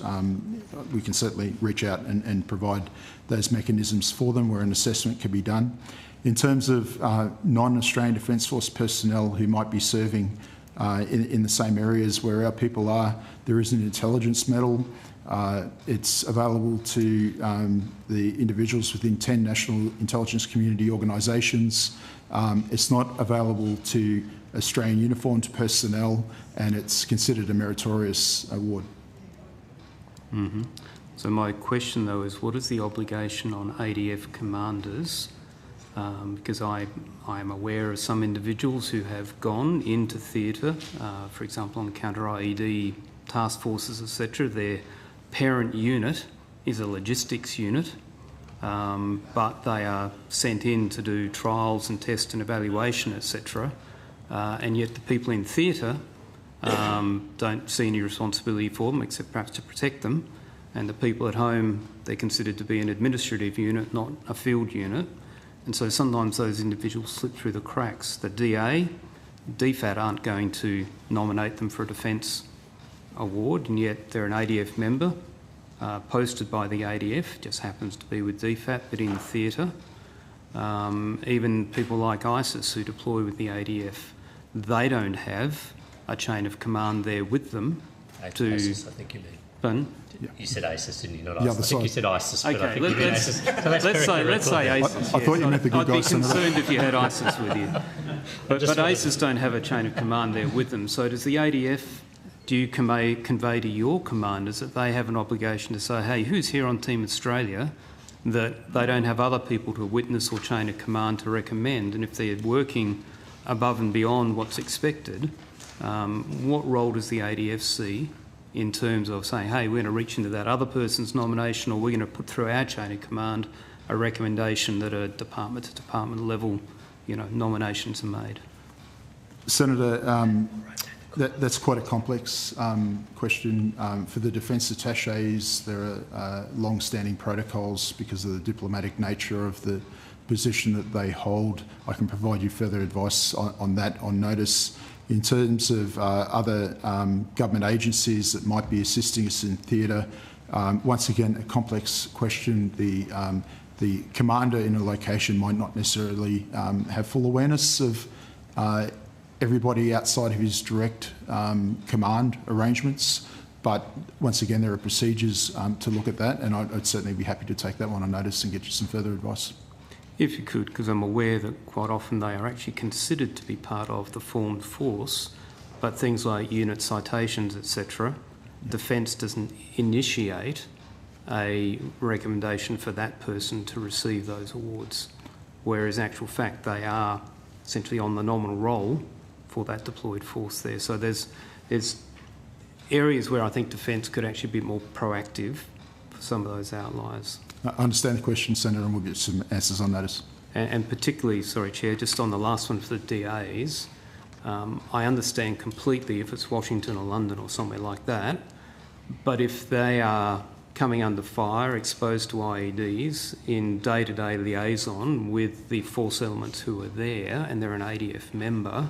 we can certainly reach out and provide those mechanisms for them where an assessment can be done. In terms of non-Australian Defence Force personnel who might be serving in the same areas where our people are, there is an intelligence medal. It's available to the individuals within 10 national intelligence community organisations. It's not available to Australian uniformed personnel, and it's considered a meritorious award.
Mm-hmm. So my question, though, is what is the obligation on ADF commanders? Because I am aware of some individuals who have gone into theatre, for example, on counter-IED task forces, etc. Their parent unit is a logistics unit, but they are sent in to do trials and test and evaluation, etc. And yet the people in theatre don't see any responsibility for them except perhaps to protect them, and the people at home, they're considered to be an administrative unit, not a field unit. And so sometimes those individuals slip through the cracks. The DA, DFAT aren't going to nominate them for a defence award, and yet they're an ADF member, posted by the ADF, just happens to be with DFAT, but in theatre. Even people like ISIS who deploy with the ADF, they don't have a chain of command there with them.
ISIS, I think you mean.
Pardon?
You said ISIS, didn't you? Not ISIS. I think you said ISIS, but I think you mean ISIS. So
let's say ISIS.
I thought you meant the good guys.
I'd be concerned if you had ISIS with you. But ISIS don't have a chain of command there with them. So does the ADF, do you convey to your commanders that they have an obligation to say, hey, who's here on Team Australia, that they don't have other people to witness or chain of command to recommend? And if they're working above and beyond what's expected, what role does the ADF see in terms of saying, hey, we're going to reach into that other person's nomination, or we're going to put through our chain of command a recommendation that a department to department level, you know, nominations are made?
Senator, that's quite a complex question. For the defence attachés, there are long-standing protocols because of the diplomatic nature of the position that they hold. I can provide you further advice on that on notice. In terms of other government agencies that might be assisting us in theatre, once again, a complex question. The commander in a location might not necessarily have full awareness of everybody outside of his direct command arrangements. But once again, there are procedures to look at that, and I'd certainly be happy to take that one on notice and get you some further advice.
If you could, because I'm aware that quite often they are actually considered to be part of the formed force, but things like unit citations, etc., Defence doesn't initiate a recommendation for that person to receive those awards, whereas in actual fact they are essentially on the nominal roll for that deployed force there. So there's areas where I think Defence could actually be more proactive for some of those outliers.
I understand the question, Senator, and we'll get some answers on that.
And particularly, sorry, Chair, just on the last one for the DAs, I understand completely if it's Washington or London or somewhere like that, but if they are coming under fire, exposed to IEDs in day-to-day liaison with the force elements who are there and they're an ADF member,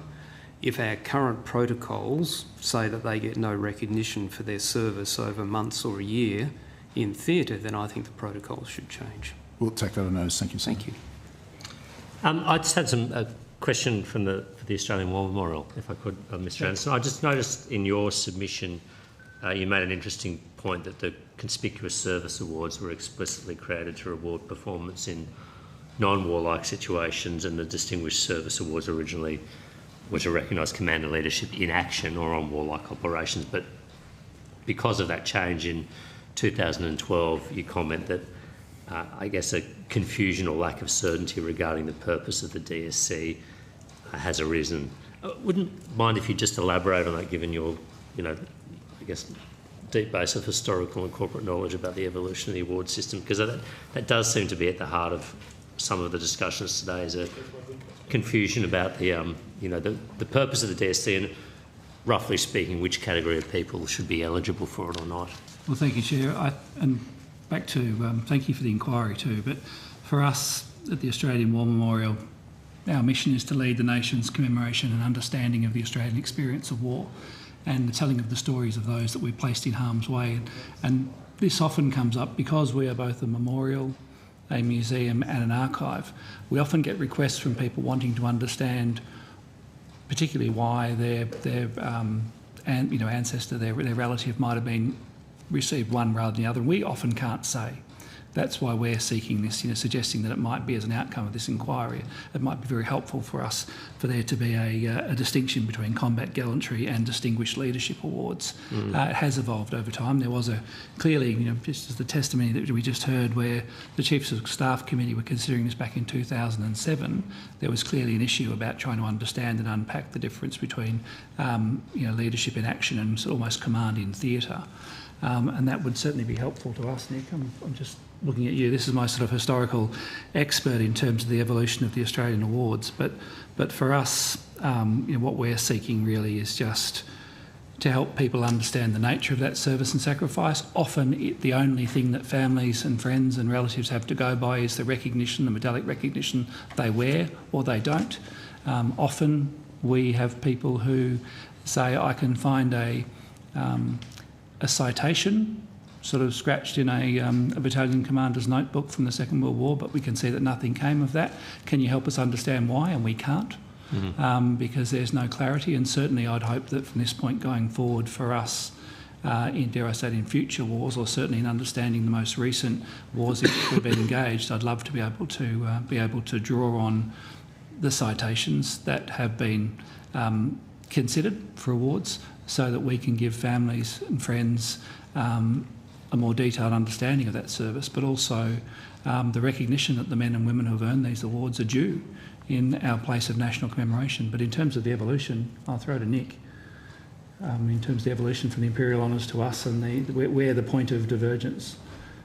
if our current protocols say that they get no recognition for their service over months or a year in theatre, then I think the protocols should change.
We'll take that on notice. Thank you, Senator.
Thank you.
I just had a question from the Australian War Memorial, if I could, Mr. Anderson. I just noticed in your submission you made an interesting point that the Conspicuous Service Awards were explicitly created to reward performance in non-warlike situations, and the Distinguished Service Awards originally was to recognise command and leadership in action or on warlike operations. But because of that change in 2012, you comment that I guess a confusion or lack of certainty regarding the purpose of the DSC has arisen. Wouldn't mind if you just elaborate on that, given your, I guess, deep base of historical and corporate knowledge about the evolution of the award system, because that does seem to be at the heart of some of the discussions today, is a confusion about the purpose of the DSC and, roughly speaking, which category of people should be eligible for it or not.
Well, thank you, Chair. And back to thank you for the inquiry too, but for us at the Australian War Memorial, our mission is to lead the nation's commemoration and understanding of the Australian experience of war and the telling of the stories of those that we've placed in harm's way. And this often comes up because we are both a memorial, a museum and an archive. We often get requests from people wanting to understand particularly why their ancestor, their relative might have been received one rather than the other. And we often can't say. That's why we're seeking this, suggesting that it might be as an outcome of this inquiry. It might be very helpful for us for there to be a distinction between combat gallantry and distinguished leadership awards. It has evolved over time. There was clearly, just as the testimony that we just heard, where the Chiefs of Staff Committee were considering this back in 2007, there was clearly an issue about trying to understand and unpack the difference between, leadership in action and almost command in theatre. And that would certainly be helpful to us, Nick. I'm just looking at you. This is my sort of historical expert in terms of the evolution of the Australian awards. But for us, what we're seeking really is just to help people understand the nature of that service and sacrifice. Often the only thing that families and friends and relatives have to go by is the recognition, the metallic recognition they wear or they don't. Often we have people who say, I can find a citation sort of scratched in a battalion commander's notebook from the Second World War, but we can see that nothing came of that. Can you help us understand why? And we can't, because there's no clarity. And certainly I'd hope that from this point going forward for us, in future wars, or certainly in understanding the most recent wars in which we've been engaged, I'd love to be able to draw on the citations that have been considered for awards, so that we can give families and friends a more detailed understanding of that service, but also the recognition that the men and women who have earned these awards are due in our place of national commemoration. But in terms of the evolution, I'll throw to Nick. In terms of the evolution from the Imperial Honours to us and where the point of divergence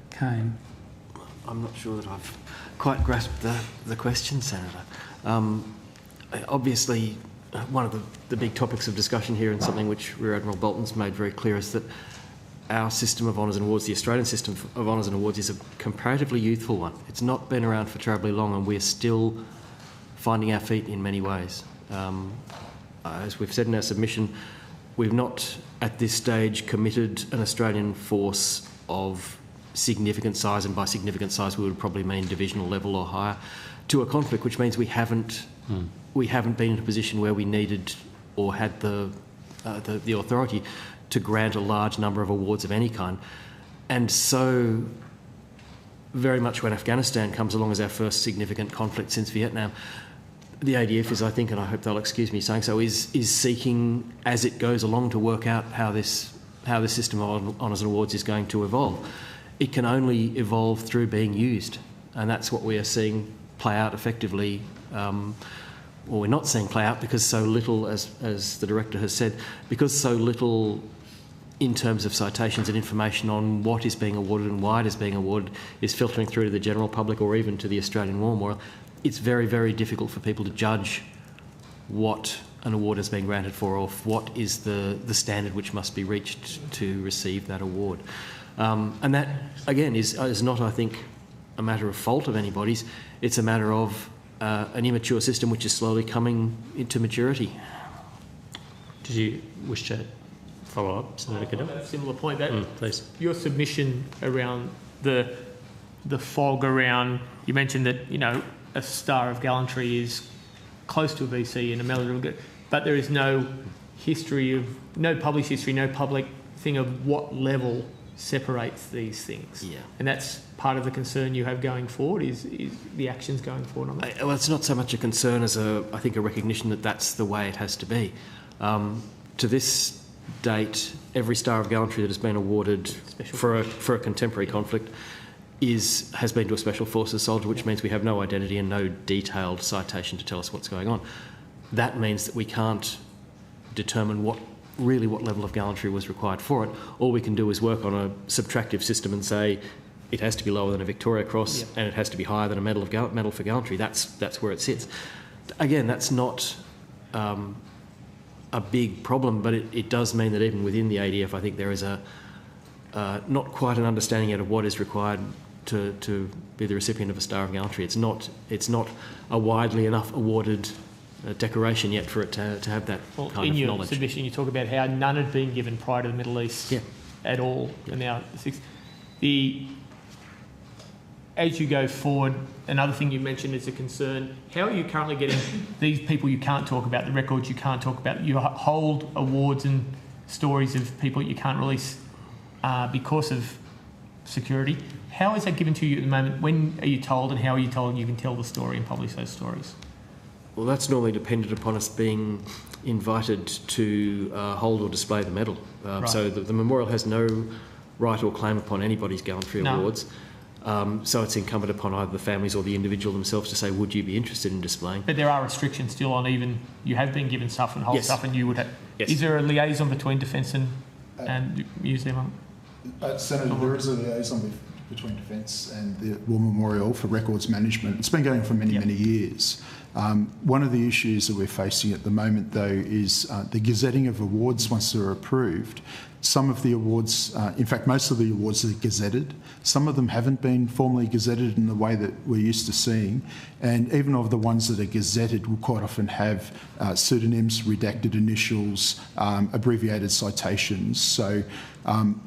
came.
I'm not sure that I've quite grasped the question, Senator. Obviously, one of the big topics of discussion here, and something which Rear Admiral Bolton's made very clear, is that our system of honours and awards, the Australian system of honours and awards, is a comparatively youthful one. It's not been around for terribly long, and we're still finding our feet in many ways. As we've said in our submission, we've not at this stage committed an Australian force of significant size, and by significant size we would probably mean divisional level or higher, to a conflict, which means we haven't been in a position where we needed or had the authority to grant a large number of awards of any kind. And so very much when Afghanistan comes along as our first significant conflict since Vietnam, the ADF is, I think, and I hope they'll excuse me saying so, is seeking as it goes along to work out how this system of honours and awards is going to evolve. it can only evolve through being used, and that's what we are seeing play out effectively. Or we're not seeing play out because so little, as the Director has said, because so little in terms of citations and information on what is being awarded and why it is being awarded is filtering through to the general public or even to the Australian War Memorial. It's very, very difficult for people to judge what an award has been granted for, or what is the standard which must be reached to receive that award. And that, again, is not, I think, a matter of fault of anybody's. It's a matter of an immature system which is slowly coming into maturity.
Did you wish to follow up, Senator Cadell?
A similar point.
Please.
Your submission around the fog around, you mentioned that, you know, a Star of Gallantry is close to a VC and a Medal, but there is no published history, no public thing of what level separates these things. Yeah. And that's part of the concern you have going forward, is the actions going forward on that.
Well, it's not so much a concern as I think a recognition that that's the way it has to be. To this date, every Star of Gallantry that has been awarded for a contemporary conflict has been to a Special Forces soldier, which means we have no identity and no detailed citation to tell us what's going on. That means that we can't determine what level of gallantry was required for it. All we can do is work on a subtractive system and say it has to be lower than a Victoria Cross, and it has to be higher than a Medal for Gallantry. That's where it sits. Again, that's not a big problem, but it does mean that even within the ADF, I think there is not quite an understanding yet of what is required to be the recipient of a Star of Gallantry. It's not a widely enough awarded decoration yet for it to have that kind of knowledge.
In your submission, you talk about how none had been given prior to the Middle East at all, and now as you go forward, another thing you mentioned is a concern. How are you currently getting these people you can't talk about, the records you can't talk about? You hold awards and stories of people you can't release because of security. How is that given to you at the moment? When are you told, and how are you told you can tell the story and publish those stories?
Well, that's normally dependent upon us being invited to hold or display the medal.
Right.
So the memorial has no right or claim upon anybody's gallantry awards. So it's incumbent upon either the families or the individual themselves to say, would you be interested in displaying?
But there are restrictions still on even, you have been given stuff and hold stuff, and you would have...
Yes.
Is there a liaison between Defence and museum?
Senator, there is a liaison between Defence and the War Memorial for records management. It's been going on for many, many years. One of the issues that we're facing at the moment, though, is the gazetting of awards once they're approved. Some of the awards, in fact, most of the awards are gazetted. Some of them haven't been formally gazetted in the way that we're used to seeing. And even of the ones that are gazetted will quite often have pseudonyms, redacted initials, abbreviated citations. So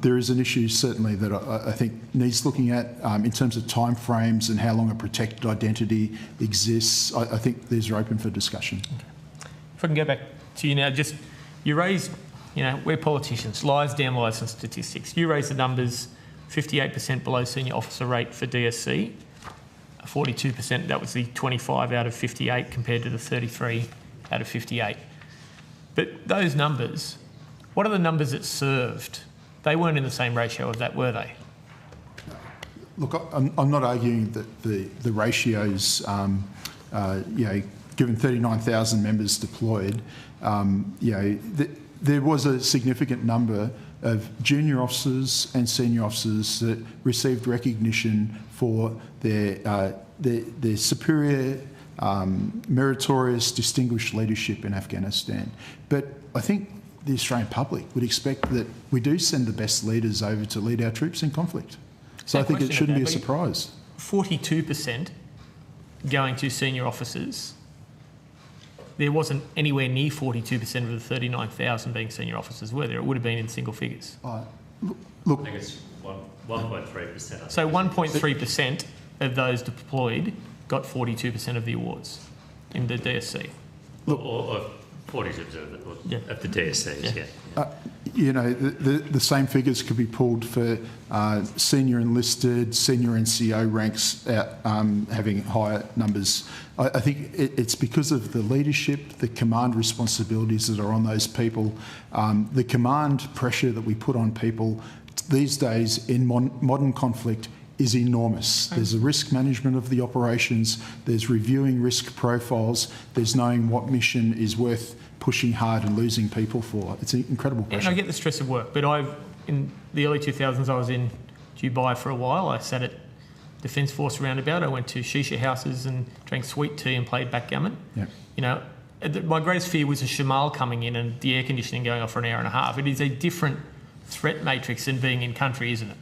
there is an issue certainly that I think needs looking at in terms of timeframes and how long a protected identity exists. I think these are open for discussion.
Okay. If I can go back to you now, just you raised, you know, we're politicians, lies, down lies and statistics. You raised the numbers, 58% below senior officer rate for DSC, 42%, that was the 25 out of 58 compared to the 33 out of 58. But those numbers, what are the numbers that served? They weren't in the same ratio of that, were they?
Look, I'm not arguing that the ratios, given 39,000 members deployed, there was a significant number of junior officers and senior officers that received recognition for their superior, meritorious, distinguished leadership in Afghanistan. But I think the Australian public would expect that we do send the best leaders over to lead our troops in conflict. So I think it shouldn't be a surprise.
42% going to senior officers. There wasn't anywhere near 42% of the 39,000 being senior officers, were there? It would have been in single figures.
Look,
I think it's 1.3%.
So 1.3% of those deployed got 42% of the awards in the DSC.
Or 42% of the DSCs,
the same figures could be pulled for senior enlisted, senior NCO ranks having higher numbers. I think it's because of the leadership, the command responsibilities that are on those people, the command pressure that we put on people these days in modern conflict is enormous. There's a risk management of the operations, there's reviewing risk profiles, there's knowing what mission is worth pushing hard and losing people for. It's an incredible pressure.
And I get the stress of work, but in the early 2000s I was in Dubai for a while. I sat at Defence Force Roundabout. I went to shisha houses and drank sweet tea and played backgammon.
Yeah.
You know, my greatest fear was a Shamal coming in and the air conditioning going off for an hour and a half. It is a different threat matrix than being in country, isn't it?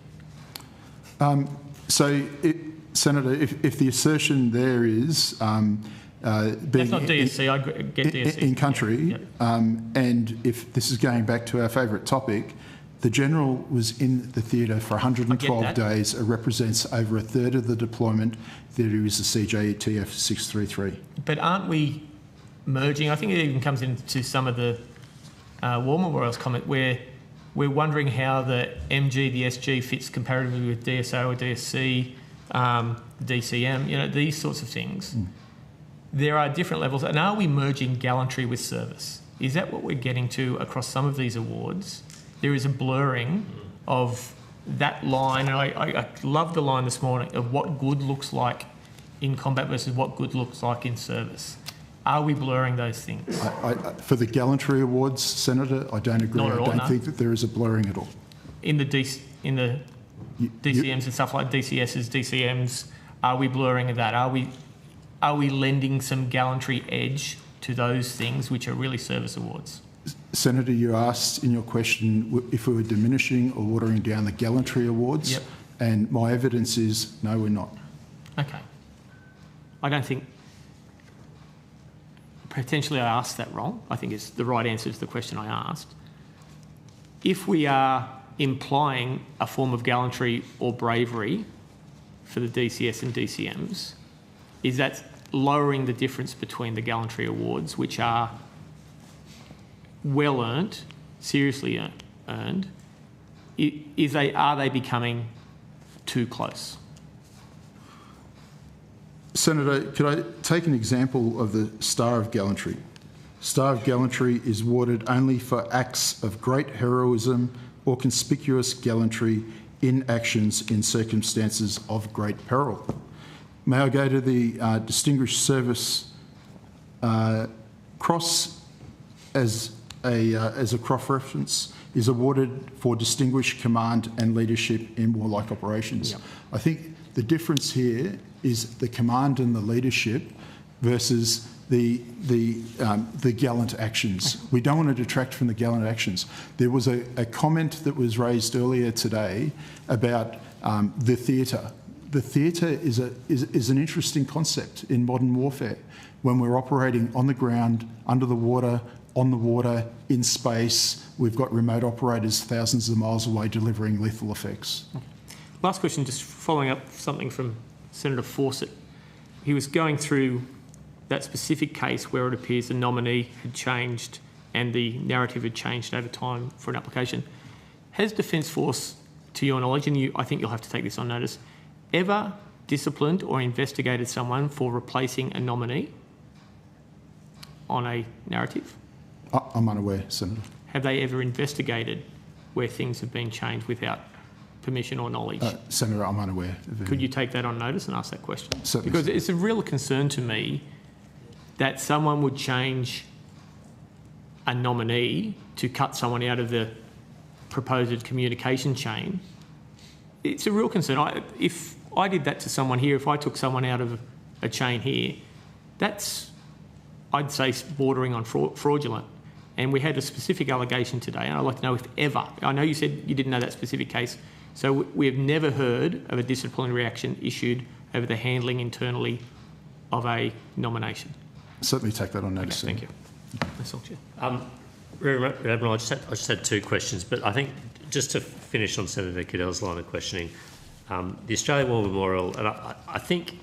Senator, if the assertion there is being
that's not DSC, I get DSC.
In country,
yeah.
And if this is going back to our favourite topic, the General was in the theatre for 112 days. It represents over a third of the deployment that he was the CJTF 633.
But aren't we merging? I think it even comes into some of the War Memorials comment where we're wondering how the MG, the SG fits comparatively with DSO or DSC, DCM, you know, these sorts of things. There are different levels. And are we merging gallantry with service? Is that what we're getting to across some of these awards? There is a blurring of that line. And I love the line this morning of what good looks like in combat versus what good looks like in service. Are we blurring those things?
For the gallantry awards, Senator, I don't agree.
Not at all,
I don't think that there is a blurring at all.
In the DCMs and stuff like DCSs, DCMs, are we blurring that? Are we lending some gallantry edge to those things which are really service awards?
Senator, you asked in your question if we were diminishing or watering down the gallantry awards.
Yep.
And my evidence is no, we're not.
Okay. I don't think... Potentially I asked that wrong. I think it's the right answer to the question I asked. If we are implying a form of gallantry or bravery for the DCS and DCMs, is that lowering the difference between the gallantry awards, which are well earned, seriously earned, are they becoming too close?
Senator, could I take an example of the Star of Gallantry? Star of Gallantry is awarded only for acts of great heroism or conspicuous gallantry in actions in circumstances of great peril. May I go to the Distinguished Service Cross as a cross reference is awarded for distinguished command and leadership in warlike operations. Yep. I think the difference here is the command and the leadership versus the gallant actions. We don't want to detract from the gallant actions. There was a comment that was raised earlier today about the theatre. The theatre is an interesting concept in modern warfare when we're operating on the ground, under the water, on the water, in space. We've got remote operators thousands of miles away delivering lethal effects.
Okay. Last question, just following up something from Senator Fawcett. He was going through that specific case where it appears the nominee had changed and the narrative had changed over time for an application. Has Defence Force, to your knowledge, and I think you'll have to take this on notice, ever disciplined or investigated someone for replacing a nominee on a narrative?
I'm unaware, Senator.
Have they ever investigated where things have been changed without permission or knowledge?
Senator, I'm unaware.
Could you take that on notice and ask that question?
Certainly.
Because it's a real concern to me that someone would change a nominee to cut someone out of the proposed communication chain. It's a real concern. If I did that to someone here, if I took someone out of a chain here, that's, I'd say, bordering on fraudulent. And we had a specific allegation today, and I'd like to know if ever, I know you said you didn't know that specific case, so we have never heard of a disciplinary action issued over the handling internally of a nomination.
Certainly take that on notice.
Okay, thank you. That's all, Chair.
Admiral, I just had two questions, but I think just to finish on Senator Cadell's line of questioning, the Australian War Memorial, and I think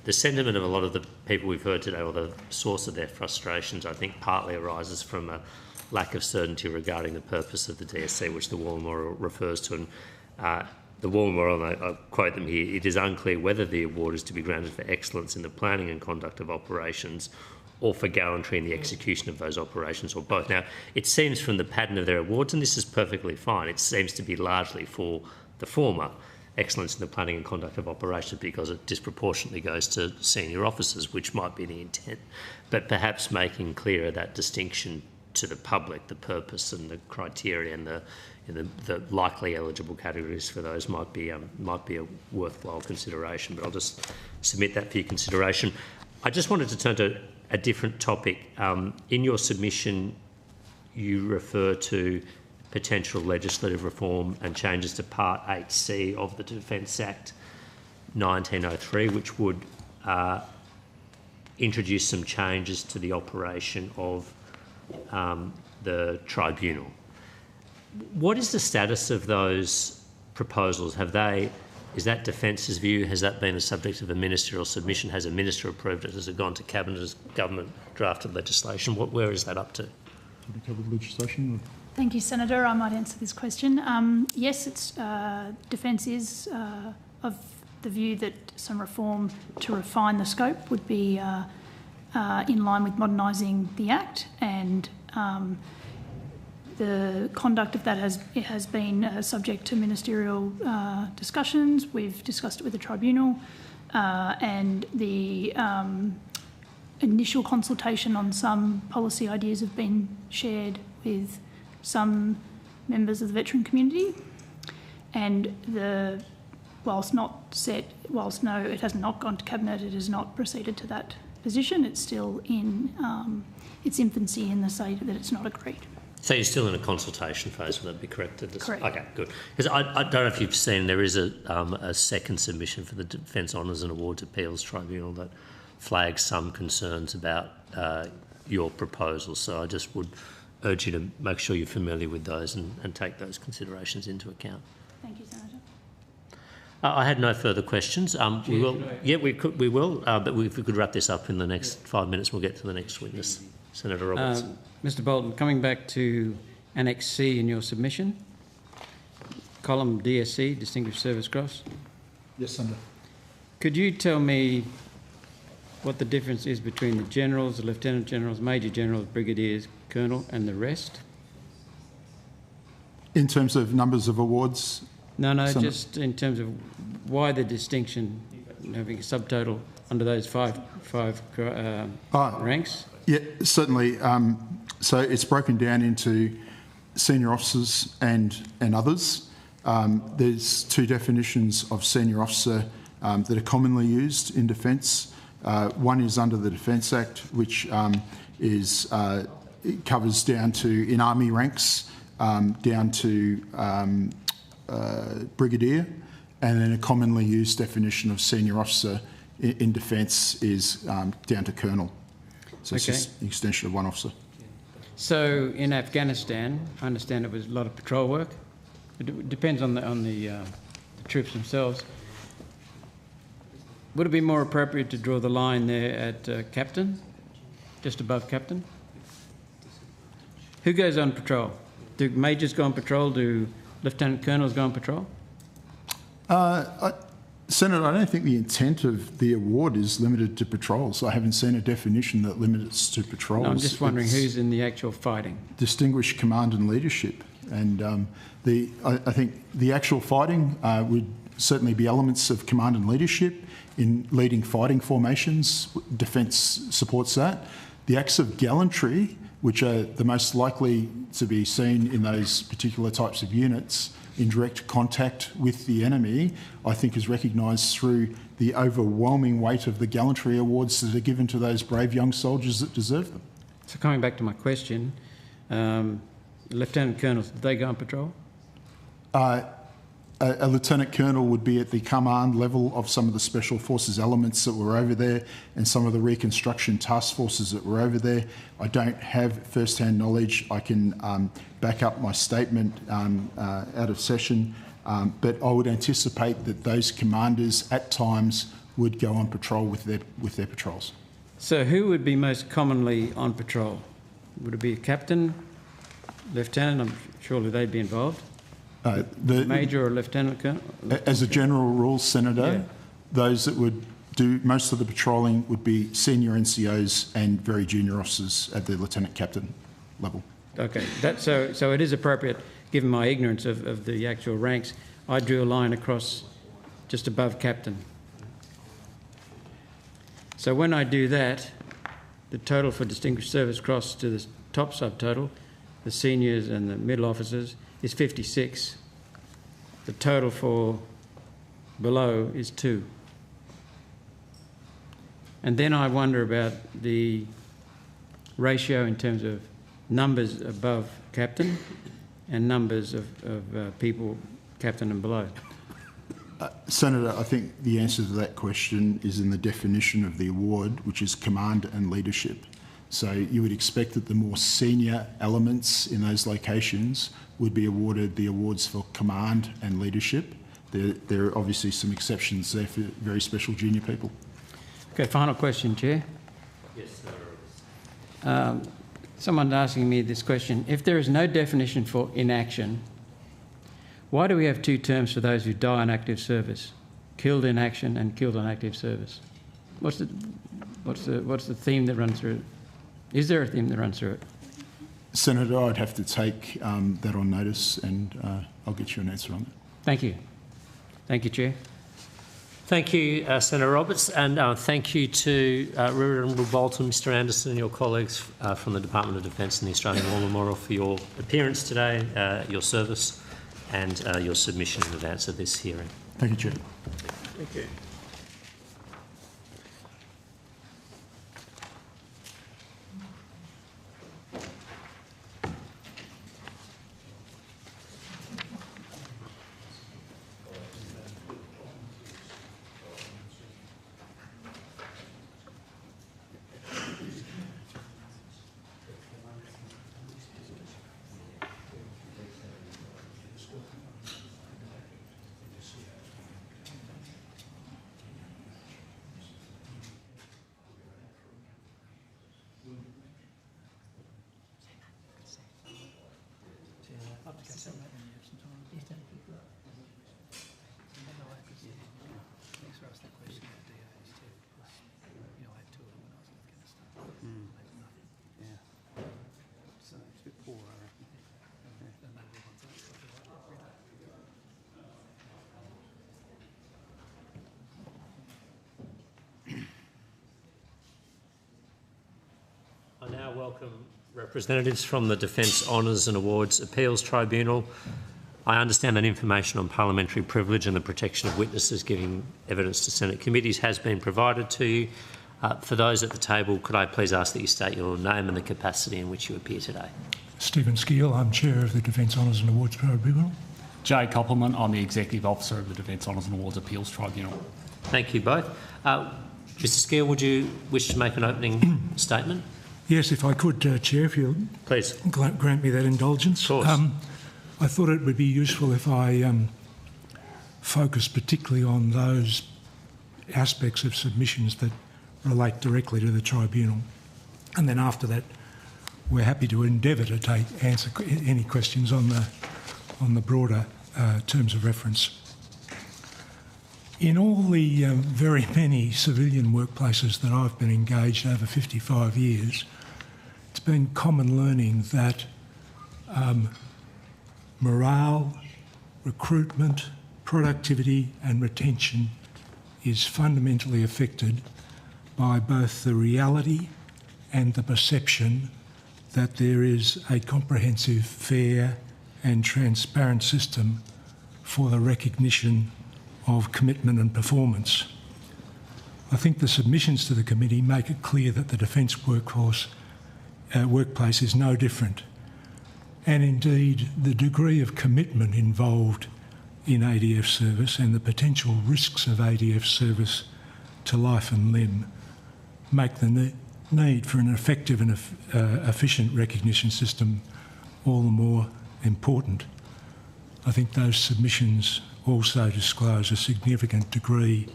the sentiment of a lot of the people we've heard today, or the source of their frustrations, I think partly arises from a lack of certainty regarding the purpose of the DSC, which the War Memorial refers to. And the War Memorial, and I quote them here, it is unclear whether the award is to be granted for excellence in the planning and conduct of operations or for gallantry in the execution of those operations, or both. Now, it seems from the pattern of their awards, and this is perfectly fine, it seems to be largely for the former, excellence in the planning and conduct of operations, because it disproportionately goes to senior officers, which might be the intent. But perhaps making clearer that distinction to the public, the purpose and the criteria and the likely eligible categories for those might be a worthwhile consideration. But I'll just submit that for your consideration. I just wanted to turn to a different topic. In your submission, you refer to potential legislative reform and changes to Part 8C of the Defence Act 1903, which would introduce some changes to the operation of the Tribunal. What is the status of those proposals? Is that Defence's view? Has that been a subject of a ministerial submission? Has a minister approved it? Has it gone to Cabinet? Has government drafted legislation? Where is that up to?
Legislation?
Thank you, Senator. I might answer this question. Yes, Defence is of the view that some reform to refine the scope would be in line with modernising the Act, and the conduct of that has been subject to ministerial discussions. We've discussed it with the Tribunal, and the initial consultation on some policy ideas have been shared with some members of the veteran community. And whilst no, it has not gone to Cabinet, it has not proceeded to that position. It's still in its infancy in the state that it's not agreed.
So you're still in a consultation phase, would that be correct?
Correct.
Okay, good. Because I don't know if you've seen, there is a second submission for the Defence Honours and Awards Appeals Tribunal that flags some concerns about your proposals. So I just would urge you to make sure you're familiar with those and take those considerations into account.
Thank you, Senator.
I had no further questions. We will. Yeah, we will. But if we could wrap this up in the next 5 minutes, we'll get to the next witness, Senator Roberts.
Mr. Bolton, coming back to Annex C in your submission, column DSC, Distinguished Service Cross.
Yes, Senator.
Could you tell me what the difference is between the generals, the lieutenant generals, major generals, brigadiers, colonel, and the rest?
In terms of numbers of awards?
No, just in terms of why the distinction, having a subtotal under those five ranks?
Yeah, certainly. So it's broken down into senior officers and others. There's two definitions of senior officer that are commonly used in defence. One is under the Defence Act, which it covers down to, in army ranks, down to brigadier, and then a commonly used definition of senior officer in defence is down to colonel. So it's just an extension of one officer.
So in Afghanistan, I understand it was a lot of patrol work. It depends on the troops themselves. Would it be more appropriate to draw the line there at captain, just above captain? Who goes on patrol? Do majors go on patrol? Do lieutenant colonels go on patrol?
Senator, I don't think the intent of the award is limited to patrols. I haven't seen a definition that limits to patrols.
No, I'm just wondering who's in the actual fighting.
Distinguished command and leadership. And I think the actual fighting would certainly be elements of command and leadership in leading fighting formations. Defence supports that. The acts of gallantry, which are the most likely to be seen in those particular types of units, in direct contact with the enemy, I think is recognised through the overwhelming weight of the gallantry awards that are given to those brave young soldiers that deserve them.
So coming back to my question, lieutenant colonels, do they go on patrol?
A lieutenant colonel would be at the command level of some of the special forces elements that were over there and some of the reconstruction task forces that were over there. I don't have first-hand knowledge. I can back up my statement out of session, but I would anticipate that those commanders at times would go on patrol with their patrols.
So who would be most commonly on patrol? Would it be a captain, lieutenant? Surely they'd be involved. The major or lieutenant colonel?
As a general rule, Senator, those that would do most of the patrolling would be senior NCOs and very junior officers at the lieutenant captain level.
Okay, so it is appropriate, given my ignorance of the actual ranks, I drew a line across just above captain. So when I do that, the total for Distinguished Service Cross to the top subtotal, the seniors and the middle officers, is 56. The total for below is 2. And then I wonder about the ratio in terms of numbers above captain and numbers of people captain and below.
Senator, I think the answer to that question is in the definition of the award, which is command and leadership. So you would expect that the more senior elements in those locations would be awarded the awards for command and leadership. There are obviously some exceptions there for very special junior people.
Okay, final question, Chair.
Yes, sir.
Someone's asking me this question. If there is no definition for inaction, why do we have 2 terms for those who die in active service? Killed in action and killed in active service. What's the theme that runs through it? Is there a theme that runs through it?
Senator, I'd have to take that on notice, and I'll get you an answer on that.
Thank you. Thank you, Chair.
Thank you, Senator Roberts, and thank you to Rear Admiral Bolton, Mr Anderson and your colleagues from the Department of Defence and the Australian War Memorial for your appearance today, your service and your submission in advance of this hearing.
Thank you, Chair.
Thank you.
I now welcome representatives from the Defence Honours and Awards Appeals Tribunal. I understand that information on parliamentary privilege and the protection of witnesses giving evidence to Senate committees has been provided to you. For those at the table, could I please ask that you state your name and the capacity in which you appear today?
Stephen Skeel, I'm Chair of the Defence Honours and Awards Tribunal.
Jay Koppelman, I'm the Executive Officer of the Defence Honours and Awards Appeals Tribunal.
Thank you both. Mr Skeel, would you wish to make an opening statement?
Yes, if I could, Chair, if you'll
please
grant me that indulgence.
Of course.
I thought it would be useful if I focus particularly on those aspects of submissions that relate directly to the tribunal, and then after that, we're happy to endeavour to answer any questions on the broader terms of reference. In all the very many civilian workplaces that I've been engaged over 55 years, it's been common learning that morale, recruitment, productivity and retention is fundamentally affected by both the reality and the perception that there is a comprehensive, fair and transparent system for the recognition of commitment and performance. I think the submissions to the committee make it clear that the defence workplace is no different. And indeed, the degree of commitment involved in ADF service and the potential risks of ADF service to life and limb make the need for an effective and efficient recognition system all the more important. I think those submissions also disclose a significant degree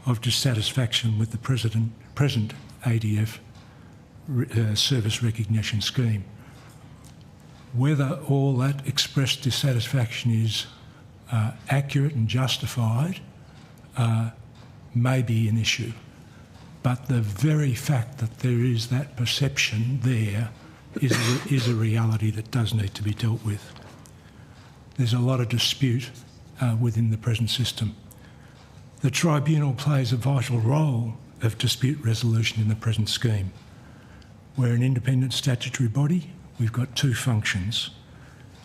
of dissatisfaction with the present ADF service recognition scheme. Whether all that expressed dissatisfaction is accurate and justified may be an issue, but the very fact that there is that perception there is a reality that does need to be dealt with. There's a lot of dispute within the present system. The Tribunal plays a vital role of dispute resolution in the present scheme. We're an independent statutory body. We've got two functions.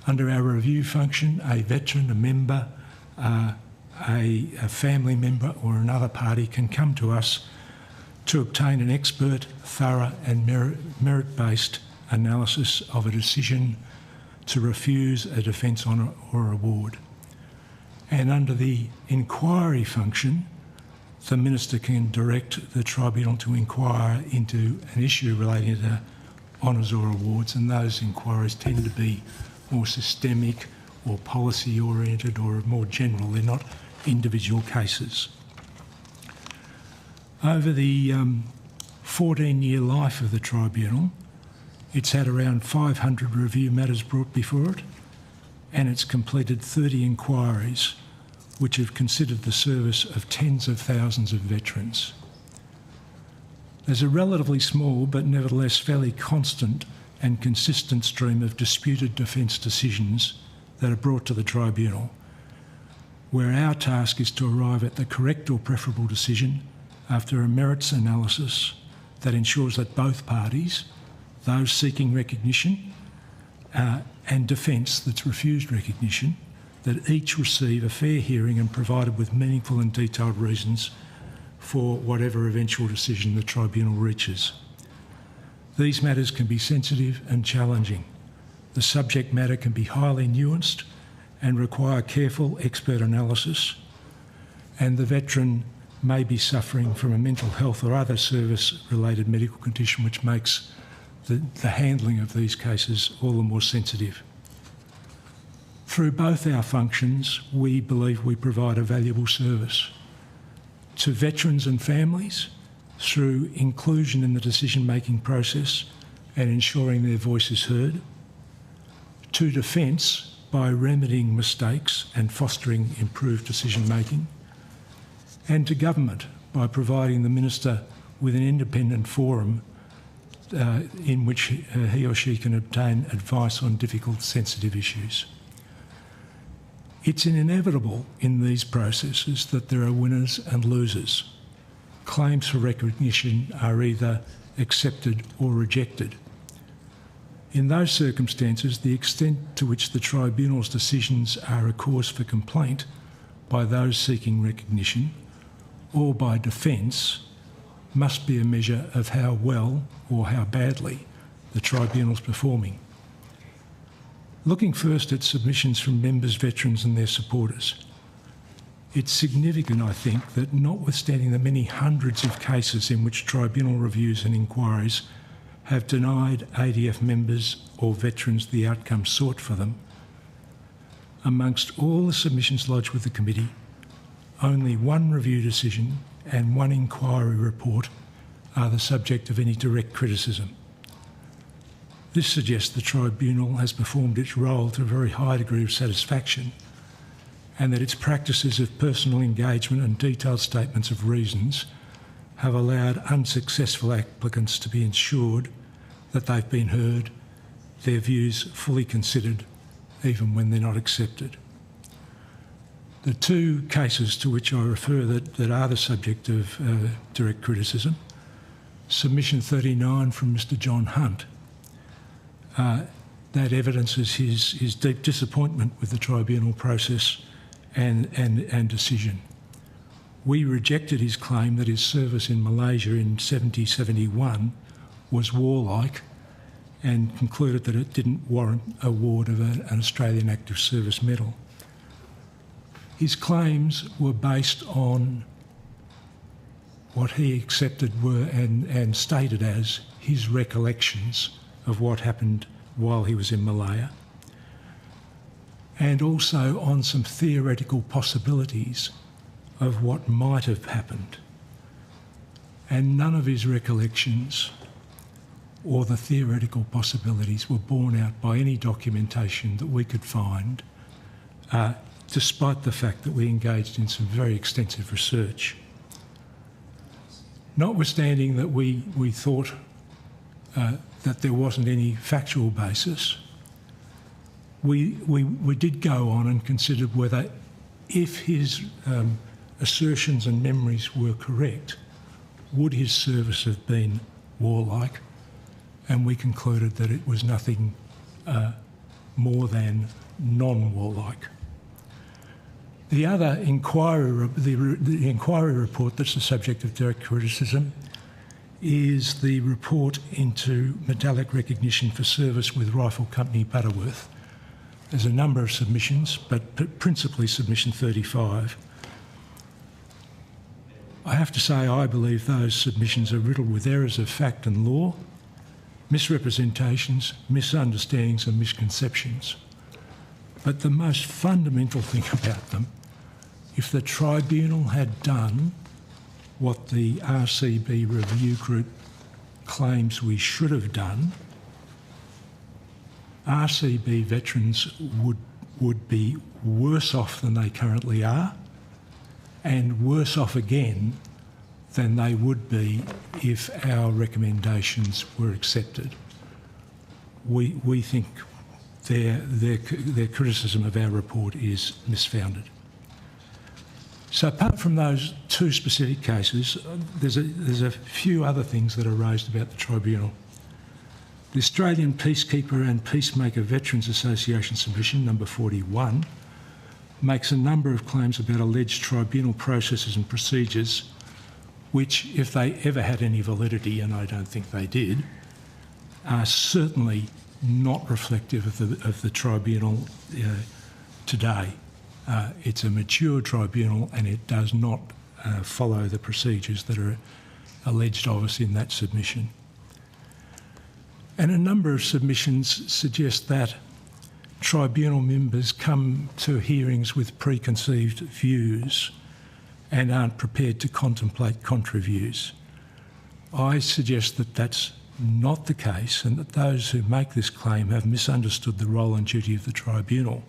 Under our review function, a veteran, a member, a family member or another party can come to us to obtain an expert, thorough and merit-based analysis of a decision to refuse a defence or award. And under the inquiry function, the Minister can direct the Tribunal to inquire into an issue relating to honours or awards, and those inquiries tend to be more systemic or policy-oriented or more general. They're not individual cases. Over the 14-year life of the Tribunal, it's had around 500 review matters brought before it, and it's completed 30 inquiries which have considered the service of tens of thousands of veterans. There's a relatively small but nevertheless fairly constant and consistent stream of disputed defence decisions that are brought to the Tribunal, where our task is to arrive at the correct or preferable decision after a merits analysis that ensures that both parties, those seeking recognition and defence that's refused recognition, that each receive a fair hearing and provided with meaningful and detailed reasons for whatever eventual decision the Tribunal reaches. These matters can be sensitive and challenging. The subject matter can be highly nuanced and require careful expert analysis, and the veteran may be suffering from a mental health or other service-related medical condition which makes the handling of these cases all the more sensitive. Through both our functions, we believe we provide a valuable service to veterans and families through inclusion in the decision-making process and ensuring their voice is heard, to defence by remedying mistakes and fostering improved decision-making, and to government by providing the Minister with an independent forum in which he or she can obtain advice on difficult, sensitive issues. It's inevitable in these processes that there are winners and losers. Claims for recognition are either accepted or rejected. In those circumstances, the extent to which the Tribunal's decisions are a cause for complaint by those seeking recognition or by defence must be a measure of how well or how badly the Tribunal's performing. Looking first at submissions from members, veterans and their supporters, it's significant, I think, that notwithstanding the many hundreds of cases in which Tribunal reviews and inquiries have denied ADF members or veterans the outcome sought for them, amongst all the submissions lodged with the committee, only one review decision and one inquiry report are the subject of any direct criticism. This suggests the Tribunal has performed its role to a very high degree of satisfaction, and that its practices of personal engagement and detailed statements of reasons have allowed unsuccessful applicants to be ensured that they've been heard, their views fully considered, even when they're not accepted. The two cases to which I refer that are the subject of direct criticism, submission 39 from Mr John Hunt, that evidences his deep disappointment with the Tribunal process and decision. We rejected his claim that his service in Malaysia in 70-71 was warlike and concluded that it didn't warrant award of an Australian Active Service Medal. His claims were based on what he accepted were and stated as his recollections of what happened while he was in Malaya, and also on some theoretical possibilities of what might have happened. And none of his recollections or the theoretical possibilities were borne out by any documentation that we could find, despite the fact that we engaged in some very extensive research. Notwithstanding that we thought that there wasn't any factual basis, we did go on and considered whether, if his assertions and memories were correct, would his service have been warlike? And we concluded that it was nothing more than non-warlike. The other inquiry, the inquiry report that's the subject of direct criticism is the report into metallic recognition for service with Rifle Company Butterworth. There's a number of submissions, but principally submission 35. I have to say I believe those submissions are riddled with errors of fact and law, misrepresentations, misunderstandings and misconceptions. But the most fundamental thing about them, if the Tribunal had done what the RCB review group claims we should have done, RCB veterans would be worse off than they currently are, and worse off again than they would be if our recommendations were accepted. We think their criticism of our report is misfounded. So apart from those two specific cases, there's a few other things that are raised about the Tribunal. The Australian Peacekeeper and Peacemaker Veterans Association submission, number 41, makes a number of claims about alleged tribunal processes and procedures which, if they ever had any validity, and I don't think they did, are certainly not reflective of the tribunal today. It's a mature tribunal and it does not follow the procedures that are alleged of us in that submission. And a number of submissions suggest that tribunal members come to hearings with preconceived views and aren't prepared to contemplate contra views. I suggest that that's not the case and that those who make this claim have misunderstood the role and duty of the tribunal,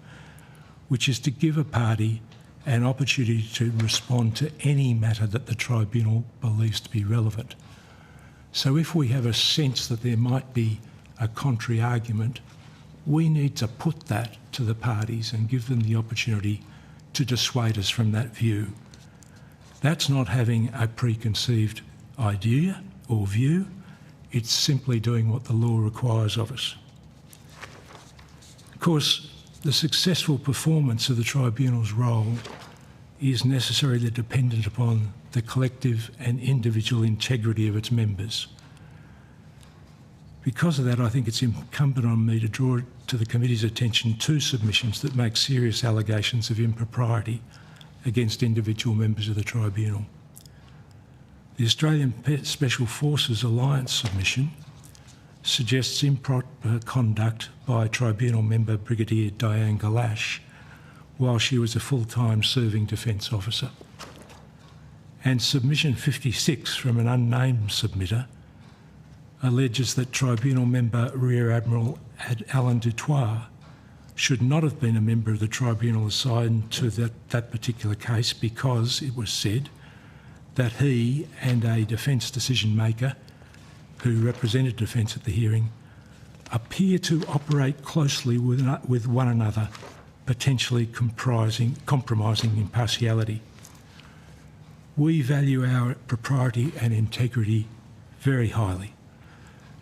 which is to give a party an opportunity to respond to any matter that the tribunal believes to be relevant. So if we have a sense that there might be a contrary argument, we need to put that to the parties and give them the opportunity to dissuade us from that view. That's not having a preconceived idea or view, it's simply doing what the law requires of us. Of course, the successful performance of the tribunal's role is necessarily dependent upon the collective and individual integrity of its members. Because of that, I think it's incumbent on me to draw to the committee's attention two submissions that make serious allegations of impropriety against individual members of the tribunal. The Australian Special Forces Alliance submission suggests improper conduct by tribunal member Brigadier Diane Galash while she was a full-time serving defence officer. And submission 56 from an unnamed submitter alleges that tribunal member Rear Admiral Alan Dutoit should not have been a member of the tribunal assigned to that particular case because it was said that he and a defence decision maker who represented defence at the hearing appear to operate closely with one another, potentially compromising impartiality. We value our propriety and integrity very highly.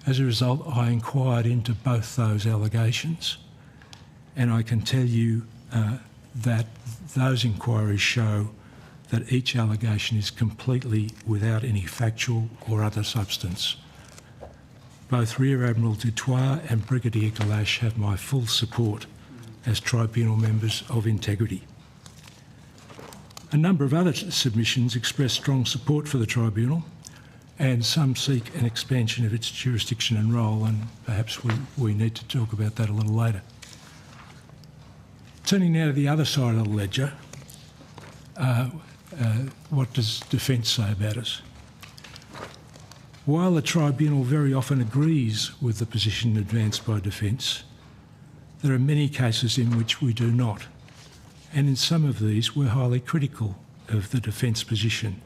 As a result, I inquired into both those allegations, and I can tell you that those inquiries show that each allegation is completely without any factual or other substance. Both Rear Admiral Dutoit and Brigadier Galash have my full support as tribunal members of integrity. A number of other submissions express strong support for the tribunal, and some seek an expansion of its jurisdiction and role, and perhaps we need to talk about that a little later. Turning now to the other side of the ledger, what does defence say about us? While the tribunal very often agrees with the position advanced by defence, there are many cases in which we do not, and in some of these we're highly critical of the defence position.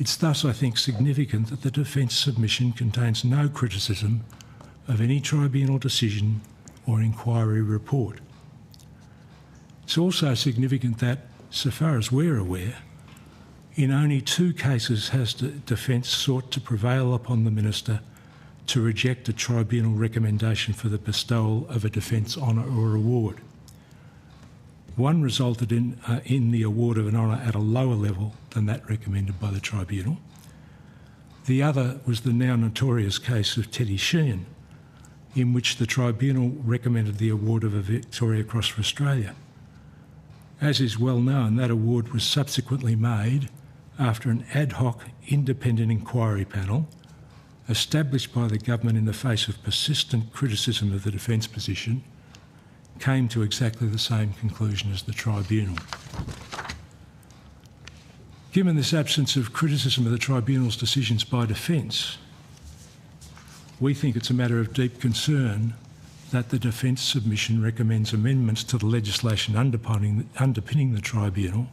It's thus, I think, significant that the defence submission contains no criticism of any tribunal decision or inquiry report. It's also significant that, so far as we're aware, in only 2 cases has the defence sought to prevail upon the Minister to reject a tribunal recommendation for the bestowal of a defence honour or award. One resulted in the award of an honour at a lower level than that recommended by the tribunal. The other was the now notorious case of Teddy Sheehan, in which the tribunal recommended the award of a Victoria Cross for Australia. As is well known, that award was subsequently made after an ad hoc independent inquiry panel established by the government in the face of persistent criticism of the defence position came to exactly the same conclusion as the tribunal. Given this absence of criticism of the tribunal's decisions by defence, we think it's a matter of deep concern that the defence submission recommends amendments to the legislation underpinning the tribunal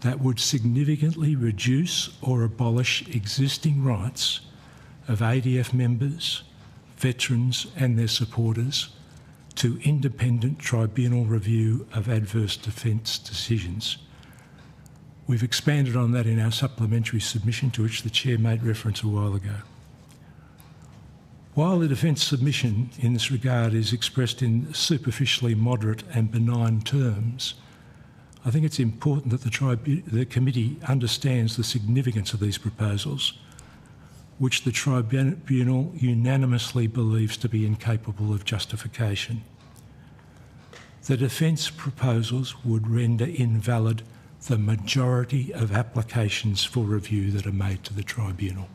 that would significantly reduce or abolish existing rights of ADF members, veterans and their supporters to independent tribunal review of adverse defence decisions. We've expanded on that in our supplementary submission, to which the Chair made reference a while ago. While the defence submission in this regard is expressed in superficially moderate and benign terms, I think it's important that the committee understands the significance of these proposals, which the tribunal unanimously believes to be incapable of justification. The defence proposals would render invalid the majority of applications for review that are made to the tribunal.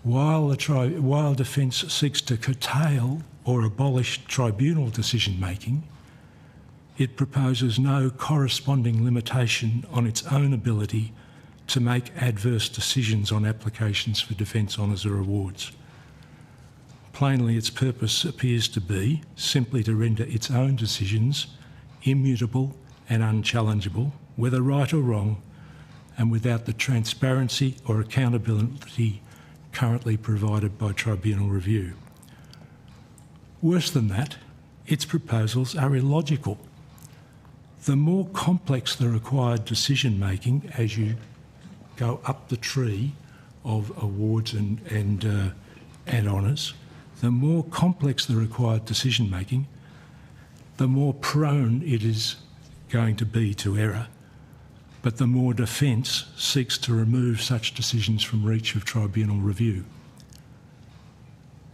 While defence seeks to curtail or abolish tribunal decision-making, it proposes no corresponding limitation on its own ability to make adverse decisions on applications for defence honours or awards. Plainly, its purpose appears to be simply to render its own decisions immutable and unchallengeable, whether right or wrong, and without the transparency or accountability currently provided by tribunal review. Worse than that, its proposals are illogical. The more complex the required decision-making as you go up the tree of awards and honours, the more complex the required decision-making, the more prone it is going to be to error, but the more defence seeks to remove such decisions from reach of tribunal review.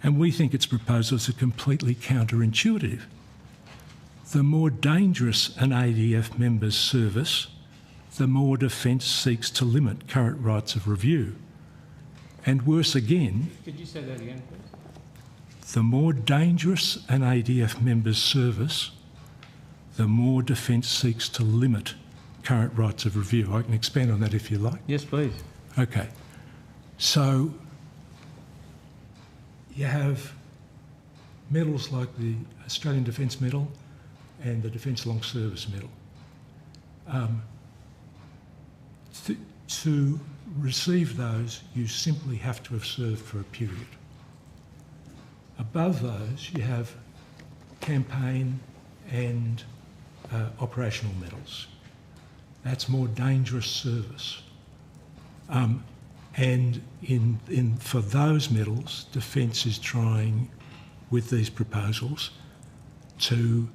And we think its proposals are completely counterintuitive. The more dangerous an ADF member's service, the more defence seeks to limit current rights of review. And worse again...
Could you say that again, please?
The more dangerous an ADF member's service, the more defence seeks to limit current rights of review. I can expand on that if you like.
Yes, please.
Okay. So you have medals like the Australian Defence Medal and the Defence Long Service Medal. To receive those, you simply have to have served for a period. Above those, you have campaign and operational medals. That's more dangerous service. And for those medals, Defence is trying, with these proposals, to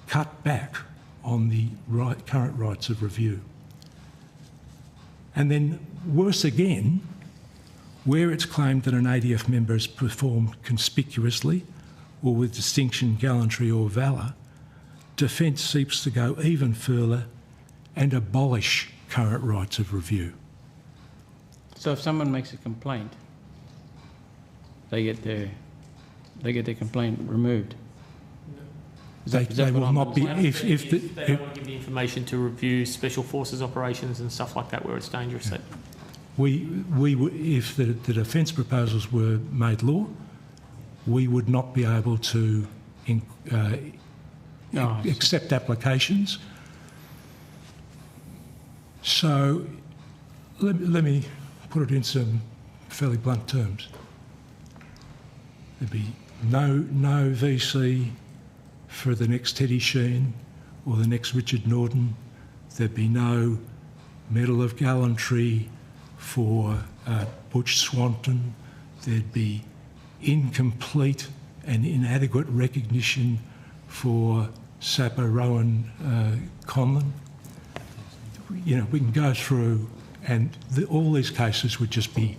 cut back on the current rights of review. And then, worse again, where it's claimed that an ADF member has performed conspicuously or with distinction, gallantry or valour, Defence seeks to go even further and abolish current rights of review.
So if someone makes a complaint, they get their complaint removed?
They will not be... If
they don't want to give the information to review special forces operations and stuff like that where it's dangerous. Yeah. If the defence proposals were made law, we would not be able to accept applications.
So let me put it in some fairly blunt terms. There'd be no VC for the next Teddy Sheen or the next Richard Norton. There'd be no Medal of Gallantry for Butch Swanton. There'd be incomplete and inadequate recognition for Sapper Rowan Conlon. You know, we can go through and all these cases would just be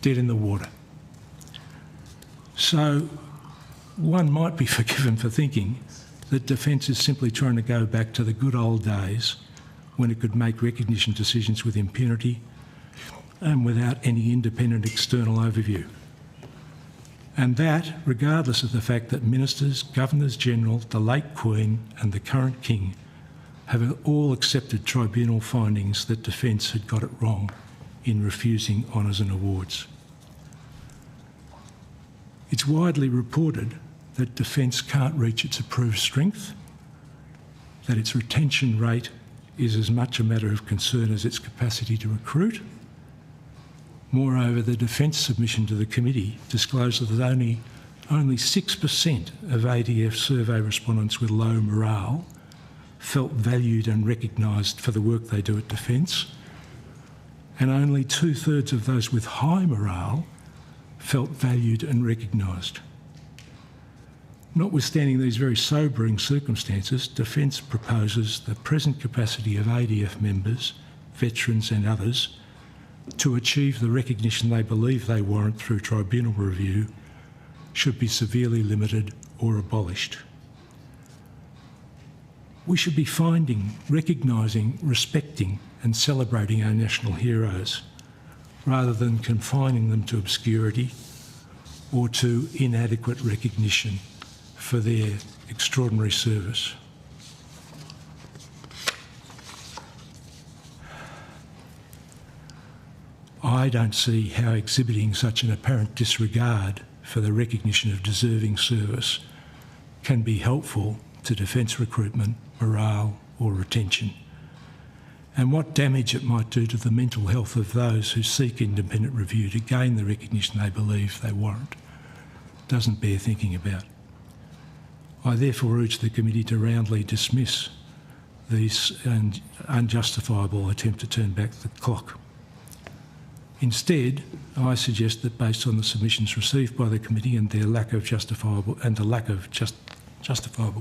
dead in the water. So one might be forgiven for thinking that Defence is simply trying to go back to the good old days when it could make recognition decisions with impunity and without any independent external overview. And that, regardless of the fact that ministers, governors-general, the late Queen and the current King have all accepted tribunal findings that Defence had got it wrong in refusing honours and awards. It's widely reported that Defence can't reach its approved strength, that its retention rate is as much a matter of concern as its capacity to recruit. Moreover, the Defence submission to the committee disclosed that only 6% of ADF survey respondents with low morale felt valued and recognised for the work they do at Defence, and only 2/3 of those with high morale felt valued and recognised. Notwithstanding these very sobering circumstances, Defence proposes the present capacity of ADF members, veterans and others to achieve the recognition they believe they warrant through tribunal review should be severely limited or abolished. We should be finding, recognising, respecting and celebrating our national heroes rather than confining them to obscurity or to inadequate recognition for their extraordinary service. I don't see how exhibiting such an apparent disregard for the recognition of deserving service can be helpful to Defence recruitment, morale or retention, and what damage it might do to the mental health of those who seek independent review to gain the recognition they believe they warrant doesn't bear thinking about. I therefore urge the committee to roundly dismiss these unjustifiable attempt to turn back the clock. Instead, I suggest that based on the submissions received by the committee and their lack of justifiable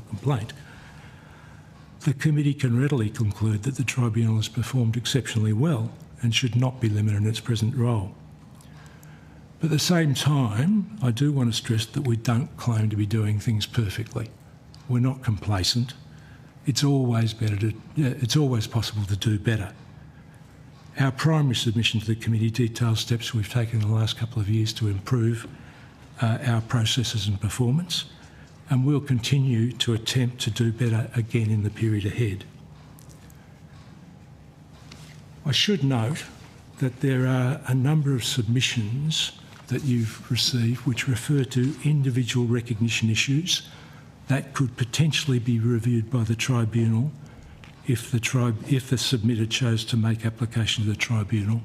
complaint, the committee can readily conclude that the tribunal has performed exceptionally well and should not be limited in its present role. But at the same time, I do want to stress that we don't claim to be doing things perfectly. We're not complacent. It's always possible to do better. Our primary submission to the committee details steps we've taken in the last couple of years to improve our processes and performance, and we'll continue to attempt to do better again in the period ahead. I should note that there are a number of submissions that you've received which refer to individual recognition issues that could potentially be reviewed by the tribunal if the submitter chose to make application to the tribunal,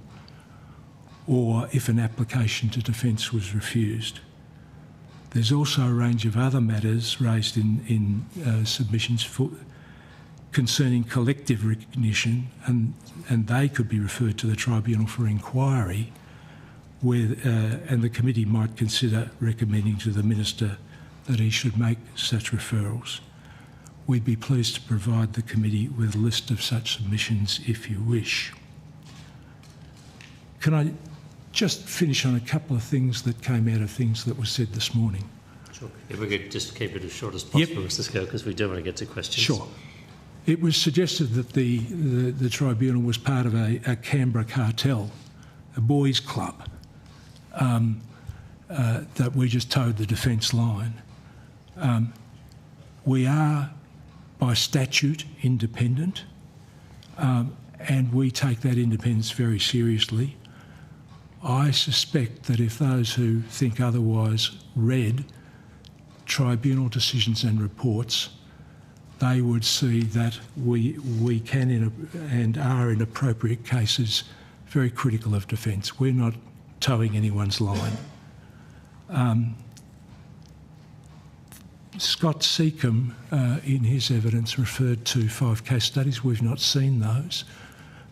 or if an application to Defence was refused. There's also a range of other matters raised in submissions concerning collective recognition, and they could be referred to the tribunal for inquiry, and the committee might consider recommending to the minister that he should make such referrals. We'd be pleased to provide the committee with a list of such submissions if you wish. Can I just finish on a couple of things that came out of things that were said this morning?
Sure. If we could just keep it as short as possible, Mr. Scott, because we do want to get to questions.
Sure. It was suggested that the tribunal was part of a Canberra cartel, a boys' club, that we just towed the Defence line. We are, by statute, independent, and we take that independence very seriously. I suspect that if those who think otherwise read tribunal decisions and reports, they would see that we can and are in appropriate cases very critical of defence. We're not towing anyone's line. Scott Seccombe, in his evidence, referred to 5 case studies. We've not seen those.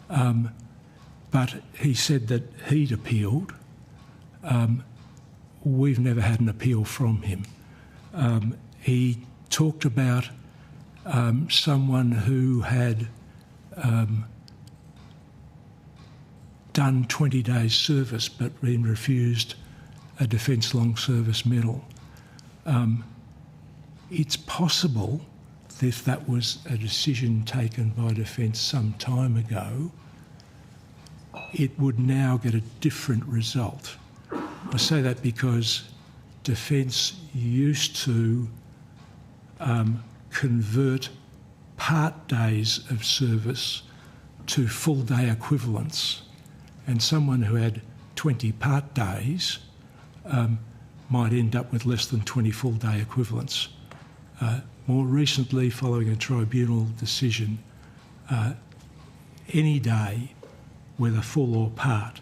But he said that he'd appealed. We've never had an appeal from him. He talked about someone who had done 20 days service but been refused a Defence Long Service Medal. It's possible, if that was a decision taken by Defence some time ago, it would now get a different result. I say that because Defence used to convert part days of service to full day equivalents, and someone who had 20 part days might end up with less than 20 full day equivalents. More recently, following a tribunal decision, any day, whether full or part,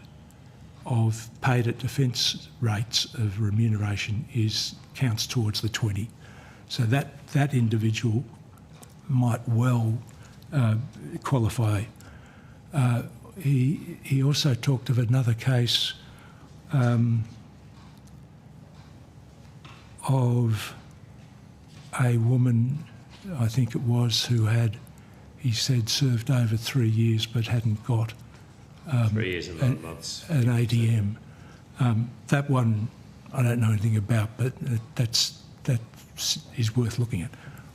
of paid at defence rates of remuneration counts towards the 20. So that individual might well qualify. He also talked of another case of a woman, I think it was, who had, he said, served over 3 years but hadn't got
3 years and 9 months.
An ADM. That one I don't know anything about, but that is worth looking at.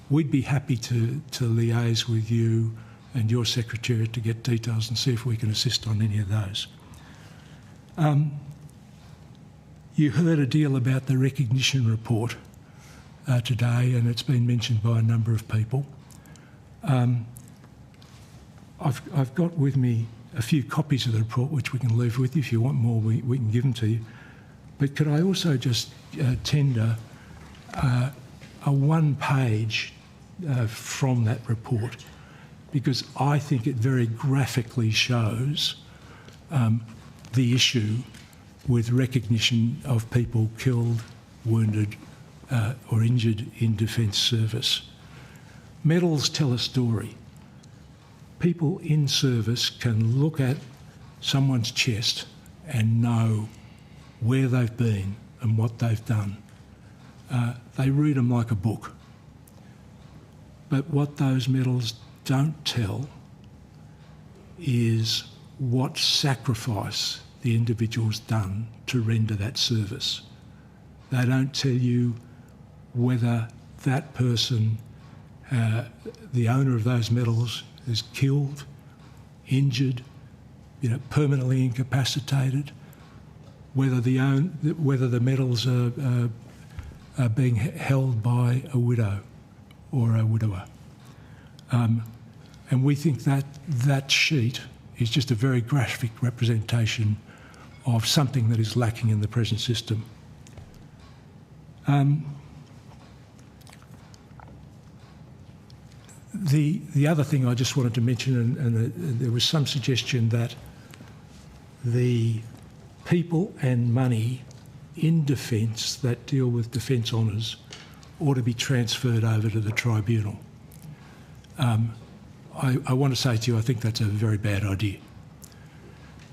We'd be happy to liaise with you and your Secretariat to get details and see if we can assist on any of those. You heard a deal about the recognition report today, and it's been mentioned by a number of people. I've got with me a few copies of the report which we can leave with you. If you want more, we can give them to you. But could I also just tender a one-page from that report, because I think it very graphically shows the issue with recognition of people killed, wounded or injured in defence service. Medals tell a story. People in service can look at someone's chest and know where they've been and what they've done. They read them like a book. But what those medals don't tell is what sacrifice the individual's done to render that service. They don't tell you whether that person, the owner of those medals, is killed, injured, permanently incapacitated, whether the medals are being held by a widow or a widower. And we think that sheet is just a very graphic representation of something that is lacking in the present system. The other thing I just wanted to mention, and there was some suggestion that the people and money in defence that deal with defence honours ought to be transferred over to the Tribunal. I want to say to you, I think that's a very bad idea.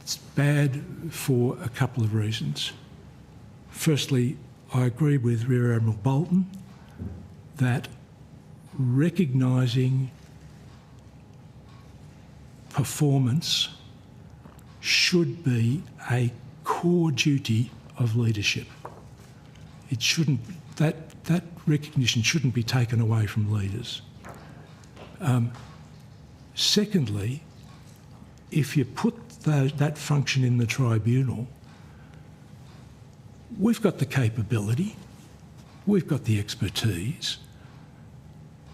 It's bad for a couple of reasons. Firstly, I agree with Rear Admiral Bolton that recognising performance should be a core duty of leadership. It shouldn't, that recognition shouldn't be taken away from leaders. Secondly, if you put that function in the Tribunal, we've got the capability, we've got the expertise,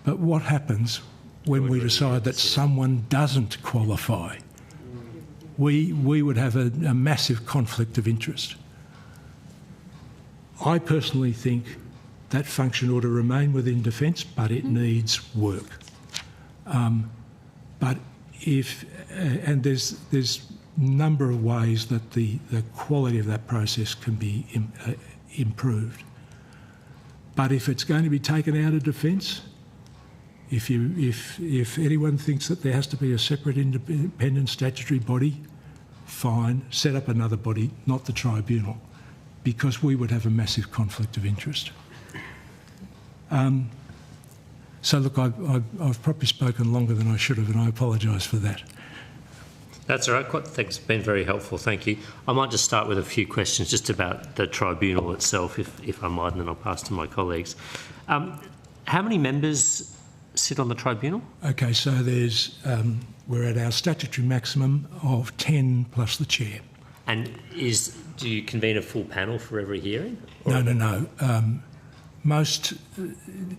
but what happens when we decide that someone doesn't qualify? We would have a massive conflict of interest. I personally think that function ought to remain within defence, but it needs work. But if, and there's a number of ways that the quality of that process can be improved. But if it's going to be taken out of defence, if anyone thinks that there has to be a separate independent statutory body, fine, set up another body, not the tribunal, because we would have a massive conflict of interest. So look, I've probably spoken longer than I should have, and I apologise for that.
That's all right. Thanks. It's been very helpful. Thank you. I might just start with a few questions just about the tribunal itself, if I might, and then I'll pass to my colleagues. How many members sit on the tribunal? Okay, so there's we're at our statutory maximum of 10 plus the chair. And do you convene a full panel for every hearing? Or? No. Most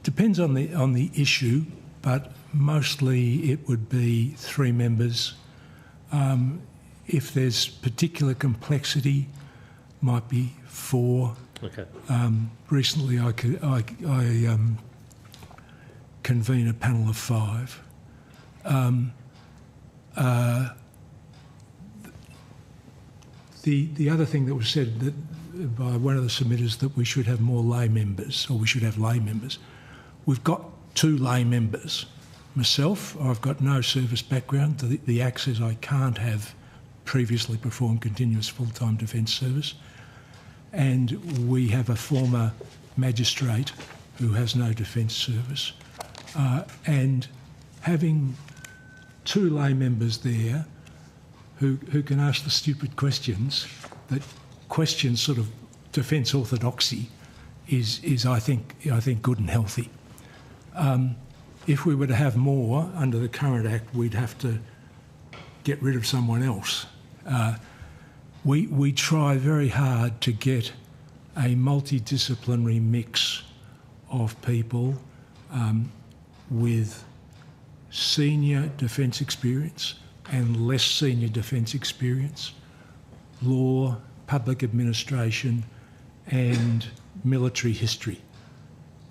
depends on the issue, but mostly it would be 3 members. If there's particular complexity, might be 4. Okay. Recently, I convene a panel of 5. The other thing that was said by one of the submitters that we should have more lay members, or we should have lay members. We've got 2 lay members. Myself, I've got no service background. The Act says I can't have previously performed continuous full-time defence service. And we have a former magistrate who has no defence service. And having 2 lay members there who can ask the stupid questions that question sort of defence orthodoxy is I think good and healthy. If we were to have more under the current Act, we'd have to get rid of someone else. We try very hard to get a multidisciplinary mix of people with senior defence experience and less senior defence experience, law, public administration and military history.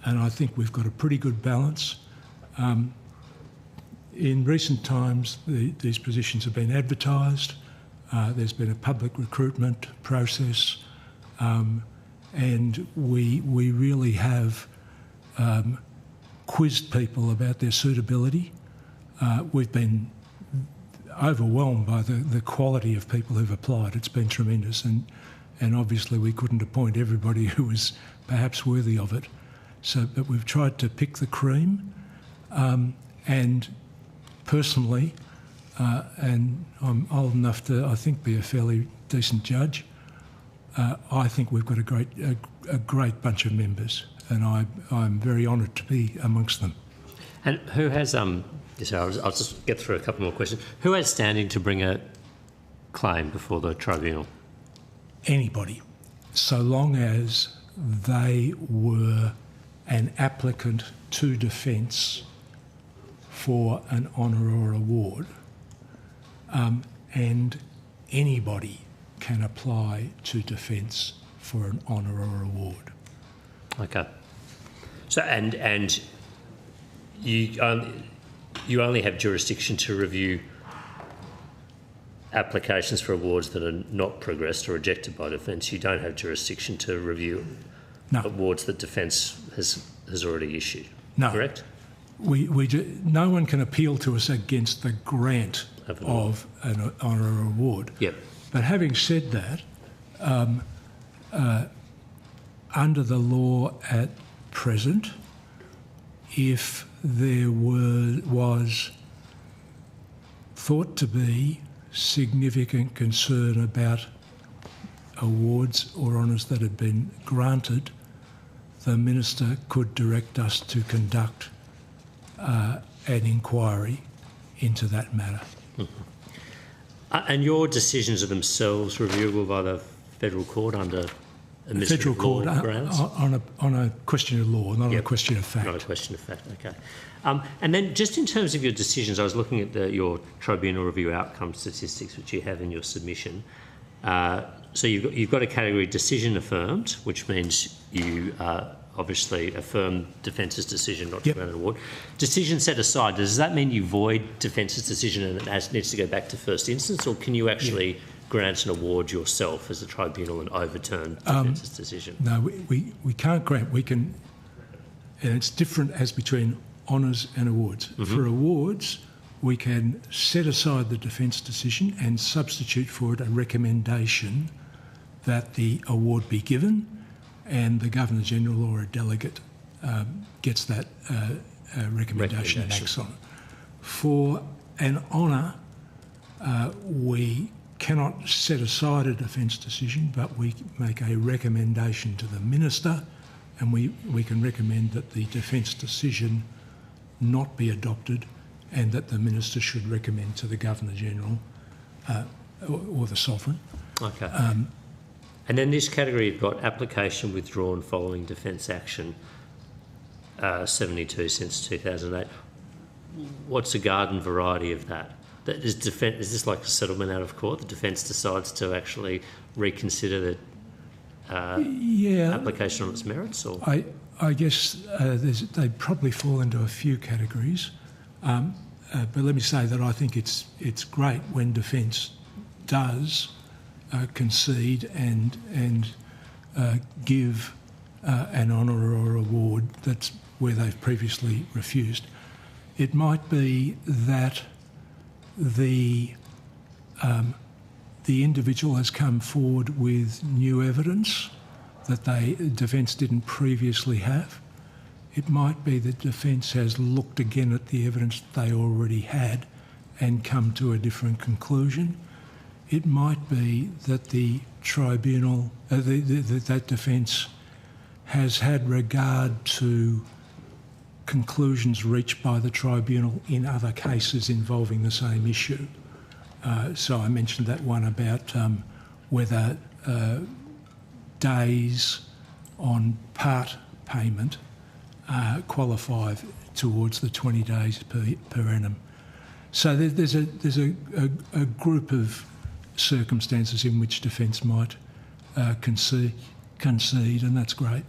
And I think we've got a pretty good balance. In recent times, these positions have been advertised. There's been a public recruitment process, and we really have quizzed people about their suitability. We've been overwhelmed by the quality of people who've applied. It's been tremendous, and obviously we couldn't appoint everybody who was perhaps worthy of it. But we've tried to pick the cream. And personally, and I'm old enough to, I think, be a fairly decent judge, I think we've got a great bunch of members, and I'm very honoured to be amongst them. And who has, I'll just get through a couple more questions. Who has standing to bring a claim before the tribunal? Anybody, so long as they were an applicant to defence for an honour or award, and anybody can apply to defence for an honour or award. Okay. So and you only have jurisdiction to review applications for awards that are not progressed or rejected by defence. You don't have jurisdiction to review awards that defence has already issued. No. Correct? No one can appeal to us against the grant of an honour or award. Yep. But having said that, under the law at present, if there was thought to be significant concern about awards or honours that had been granted, the Minister could direct us to conduct an inquiry into that matter. Mm-hmm. And your decisions are themselves reviewable by the federal court under administrative law grounds? On a question of law, not on a question of fact. Not a question of fact, okay. And then just in terms of your decisions, I was looking at your tribunal review outcome statistics, which you have in your submission. So you've got a category decision affirmed, which means you obviously affirm Defence's decision not to grant an award. Decision set aside, does that mean you void Defence's decision and it needs to go back to first instance, or can you actually grant an award yourself as a tribunal and overturn Defence's decision?
No, we can't grant. We can, and it's different as between honours and awards. For awards, we can set aside the Defence decision and substitute for it a recommendation that the award be given, and the Governor-General or a delegate gets that recommendation and acts on it. For an honour, we cannot set aside a Defence decision, but we make a recommendation to the Minister, and we can recommend that the Defence decision not be adopted and that the Minister should recommend to the Governor-General or the Sovereign.
Okay. And then this category, you've got application withdrawn following Defence action, 72 since 2008. What's the garden variety of that? Is this like a settlement out of court? The Defence decides to actually reconsider the application on its merits? Or?
I guess they probably fall into a few categories. But let me say that I think it's great when Defence does concede and give an honour or award that's where they've previously refused. It might be that the individual has come forward with new evidence that Defence didn't previously have. It might be that Defence has looked again at the evidence they already had and come to a different conclusion. It might be that the tribunal, that Defence has had regard to conclusions reached by the tribunal in other cases involving the same issue. So I mentioned that one about whether days on part payment qualify towards the 20 days per annum. So there's a group of circumstances in which Defence might concede, and that's great.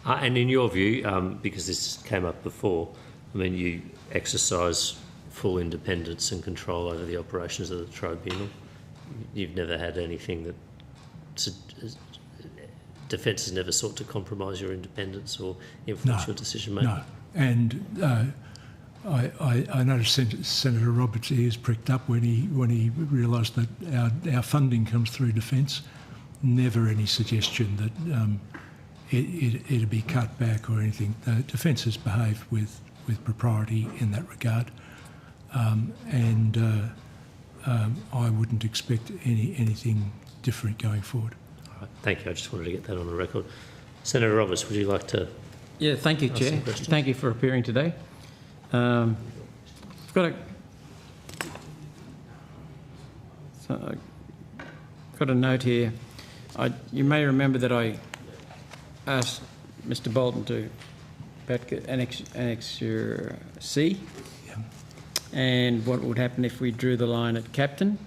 And in your view, because this came up before, I mean, you exercise full independence and control over the operations of the tribunal. You've never had anything that Defence has never sought to compromise your independence or influence your decision making.
No, and I noticed Senator Roberts' ears pricked up when he realised that our funding comes through Defence. Never any suggestion that it'd be cut back or anything. Defence has behaved with propriety in that regard, and I wouldn't expect anything different going forward.
All right, thank you. I just wanted to get that on the record. Senator Roberts, would you like to?
Yeah, thank you, Chair. Thank you for appearing today. I've got a note here. You may remember that I asked Mr. Bolton to Annexure C, and what would happen if we drew the line at Captain.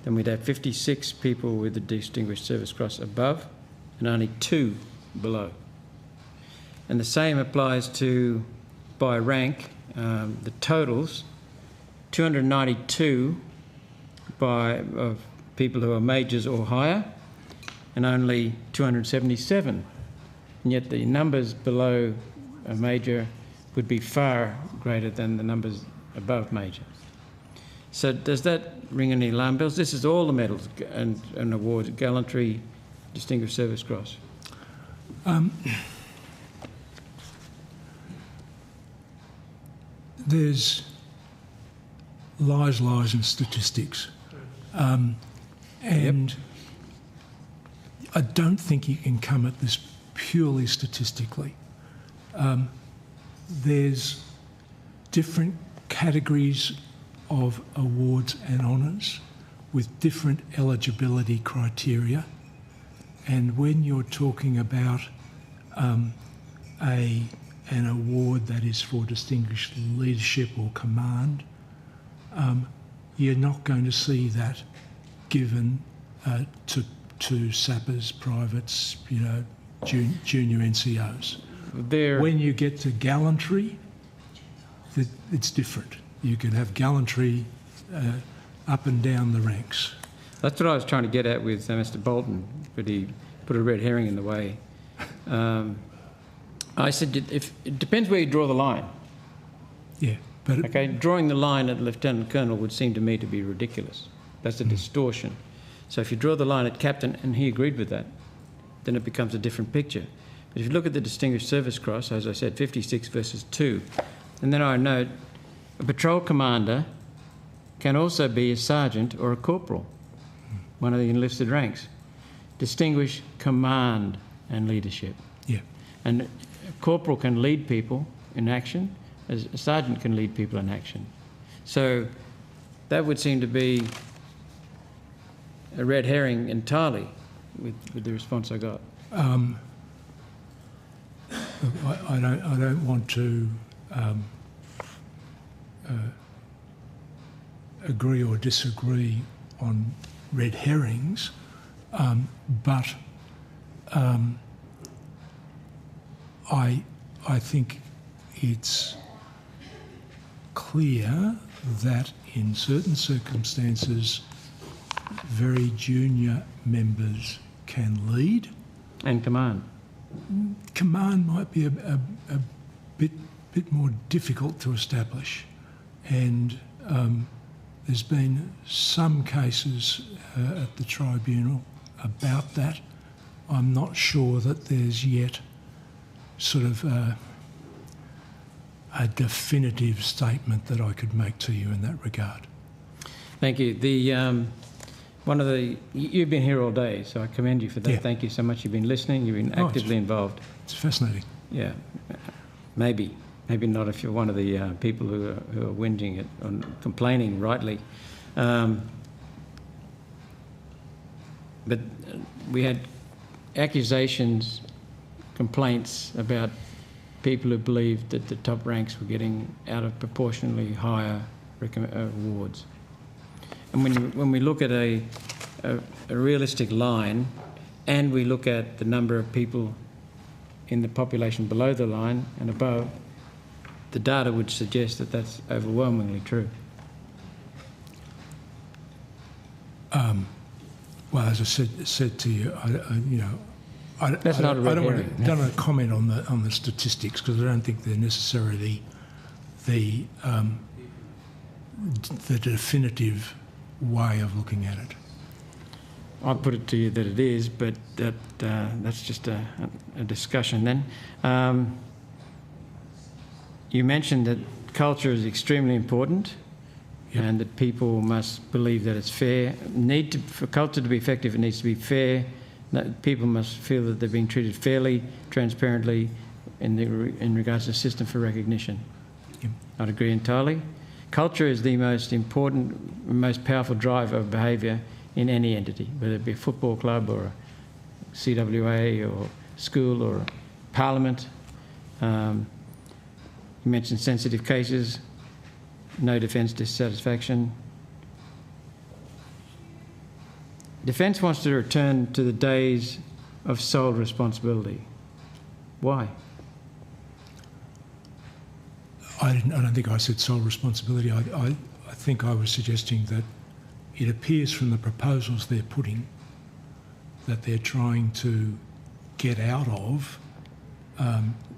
Then we'd have 56 people with the Distinguished Service Cross above and only 2 below. And the same applies to, by rank, the totals, 292 of people who are majors or higher, and only 277. And yet the numbers below a major would be far greater than the numbers above major. So does that ring any alarm bells? This is all the medals and awards, Gallantry, Distinguished Service Cross.
There's lies, and statistics. And I don't think you can come at this purely statistically. There's different categories of awards and honours with different eligibility criteria. And when you're talking about an award that is for distinguished leadership or command, you're not going to see that given to sappers, privates, junior NCOs.
There,
when you get to gallantry, it's different. You can have gallantry up and down the ranks.
That's what I was trying to get at with Mr. Bolton, but he put a red herring in the way. I said, it depends where you draw the line.
Yeah, but
okay, drawing the line at Lieutenant Colonel would seem to me to be ridiculous. That's a distortion. So if you draw the line at Captain, and he agreed with that, then it becomes a different picture. But if you look at the Distinguished Service Cross, as I said, 56 versus 2, and then I note a patrol commander can also be a sergeant or a corporal, one of the enlisted ranks. Distinguish command and leadership.
Yeah.
And a corporal can lead people in action, as a sergeant can lead people in action. So that would seem to be a red herring entirely with the response I got.
I don't want to agree or disagree on red herrings, but I think it's clear that in certain circumstances very junior members can lead.
And command.
Command might be a bit more difficult to establish, and there's been some cases at the Tribunal about that. I'm not sure that there's yet sort of a definitive statement that I could make to you in that regard.
Thank you. You've been here all day, so I commend you for that.
Yeah.
Thank you so much. You've been listening. You've been actively involved.
It's fascinating.
Yeah, maybe not if you're one of the people who are whinging it and complaining rightly. But we had accusations, complaints about people who believed that the top ranks were getting out of proportionally higher awards. And when we look at a realistic line, and we look at the number of people in the population below the line and above, the data would suggest that that's overwhelmingly true.
Well, as I said to you, I don't want to comment on the statistics because I don't think they're necessarily the definitive way of looking at it.
I put it to you that it is, but that's just a discussion then. You mentioned that culture is extremely important. Yep. And that people must believe that it's fair. For culture to be effective, it needs to be fair. People must feel that they're being treated fairly, transparently, in regards to the system for recognition.
Yep.
I'd agree entirely. Culture is the most important, most powerful driver of behaviour in any entity, whether it be a football club or a CWA or school or parliament. You mentioned sensitive cases. No defence dissatisfaction. Defence wants to return to the days of sole responsibility. Why?
I don't think I said sole responsibility. I think I was suggesting that it appears from the proposals they're putting that they're trying to get out of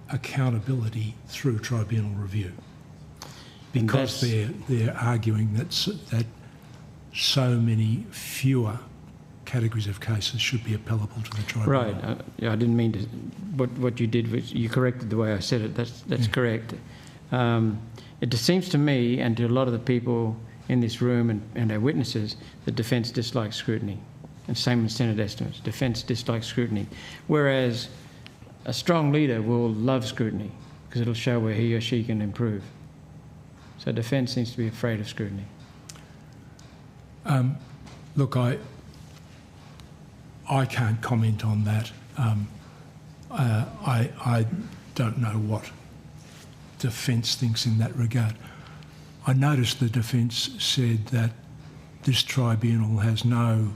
accountability through tribunal review. Because they're arguing that so many fewer categories of cases should be appellable to the tribunal.
Right. I didn't mean to. What you did was you corrected the way I said it. That's correct. It just seems to me and to a lot of the people in this room and our witnesses that defence dislikes scrutiny. And same with Senate estimates. Defence dislikes scrutiny. Whereas a strong leader will love scrutiny because it'll show where he or she can improve. So defence seems to be afraid of scrutiny.
Look, I can't comment on that. I don't know what defence thinks in that regard. I noticed the defence said that this tribunal has no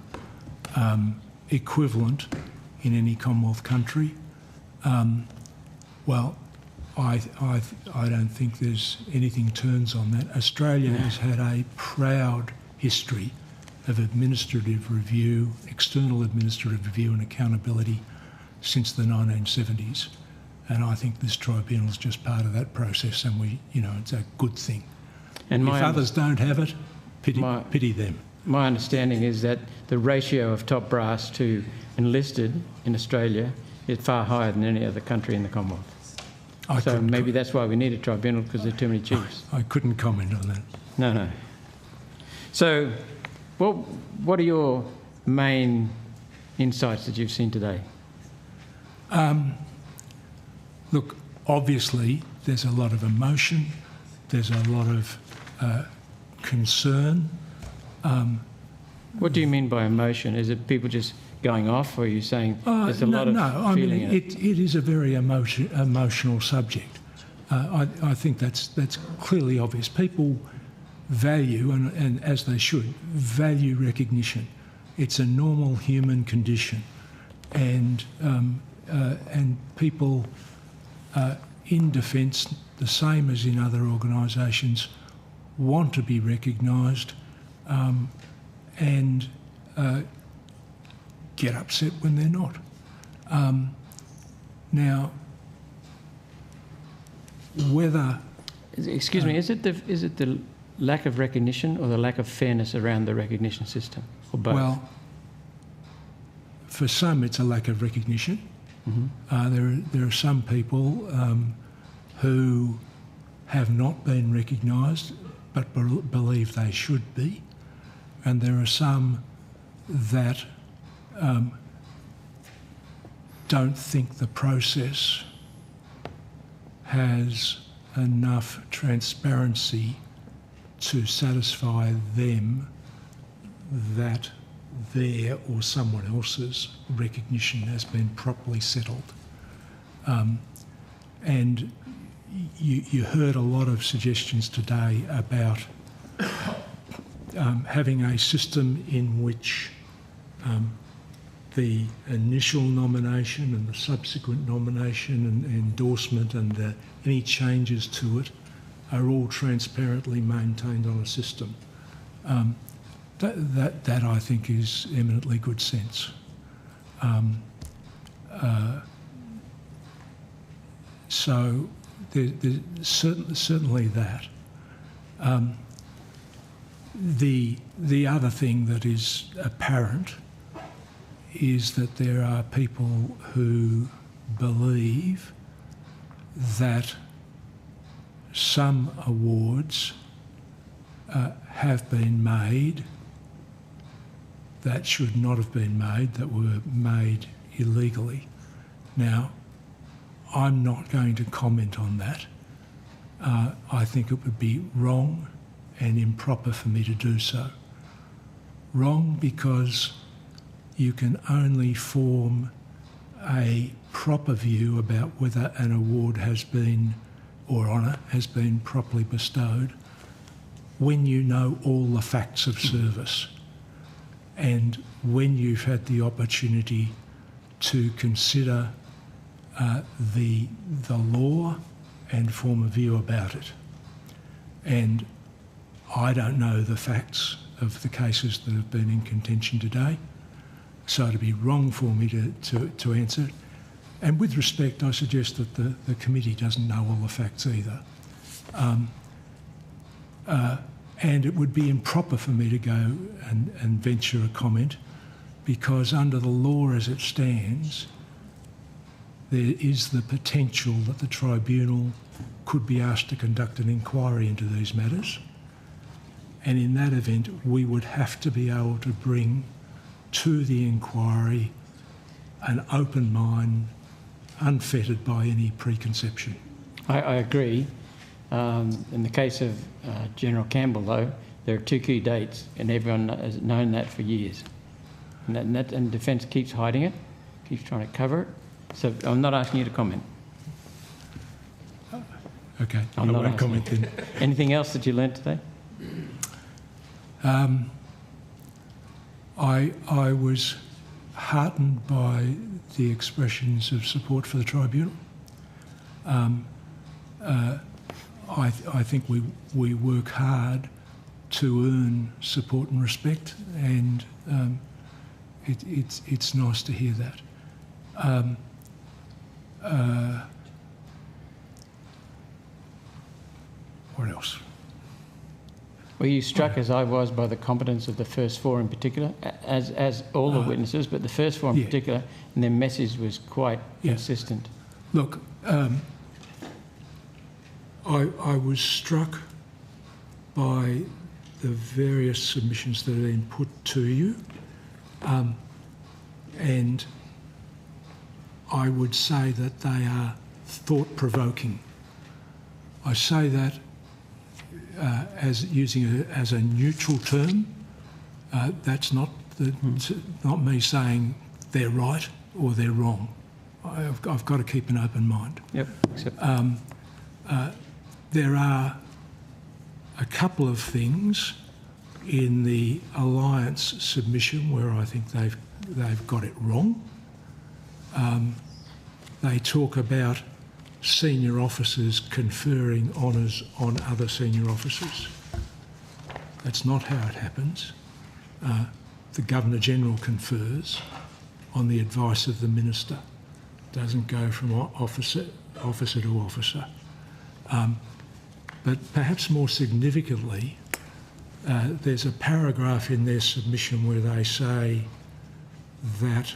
equivalent in any Commonwealth country. Well, I don't think there's anything turns on that. Australia has had a proud history of administrative review, external administrative review and accountability since the 1970s. And I think this tribunal is just part of that process, and it's a good thing. And if others don't have it, pity them.
My understanding is that the ratio of top brass to enlisted in Australia is far higher than any other country in the Commonwealth. So maybe that's why we need a tribunal, because there are too many chiefs.
I couldn't comment on that.
No. So what are your main insights that you've seen today?
Look, obviously there's a lot of emotion, there's a lot of concern.
What do you mean by emotion? Is it people just going off, or are you saying there's a lot of feeling in it?
It is a very emotional subject. I think that's clearly obvious. People value, and as they should, value recognition. It's a normal human condition, and people in defence, the same as in other organisations, want to be recognised and get upset when they're not. Now, whether...
Excuse me, is it the lack of recognition or the lack of fairness around the recognition system, or both?
Well, for some it's a lack of recognition. Mm-hmm. There are some people who have not been recognised but believe they should be, and there are some that don't think the process has enough transparency to satisfy them that their or someone else's recognition has been properly settled. And you heard a lot of suggestions today about having a system in which the initial nomination and the subsequent nomination and endorsement and any changes to it are all transparently maintained on a system. That I think is eminently good sense. So there's certainly that. The other thing that is apparent is that there are people who believe that some awards have been made that should not have been made, that were made illegally. Now, I'm not going to comment on that. I think it would be wrong and improper for me to do so. Wrong because you can only form a proper view about whether an award has been, or honour has been properly bestowed, when you know all the facts of service and when you've had the opportunity to consider the law and form a view about it. And I don't know the facts of the cases that have been in contention today, so it'd be wrong for me to answer it. And with respect, I suggest that the committee doesn't know all the facts either. And it would be improper for me to go and venture a comment, because under the law as it stands, there is the potential that the tribunal could be asked to conduct an inquiry into these matters. And in that event, we would have to be able to bring to the inquiry an open mind, unfettered by any preconception. I agree. In the case of General Campbell, though, there are two key dates, and everyone has known that for years. And Defence keeps hiding it, keeps trying to cover it. So I'm not asking you to comment. Okay, I won't comment then.
Anything else that you learnt today?
I was heartened by the expressions of support for the tribunal. I think we work hard to earn support and respect, and it's nice to hear that. What else?
Were you struck, as I was, by the competence of the first four in particular, as all the witnesses, but the first four in particular, and their message was quite consistent?
Look, I was struck by the various submissions that have been put to you, and I would say that they are thought-provoking. I say that as using it as a neutral term. That's not me saying they're right or they're wrong. I've got to keep an open mind.
Yep.
There are a couple of things in the Alliance submission where I think they've got it wrong. They talk about senior officers conferring honours on other senior officers. That's not how it happens. The Governor-General confers on the advice of the Minister. It doesn't go from officer to officer. But perhaps more significantly, there's a paragraph in their submission where they say that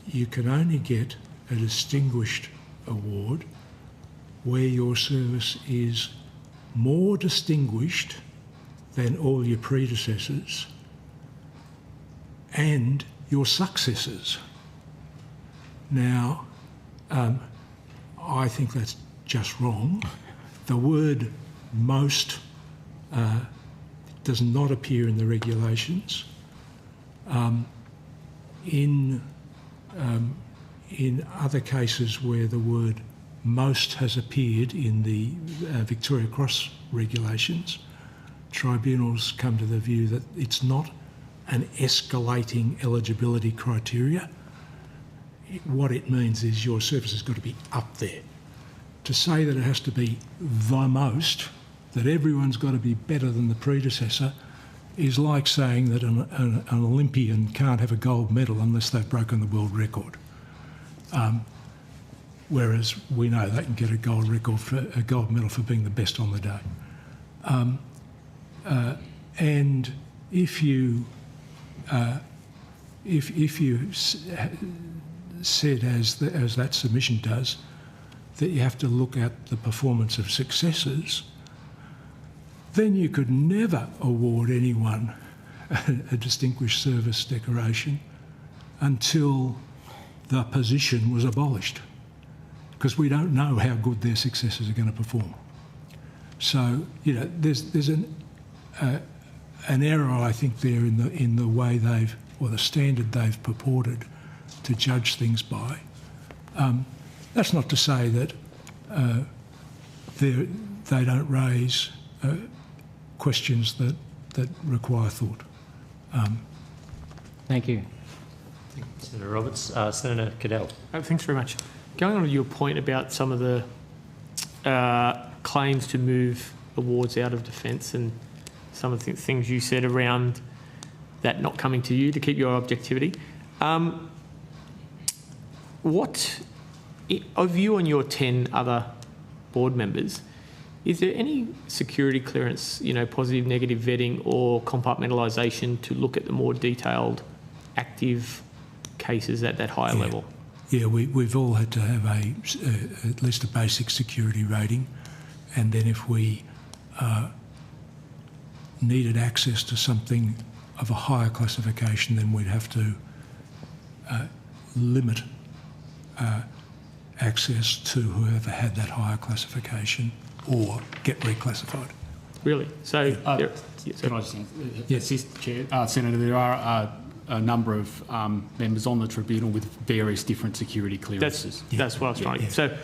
you can only get a distinguished award where your service is more distinguished than all your predecessors and your successors. Now, I think that's just wrong. The word most does not appear in the regulations. In other cases where the word most has appeared in the Victoria Cross regulations, tribunals come to the view that it's not an escalating eligibility criteria. What it means is your service has got to be up there. To say that it has to be the most, that everyone's got to be better than the predecessor, is like saying that an Olympian can't have a gold medal unless they've broken the world record. Whereas we know they can get a gold medal for being the best on the day. And if you said, as that submission does, that you have to look at the performance of successors, then you could never award anyone a Distinguished Service decoration until the position was abolished, because we don't know how good their successors are going to perform. So, you know, there's an error, I think, there in the way or the standard they've purported to judge things by. That's not to say that they don't raise questions that require thought.
Thank you.
Senator Roberts. Senator Cadell.
Thanks very much. Going on to your point about some of the claims to move awards out of defence and some of the things you said around that not coming to you to keep your objectivity. What, of you and your 10 other board members, is there any security clearance, positive, negative vetting or compartmentalisation to look at the more detailed active cases at that higher level?
Yeah, we've all had to have at least a basic security rating, and then if we needed access to something of a higher classification, then we'd have to limit access to whoever had that higher classification or get reclassified.
Really? So,
can I just assist, Chair? Senator, there are a number of members on the tribunal with various different security clearances.
That's what I was trying to get. So,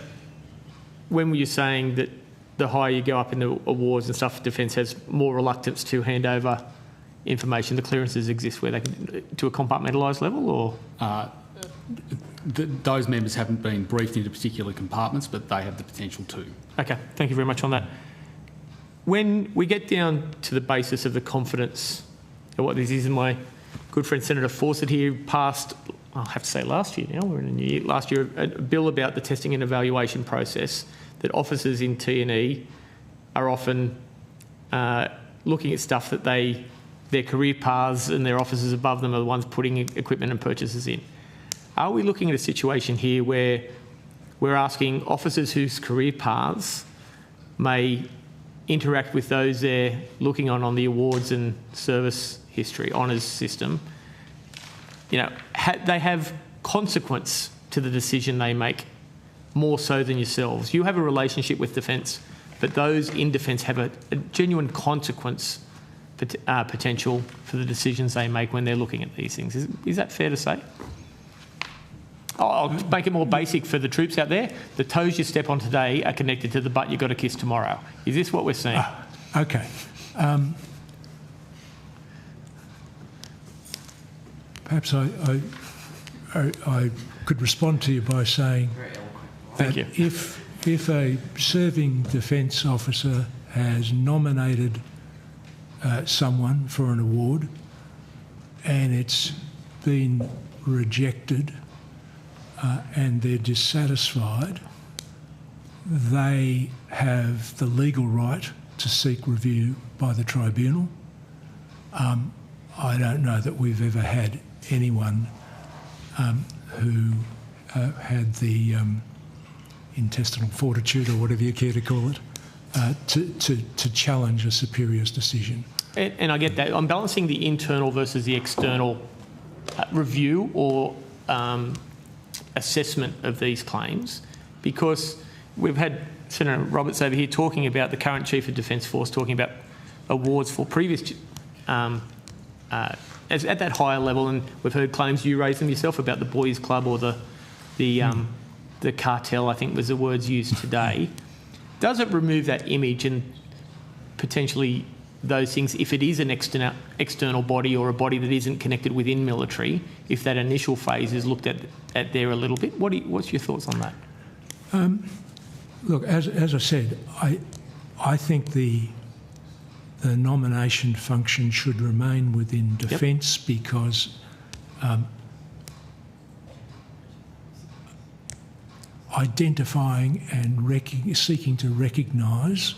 when were you saying that the higher you go up in the awards and stuff, Defence has more reluctance to hand over information, the clearances exist where they can, to a compartmentalised level, or?
Those members haven't been briefed into particular compartments, but they have the potential to.
Okay, thank you very much on that. When we get down to the basis of the confidence, and what this is, and my good friend Senator Fawcett here passed, I'll have to say last year now, we're in a new year, last year, a bill about the testing and evaluation process, that officers in T&E are often looking at stuff that their career paths and their officers above them are the ones putting equipment and purchases in. Are we looking at a situation here where we're asking officers whose career paths may interact with those they're looking on the awards and service history honours system, they have consequence to the decision they make, more so than yourselves? You have a relationship with Defence, but those in Defence have a genuine consequence potential for the decisions they make when they're looking at these things. Is that fair to say? I'll make it more basic for the troops out there. The toes you step on today are connected to the butt you've got to kiss tomorrow. Is this what we're seeing?
Okay. Perhaps I could respond to you by saying that if a serving Defence officer has nominated someone for an award and it's been rejected and they're dissatisfied, they have the legal right to seek review by the Tribunal. I don't know that we've ever had anyone who had the intestinal fortitude, or whatever you care to call it, to challenge a superior's decision.
And I get that. I'm balancing the internal versus the external review or assessment of these claims, because we've had Senator Roberts over here talking about the current Chief of Defence Force talking about awards for previous at that higher level, and we've heard claims, you raised them yourself, about the boys' club or the cartel, I think was the words used today. Does it remove that image and potentially those things, if it is an external body or a body that isn't connected within military, if that initial phase is looked at there a little bit? What's your thoughts on that?
Look, as I said, I think the nomination function should remain within Defence, because identifying and seeking to recognise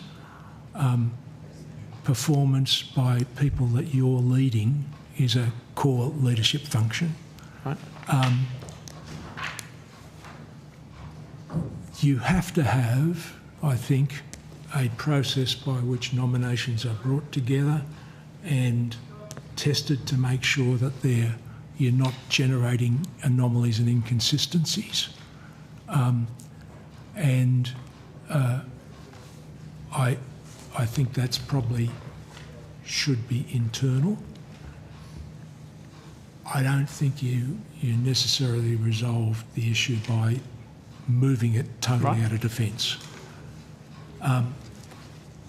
performance by people that you're leading is a core leadership function.
Right.
You have to have, I think, a process by which nominations are brought together and tested to make sure that you're not generating anomalies and inconsistencies. I think that's probably should be internal. I don't think you necessarily resolve the issue by moving it totally out of Defence.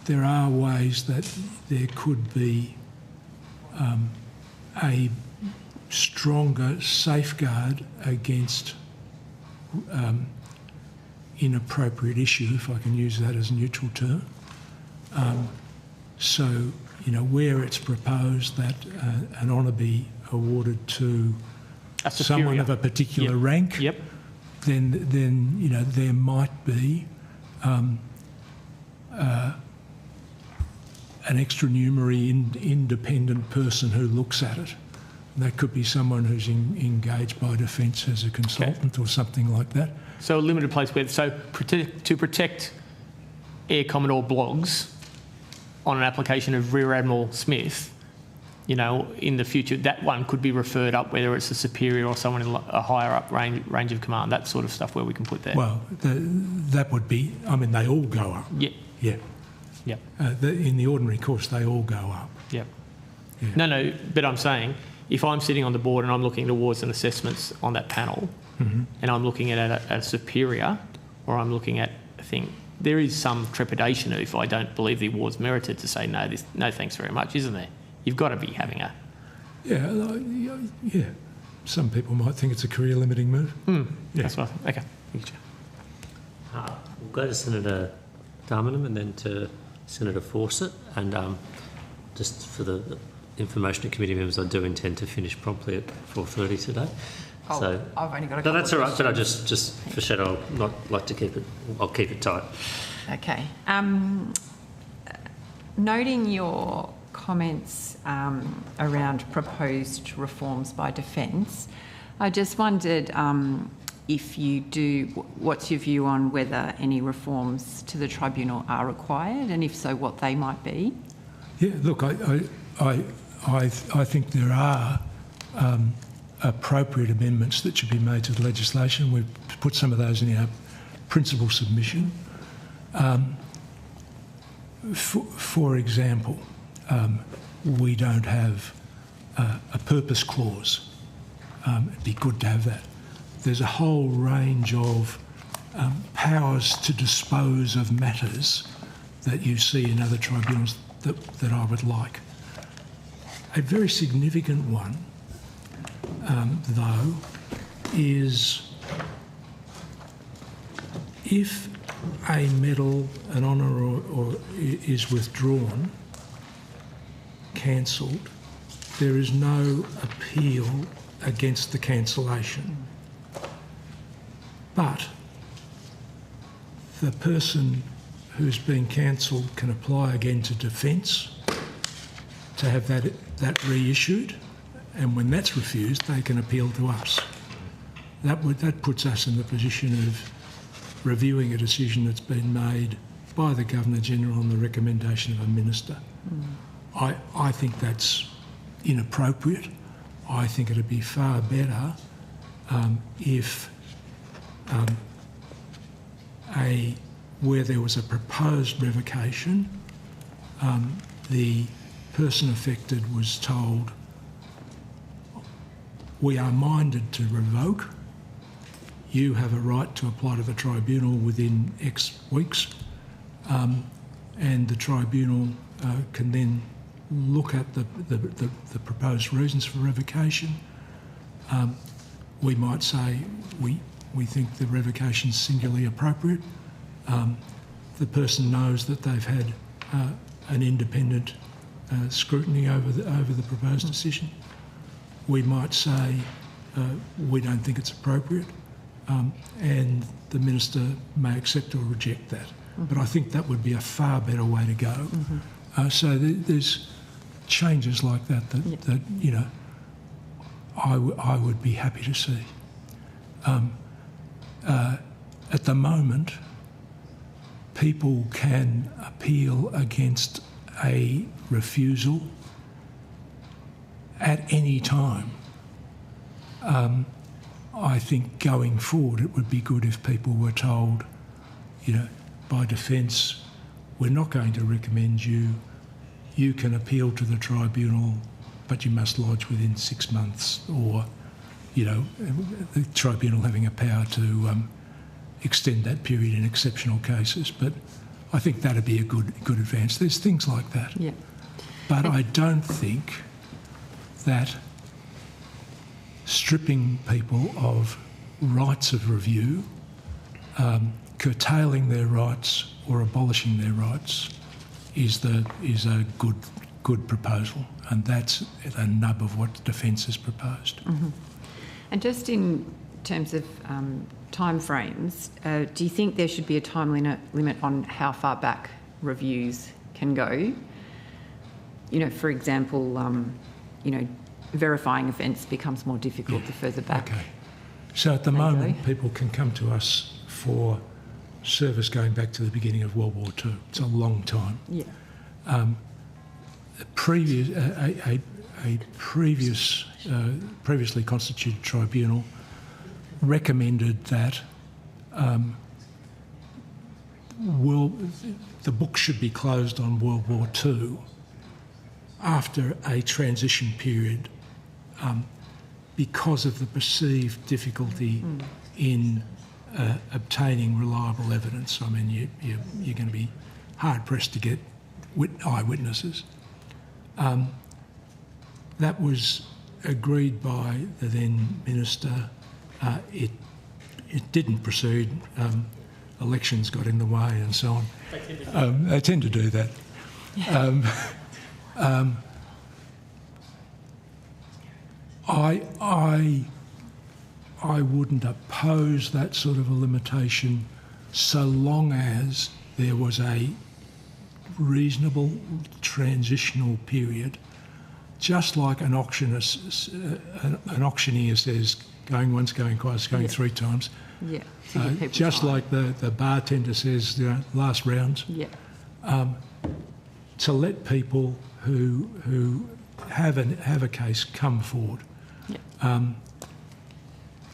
There are ways that there could be a stronger safeguard against inappropriate issue, if I can use that as a neutral term. So, where it's proposed that an honour be awarded to someone of a particular rank, then there might be an extranumerary independent person who looks at it. And that could be someone who's engaged by Defence as a consultant or something like that.
So a limited place where, to protect Air Commodore Bloggs on an application of Rear Admiral Smith, in the future, that one could be referred up, whether it's a superior or someone in a higher up range of command, that sort of stuff where we can put that.
Well, that would be, they all go up.
Yeah.
In the ordinary course, they all go up.
Yeah. No, but I'm saying, if I'm sitting on the board and I'm looking at awards and assessments on that panel, and I'm looking at a superior, or I'm looking at a thing, there is some trepidation if I don't believe the award's merited to say no thanks very much, isn't there? you've got to be having a...
Yeah. Some people might think it's a career-limiting move. Yeah.
That's what I think. Okay. Thank you, Chair.
We'll go to Senator Darmingham and then to Senator Fawcett. And just for the information of committee members, I do intend to finish promptly at 4:30 today.
I've only got a couple
No, that's all right, but I
questions.
just for shadow, I'll not like to keep it, I'll keep it tight.
Okay. Noting your comments around proposed reforms by Defence, I just wondered if you do, what's your view on whether any reforms to the tribunal are required, and if so, what they might be?
Yeah, look, I think there are appropriate amendments that should be made to the legislation. We've put some of those in our principal submission. For example, we don't have a purpose clause. It'd be good to have that. There's a whole range of powers to dispose of matters that you see in other tribunals that I would like. A very significant one, though, is if a medal, an honour or is withdrawn, cancelled, there is no appeal against the cancellation. But the person who's been cancelled can apply again to Defence to have that reissued, and when that's refused, they can appeal to us. That puts us in the position of reviewing a decision that's been made by the Governor-General on the recommendation of a minister. I think that's inappropriate. I think it'd be far better if where there was a proposed revocation, the person affected was told, we are minded to revoke. You have a right to apply to the tribunal within X weeks, and the tribunal can then look at the proposed reasons for revocation. We might say we think the revocation is singularly appropriate. The person knows that they've had an independent scrutiny over the proposed decision. We might say we don't think it's appropriate, and the minister may accept or reject that. But I think that would be a far better way to go. So there's changes like that you know, I would be happy to see. At the moment, people can appeal against a refusal at any time. I think going forward it would be good if people were told, you know, by Defence, we're not going to recommend you can appeal to the tribunal, but you must lodge within 6 months, or, you know, the tribunal having a power to extend that period in exceptional cases. But I think that'd be a good advance. There's things like that.
Yeah.
But I don't think that stripping people of rights of review, curtailing their rights or abolishing their rights is a good proposal, and that's the nub of what Defence has proposed.
And just in terms of time frames, do you think there should be a time limit on how far back reviews can go? You know, for example, you know, verifying offence becomes more difficult the further back.
Okay. So at the moment, people can come to us for service going back to the beginning of World War II. It's a long time.
Yeah.
A previously constituted tribunal recommended that the book should be closed on World War II after a transition period because of the perceived difficulty in obtaining reliable evidence. I mean, you're going to be hard-pressed to get eyewitnesses. that was agreed by the then Minister. It didn't proceed. Elections got in the way and so on. They tend to do that. I wouldn't oppose that sort of a limitation so long as there was a reasonable transitional period, just like an auctioneer says, going once, going twice, going three times.
Yeah.
Just like the bartender says, last rounds.
Yeah.
To let people who have a case come forward.
Yeah.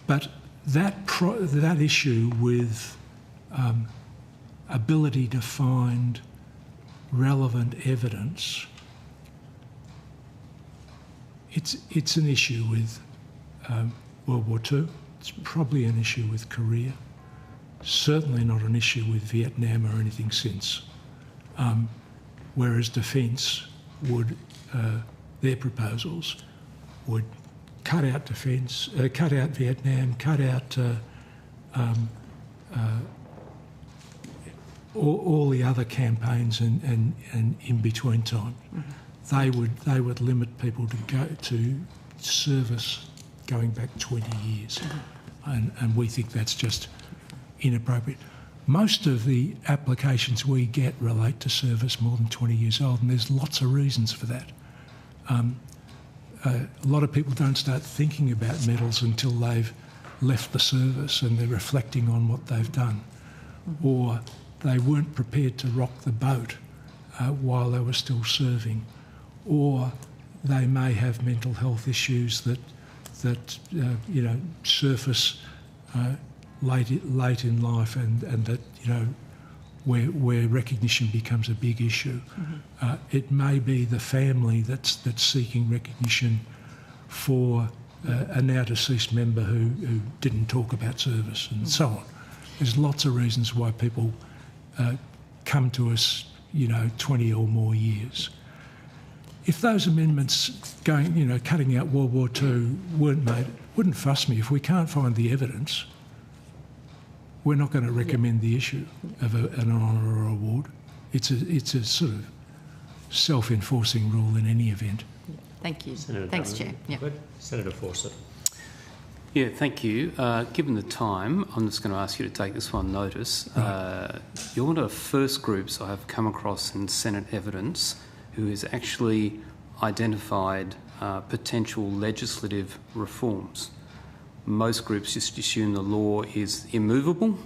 But that issue with ability to find relevant evidence, it's an issue with World War II. It's probably an issue with Korea. Certainly not an issue with Vietnam or anything since. Whereas Defence would, their proposals would cut out Defence, cut out Vietnam, cut out all the other campaigns and in between time. Mm-hmm. They would limit people to go to service going back 20 years, and we think that's just inappropriate. Most of the applications we get relate to service more than 20 years old, and there's lots of reasons for that. A lot of people don't start thinking about medals until they've left the service and they're reflecting on what they've done, or they weren't prepared to rock the boat while they were still serving, or they may have mental health issues that surface late in life, and that where recognition becomes a big issue. Mm-hmm. It may be the family that's seeking recognition for a now deceased member who didn't talk about service, and so on. There's lots of reasons why people come to us, 20 or more years. If those amendments cutting out World War II weren't made, it wouldn't fuss me. If we can't find the evidence, we're not going to recommend the issue of an honour or award. It's a sort of self-enforcing rule in any event.
Thank you.
Senator
Thanks,
Drummond.
Chair. Yep.
Senator Fawcett.
Yeah, thank you. Given the time, I'm just going to ask you to take this one notice. Right. You're one of the first groups I have come across in Senate evidence who has actually identified potential legislative reforms. Most groups just assume the law is immovable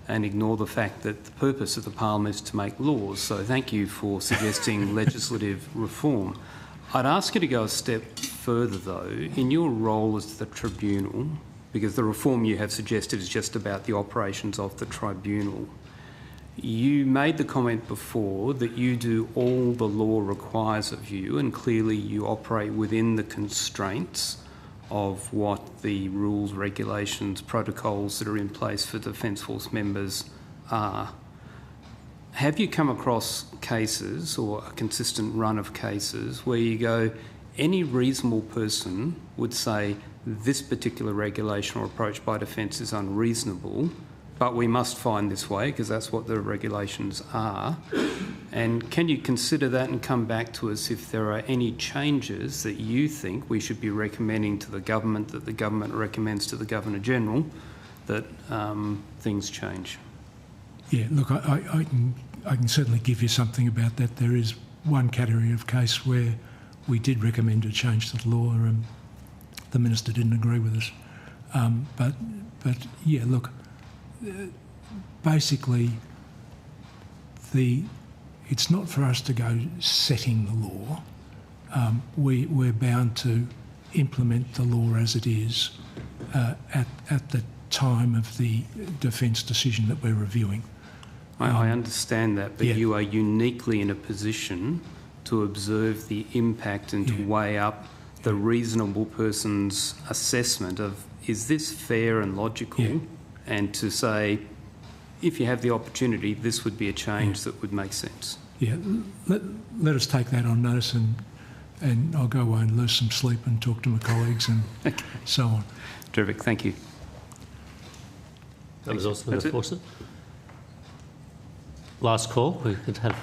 and ignore the fact that the purpose of the Parliament is to make laws. So thank you for suggesting legislative reform. I'd ask you to go a step further, though, in your role as the Tribunal, because the reform you have suggested is just about the operations of the Tribunal. You made the comment before that you do all the law requires of you, and clearly you operate within the constraints of what the rules, regulations, protocols that are in place for Defence Force members are. Have you come across cases, or a consistent run of cases, where you go, any reasonable person would say this particular regulation or approach by Defence is unreasonable, but we must find this way because that's what the regulations are? And can you consider that and come back to us if there are any changes that you think we should be recommending to the government, that the government recommends to the Governor-General, that things change?
Yeah, look, I can certainly give you something about that. There is one category of case where we did recommend a change to the law, and the Minister didn't agree with us. But yeah, look, basically, it's not for us to go setting the law. We're bound to implement the law as it is at the time of the Defence decision that we're reviewing.
I understand that, but you are uniquely in a position to observe the impact and to weigh up the reasonable person's assessment of, is this fair and logical? And to say, if you have the opportunity, this would be a change that would make sense.
Yeah, let us take that on notice and and I'll go away and lose some sleep and talk to my colleagues and so on.
Terrific, thank you.
That was also the Fawcett. Last call. We could have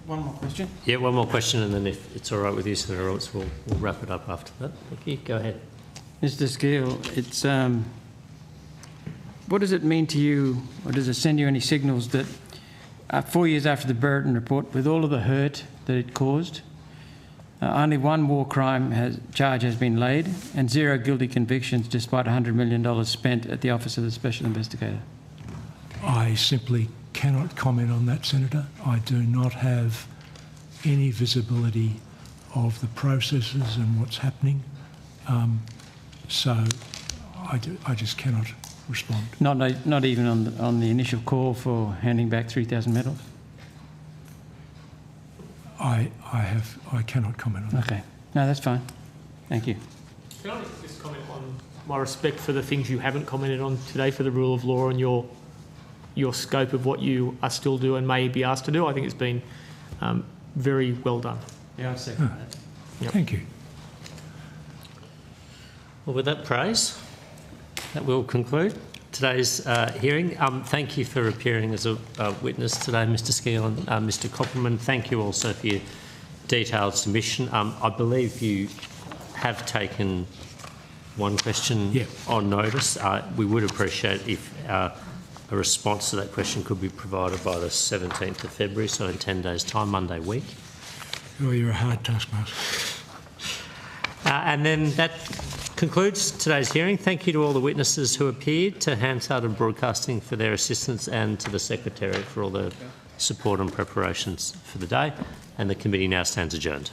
one more question.
Yeah, one more question, and then if it's all right with you, Senator Roberts, we'll wrap it up after that. Thank you. Go ahead.
Mr. Skeel, it's what does it mean to you, or does it send you any signals that 4 years after the Brennan report, with all of the hurt that it caused, only one war crime charge has been laid and 0 guilty convictions despite $100 million spent at the Office of the Special Investigator?
I simply cannot comment on that, Senator. I do not have any visibility of the processes and what's happening, so I just cannot respond.
Not even on the initial call for handing back 3,000 medals?
I cannot comment on that.
Okay. No, that's fine. Thank you.
Can I just comment on my respect for the things you haven't commented on today for the rule of law and your scope of what you are still do and may be asked to do? I think it's been very well done.
Yeah, I'd second that.
Yep.
Thank you.
Well, with that praise, that will conclude today's hearing. Thank you for appearing as a witness today, Mr. Skeel and Mr. Copperman. Thank you also for your detailed submission. I believe you have taken one question on notice. We would appreciate if a response to that question could be provided by the 17th of February, so in 10 days' time, Monday week.
Oh, you're a hard taskmaster.
And then that concludes today's hearing. Thank you to all the witnesses who appeared, to Hansard and Broadcasting for their assistance, and to the Secretariat for all the support and preparations for the day. And the committee now stands adjourned.